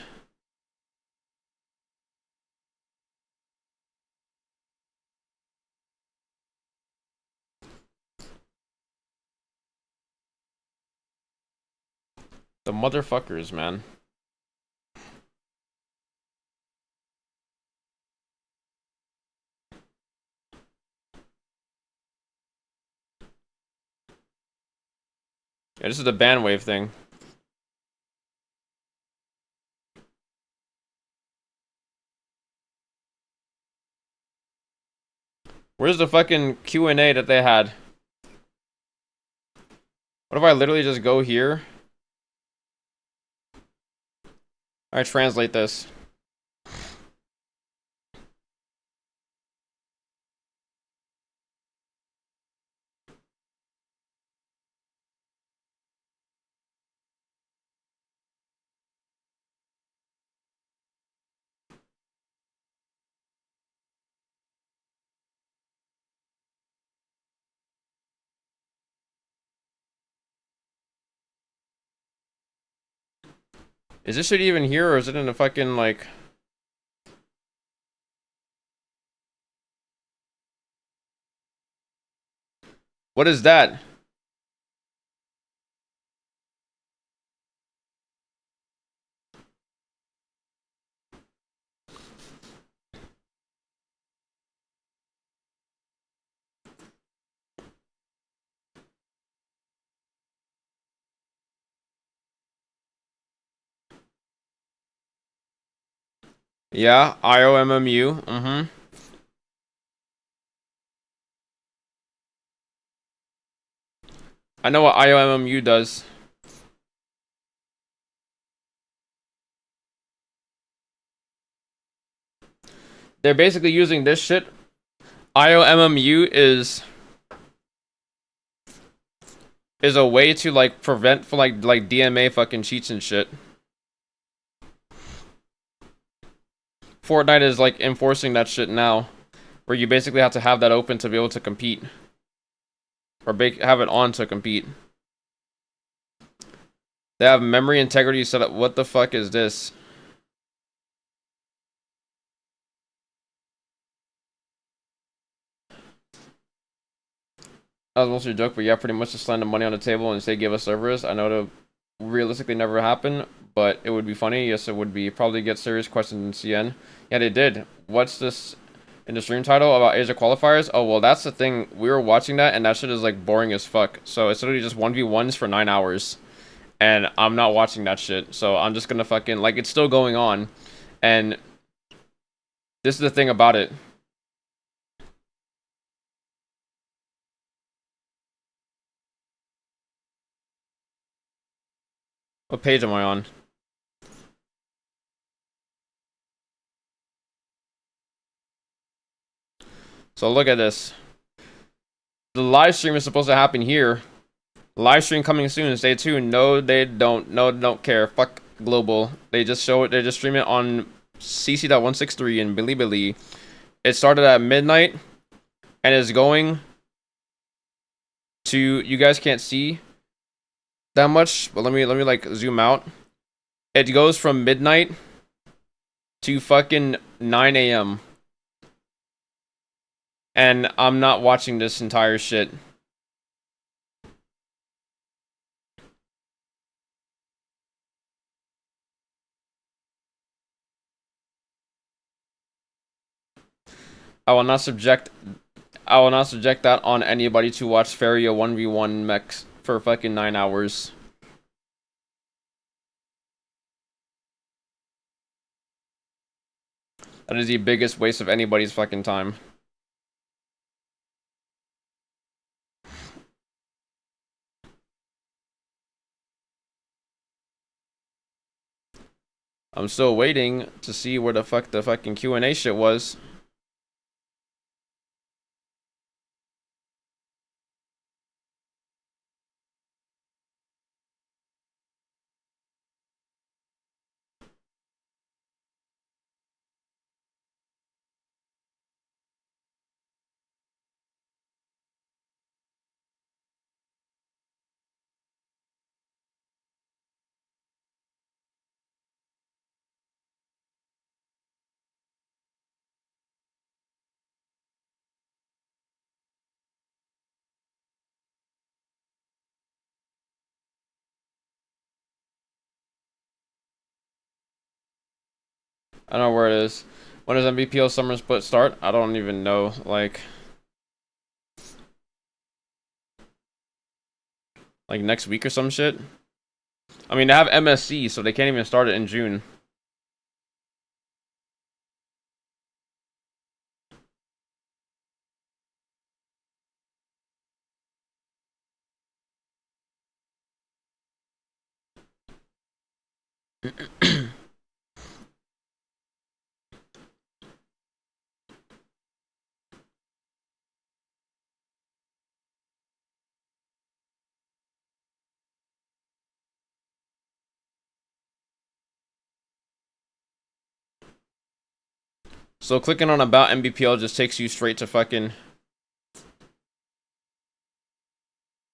The motherfuckers, man. Yeah, this is the bandwave thing. Where's the fucking Q&A that they had? What if I literally just go here? Alright, translate this. Is this shit even here, or is it in a fucking, like... What is that? Yeah, IOMMU. Mm-hmm. I know what IOMMU does. They're basically using this shit. IOMMU is a way to like prevent for like DMA fucking cheats and shit. Fortnite is like enforcing that shit now, where you basically have to have that open to be able to compete, or have it on to compete. They have memory integrity set up. What the fuck is this? That was mostly a joke, but yeah, pretty much just slam the money on the table and say give us servers. I know it'll realistically never happen, but it would be funny. Yes, it would be. Probably get serious questions in CN. Yeah, they did. What's this? In the stream title about Asia qualifiers. Oh well, that's the thing. We were watching that, and that shit is like boring as fuck. So it's literally just 1v1s for 9 hours, and I'm not watching that shit. So I'm just gonna fucking like it's still going on, and this is the thing about it. What page am I on? So look at this. The live stream is supposed to happen here. Live stream coming soon. Stay tuned. No, they don't. No, they don't care. Fuck global. They just show it. They just stream it on cc.163 and Bilibili. It started at midnight and is going to. You guys can't see that much, but let me like zoom out. It goes from midnight to fucking 9 a.m. And I'm not watching this entire shit. I will not subject that on anybody to watch Feria 1v1 mechs for fucking 9 hours. That is the biggest waste of anybody's fucking time. I'm still waiting to see where the fuck the fucking Q&A shit was. I don't know where it is. When does MVPL Summer Split start? I don't even know. Like next week or some shit. I mean, they have MSC, so they can't even start it in June. So clicking on about MBPL just takes you straight to fucking...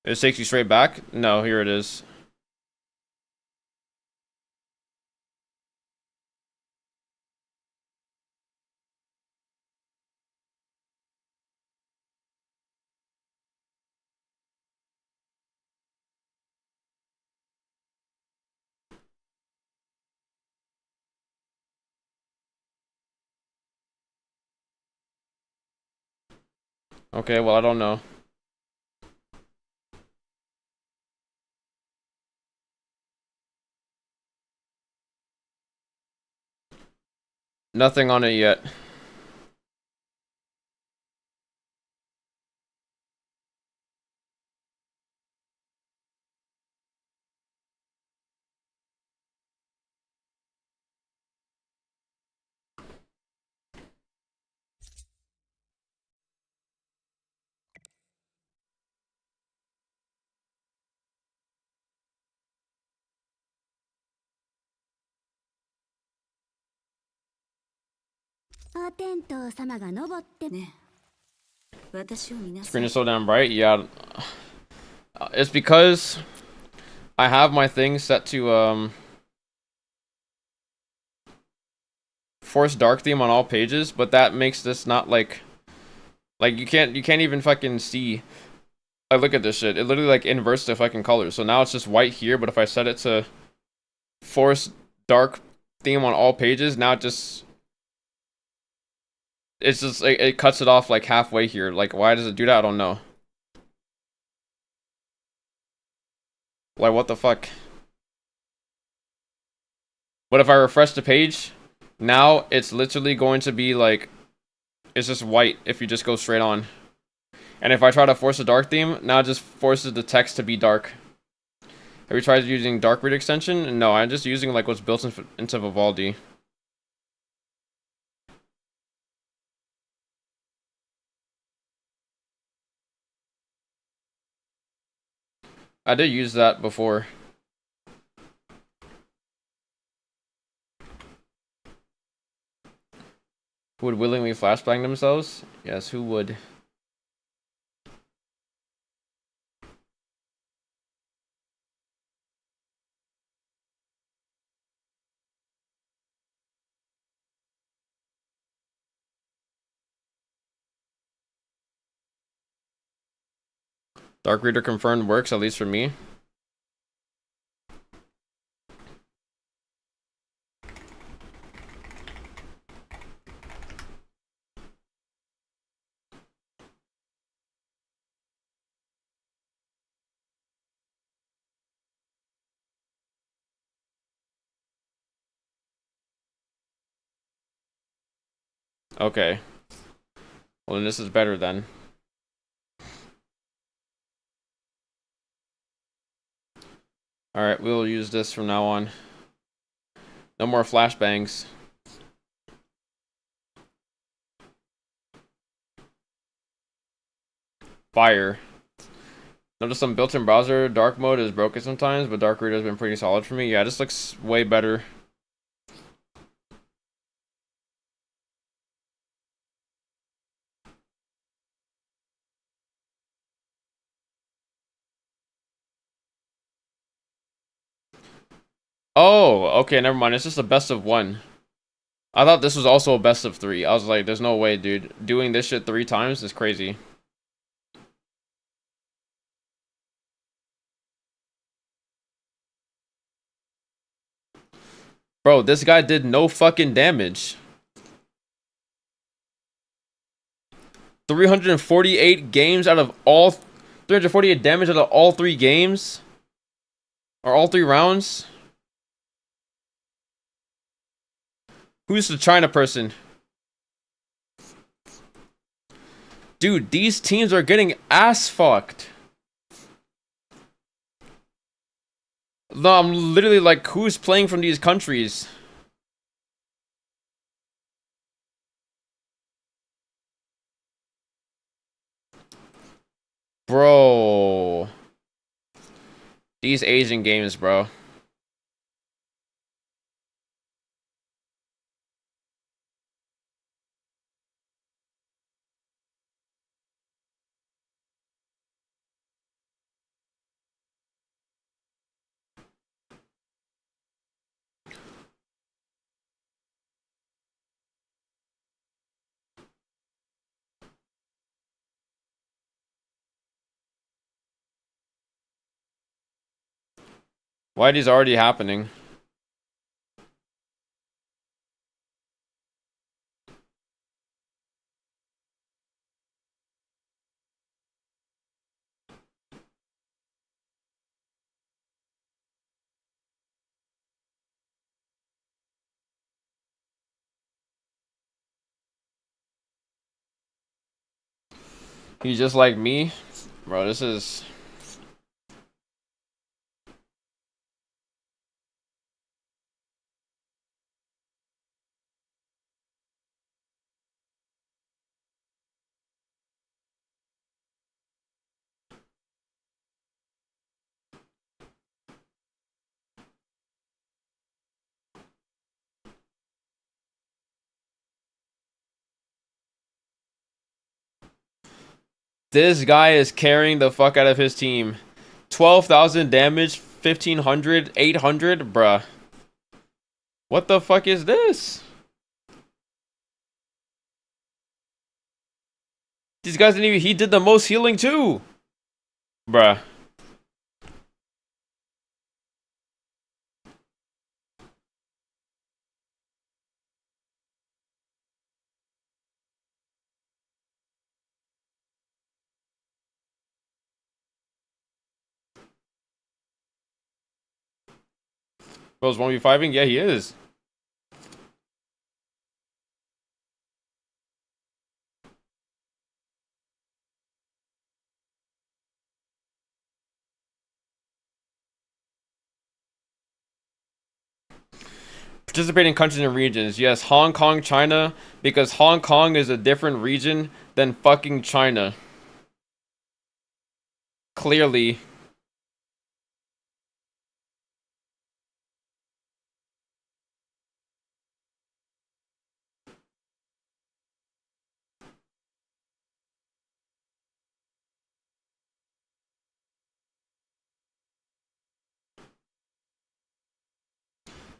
It just takes you straight back? No, here it is. Okay, well, I don't know. Nothing on it yet. Screen is so damn bright. Yeah, it's because I have my thing set to force dark theme on all pages, but that makes this not like you can't even fucking see. I look at this shit. It literally like inverts the fucking colors. So now it's just white here, but if I set it to force dark theme on all pages, now it just It's just it cuts it off like halfway here. Like, why does it do that? I don't know. Like, what the fuck? But if I refresh the page, now it's literally going to be like, it's just white if you just go straight on. And if I try to force a dark theme, now it just forces the text to be dark. Have you tried using dark read extension? No, I'm just using like what's built into Vivaldi. I did use that before. Who would willingly flashbang themselves? Yes, who would? Dark Reader confirmed works, at least for me. Okay. Well, then this is better then. Alright, we'll use this from now on. No more flashbangs. Fire. Notice some built-in browser dark mode is broken sometimes, but Dark Reader has been pretty solid for me. Yeah, this looks way better. Oh, okay, never mind. It's just a best of one. I thought this was also a best of three. I was like, there's no way, dude. Doing this shit 3 times is crazy. Bro, this guy did no fucking damage. 348 games out of all... 348 damage out of all 3 games? Or all 3 rounds? Who's the China person? Dude, these teams are getting ass fucked. No, I'm literally like, who's playing from these countries? Bro. These Asian games, bro. Why are these already happening? He's just like me? Bro, this is... This guy is carrying the fuck out of his team. 12,000 damage, 1,500, 800, bruh. What the fuck is this? These guys didn't even... He did the most healing too. Bruh. Bro's 1v5ing? Yeah, he is. Participating countries and regions. Yes, Hong Kong, China, because Hong Kong is a different region than fucking China. Clearly.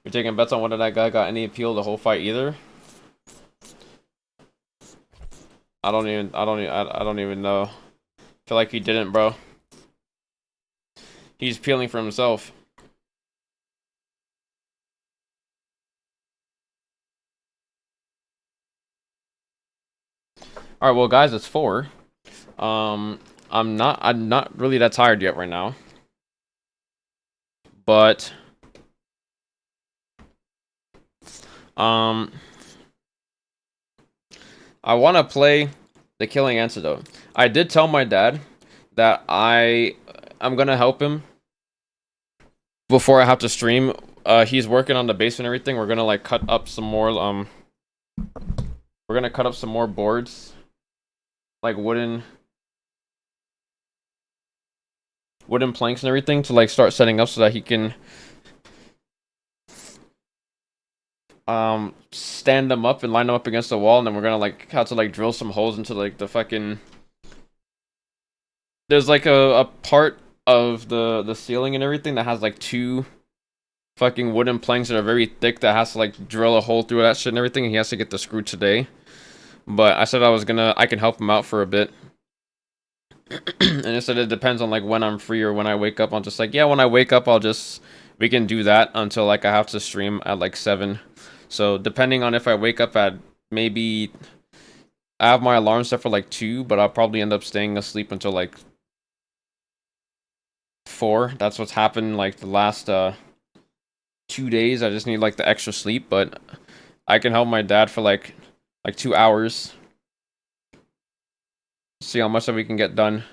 You're taking bets on whether that guy got any appeal the whole fight either? I don't even know. Feel like he didn't, bro. He's peeling for himself. All right, well, guys, it's 4. I'm not really that tired yet right now. But I want to play the Killing Antidote. I did tell my dad that I'm gonna help him before I have to stream. He's working on the base and everything. We're gonna like cut up some more we're gonna cut up some more boards, like wooden planks and everything, to like start setting up so that he can stand them up and line them up against the wall. And then we're gonna like have to like drill some holes into like the fucking, there's like a part of the ceiling and everything that has like 2 fucking wooden planks that are very thick that has to like drill a hole through that shit and everything, and he has to get the screw today. But I said I can help him out for a bit. And I said it depends on like when I'm free or when I wake up. I'm just like, yeah, when I wake up we can do that until like I have to stream at like 7. So depending on if I wake up at, maybe I have my alarm set for like 2, but I'll probably end up staying asleep until like 4. That's what's happened like the last 2 days. I just need like the extra sleep, but I can help my dad for like 2 hours. See how much that we can get done.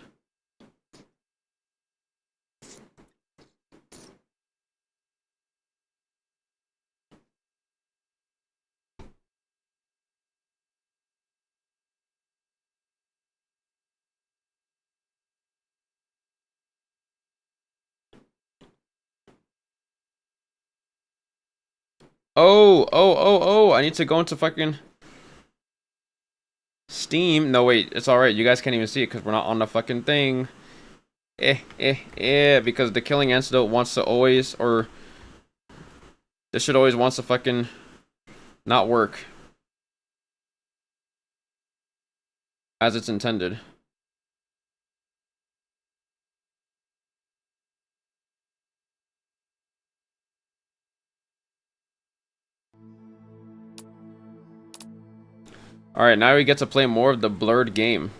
Oh, I need to go into fucking Steam. No, wait, it's alright. You guys can't even see it because we're not on the fucking thing. Because the Killing Antidote wants to always, or this shit always wants to fucking not work as it's intended. Alright, now we get to play more of the blurred game.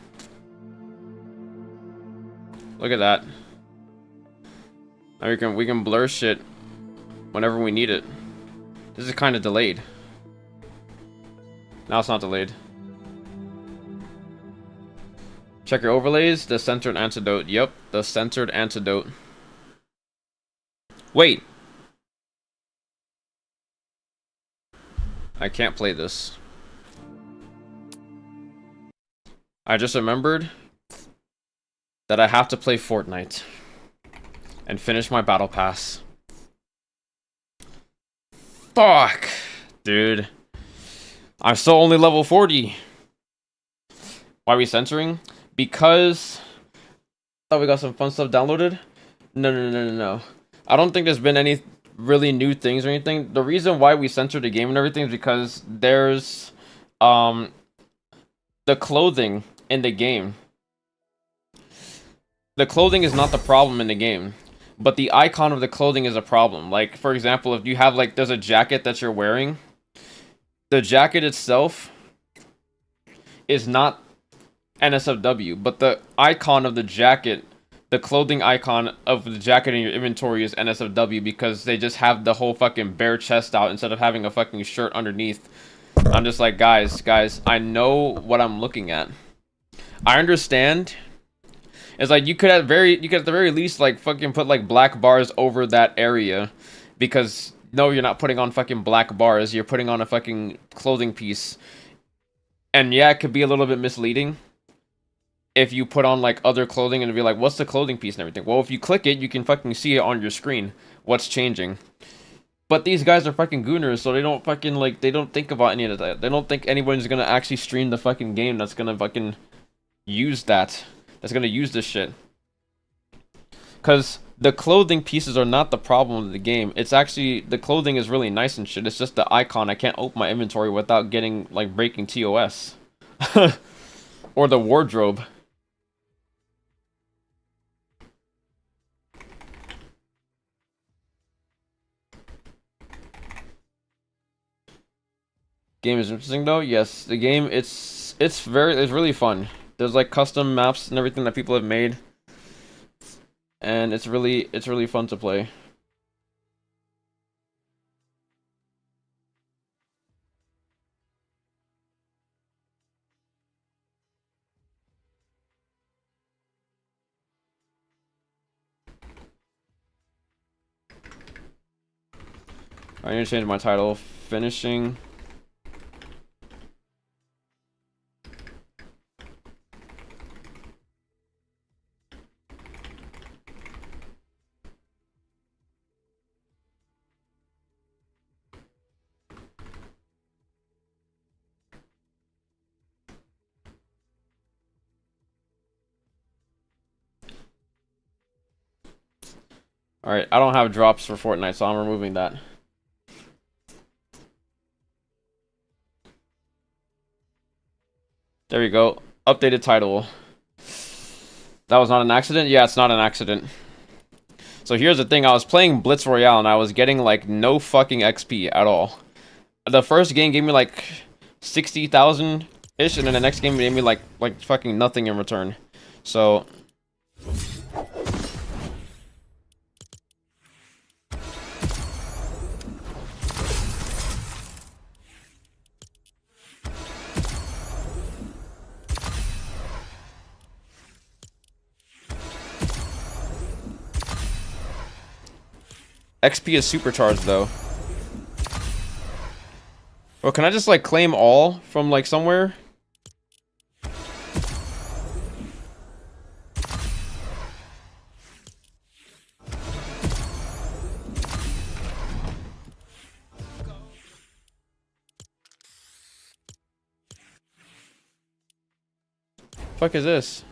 Look at that. Now we can blur shit whenever we need it. This is kind of delayed. Now it's not delayed. Check your overlays. The centered antidote. Yep, the centered antidote. Wait. I can't play this. I just remembered that I have to play Fortnite and finish my battle pass. Fuck, dude. I'm still only level 40. Why are we censoring? Because I thought we got some fun stuff downloaded. No. I don't think there's been any really new things or anything. The reason why we censored the game and everything is because there's the clothing in the game. The clothing is not the problem in the game, but the icon of the clothing is a problem. Like, for example, if you have like, there's a jacket that you're wearing, the jacket itself is not NSFW, but the icon of the jacket, the clothing icon of the jacket in your inventory is NSFW because they just have the whole fucking bare chest out instead of having a fucking shirt underneath. I'm just like, guys, I know what I'm looking at. I understand. It's like you could at the very least like fucking put like black bars over that area, because no, you're not putting on fucking black bars. You're putting on a fucking clothing piece, and yeah, it could be a little bit misleading if you put on like other clothing and be like, what's the clothing piece and everything? Well, if you click it, you can fucking see it on your screen what's changing. But these guys are fucking gooners, so they don't fucking like, they don't think about any of that. They don't think anyone's gonna actually stream the fucking game that's gonna fucking use that. That's gonna use this shit. Cause the clothing pieces are not the problem of the game. It's actually, the clothing is really nice and shit. It's just the icon. I can't open my inventory without getting like breaking TOS. Or the wardrobe. Game is interesting though. Yes, the game it's really fun. There's like custom maps and everything that people have made, and it's really fun to play. I need to change my title. Finishing. Alright, I don't have drops for Fortnite, so I'm removing that. There we go. Updated title. That was not an accident? Yeah, it's not an accident. So here's the thing. I was playing Blitz Royale, and I was getting, like, no fucking XP at all. The first game gave me, like, 60,000-ish, and then the next game gave me, like fucking nothing in return. So... XP is supercharged though. Well, can I just like claim all from like somewhere? Fuck is this?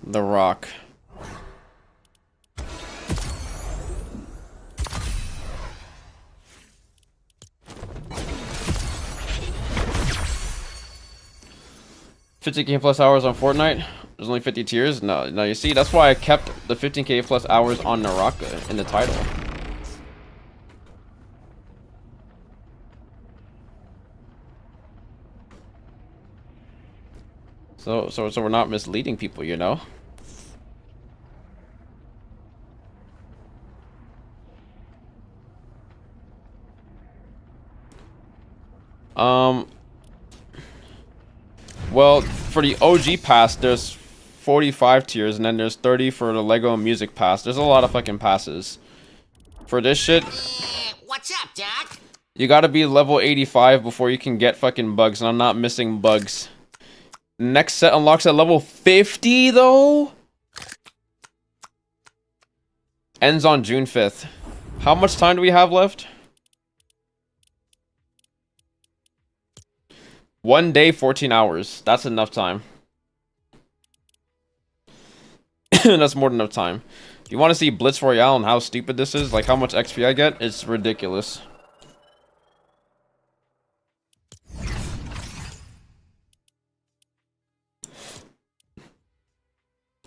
The Rock. $50K plus hours on Fortnite. There's only 50 tiers. No, you see, that's why I kept the 15K plus hours on Naraka in the title. So we're not misleading people, you know? Well, for the OG pass, there's 45 tiers, and then there's 30 for the Lego Music Pass. There's a lot of fucking passes. For this shit... What's up, Doc? You gotta be level 85 before you can get fucking bugs, and I'm not missing bugs. Next set unlocks at level 50, though? Ends on June 5th. How much time do we have left? 1 day, 14 hours. That's enough time. That's more than enough time. If you want to see Blitz Royale and how stupid this is, like how much XP I get, it's ridiculous.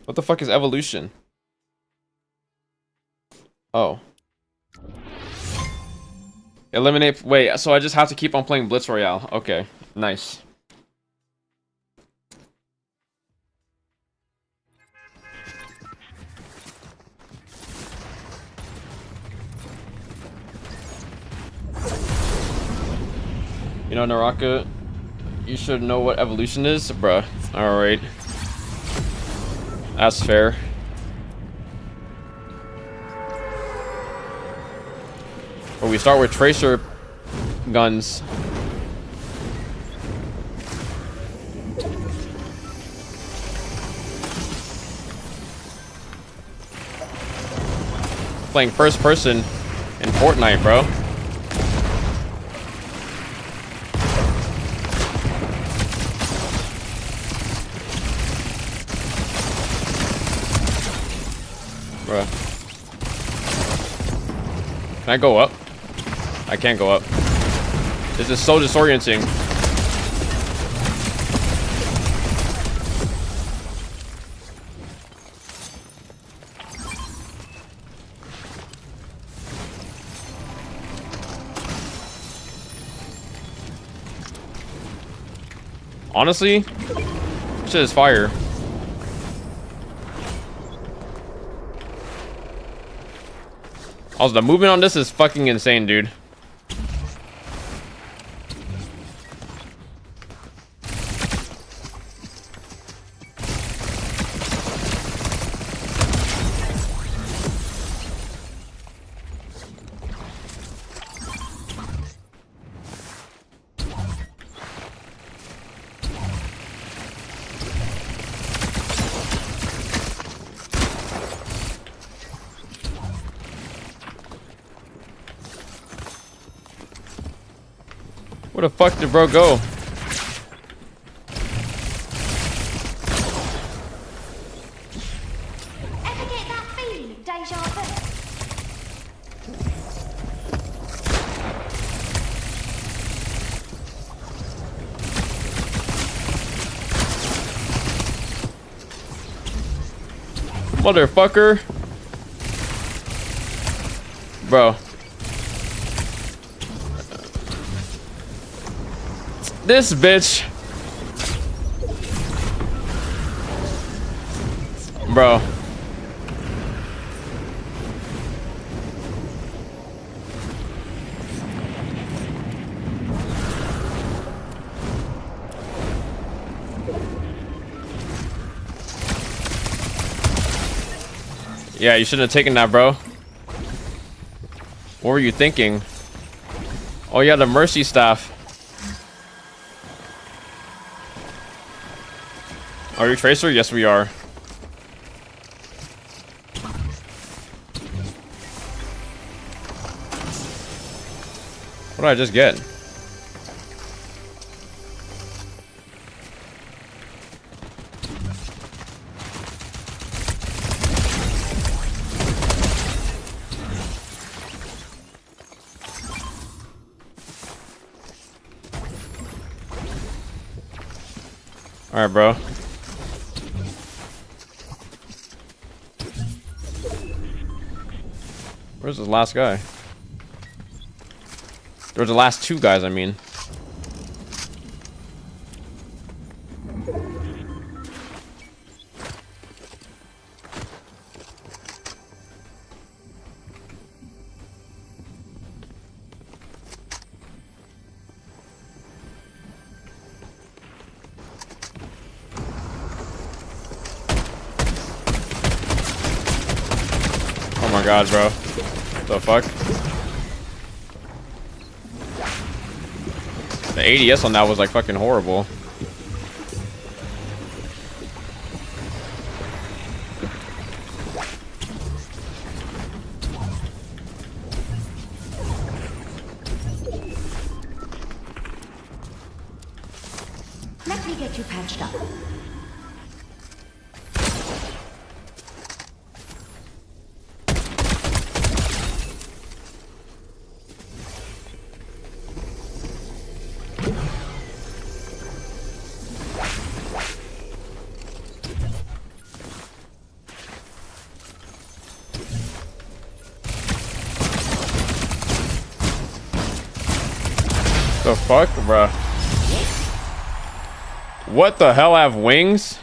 What the fuck is evolution? Oh. Eliminate. Wait, so I just have to keep on playing Blitz Royale. Okay, nice. You know, Naraka, you should know what evolution is, bruh. Alright. That's fair. But we start with tracer guns. Playing first person in Fortnite, bro. Bruh. Can I go up? I can't go up. This is so disorienting. Honestly, shit is fire. Also, the movement on this is fucking insane, dude. Where the fuck did bro go? Ever get that feeling of deja vu? Motherfucker. Bro. This bitch. Bro. Yeah, you shouldn't have taken that, bro. What were you thinking? Oh yeah, the mercy staff. Are you Tracer? Yes, we are. What did I just get? All right, bro. Where's the last guy? There's the last two guys, I mean. Oh my god, bro. What the fuck? The ADS on that was like fucking horrible. Let me get you patched up. The fuck, bruh? What the hell? I have wings?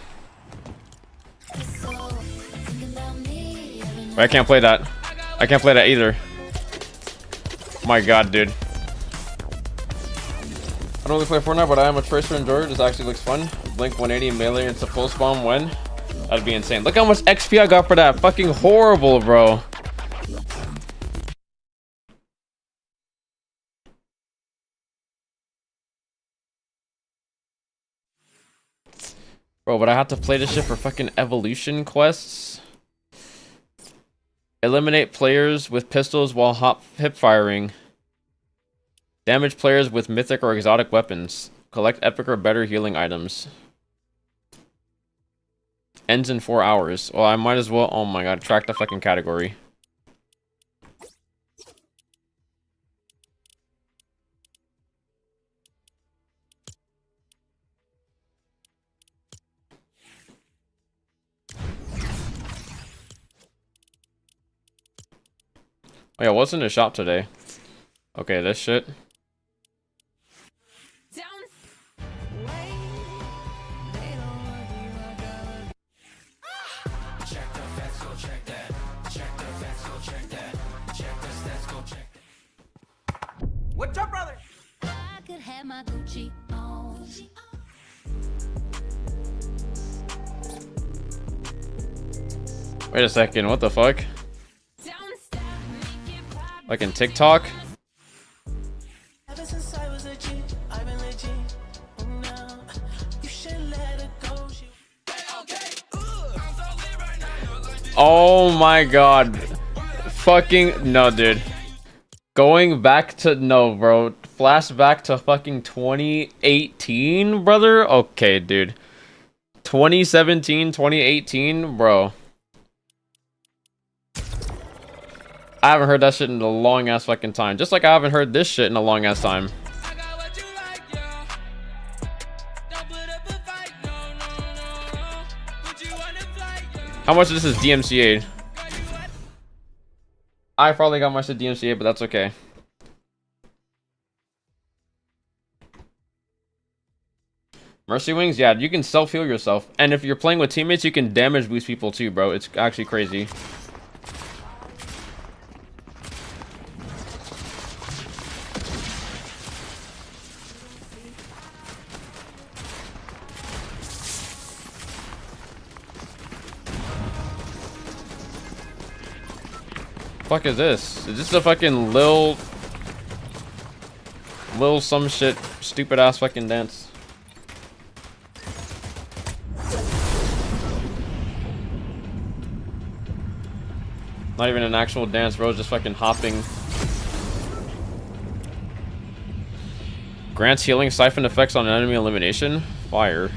I can't play that. I can't play that either. My god, dude. I don't really play Fortnite, but I am a tracer enjoyer. This actually looks fun. Blink 180 melee into pulse bomb when? That'd be insane. Look how much XP I got for that. Fucking horrible, bro. Bro, but I have to play this shit for fucking evolution quests. Eliminate players with pistols while hip firing. Damage players with mythic or exotic weapons. Collect epic or better healing items. Ends in 4 hours. Well, I might as well. Oh my god, track the fucking category. Oh yeah, what's in the shop today? Okay, this shit. What's up, brother? I could have my Gucci on. Wait a second, what the fuck? Like in TikTok? Oh my god. Fucking no, dude. Going back to no, bro. Flashback to fucking 2018, brother? Okay, dude. 2017, 2018, bro. I haven't heard that shit in a long ass fucking time. Just like I haven't heard this shit in a long ass time. How much of this is DMCA'd? I probably got my shit DMCA'd, but that's okay. Mercy Wings? Yeah, you can self-heal yourself. And if you're playing with teammates, you can damage boost people too, bro. It's actually crazy. Fuck is this? Is this a fucking lil some shit stupid ass fucking dance? Not even an actual dance, bro. Just fucking hopping. Grants healing siphon effects on enemy elimination. Fire.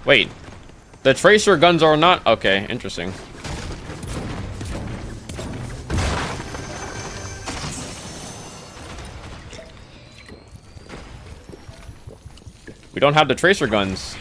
Wait, the tracer guns are not okay. Interesting. We don't have the tracer guns.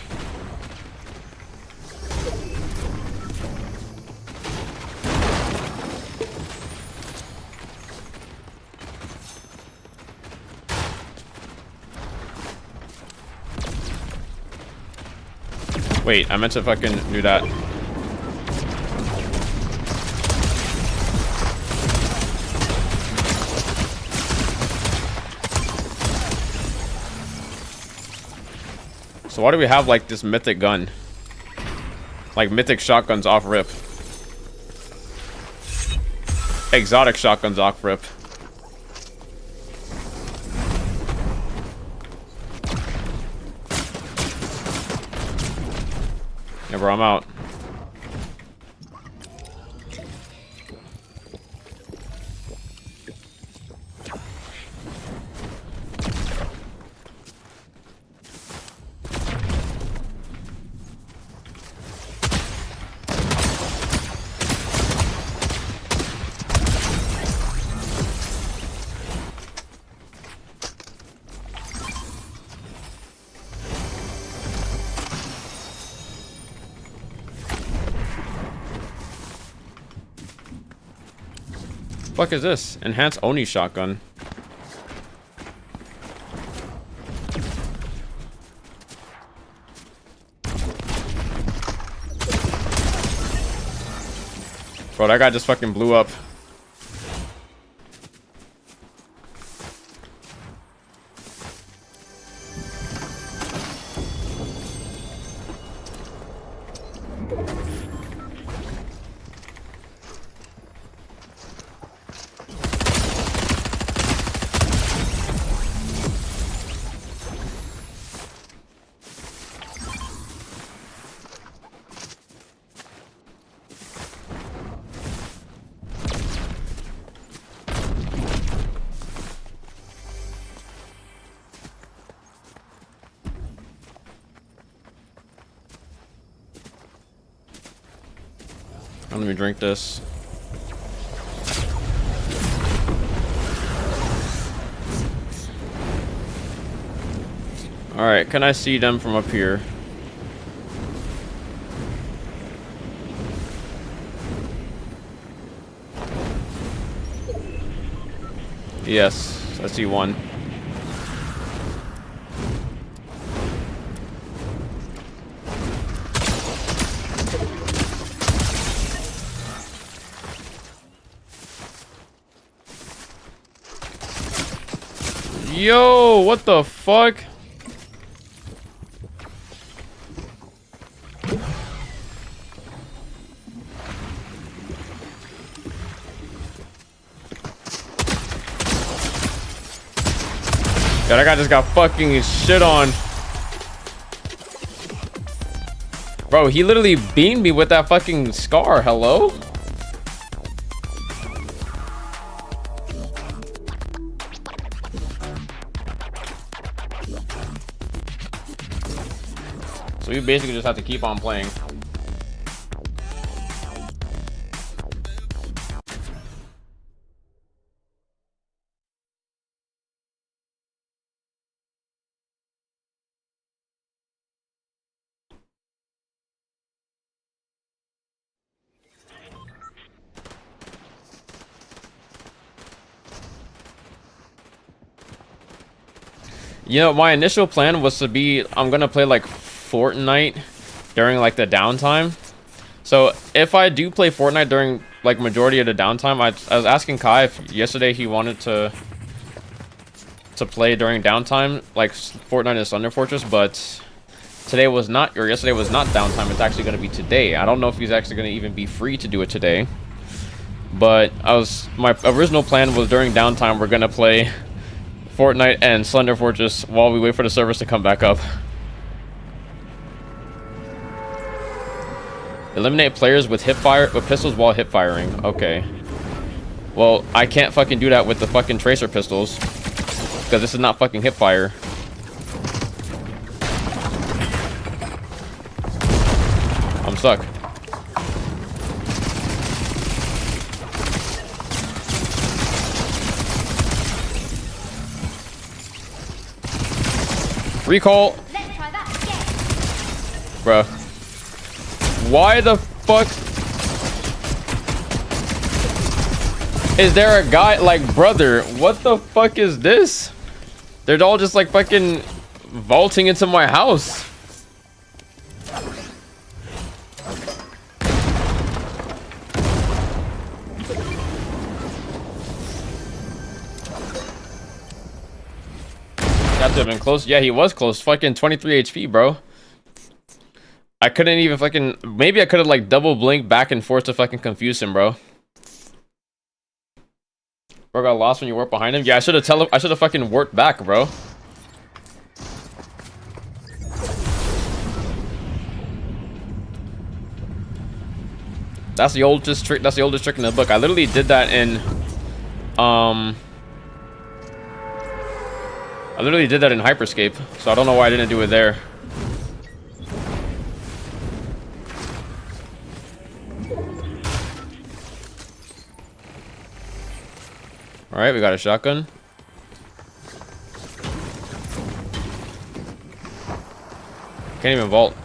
Wait, I meant to fucking do that. So why do we have like this mythic gun? Like mythic shotguns off rip. Exotic shotguns off rip. Yeah, bro, I'm out. Fuck is this? Enhanced Oni shotgun. Bro, that guy just fucking blew up. Let me drink this. Alright, can I see them from up here? Yes, I see one. Yo, what the fuck? Yeah, that guy just got fucking shit on. Bro, he literally beamed me with that fucking scar. Hello? So you basically just have to keep on playing. You know, my initial plan was to be, I'm gonna play like Fortnite during like the downtime. So if I do play Fortnite during like majority of the downtime, I was asking Kai if yesterday he wanted to play during downtime, like Fortnite and Thunder Fortress, but today was not, or yesterday was not downtime. It's actually gonna be today. I don't know if he's actually gonna even be free to do it today. But my original plan was during downtime we're gonna play Fortnite and Slender Fortress while we wait for the servers to come back up. Eliminate players with pistols while hip firing. Okay. Well, I can't fucking do that with the fucking tracer pistols because this is not fucking hip fire. I'm stuck. Recall. Bruh. Why the fuck is there a guy like, brother? What the fuck is this? They're all just like fucking vaulting into my house. That to have been close. Yeah, he was close. Fucking 23 HP, bro. I couldn't even fucking... Maybe I could have like double blinked back and forth to fucking confuse him, bro. Bro got lost when you warped behind him. Yeah, I should have fucking warped back, bro. That's the oldest trick. That's the oldest trick in the book. I literally did that in I literally did that in Hyperscape, so I don't know why I didn't do it there. Alright, we got a shotgun. Can't even vault.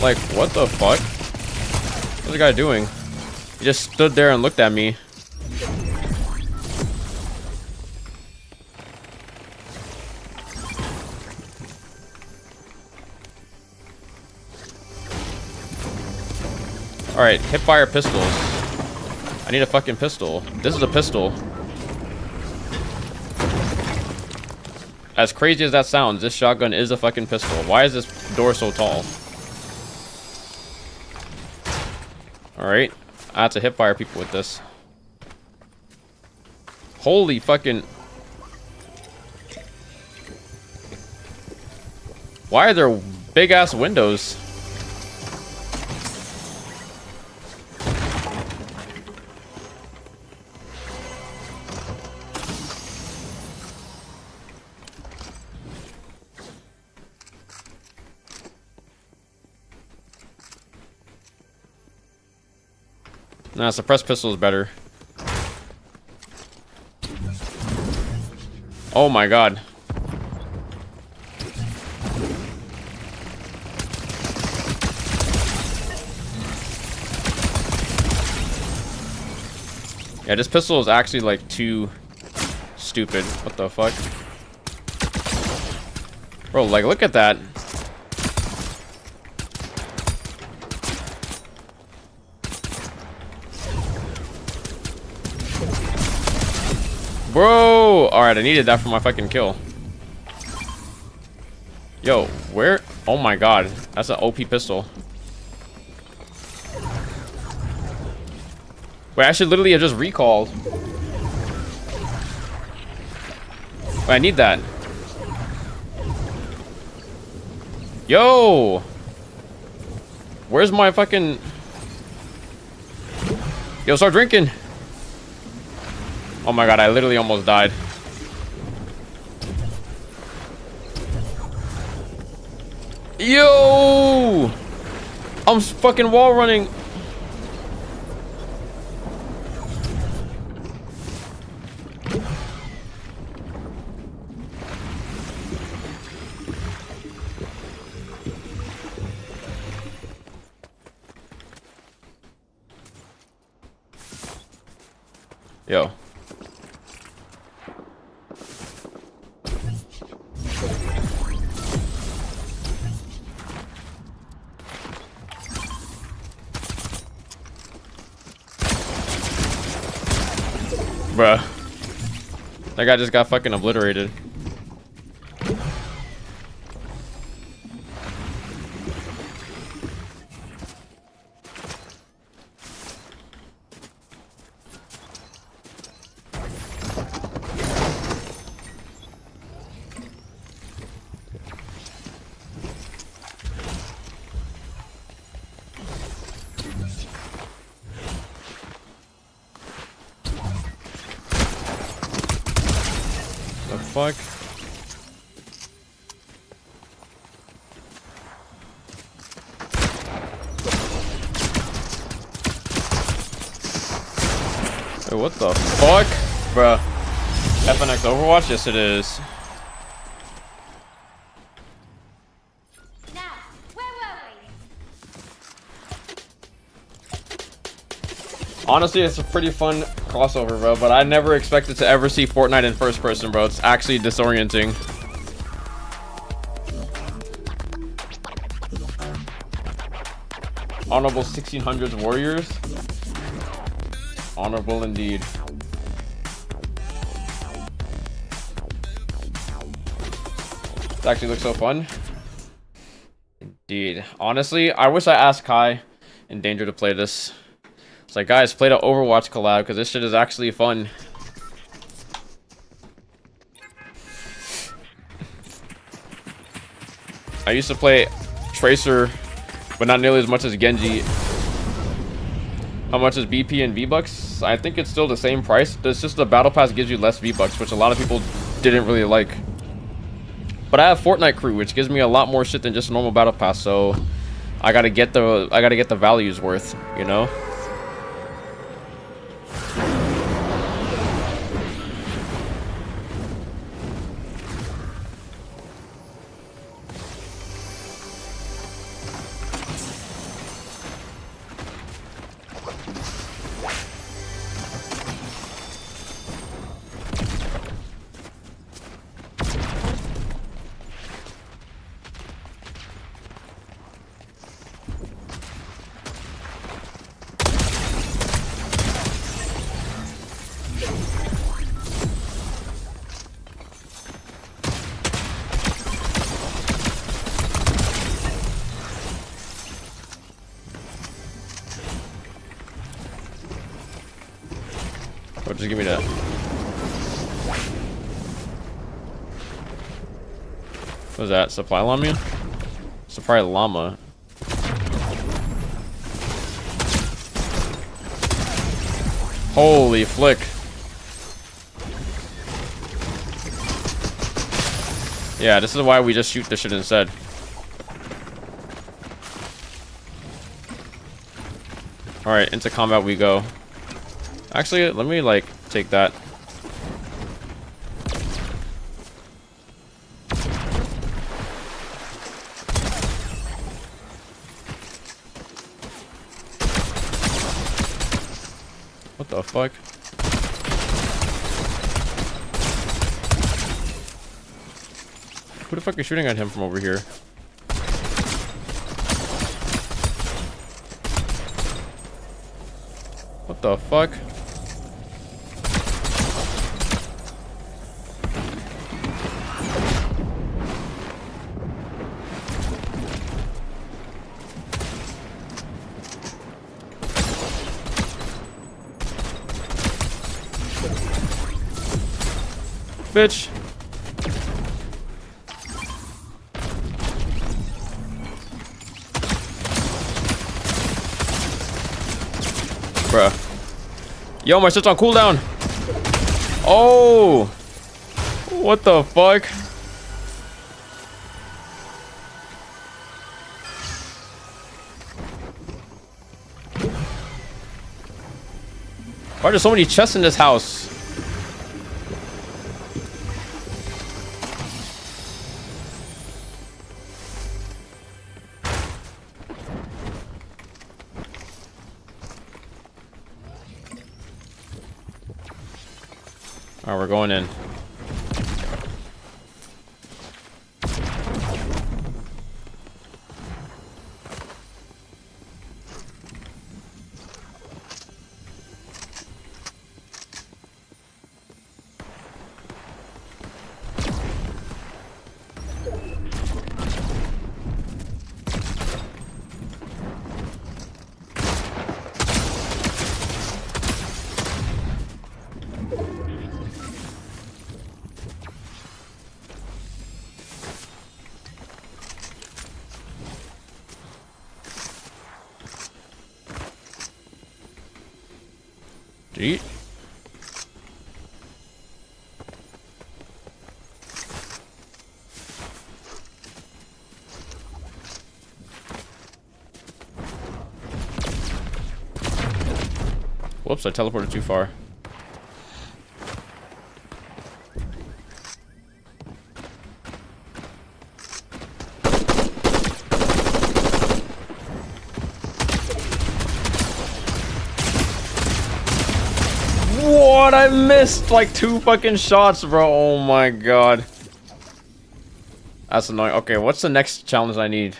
Like, what the fuck? What's the guy doing? He just stood there and looked at me. Alright, hipfire pistols. I need a fucking pistol. This is a pistol. As crazy as that sounds, this shotgun is a fucking pistol. Why is this door so tall? Alright. I have to hipfire people with this. Holy fucking... Why are there big ass windows? Nah, suppressed pistol is better. Oh my god. Yeah, this pistol is actually like too stupid. What the fuck? Bro, like look at that. Bro! Alright, I needed that for my fucking kill. Yo, where? Oh my god. That's an OP pistol. Wait, I should literally have just recalled. Wait, I need that. Yo! Where's my fucking... Yo, start drinking! Oh my god, I literally almost died. Yo! I'm fucking wall running. Yo. Bruh. That guy just got fucking obliterated. Fuck. Wait, what the fuck? Bruh. FNX Overwatch? Yes, it is. Honestly, it's a pretty fun crossover, bro, but I never expected to ever see Fortnite in first person, bro. It's actually disorienting. Honorable 1600s Warriors. Honorable indeed. This actually looks so fun. Indeed. Honestly, I wish I asked Kai and Danger to play this. It's like, guys, play the Overwatch collab because this shit is actually fun. I used to play Tracer, but not nearly as much as Genji. How much is BP and V-Bucks? I think it's still the same price. It's just the Battle Pass gives you less V-Bucks, which a lot of people didn't really like. But I have Fortnite Crew, which gives me a lot more shit than just a normal Battle Pass, so I gotta get the values worth, you know? Bro, just give me that. What's that? Supply llama? Supply llama. Holy flick. Yeah, this is why we just shoot this shit instead. Alright, into combat we go. Actually, let me, like, take that. What the fuck? Who the fuck is shooting at him from over here? What the fuck? Bitch. Bruh. Yo, my shit's on cooldown. Oh. What the fuck? Why are there so many chests in this house? Alright, we're going in. Eat. Whoops, I teleported too far. What? I missed like 2 fucking shots, bro. Oh my god. That's annoying. Okay, what's the next challenge I need?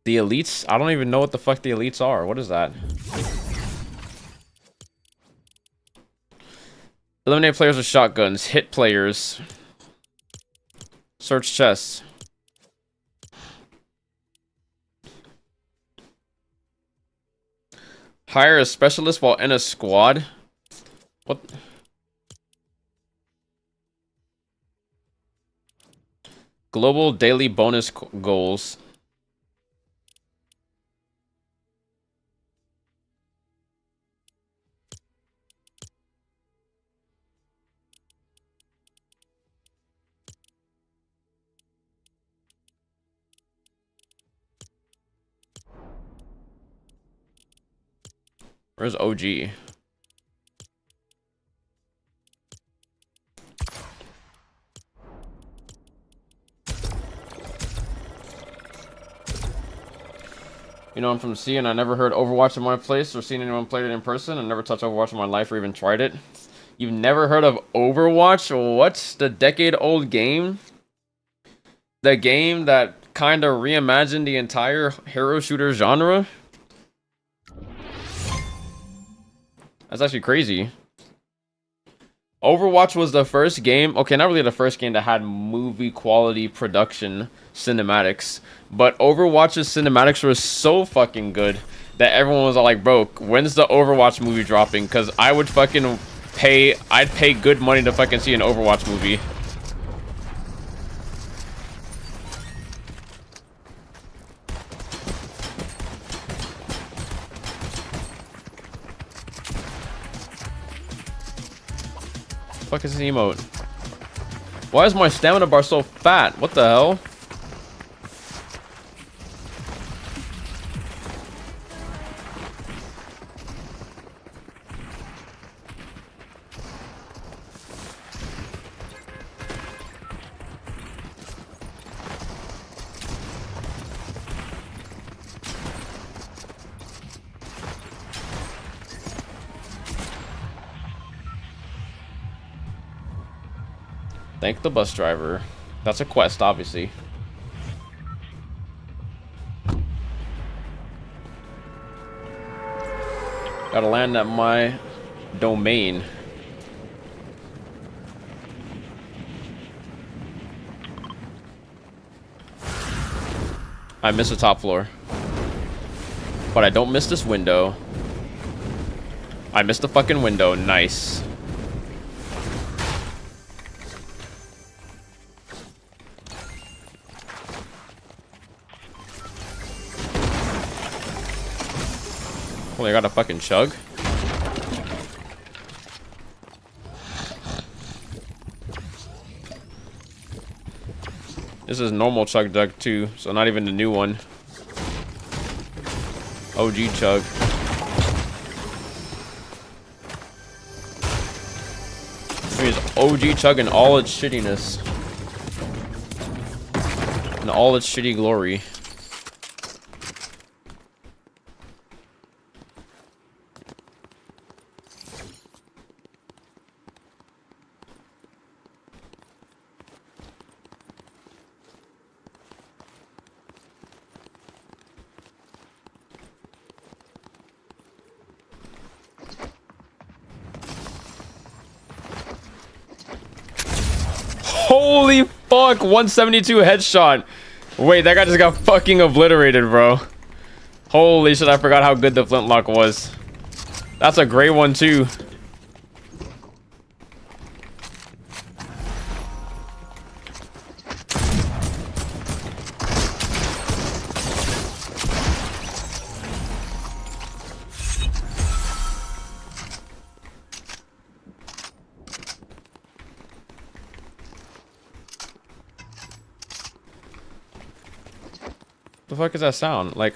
The elites? I don't even know what the fuck the elites are. What is that? Eliminate players with shotguns. Hit players. Search chests. Hire a specialist while in a squad. What? Global daily bonus goals. Where's OG? You know, I'm from C and I never heard Overwatch in my place or seen anyone play it in person. I never touched Overwatch in my life or even tried it. You've never heard of Overwatch? What's the decade-old game? The game that kind of reimagined the entire hero shooter genre? That's actually crazy. Overwatch was the first game, okay, not really the first game that had movie quality production cinematics, but Overwatch's cinematics were so fucking good that everyone was all like, bro, when's the Overwatch movie dropping? Because I would fucking I'd pay good money to fucking see an Overwatch movie. Fuck is this emote? Why is my stamina bar so fat? What the hell? Thank the bus driver. That's a quest, obviously. Gotta land at my domain. I miss the top floor. But I don't miss this window. I missed the fucking window. Nice. Oh, I got a fucking chug. This is normal chug jug too, so not even the new one. OG chug. This means OG chug in all its shittiness. In all its shitty glory. Holy fuck, 172 headshot. Wait, that guy just got fucking obliterated, bro. Holy shit, I forgot how good the flintlock was. That's a great one too. The fuck is that sound? Like,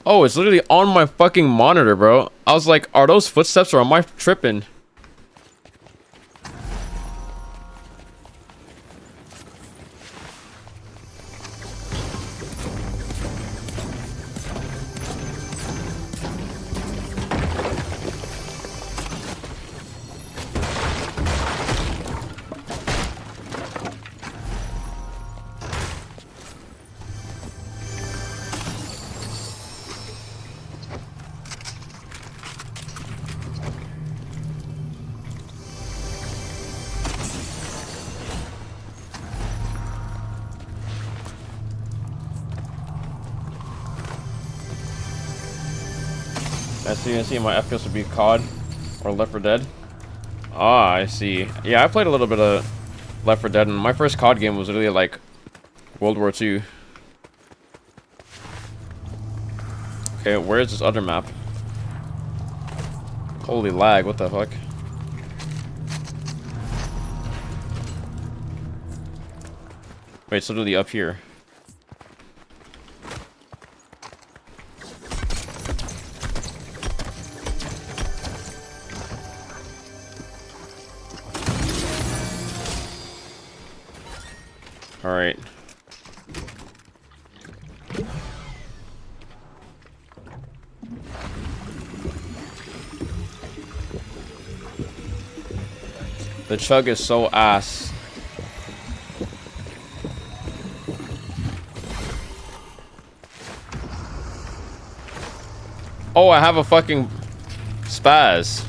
oh, it's literally on my fucking monitor, bro. I was like, are those footsteps or am I tripping? I see my FPS would be COD or Left 4 Dead. Ah, I see. Yeah, I played a little bit of Left 4 Dead, and my first COD game was really like World War II. Okay, where's this other map? Holy lag, what the fuck? Wait, it's literally up here. All right. The chug is so ass. Oh, I have a fucking spaz.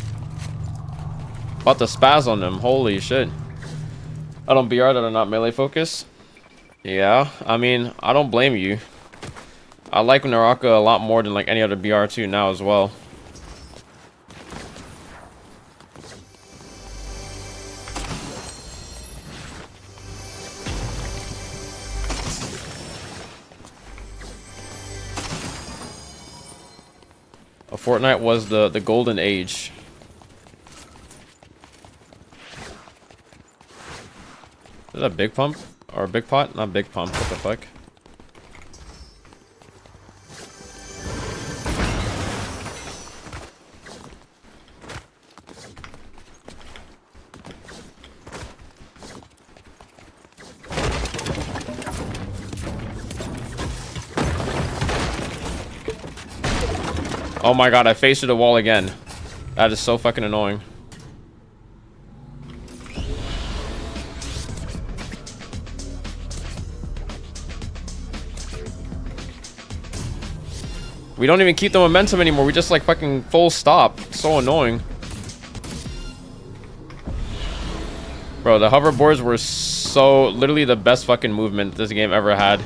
About to spaz on them. Holy shit. I don't BR that are not melee focus. Yeah, I mean, I don't blame you. I like Naraka a lot more than like any other BR2 now as well. Fortnite was the golden age. Is that a big pump? Or a big pot? Not big pump. What the fuck? Oh my god, I faced the wall again. That is so fucking annoying. We don't even keep the momentum anymore. We just like fucking full stop. So annoying. Bro, the hoverboards were so literally the best fucking movement this game ever had.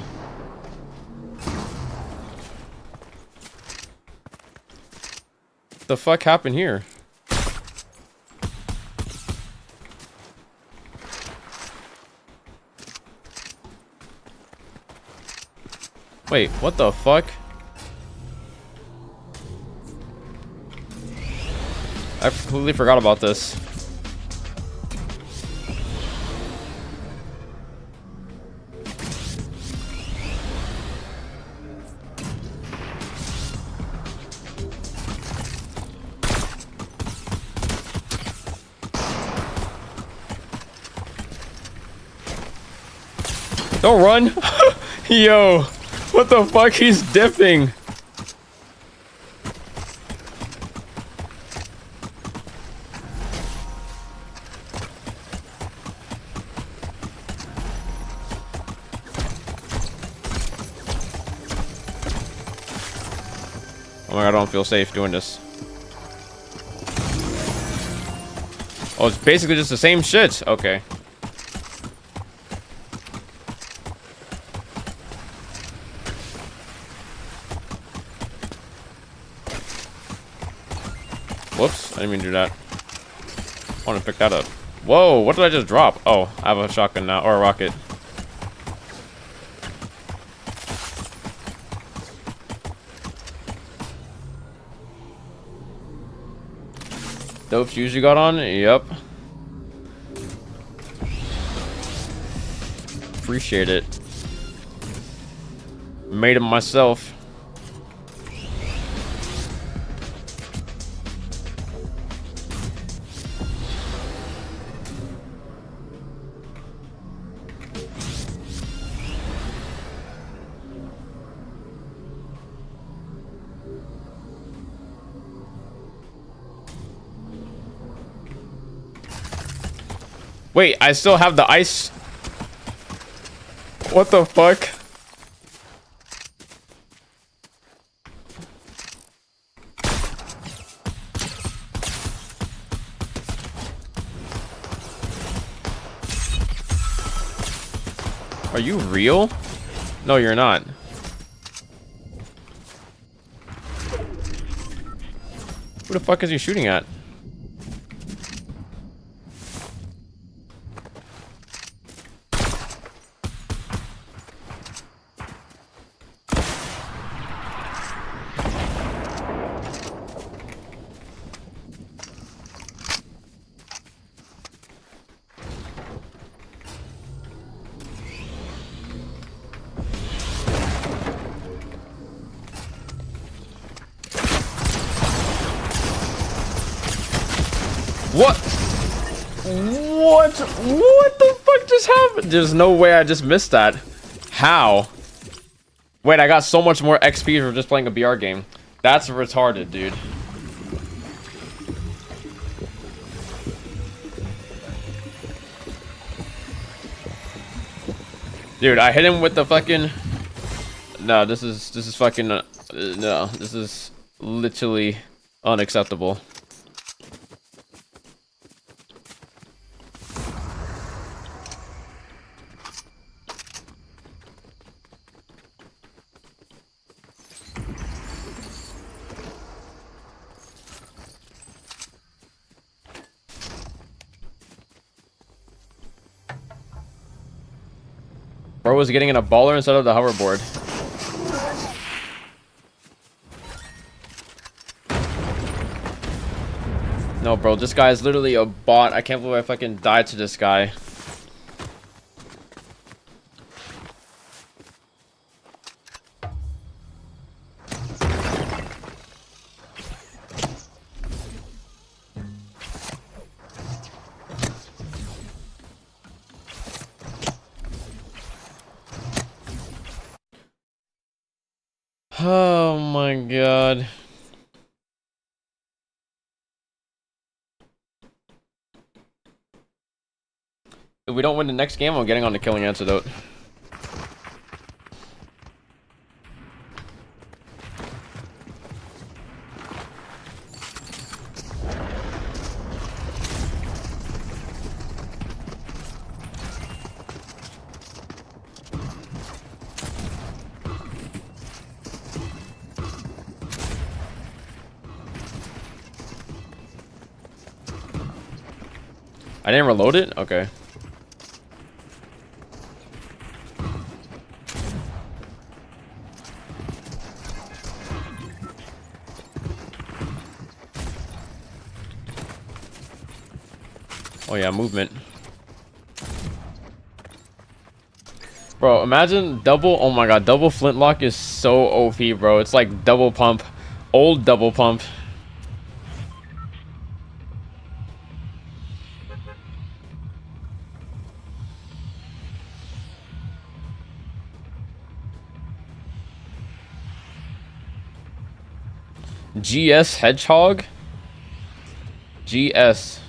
The fuck happened here? Wait, what the fuck? I completely forgot about this. Don't run. Yo, what the fuck? He's dipping. Oh my god, I don't feel safe doing this. Oh, it's basically just the same shit. Okay. Whoops, I didn't mean to do that. I want to pick that up. Whoa, what did I just drop? Oh, I have a shotgun now, or a rocket. Dope shoes you got on? Yep. Appreciate it. Made them myself. Wait, I still have the ice. What the fuck? Are you real? No, you're not. Who the fuck is he shooting at? What? What the fuck just happened? There's no way I just missed that. How? Wait, I got so much more XP for just playing a BR game. That's retarded, dude. Dude, I hit him with the fucking... No, this is fucking... no, this is literally unacceptable. Bro was getting in a baller instead of the hoverboard. No, bro, this guy is literally a bot. I can't believe I fucking died to this guy. Oh my god. If we don't win the next game, I'm getting on the killing antidote. I didn't reload it? Okay. Oh yeah, movement. Bro, imagine double, oh my god, double flintlock is so OP, bro. It's like double pump, old double pump. GS Hedgehog? GS.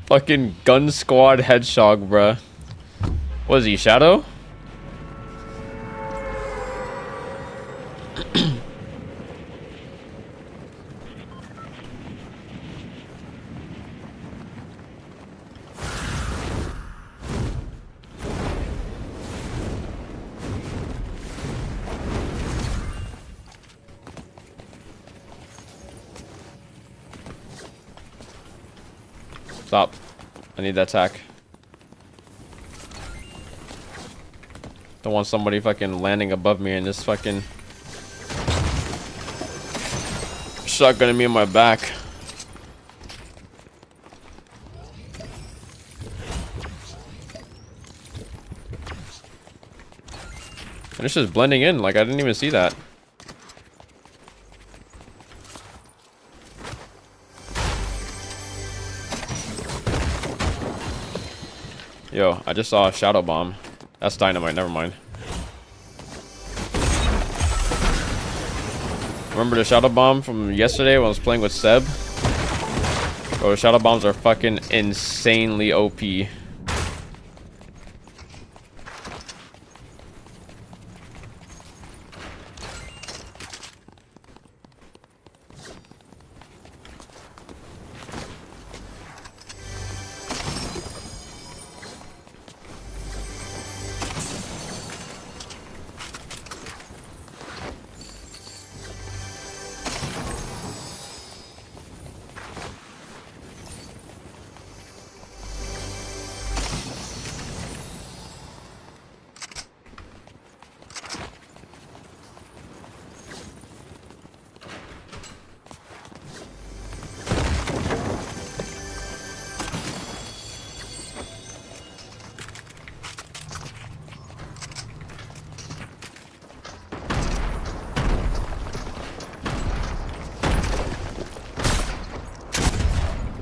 Fucking Gun Squad Hedgehog, bruh. What is he, Shadow? Stop. I need that attack. Don't want somebody fucking landing above me and just fucking shotgunning me in my back. And it's just blending in, like I didn't even see that. Yo, I just saw a shadow bomb. That's dynamite, never mind. Remember the shadow bomb from yesterday when I was playing with Seb? Bro, the shadow bombs are fucking insanely OP.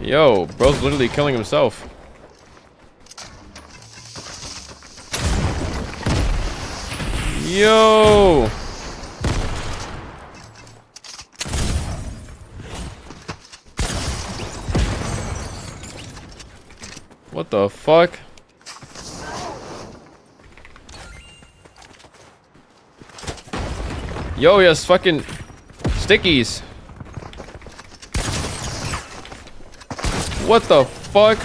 Yo, bro's literally killing himself. Yo! What the fuck? Yo, yes, fucking stickies. What the fuck?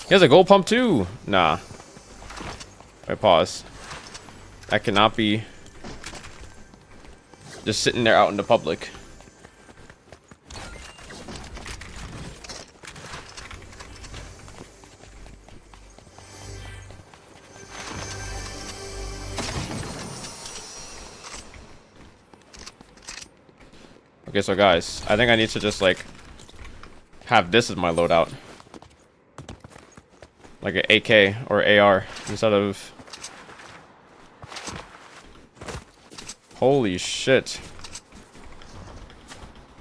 He has a gold pump too. Nah. Wait, pause. I cannot be just sitting there out in the public. Okay, so guys, I think I need to just like have this as my loadout. Like an AK or AR instead of... Holy shit.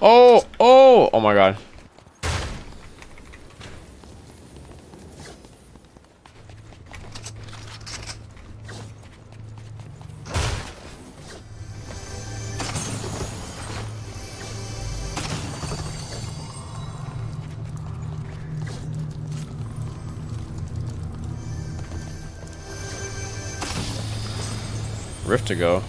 Oh my god. Rift to go.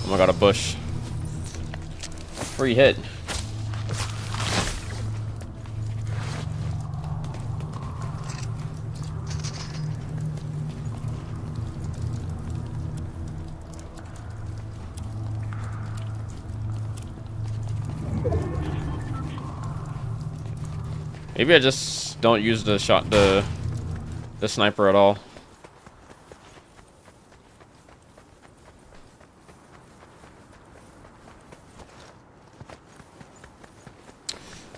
Oh my god, a bush. Free hit. Maybe I just don't use the sniper at all.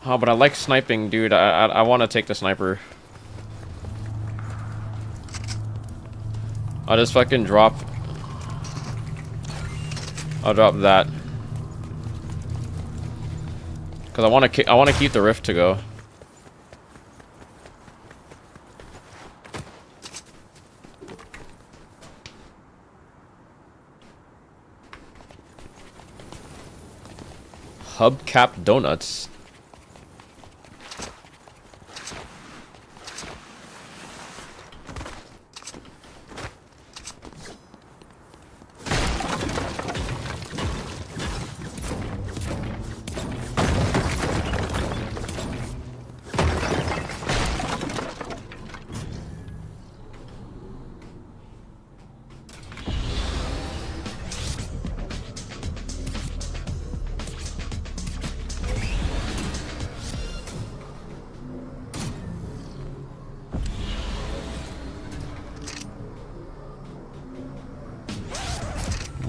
Oh, but I like sniping, dude. I want to take the sniper. I'll just fucking drop. I'll drop that. Cause I want to keep the rift to go. Hubcap donuts.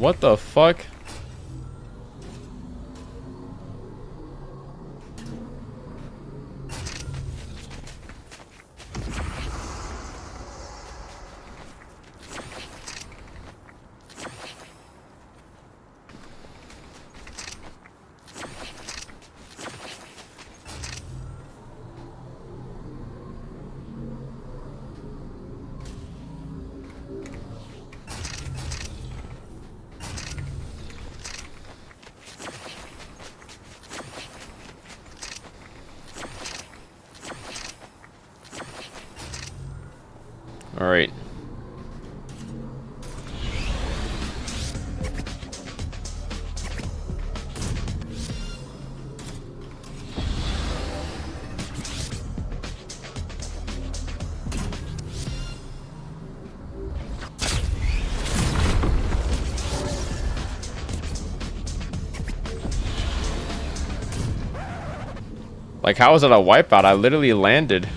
What the fuck? All right. Like, how is it a wipeout? I literally landed.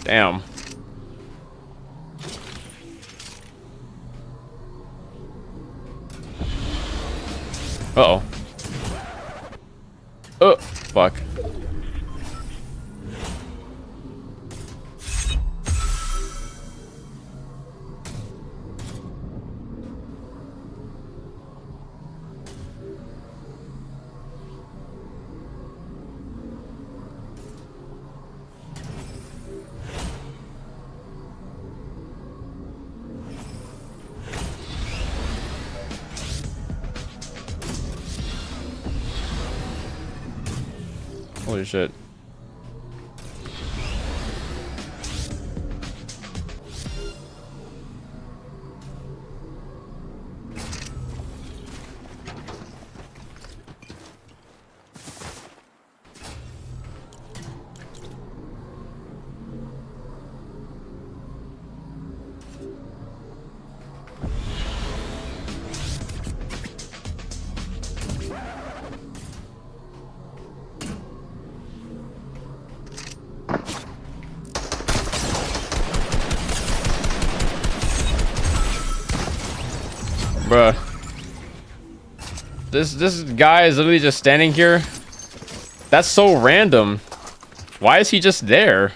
Damn. Uh-oh. Oh, fuck. Holy shit. Bruh. This guy is literally just standing here. That's so random. Why is he just there?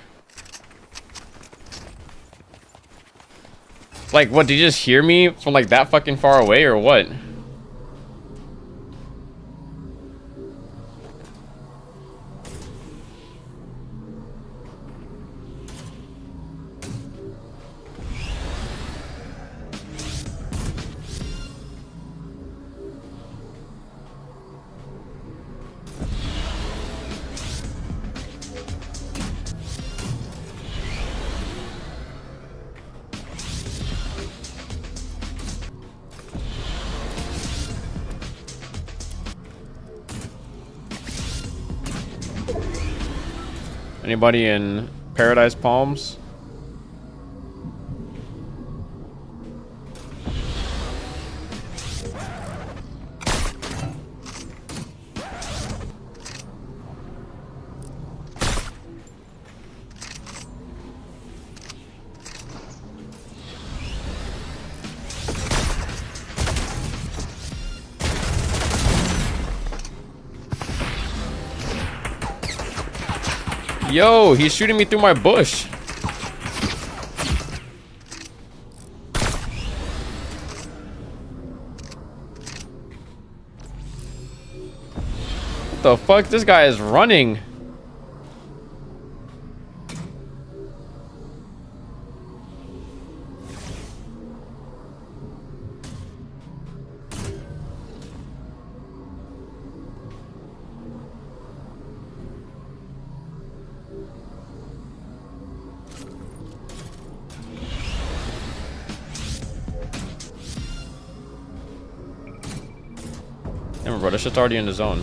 Like, what, did you just hear me from like that fucking far away or what? Anybody in Paradise Palms? Yo, he's shooting me through my bush. What the fuck? This guy is running. Damn, bro, that shit's already in the zone.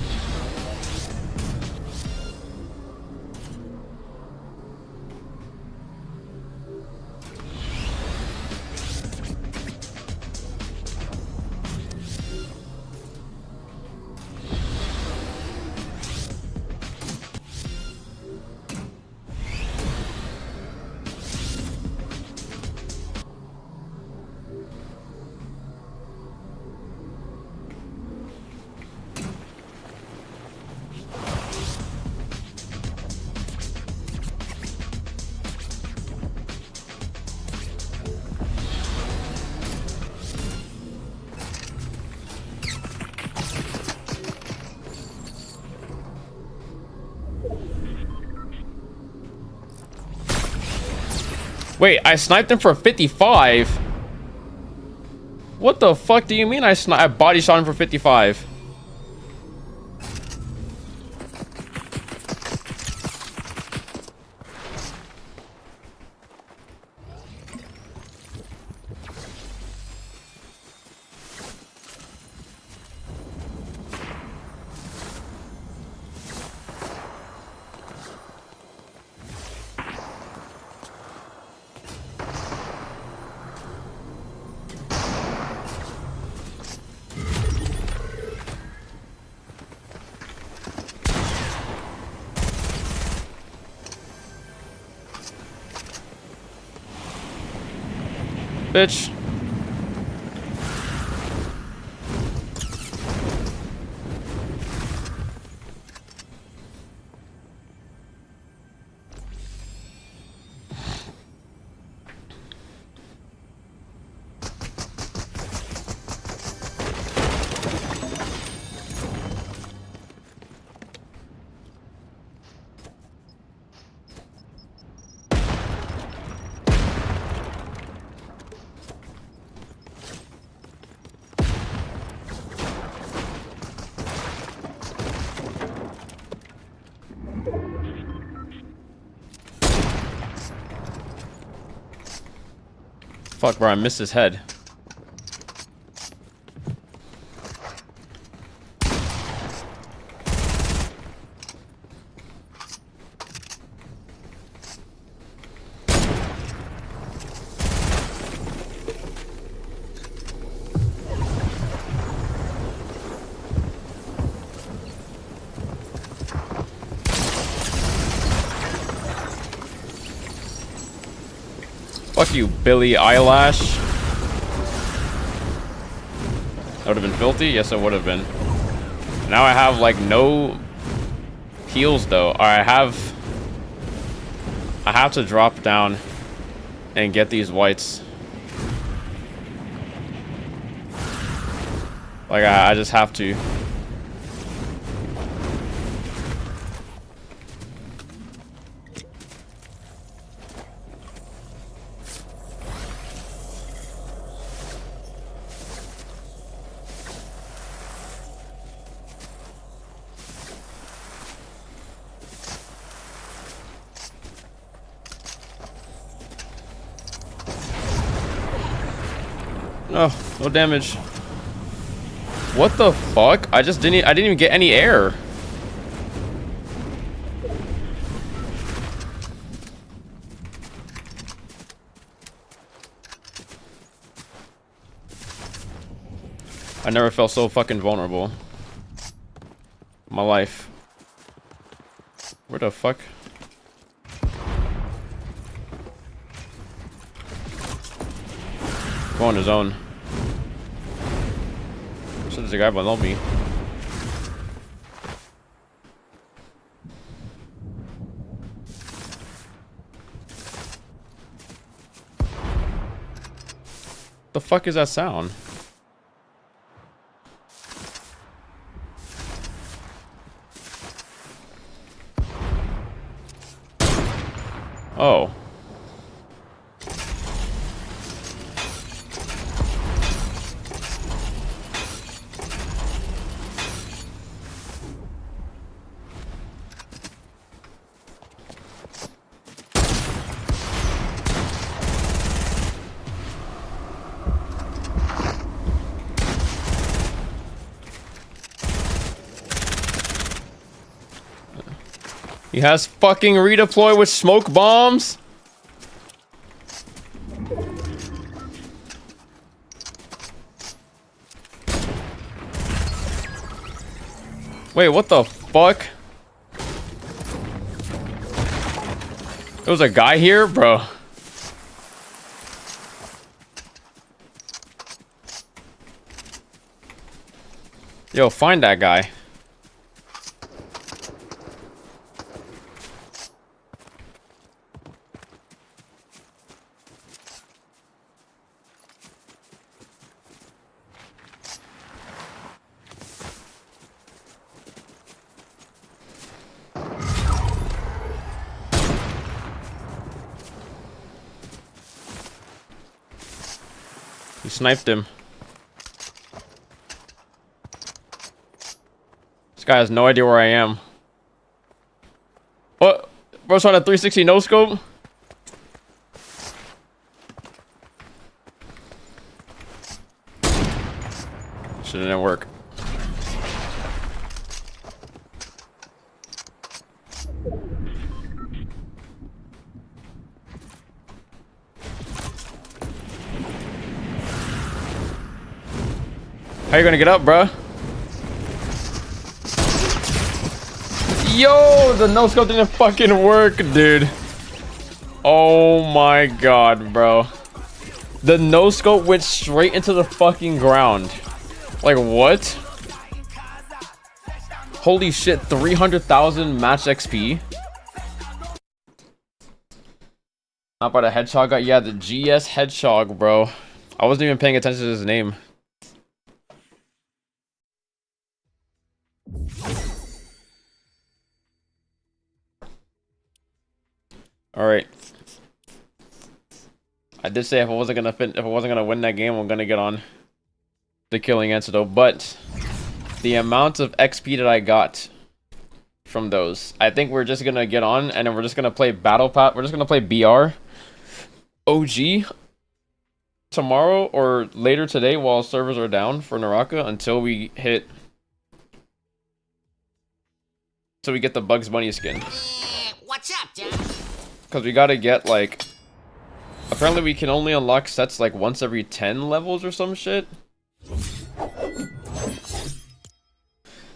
Wait, I sniped him for 55? What the fuck do you mean I body shot him for 55? Bitch. Fuck, bro, I missed his head. Fuck you, Billy Eyelash. would have been filthy? Yes, it would have been. Now I have, like, no heals, though. Or I have to drop down and get these whites. Like, I just have to. Oh, no damage. What the fuck? I didn't even get any air. I never felt so fucking vulnerable in my life. Where the fuck? Go on his own. So there's a guy below me. The fuck is that sound? Oh. He has fucking redeploy with smoke bombs. Wait, what the fuck? There was a guy here, bro. Yo, find that guy. He sniped him. This guy has no idea where I am. What? Bro's on a 360 no scope? Shit didn't work. How you gonna get up, bruh? Yo, the no scope didn't fucking work, dude. Oh my god, bro. The no scope went straight into the fucking ground. Like, what? Holy shit, 300,000 match XP. Not by the hedgehog guy. Yeah, the GS hedgehog, bro. I wasn't even paying attention to his name. All right. I did say if I wasn't gonna win that game, I'm gonna get on the killing antidote. But the amount of XP that I got from those, I think we're just gonna get on, and then we're just gonna play Battle Pass. We're just gonna play BR OG tomorrow or later today while servers are down for Naraka until we hit. So we get the Bugs Bunny skin. What's up, Dad? Because we gotta get, like... Apparently we can only unlock sets, like, once every 10 levels or some shit.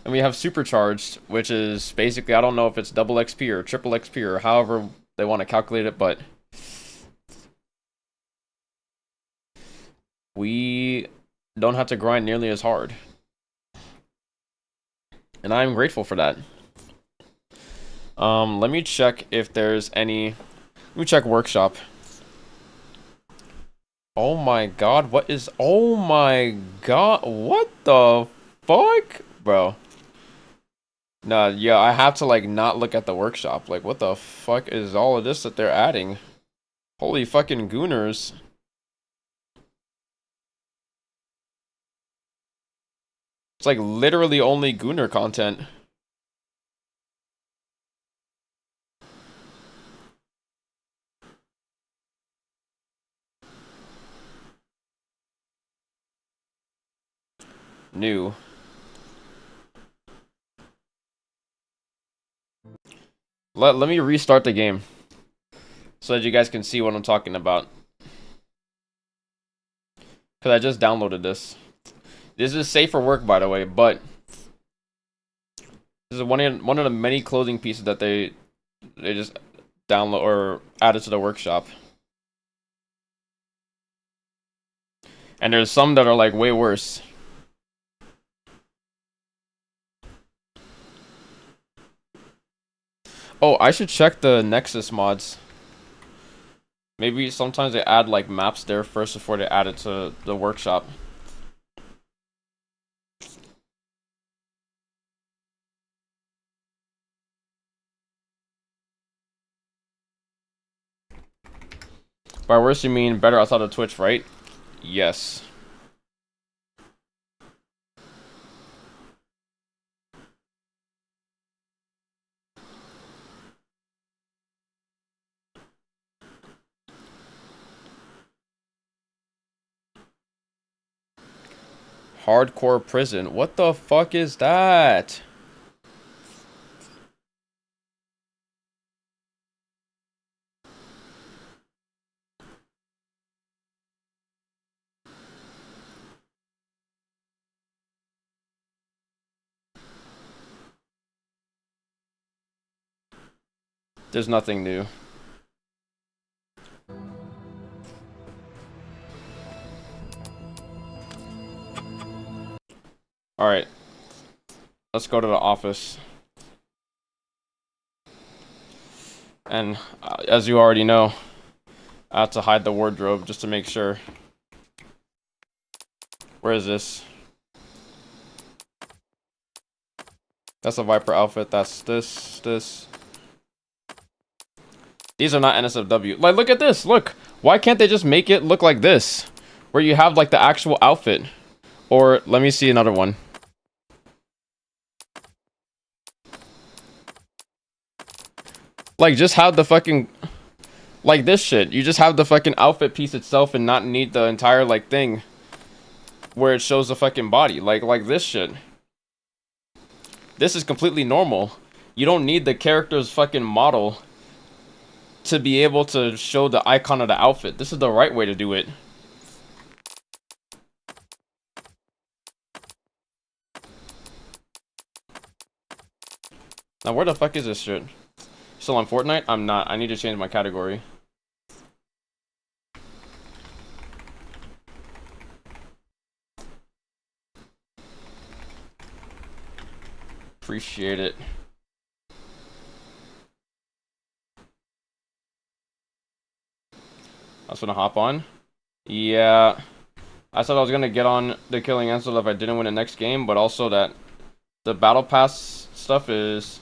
And we have Supercharged, which is basically... I don't know if it's double XP or triple XP or however they want to calculate it, but... We don't have to grind nearly as hard. And I'm grateful for that. Let me check if there's any... Let me check workshop. Oh my god, what is... Oh my god, what the fuck? Bro. Nah, yeah, I have to, like, not look at the workshop. Like, what the fuck is all of this that they're adding? Holy fucking gooners. It's like literally only Gooner content. New. Let me restart the game so that you guys can see what I'm talking about. Because I just downloaded this. This is safe for work, by the way, but this is one of the many clothing pieces that they just download or added to the workshop. And there's some that are like way worse. Oh, I should check the Nexus mods. Maybe sometimes they add like maps there first before they add it to the workshop. By worse you mean better outside of Twitch, right? Yes. Hardcore prison. What the fuck is that? There's nothing new. Alright. Let's go to the office. And as you already know, I have to hide the wardrobe just to make sure. Where is this? That's a Viper outfit. That's this. These are not NSFW. Like, look at this. Look. Why can't they just make it look like this? Where you have, like, the actual outfit. Or, let me see another one. Like, just have the fucking... Like this shit. You just have the fucking outfit piece itself and not need the entire, like, thing. Where it shows the fucking body. Like this shit. This is completely normal. You don't need the character's fucking model to be able to show the icon of the outfit. This is the right way to do it. Now, where the fuck is this shit? Still on Fortnite? I'm not. I need to change my category. Appreciate it. I was gonna hop on. Yeah. I said I was gonna get on the Killing Ansel if I didn't win the next game, but also that the Battle Pass stuff is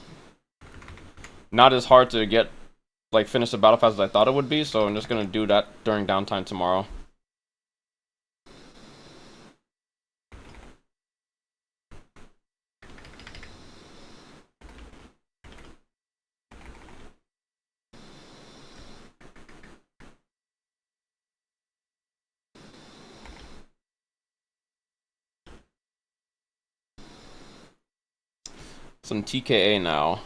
not as hard to get, like, finish the Battle Pass as I thought it would be, so I'm just gonna do that during downtime tomorrow. Some TKA now.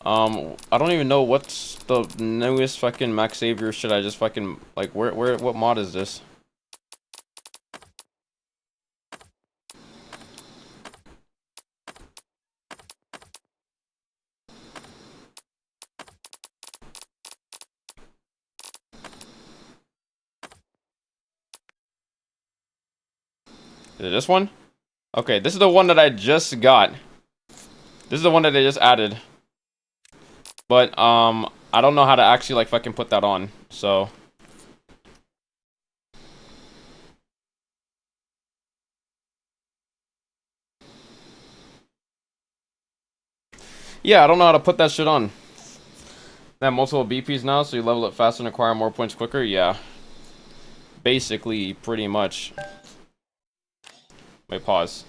I don't even know what's the newest fucking Max Savior shit I just fucking, like, what mod is this? Is it this one? Okay, this is the one that I just got. This is the one that they just added. But, I don't know how to actually, like, fucking put that on, so... Yeah, I don't know how to put that shit on. They have multiple BPs now, so you level it faster and acquire more points quicker? Yeah. Basically, pretty much. Wait, pause.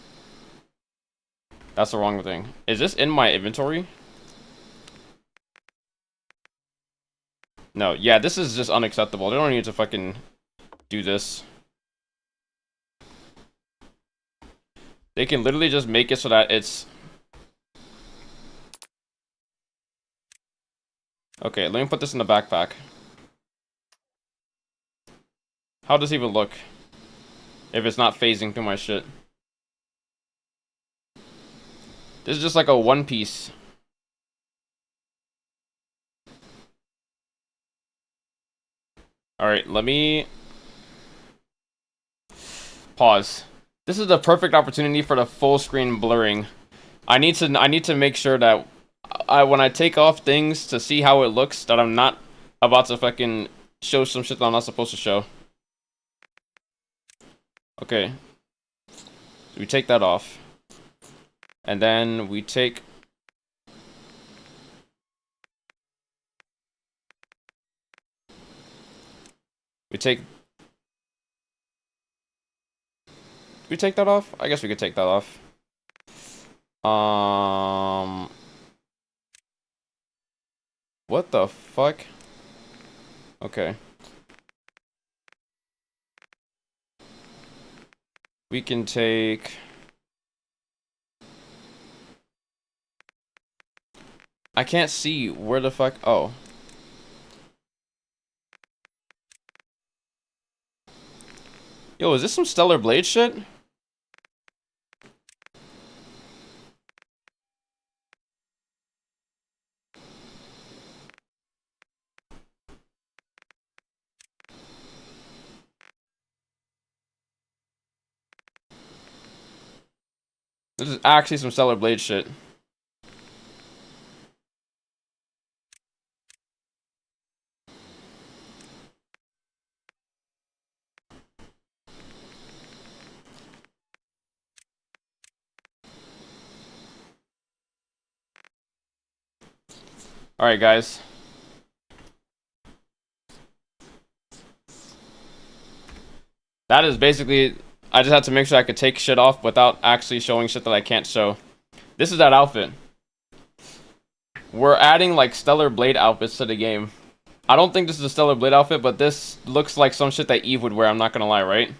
That's the wrong thing. Is this in my inventory? No, yeah, this is just unacceptable. They don't need to fucking do this. They can literally just make it so that it's... Okay, let me put this in the backpack. How does it even look? If it's not phasing through my shit. This is just like a one piece. Alright, let me... Pause. This is the perfect opportunity for the full screen blurring. I need to make sure that when I take off things to see how it looks, that I'm not about to fucking show some shit that I'm not supposed to show. Okay. So we take that off. And then we take... We take that off? I guess we could take that off. What the fuck? Okay. We can take... I can't see where the fuck... Oh. Yo, is this some Stellar Blade shit? This is actually some Stellar Blade shit. Alright, guys. That is basically... I just had to make sure I could take shit off without actually showing shit that I can't show. This is that outfit. We're adding, like, Stellar Blade outfits to the game. I don't think this is a Stellar Blade outfit, but this looks like some shit that Eve would wear, I'm not gonna lie, right?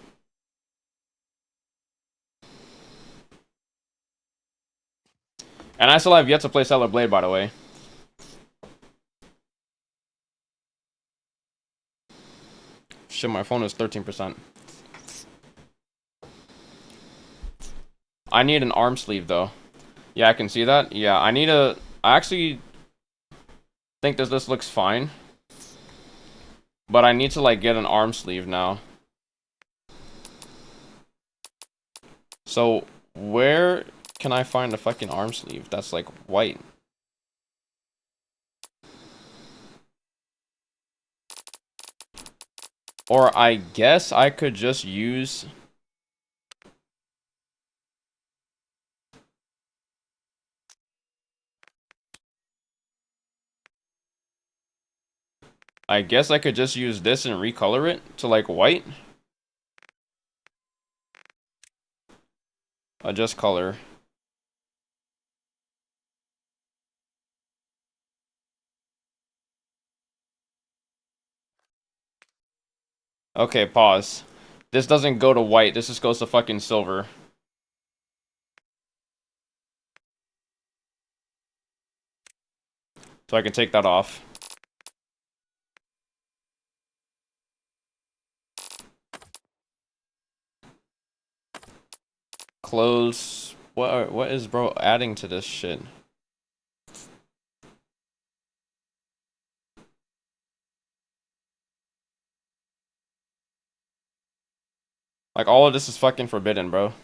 And I still have yet to play Stellar Blade, by the way. Shit, my phone is 13%. I need an arm sleeve, though. Yeah, I can see that. Yeah, I need a... I actually think that this looks fine. But I need to, like, get an arm sleeve now. So, where can I find a fucking arm sleeve that's, like, white? Or I guess I could just use... I guess I could just use this and recolor it to, like, white. Adjust color. Okay, pause. This doesn't go to white, this just goes to fucking silver. So I can take that off. Clothes. What is bro adding to this shit? Like, all of this is fucking forbidden, bro.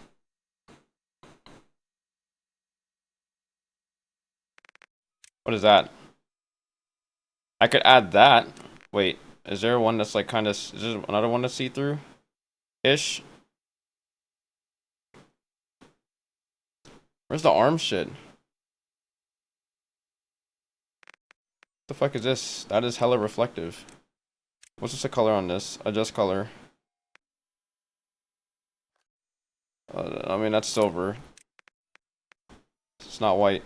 What is that? I could add that. Wait, is there one that's like kind of... Is there another one that's see-through-ish? Where's the arm shit? What the fuck is this? That is hella reflective. What's just the color on this? Adjust color. I mean, that's silver. It's not white.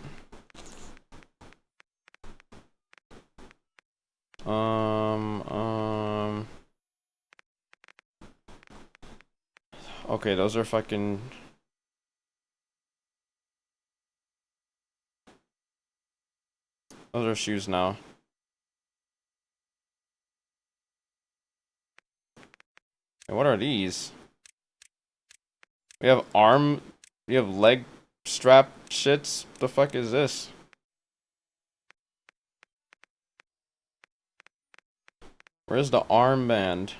Okay, those are fucking... Those are shoes now. And what are these? We have arm... We have leg strap shits? The fuck is this? Where's the armband?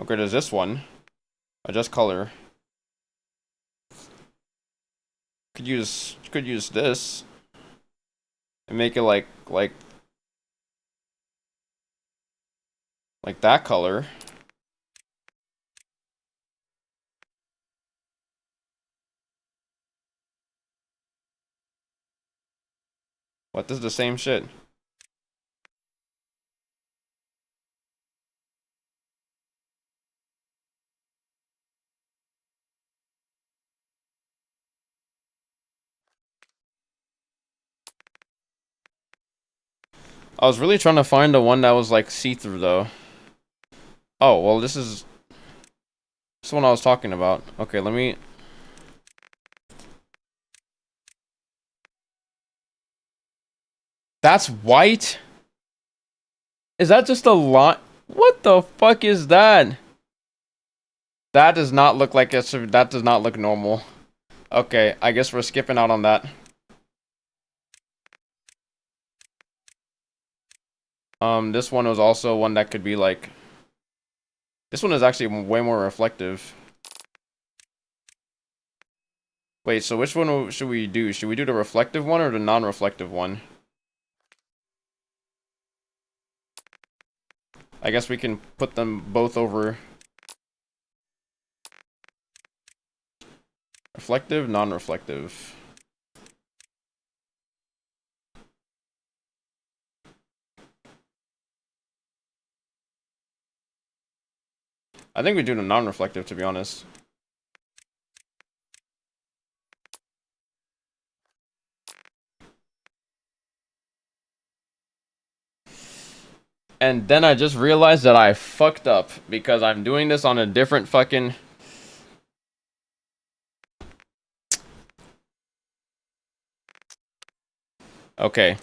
Okay, there's this one. Adjust color. Could use this and make it like that color. What? This is the same shit. I was really trying to find the one that was like see-through though. Oh, well this is the one I was talking about. Okay, let me... That's white? Is that just a line? What the fuck is that? That does not look like that does not look normal. Okay, I guess we're skipping out on that. This one was also one that could be like... This one is actually way more reflective. Wait, so which one should we do? Should we do the reflective one or the non-reflective one? I guess we can put them both over. Reflective, non-reflective. I think we do the non-reflective, to be honest. And then I just realized that I fucked up because I'm doing this on a different fucking... Okay.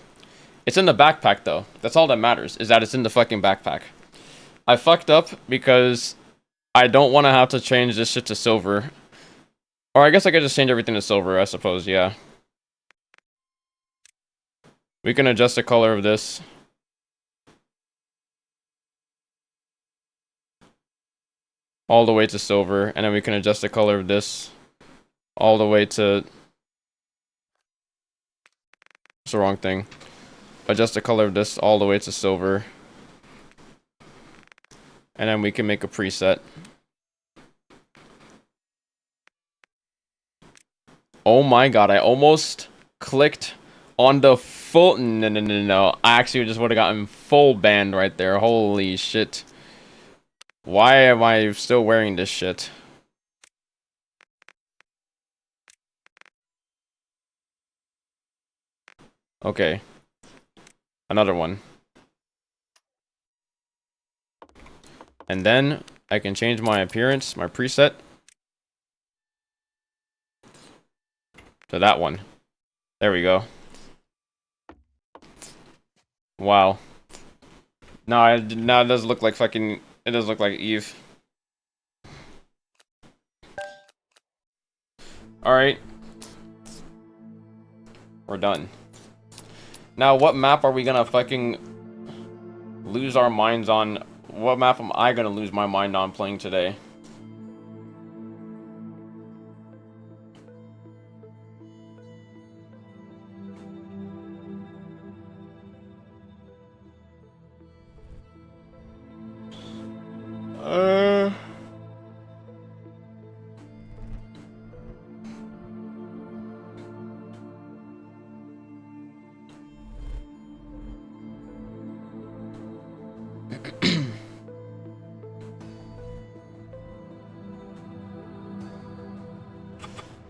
It's in the backpack though. That's all that matters, is that it's in the fucking backpack. I fucked up because I don't want to have to change this shit to silver. Or I guess I could just change everything to silver, I suppose, yeah. We can adjust the color of this. All the way to silver, and then we can adjust the color of this all the way to... It's the wrong thing. Adjust the color of this all the way to silver. And then we can make a preset. Oh my god, I almost clicked on the full... No. I actually just would have gotten full banned right there. Holy shit. Why am I still wearing this shit? Okay. Another one. And then I can change my appearance, my preset, to that one. There we go. Wow. Now it does look like fucking... It does look like Eve. Alright. We're done. Now, what map are we gonna fucking lose our minds on? What map am I gonna lose my mind on playing today?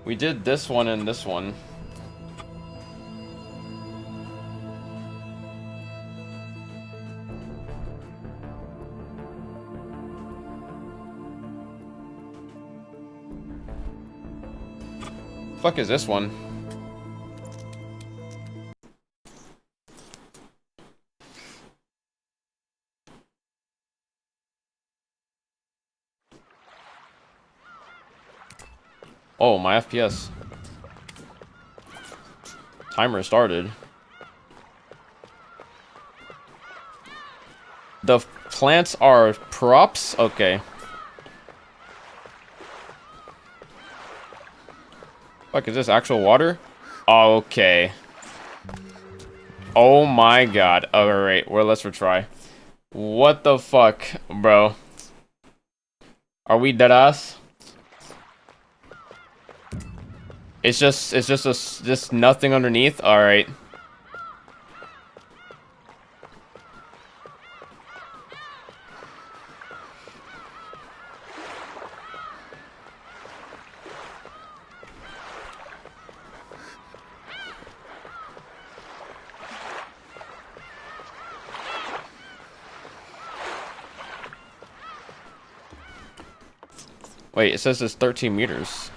We did this one and this one. Fuck is this one? Oh, my FPS. Timer started. The plants are props? Okay. Fuck, is this actual water? Okay. Oh my god. Alright, well, let's retry. What the fuck, bro? Are we deadass? It's just nothing underneath. All right. Wait, it says it's 13 meters.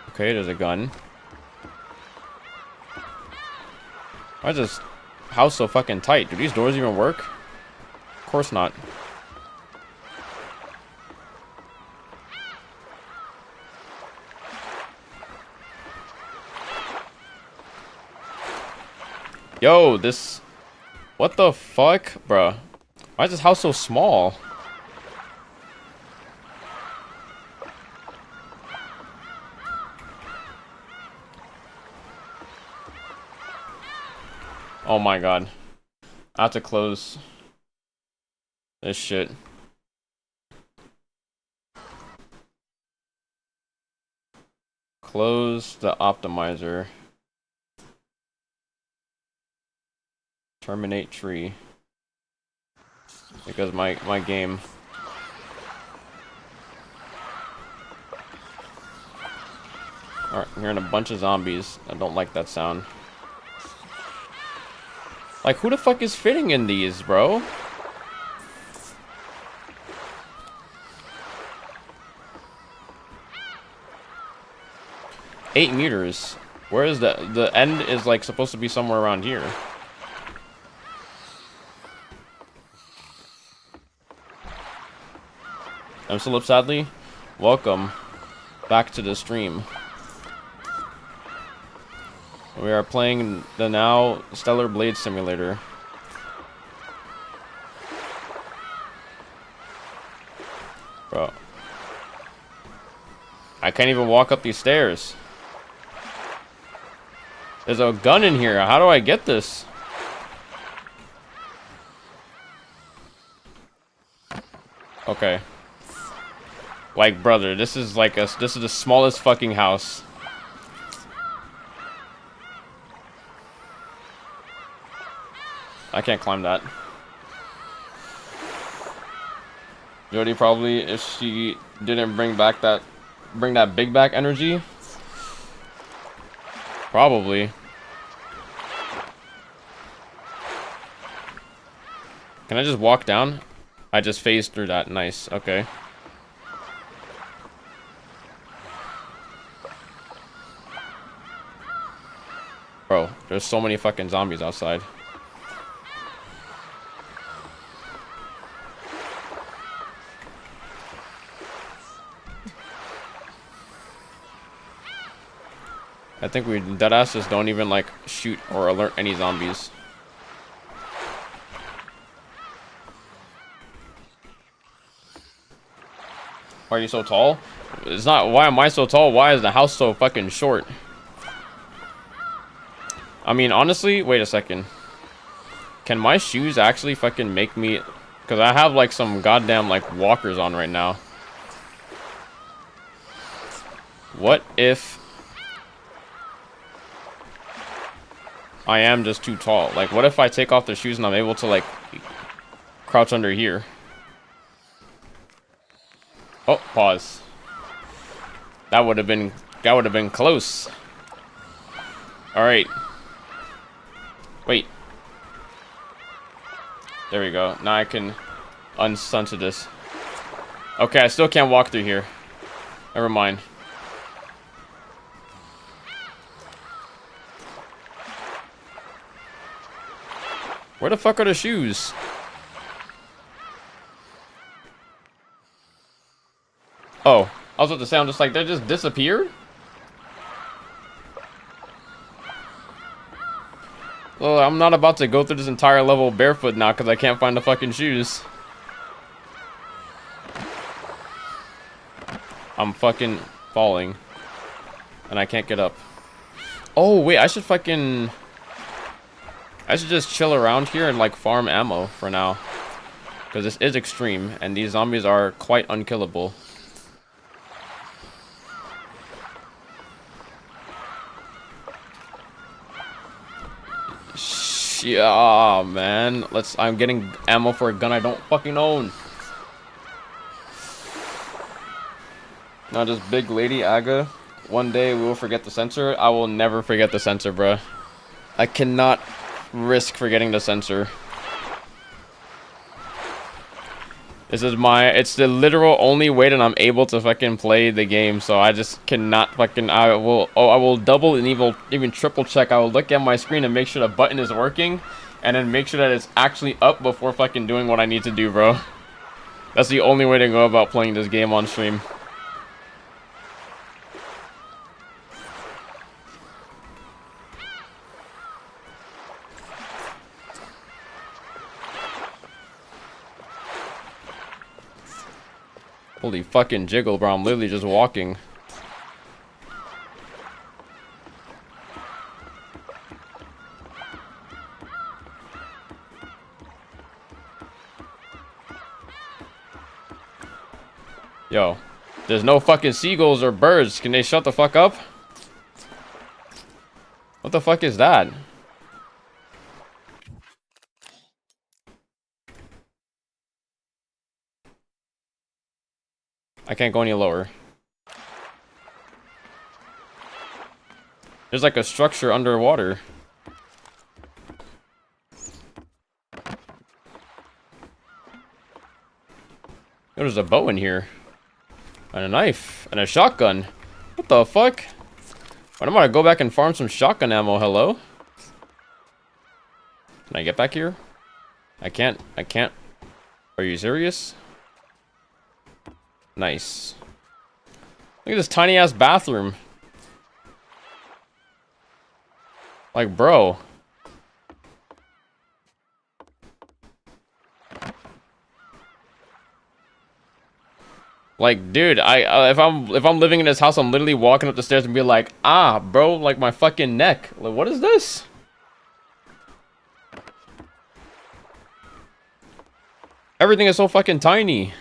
Okay, there's a gun. Why is this house so fucking tight? Do these doors even work? Of course not. Yo, this... What the fuck? Bruh. Why is this house so small? Oh my god. I have to close this shit. Close the optimizer. Terminate tree. Because my game. Alright, I'm hearing a bunch of zombies. I don't like that sound. Like, who the fuck is fitting in these, bro? $8 meters. Where is the end is like supposed to be somewhere around here. I'm still up, sadly. Welcome back to the stream. We are playing the now Stellar Blade Simulator. Bro. I can't even walk up these stairs. There's a gun in here. How do I get this? Okay. Like, brother, this is like this is the smallest fucking house. I can't climb that. Jody probably, if she didn't bring that big back energy. Probably. Can I just walk down? I just phased through that. Nice. Okay. Bro, there's so many fucking zombies outside. I think we deadass just don't even like shoot or alert any zombies. Why are you so tall? It's not why am I so tall, why is the house so fucking short? I mean, honestly, wait a second. Can my shoes actually fucking make me... Because I have like some goddamn like walkers on right now. What if I am just too tall? Like, what if I take off the shoes and I'm able to like crouch under here? Oh, pause. That would have been close. All right. Wait. There we go. Now I can unstunted this. Okay, I still can't walk through here. Never mind. Where the fuck are the shoes? Oh, I was about to say, I'm just like, they just disappeared? Well, I'm not about to go through this entire level barefoot now because I can't find the fucking shoes. I'm fucking falling. And I can't get up. Oh, wait, I should just chill around here and like farm ammo for now. Because this is extreme and these zombies are quite unkillable. Yeah, man. I'm getting ammo for a gun I don't fucking own. Now just big lady Aga. One day we will forget the sensor. I will never forget the sensor, bruh. I cannot risk forgetting the sensor. It's the literal only way that I'm able to fucking play the game, so I just cannot fucking, I will double and even triple check. I will look at my screen and make sure the button is working, and then make sure that it's actually up before fucking doing what I need to do, bro. That's the only way to go about playing this game on stream. Holy fucking jiggle, bro. I'm literally just walking. Yo, there's no fucking seagulls or birds. Can they shut the fuck up? What the fuck is that? I can't go any lower. There's like a structure underwater. There's a bow in here. And a knife. And a shotgun. What the fuck? I'm gonna go back and farm some shotgun ammo. Hello? Can I get back here? I can't. Are you serious? Nice. Look at this tiny ass bathroom. Like, bro. Like, dude, if I'm living in this house, I'm literally walking up the stairs and be like, ah, bro, like my fucking neck. Like, what is this? Everything is so fucking tiny.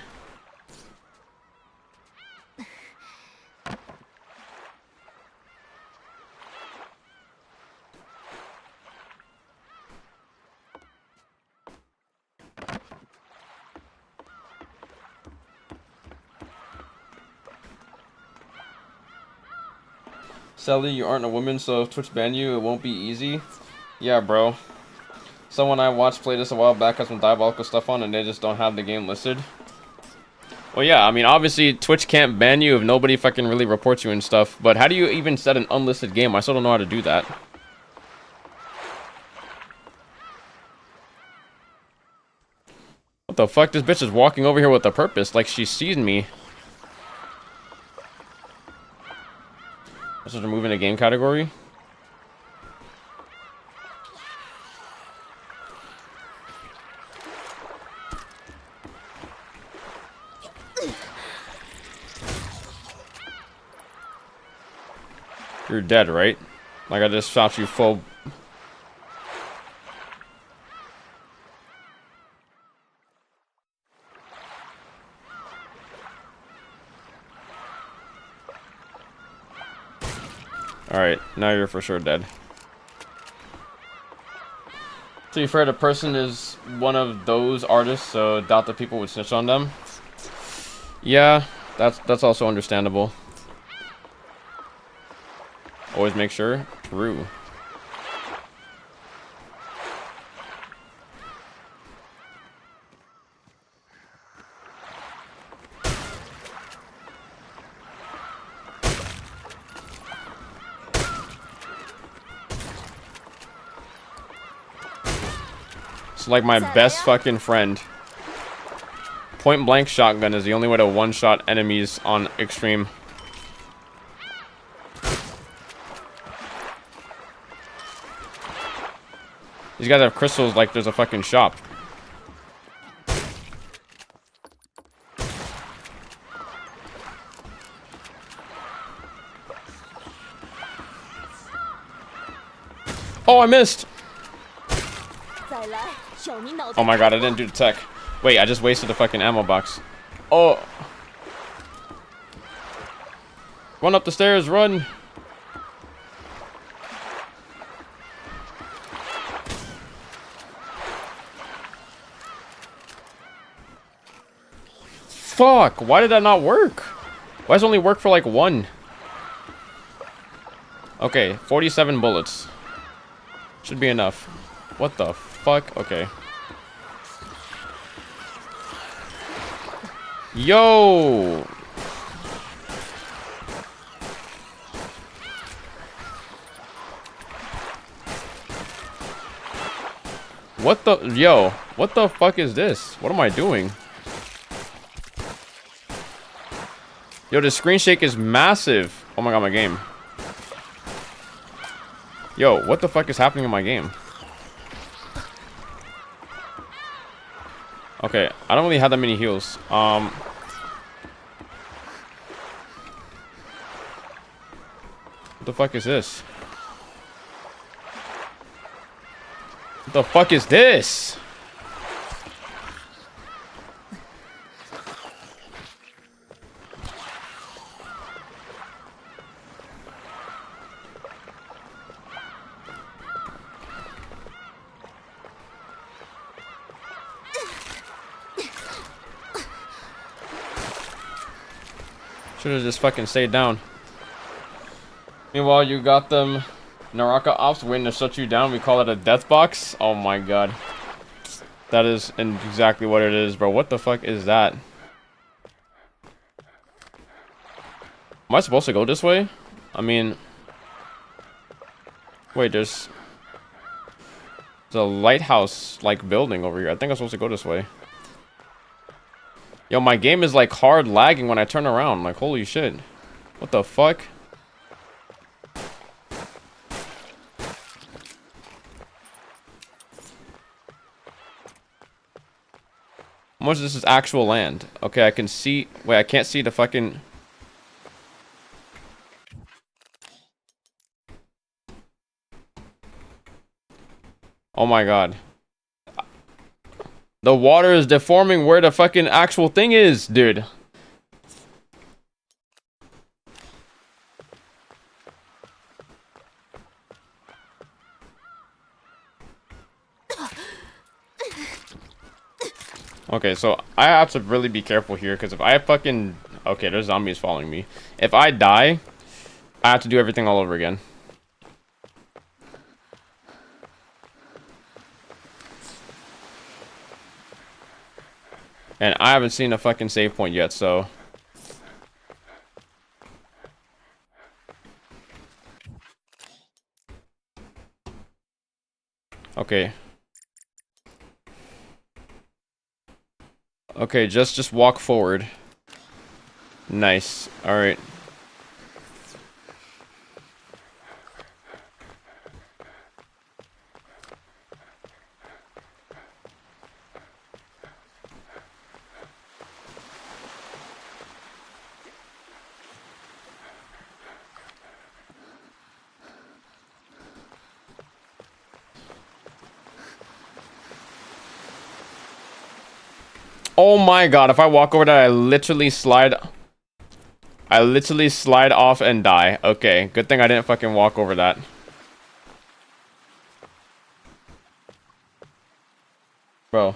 Sally, you aren't a woman, so if Twitch ban you, it won't be easy. Yeah, bro. Someone I watched play this a while back has some diabolical stuff on, and they just don't have the game listed. Well, yeah, I mean, obviously, Twitch can't ban you if nobody fucking really reports you and stuff, but how do you even set an unlisted game? I still don't know how to do that. What the fuck? This bitch is walking over here with a purpose, like she sees me. This is a move in a game category. You're dead, right? Like I just shot you full. Alright, now you're for sure dead. To be fair, the person is one of those artists, so doubt that people would snitch on them. Yeah, that's also understandable. Always make sure. True. It's like my best fucking friend. Point blank shotgun is the only way to one-shot enemies on extreme. These guys have crystals like there's a fucking shop. Oh, I missed! Oh my god, I didn't do the tech. Wait, I just wasted the fucking ammo box. Oh! Run up the stairs, run! Fuck! Why did that not work? Why does it only work for like one? Okay, 47 bullets. Should be enough. What the fuck? Okay. Yo! What the? Yo, what the fuck is this? What am I doing? Yo, the screen shake is massive. Oh my god, my game. Yo, what the fuck is happening in my game? Okay, I don't really have that many heals. What the fuck is this? What the fuck is this? Should have just fucking stayed down. Meanwhile, you got them Naraka ops waiting to shut you down. We call it a death box. Oh my god. That is exactly what it is, bro. What the fuck is that? Am I supposed to go this way? I mean... Wait, there's a lighthouse-like building over here. I think I'm supposed to go this way. Yo, my game is like hard lagging when I turn around. Like, holy shit. What the fuck? How much of this is actual land? Okay, I can see... Wait, I can't see the fucking... Oh my god. The water is deforming where the fucking actual thing is, dude. Okay, so I have to really be careful here, because if I fucking... Okay, there's zombies following me. If I die, I have to do everything all over again. And I haven't seen a fucking save point yet, so... Okay. Okay, just walk forward. Nice. Alright. Oh my god, if I walk over that, I literally slide off and die. Okay, good thing I didn't fucking walk over that. Bro.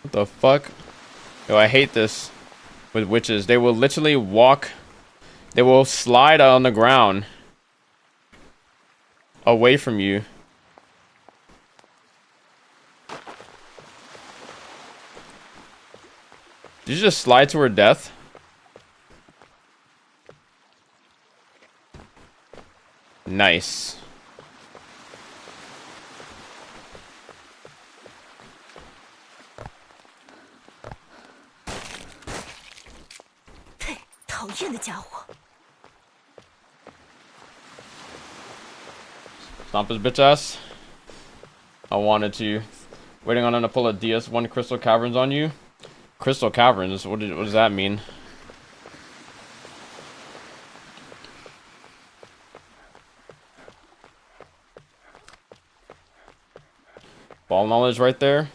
What the fuck? Yo, I hate this with witches. They will literally walk. They will slide on the ground away from you. Did you just slide to her death? Nice. Stomp his bitch ass. I wanted to. Waiting on him to pull a DS1 Crystal Caverns on you. Crystal Caverns? What does that mean? Ball knowledge right there.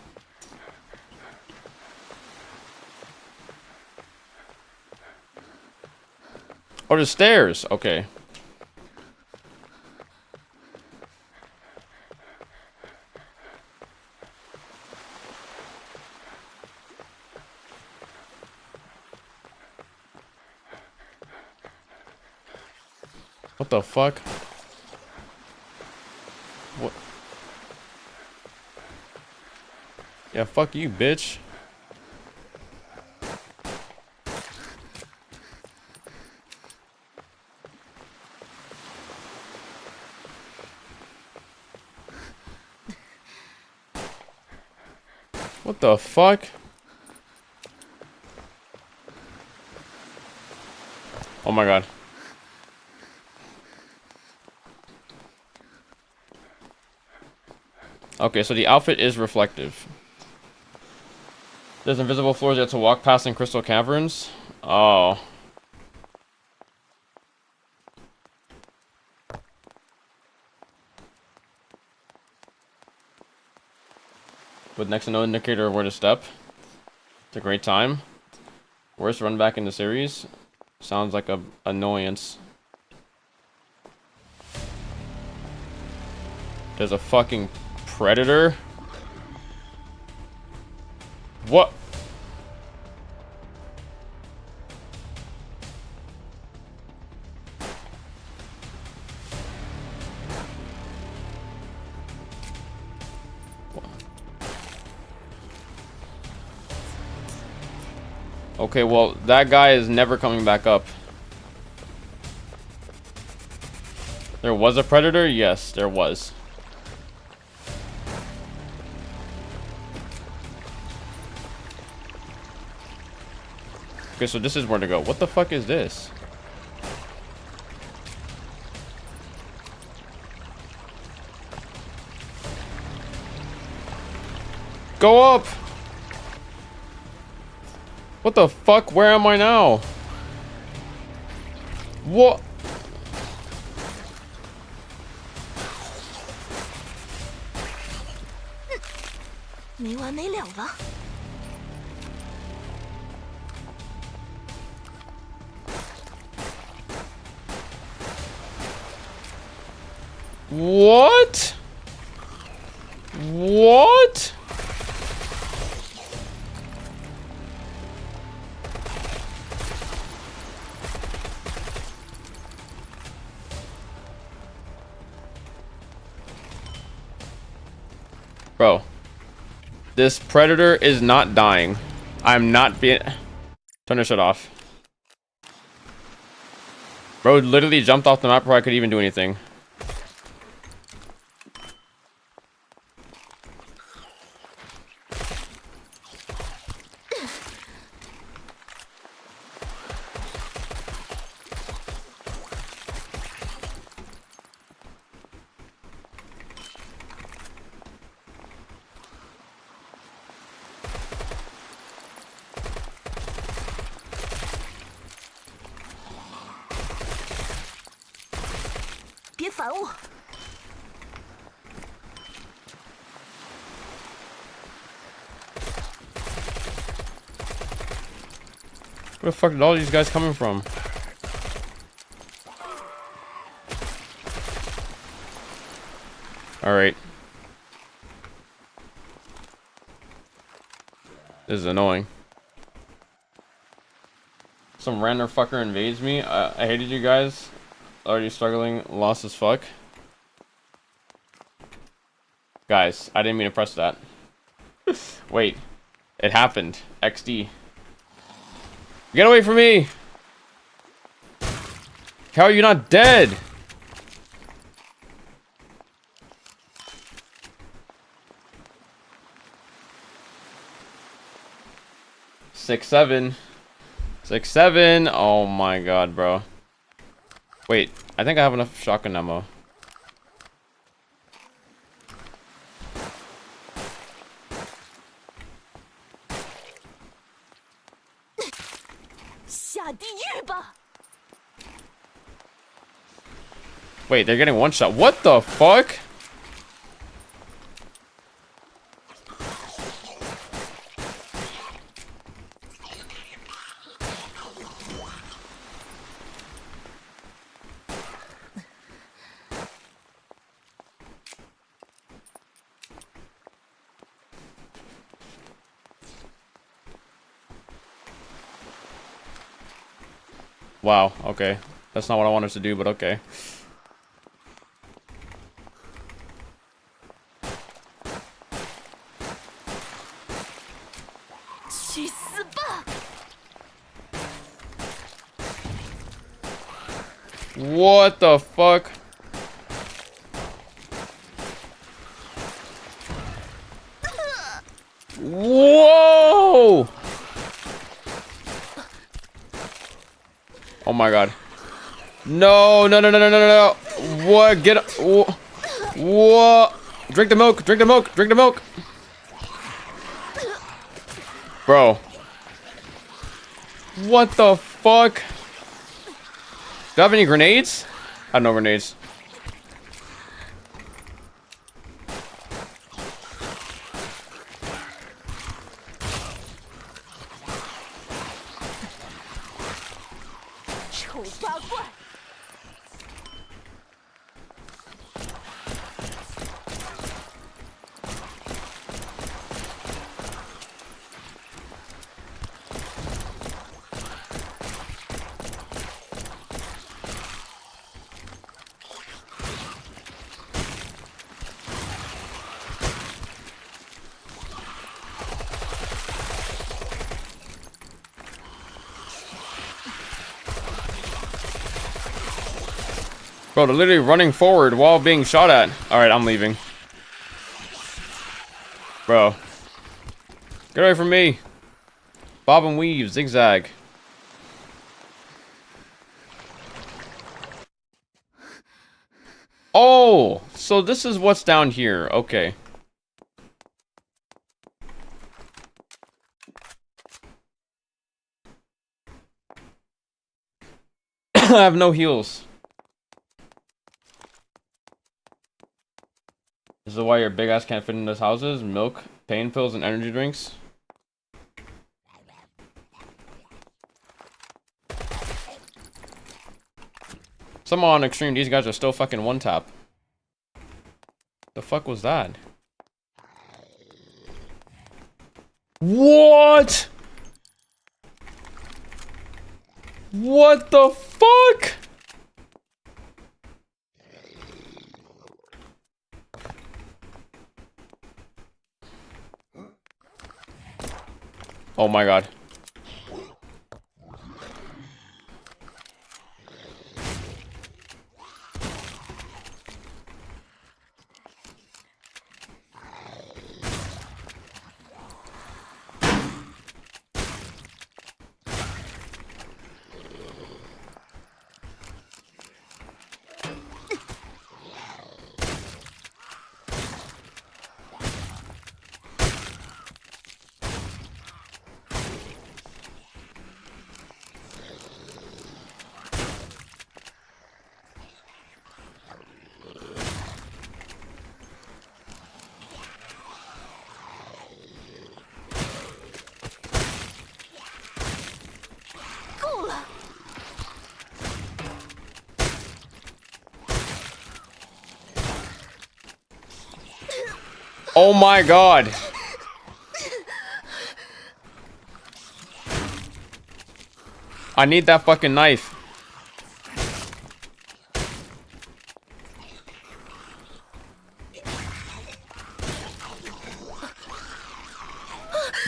Oh, there's stairs. Okay. What the fuck? What? Yeah, fuck you, bitch. What the fuck? Oh my god. Okay, so the outfit is reflective. There's invisible floors you have to walk past in Crystal Caverns. Oh. With next to no indicator of where to step. It's a great time. Worst run back in the series. Sounds like a annoyance. There's a fucking predator. What? Okay, well, that guy is never coming back up. There was a predator? Yes, there was. Okay, so this is where to go. What the fuck is this? Go up! What the fuck? Where am I now? What? What? What? Bro, this predator is not dying. I'm not being... Turn this shit off. Bro literally jumped off the map before I could even do anything. 别烦我。 Where the fuck did all these guys coming from? Alright. This is annoying. Some random fucker invades me. I hated you guys. Already struggling. Lost as fuck. Guys, I didn't mean to press that. Wait. It happened. XD. Get away from me! How are you not dead? Six, 7. 6, 7. Oh my god, bro. Wait, I think I have enough shotgun ammo. Wait, they're getting one shot. What the fuck? Wow, okay. That's not what I wanted to do, but okay. What the fuck? Whoa! Oh my god. No, no, no, no, no, no, no. What? Get up. What? Drink the milk, drink the milk, drink the milk. Bro. What the fuck? Do I have any grenades? I have no grenades. Bro, they're literally running forward while being shot at. Alright, I'm leaving. Bro. Get away from me. Bob and weave, zigzag. Oh, so this is what's down here. Okay. I have no heals. This is why your big ass can't fit in those houses. Milk, pain pills, and energy drinks. Somehow on extreme, these guys are still fucking one tap. The fuck was that? What? What the fuck? Oh my god. Oh my god. I need that fucking knife.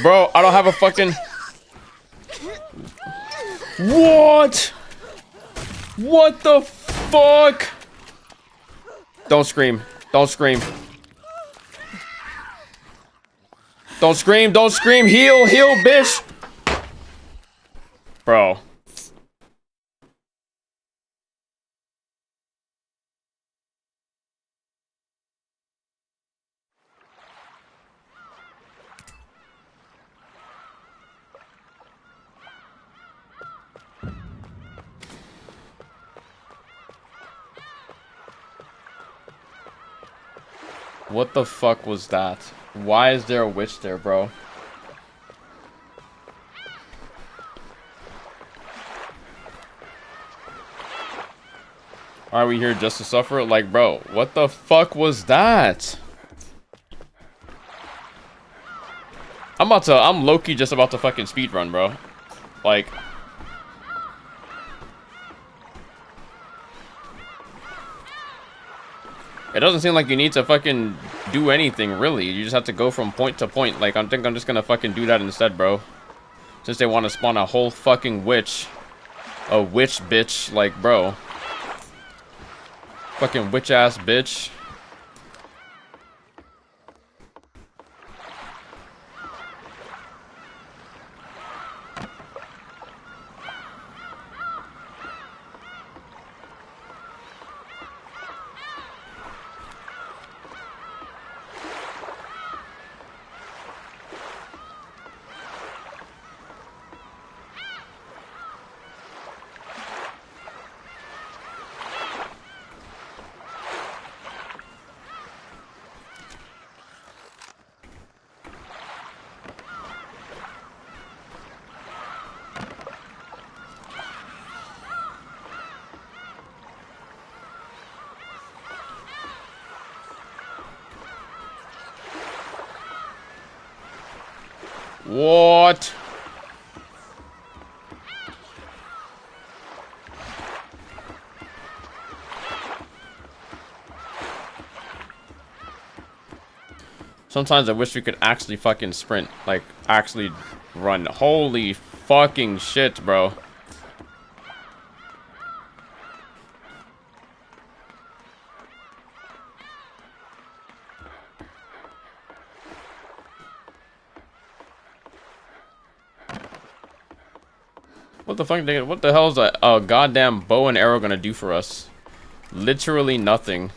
Bro, I don't have a fucking... What? What the fuck? Don't scream. Don't scream. Don't scream. Don't scream. Heal. Heal, bitch. Bro. What the fuck was that? Why is there a witch there, bro? Are we here just to suffer? Like, bro, what the fuck was that? I'm low-key just about to fucking speedrun, bro. Like... It doesn't seem like you need to fucking do anything, really. You just have to go from point to point. Like, I think I'm just gonna fucking do that instead, bro. Since they want to spawn a whole fucking witch. A witch bitch. Like, bro. Fucking witch-ass bitch. What? Sometimes I wish we could actually fucking sprint. Like, actually run. Holy fucking shit, bro. What the fuck? What the hell is a goddamn bow and arrow gonna do for us? Literally nothing.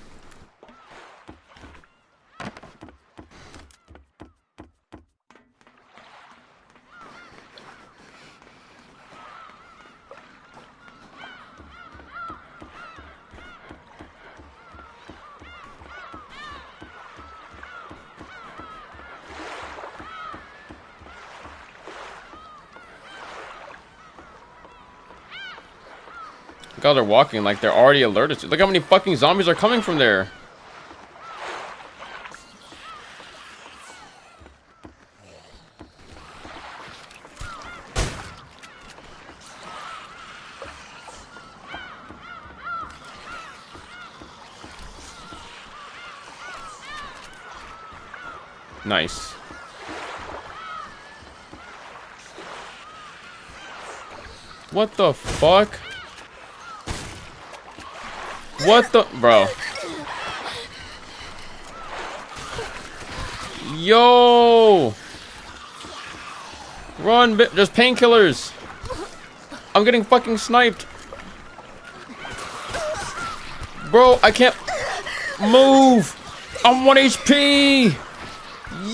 Look how they're walking like they're already alerted to. Look how many fucking zombies are coming from there. Nice. What the fuck? What the... Bro. Yo! Run, there's painkillers. I'm getting fucking sniped. Bro, I can't move. I'm 1 HP.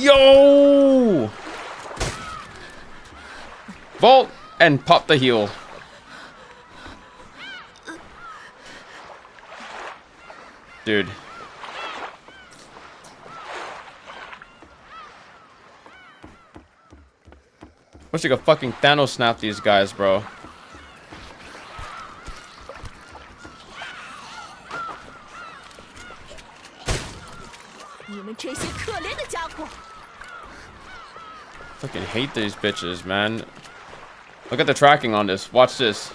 Yo! Vault and pop the heal. Dude. Wish I could fucking Thanos snap these guys, bro. Fucking hate these bitches, man. Look at the tracking on this. Watch this.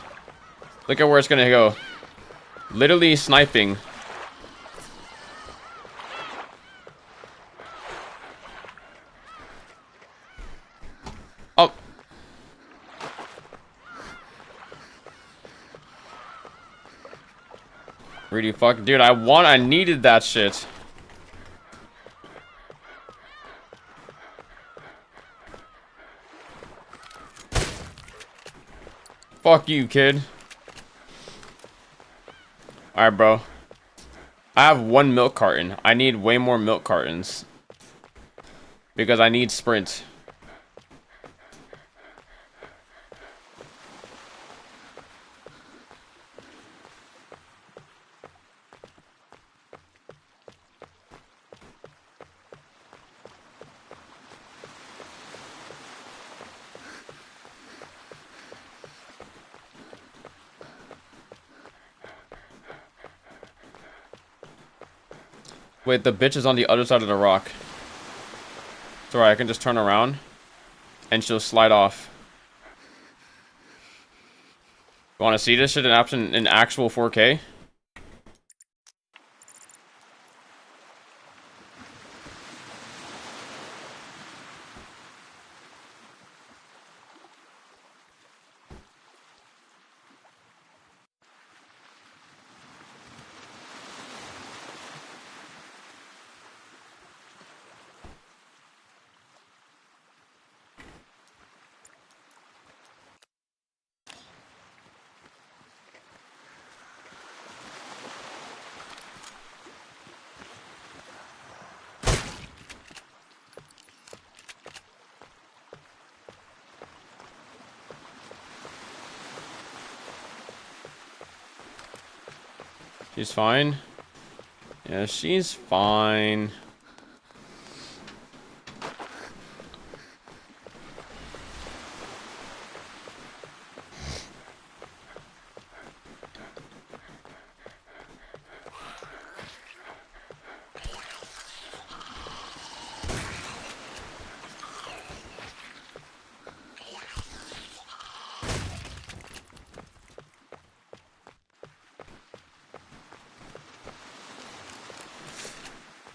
Look at where it's gonna go. Literally sniping. Oh. Really fuck, dude. I needed that shit. Fuck you, kid. Alright, bro. I have 1 milk carton. I need way more milk cartons. Because I need sprint. Wait, the bitch is on the other side of the rock. It's alright, I can just turn around and she'll slide off. You wanna see this shit in actual 4K? She's fine. Yeah, she's fine.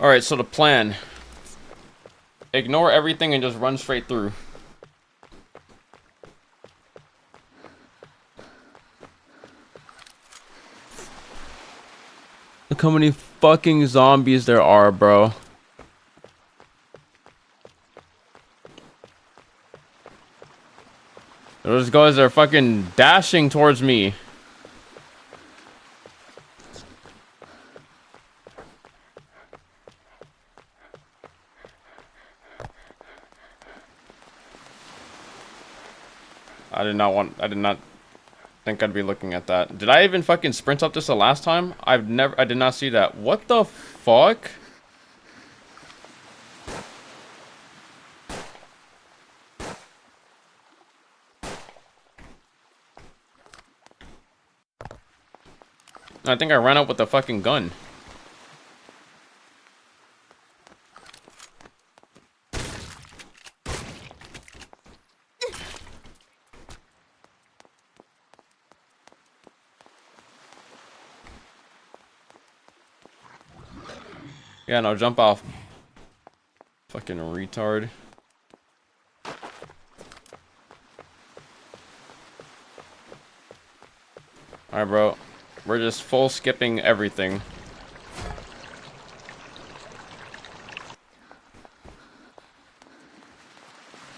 Alright, so the plan. Ignore everything and just run straight through. Look how many fucking zombies there are, bro. Those guys are fucking dashing towards me. I did not think I'd be looking at that. Did I even fucking sprint up this the last time? I did not see that. What the fuck? I think I ran out with the fucking gun. Yeah, no, jump off. Fucking retard. Alright, bro. We're just full skipping everything.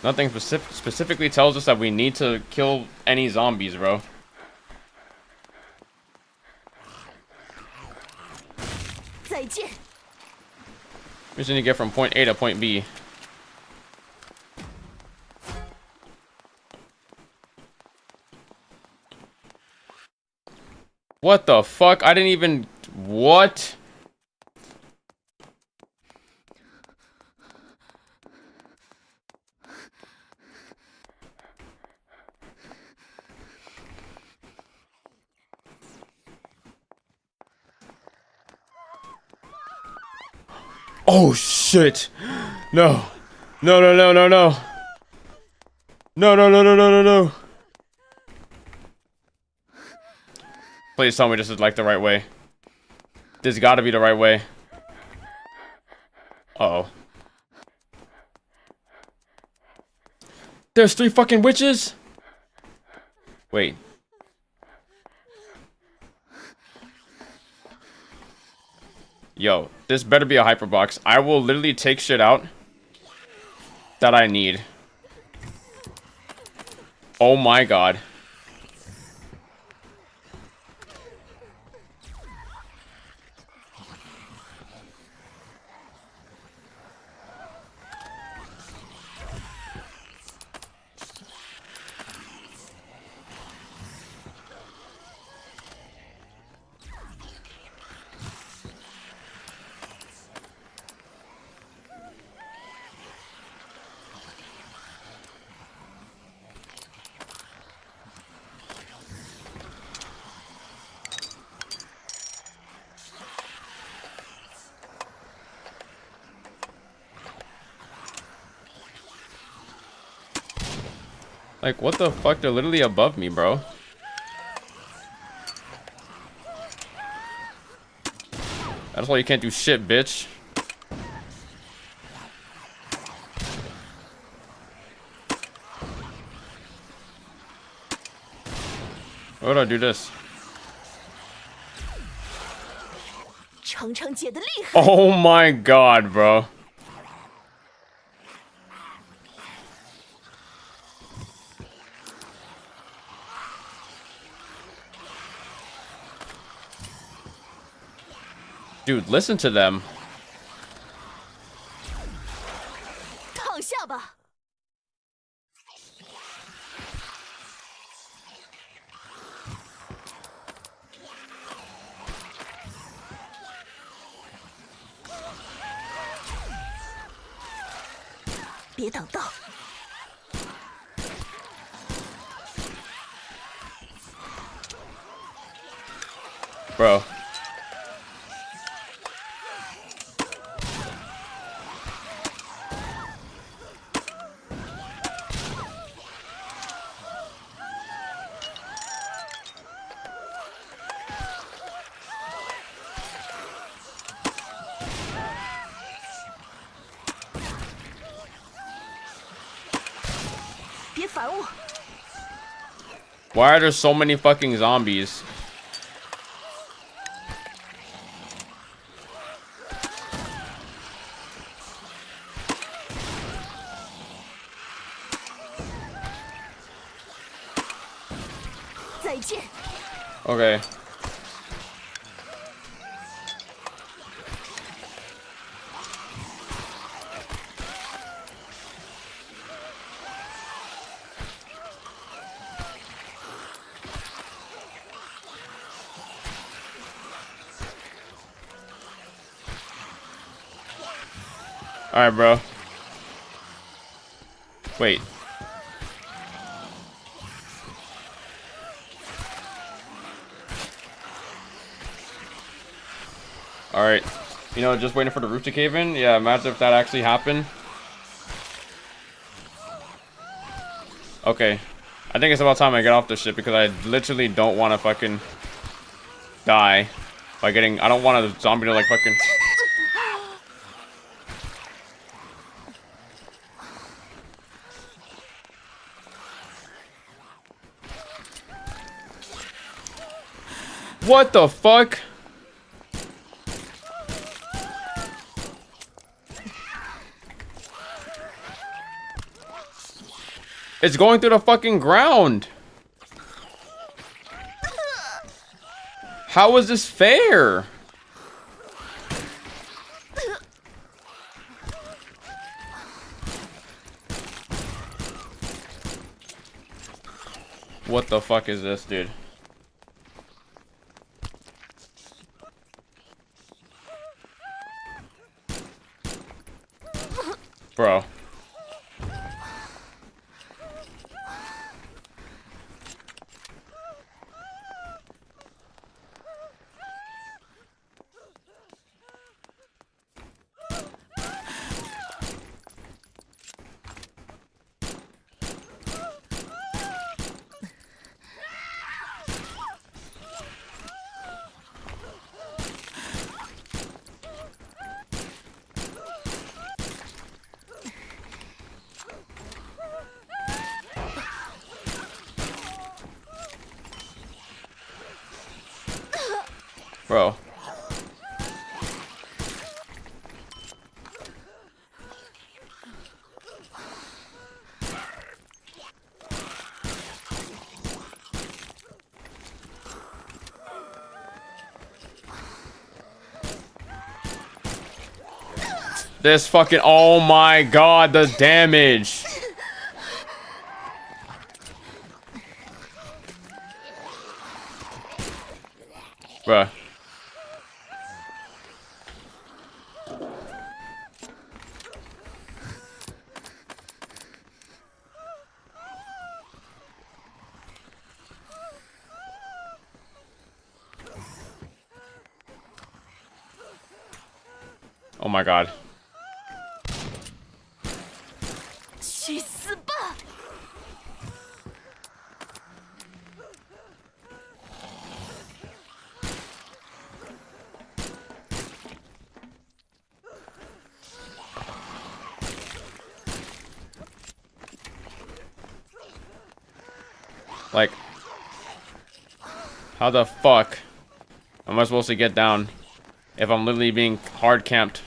Nothing specifically tells us that we need to kill any zombies, bro. We just need to get from point A to point B. What the fuck? I didn't even... What? Oh shit! No! No! No! No! No! No! No! No! No! No! No! No! No! Please tell me this is like the right way. This gotta be the right way. Uh-oh. There's 3 fucking witches? Wait. Yo, this better be a hyperbox. I will literally take shit out that I need. Oh my god. Like, what the fuck? They're literally above me, bro. That's why you can't do shit, bitch. Why would I do this? Oh my god, bro. Dude, listen to them. Bro. Why are there so many fucking zombies? Okay. Alright, bro. Wait. Alright. You know, just waiting for the roof to cave in? Yeah, imagine if that actually happened. Okay. I think it's about time I get off this shit because I literally don't want to fucking die by getting... I don't want a zombie to like fucking... What the fuck? It's going through the fucking ground. How is this fair? What the fuck is this, dude? Bro. Bro. This fucking, oh my god, the damage. Bruh. Oh my god. Like, how the fuck am I supposed to get down if I'm literally being hard camped?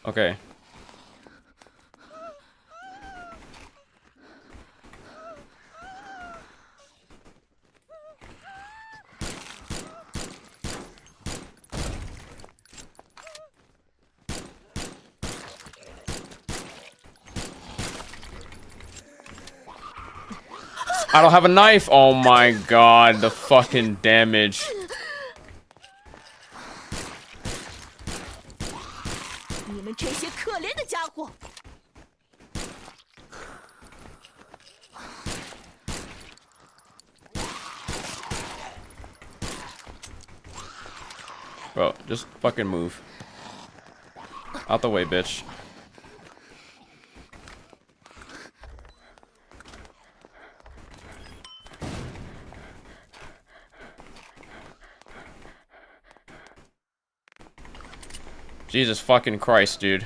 Okay. I don't have a knife. Oh my god, the fucking damage. Bro, just fucking move. Out the way, bitch. Jesus fucking Christ, dude.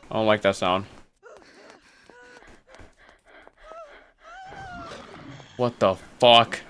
I don't like that sound. What the fuck?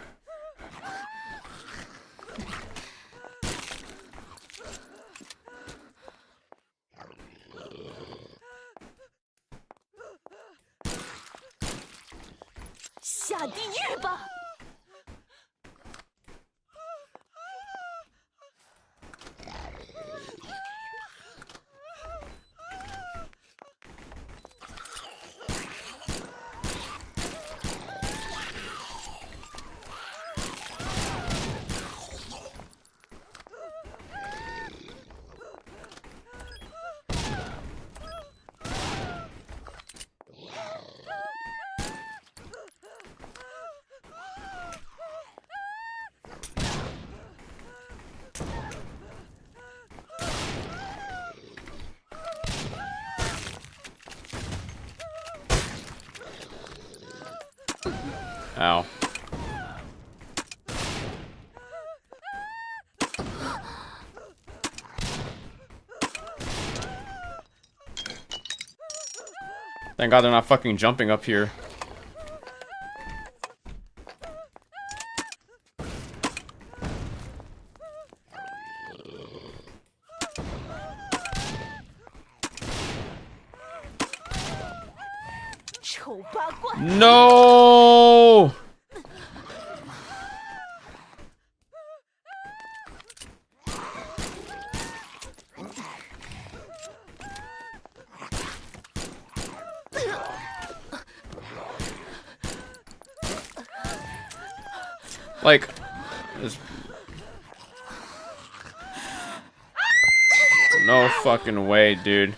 Ow. Thank God they're not fucking jumping up here. No! Like, there's no fucking way, dude.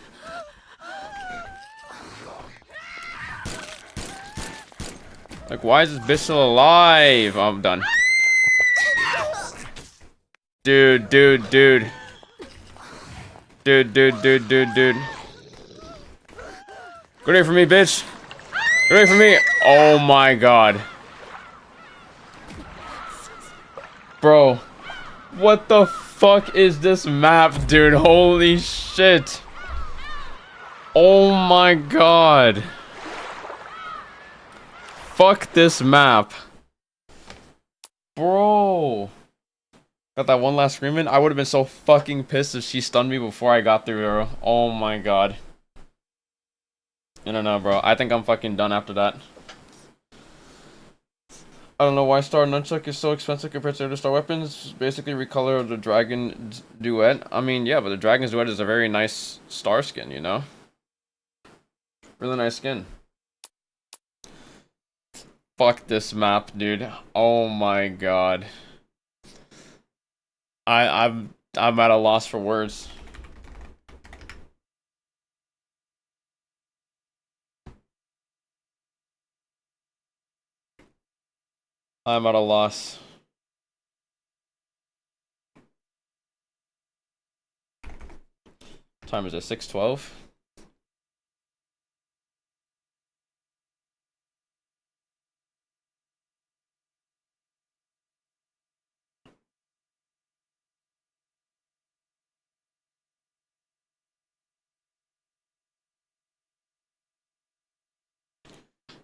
Like, why is this bitch still alive? Oh, I'm done. Dude. Dude. Get ready for me, bitch. Get ready for me. Oh my god. Bro, what the fuck is this map, dude? Holy shit. Oh my god. Fuck this map. Bro. Got that one last screaming? I would have been so fucking pissed if she stunned me before I got through, bro. Oh my god. I don't know, bro. I think I'm fucking done after that. I don't know why Star Nunchuck is so expensive compared to other Star weapons. Basically recolor of the Dragon Duet. I mean, yeah, but the Dragon's Duet is a very nice Star skin, you know? Really nice skin. Fuck this map, dude. Oh my god. I'm at a loss for words. I'm at a loss. What time is it? 6:12?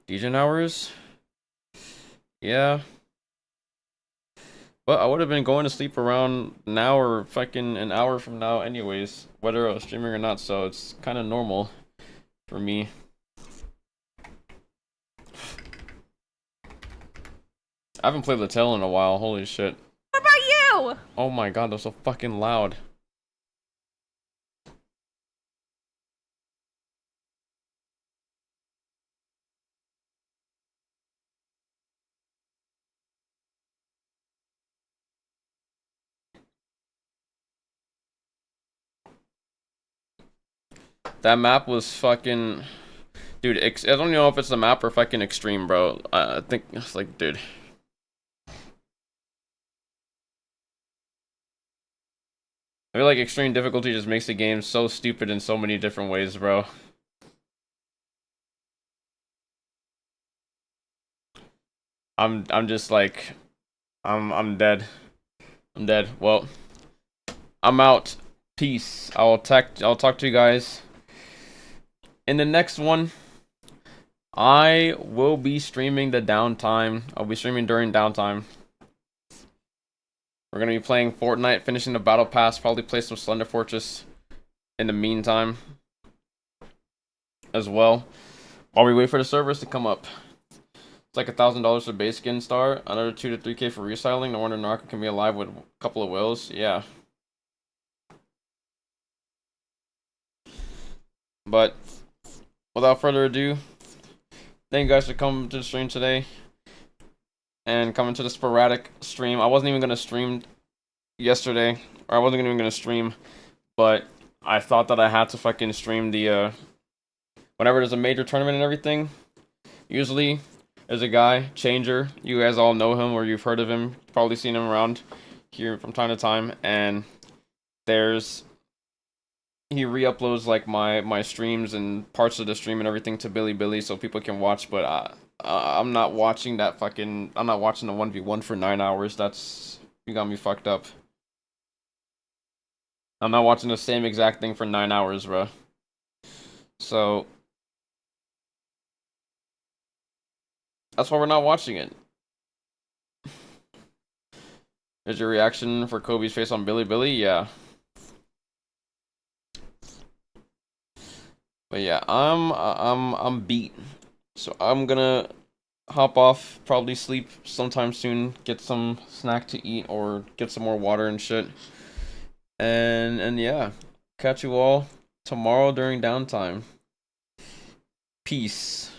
Legion hours? Yeah. But I would have been going to sleep around now or fucking an hour from now anyways, whether I was streaming or not, so it's kind of normal for me. I haven't played Latel in a while, holy shit. What about you? Oh my god, they're so fucking loud. That map was fucking... Dude, I don't know if it's the map or fucking extreme, bro. I think it's like, dude. I feel like extreme difficulty just makes the game so stupid in so many different ways, bro. I'm just like... I'm dead. I'm dead. Well, I'm out. Peace. I'll talk to you guys in the next one. I will be streaming the downtime. I'll be streaming during downtime. We're gonna be playing Fortnite, finishing the battle pass, probably play some Slender Fortress in the meantime as well, while we wait for the servers to come up. It's like $1,000 for base skin star, another 2 to 3K for restyling. No wonder Naraka can be alive with a couple of whales. Yeah. But without further ado, thank you guys for coming to the stream today and coming to the sporadic stream. I wasn't even going to stream yesterday, or I wasn't even going to stream, but I thought that I had to fucking stream the, whenever there's a major tournament and everything. Usually, there's a guy, Changer. You guys all know him, or you've heard of him, probably seen him around here from time to time, and he re-uploads like my streams and parts of the stream and everything to Billy so people can watch, but I'm not watching that fucking... I'm not watching the 1v1 for 9 hours. You got me fucked up. I'm not watching the same exact thing for 9 hours, bro. So that's why we're not watching it. Is your reaction for Kobe's face on Billy? Yeah. But yeah, I'm beat. So I'm gonna hop off, probably sleep sometime soon, get some snack to eat or get some more water and shit. And yeah, catch you all tomorrow during downtime. Peace.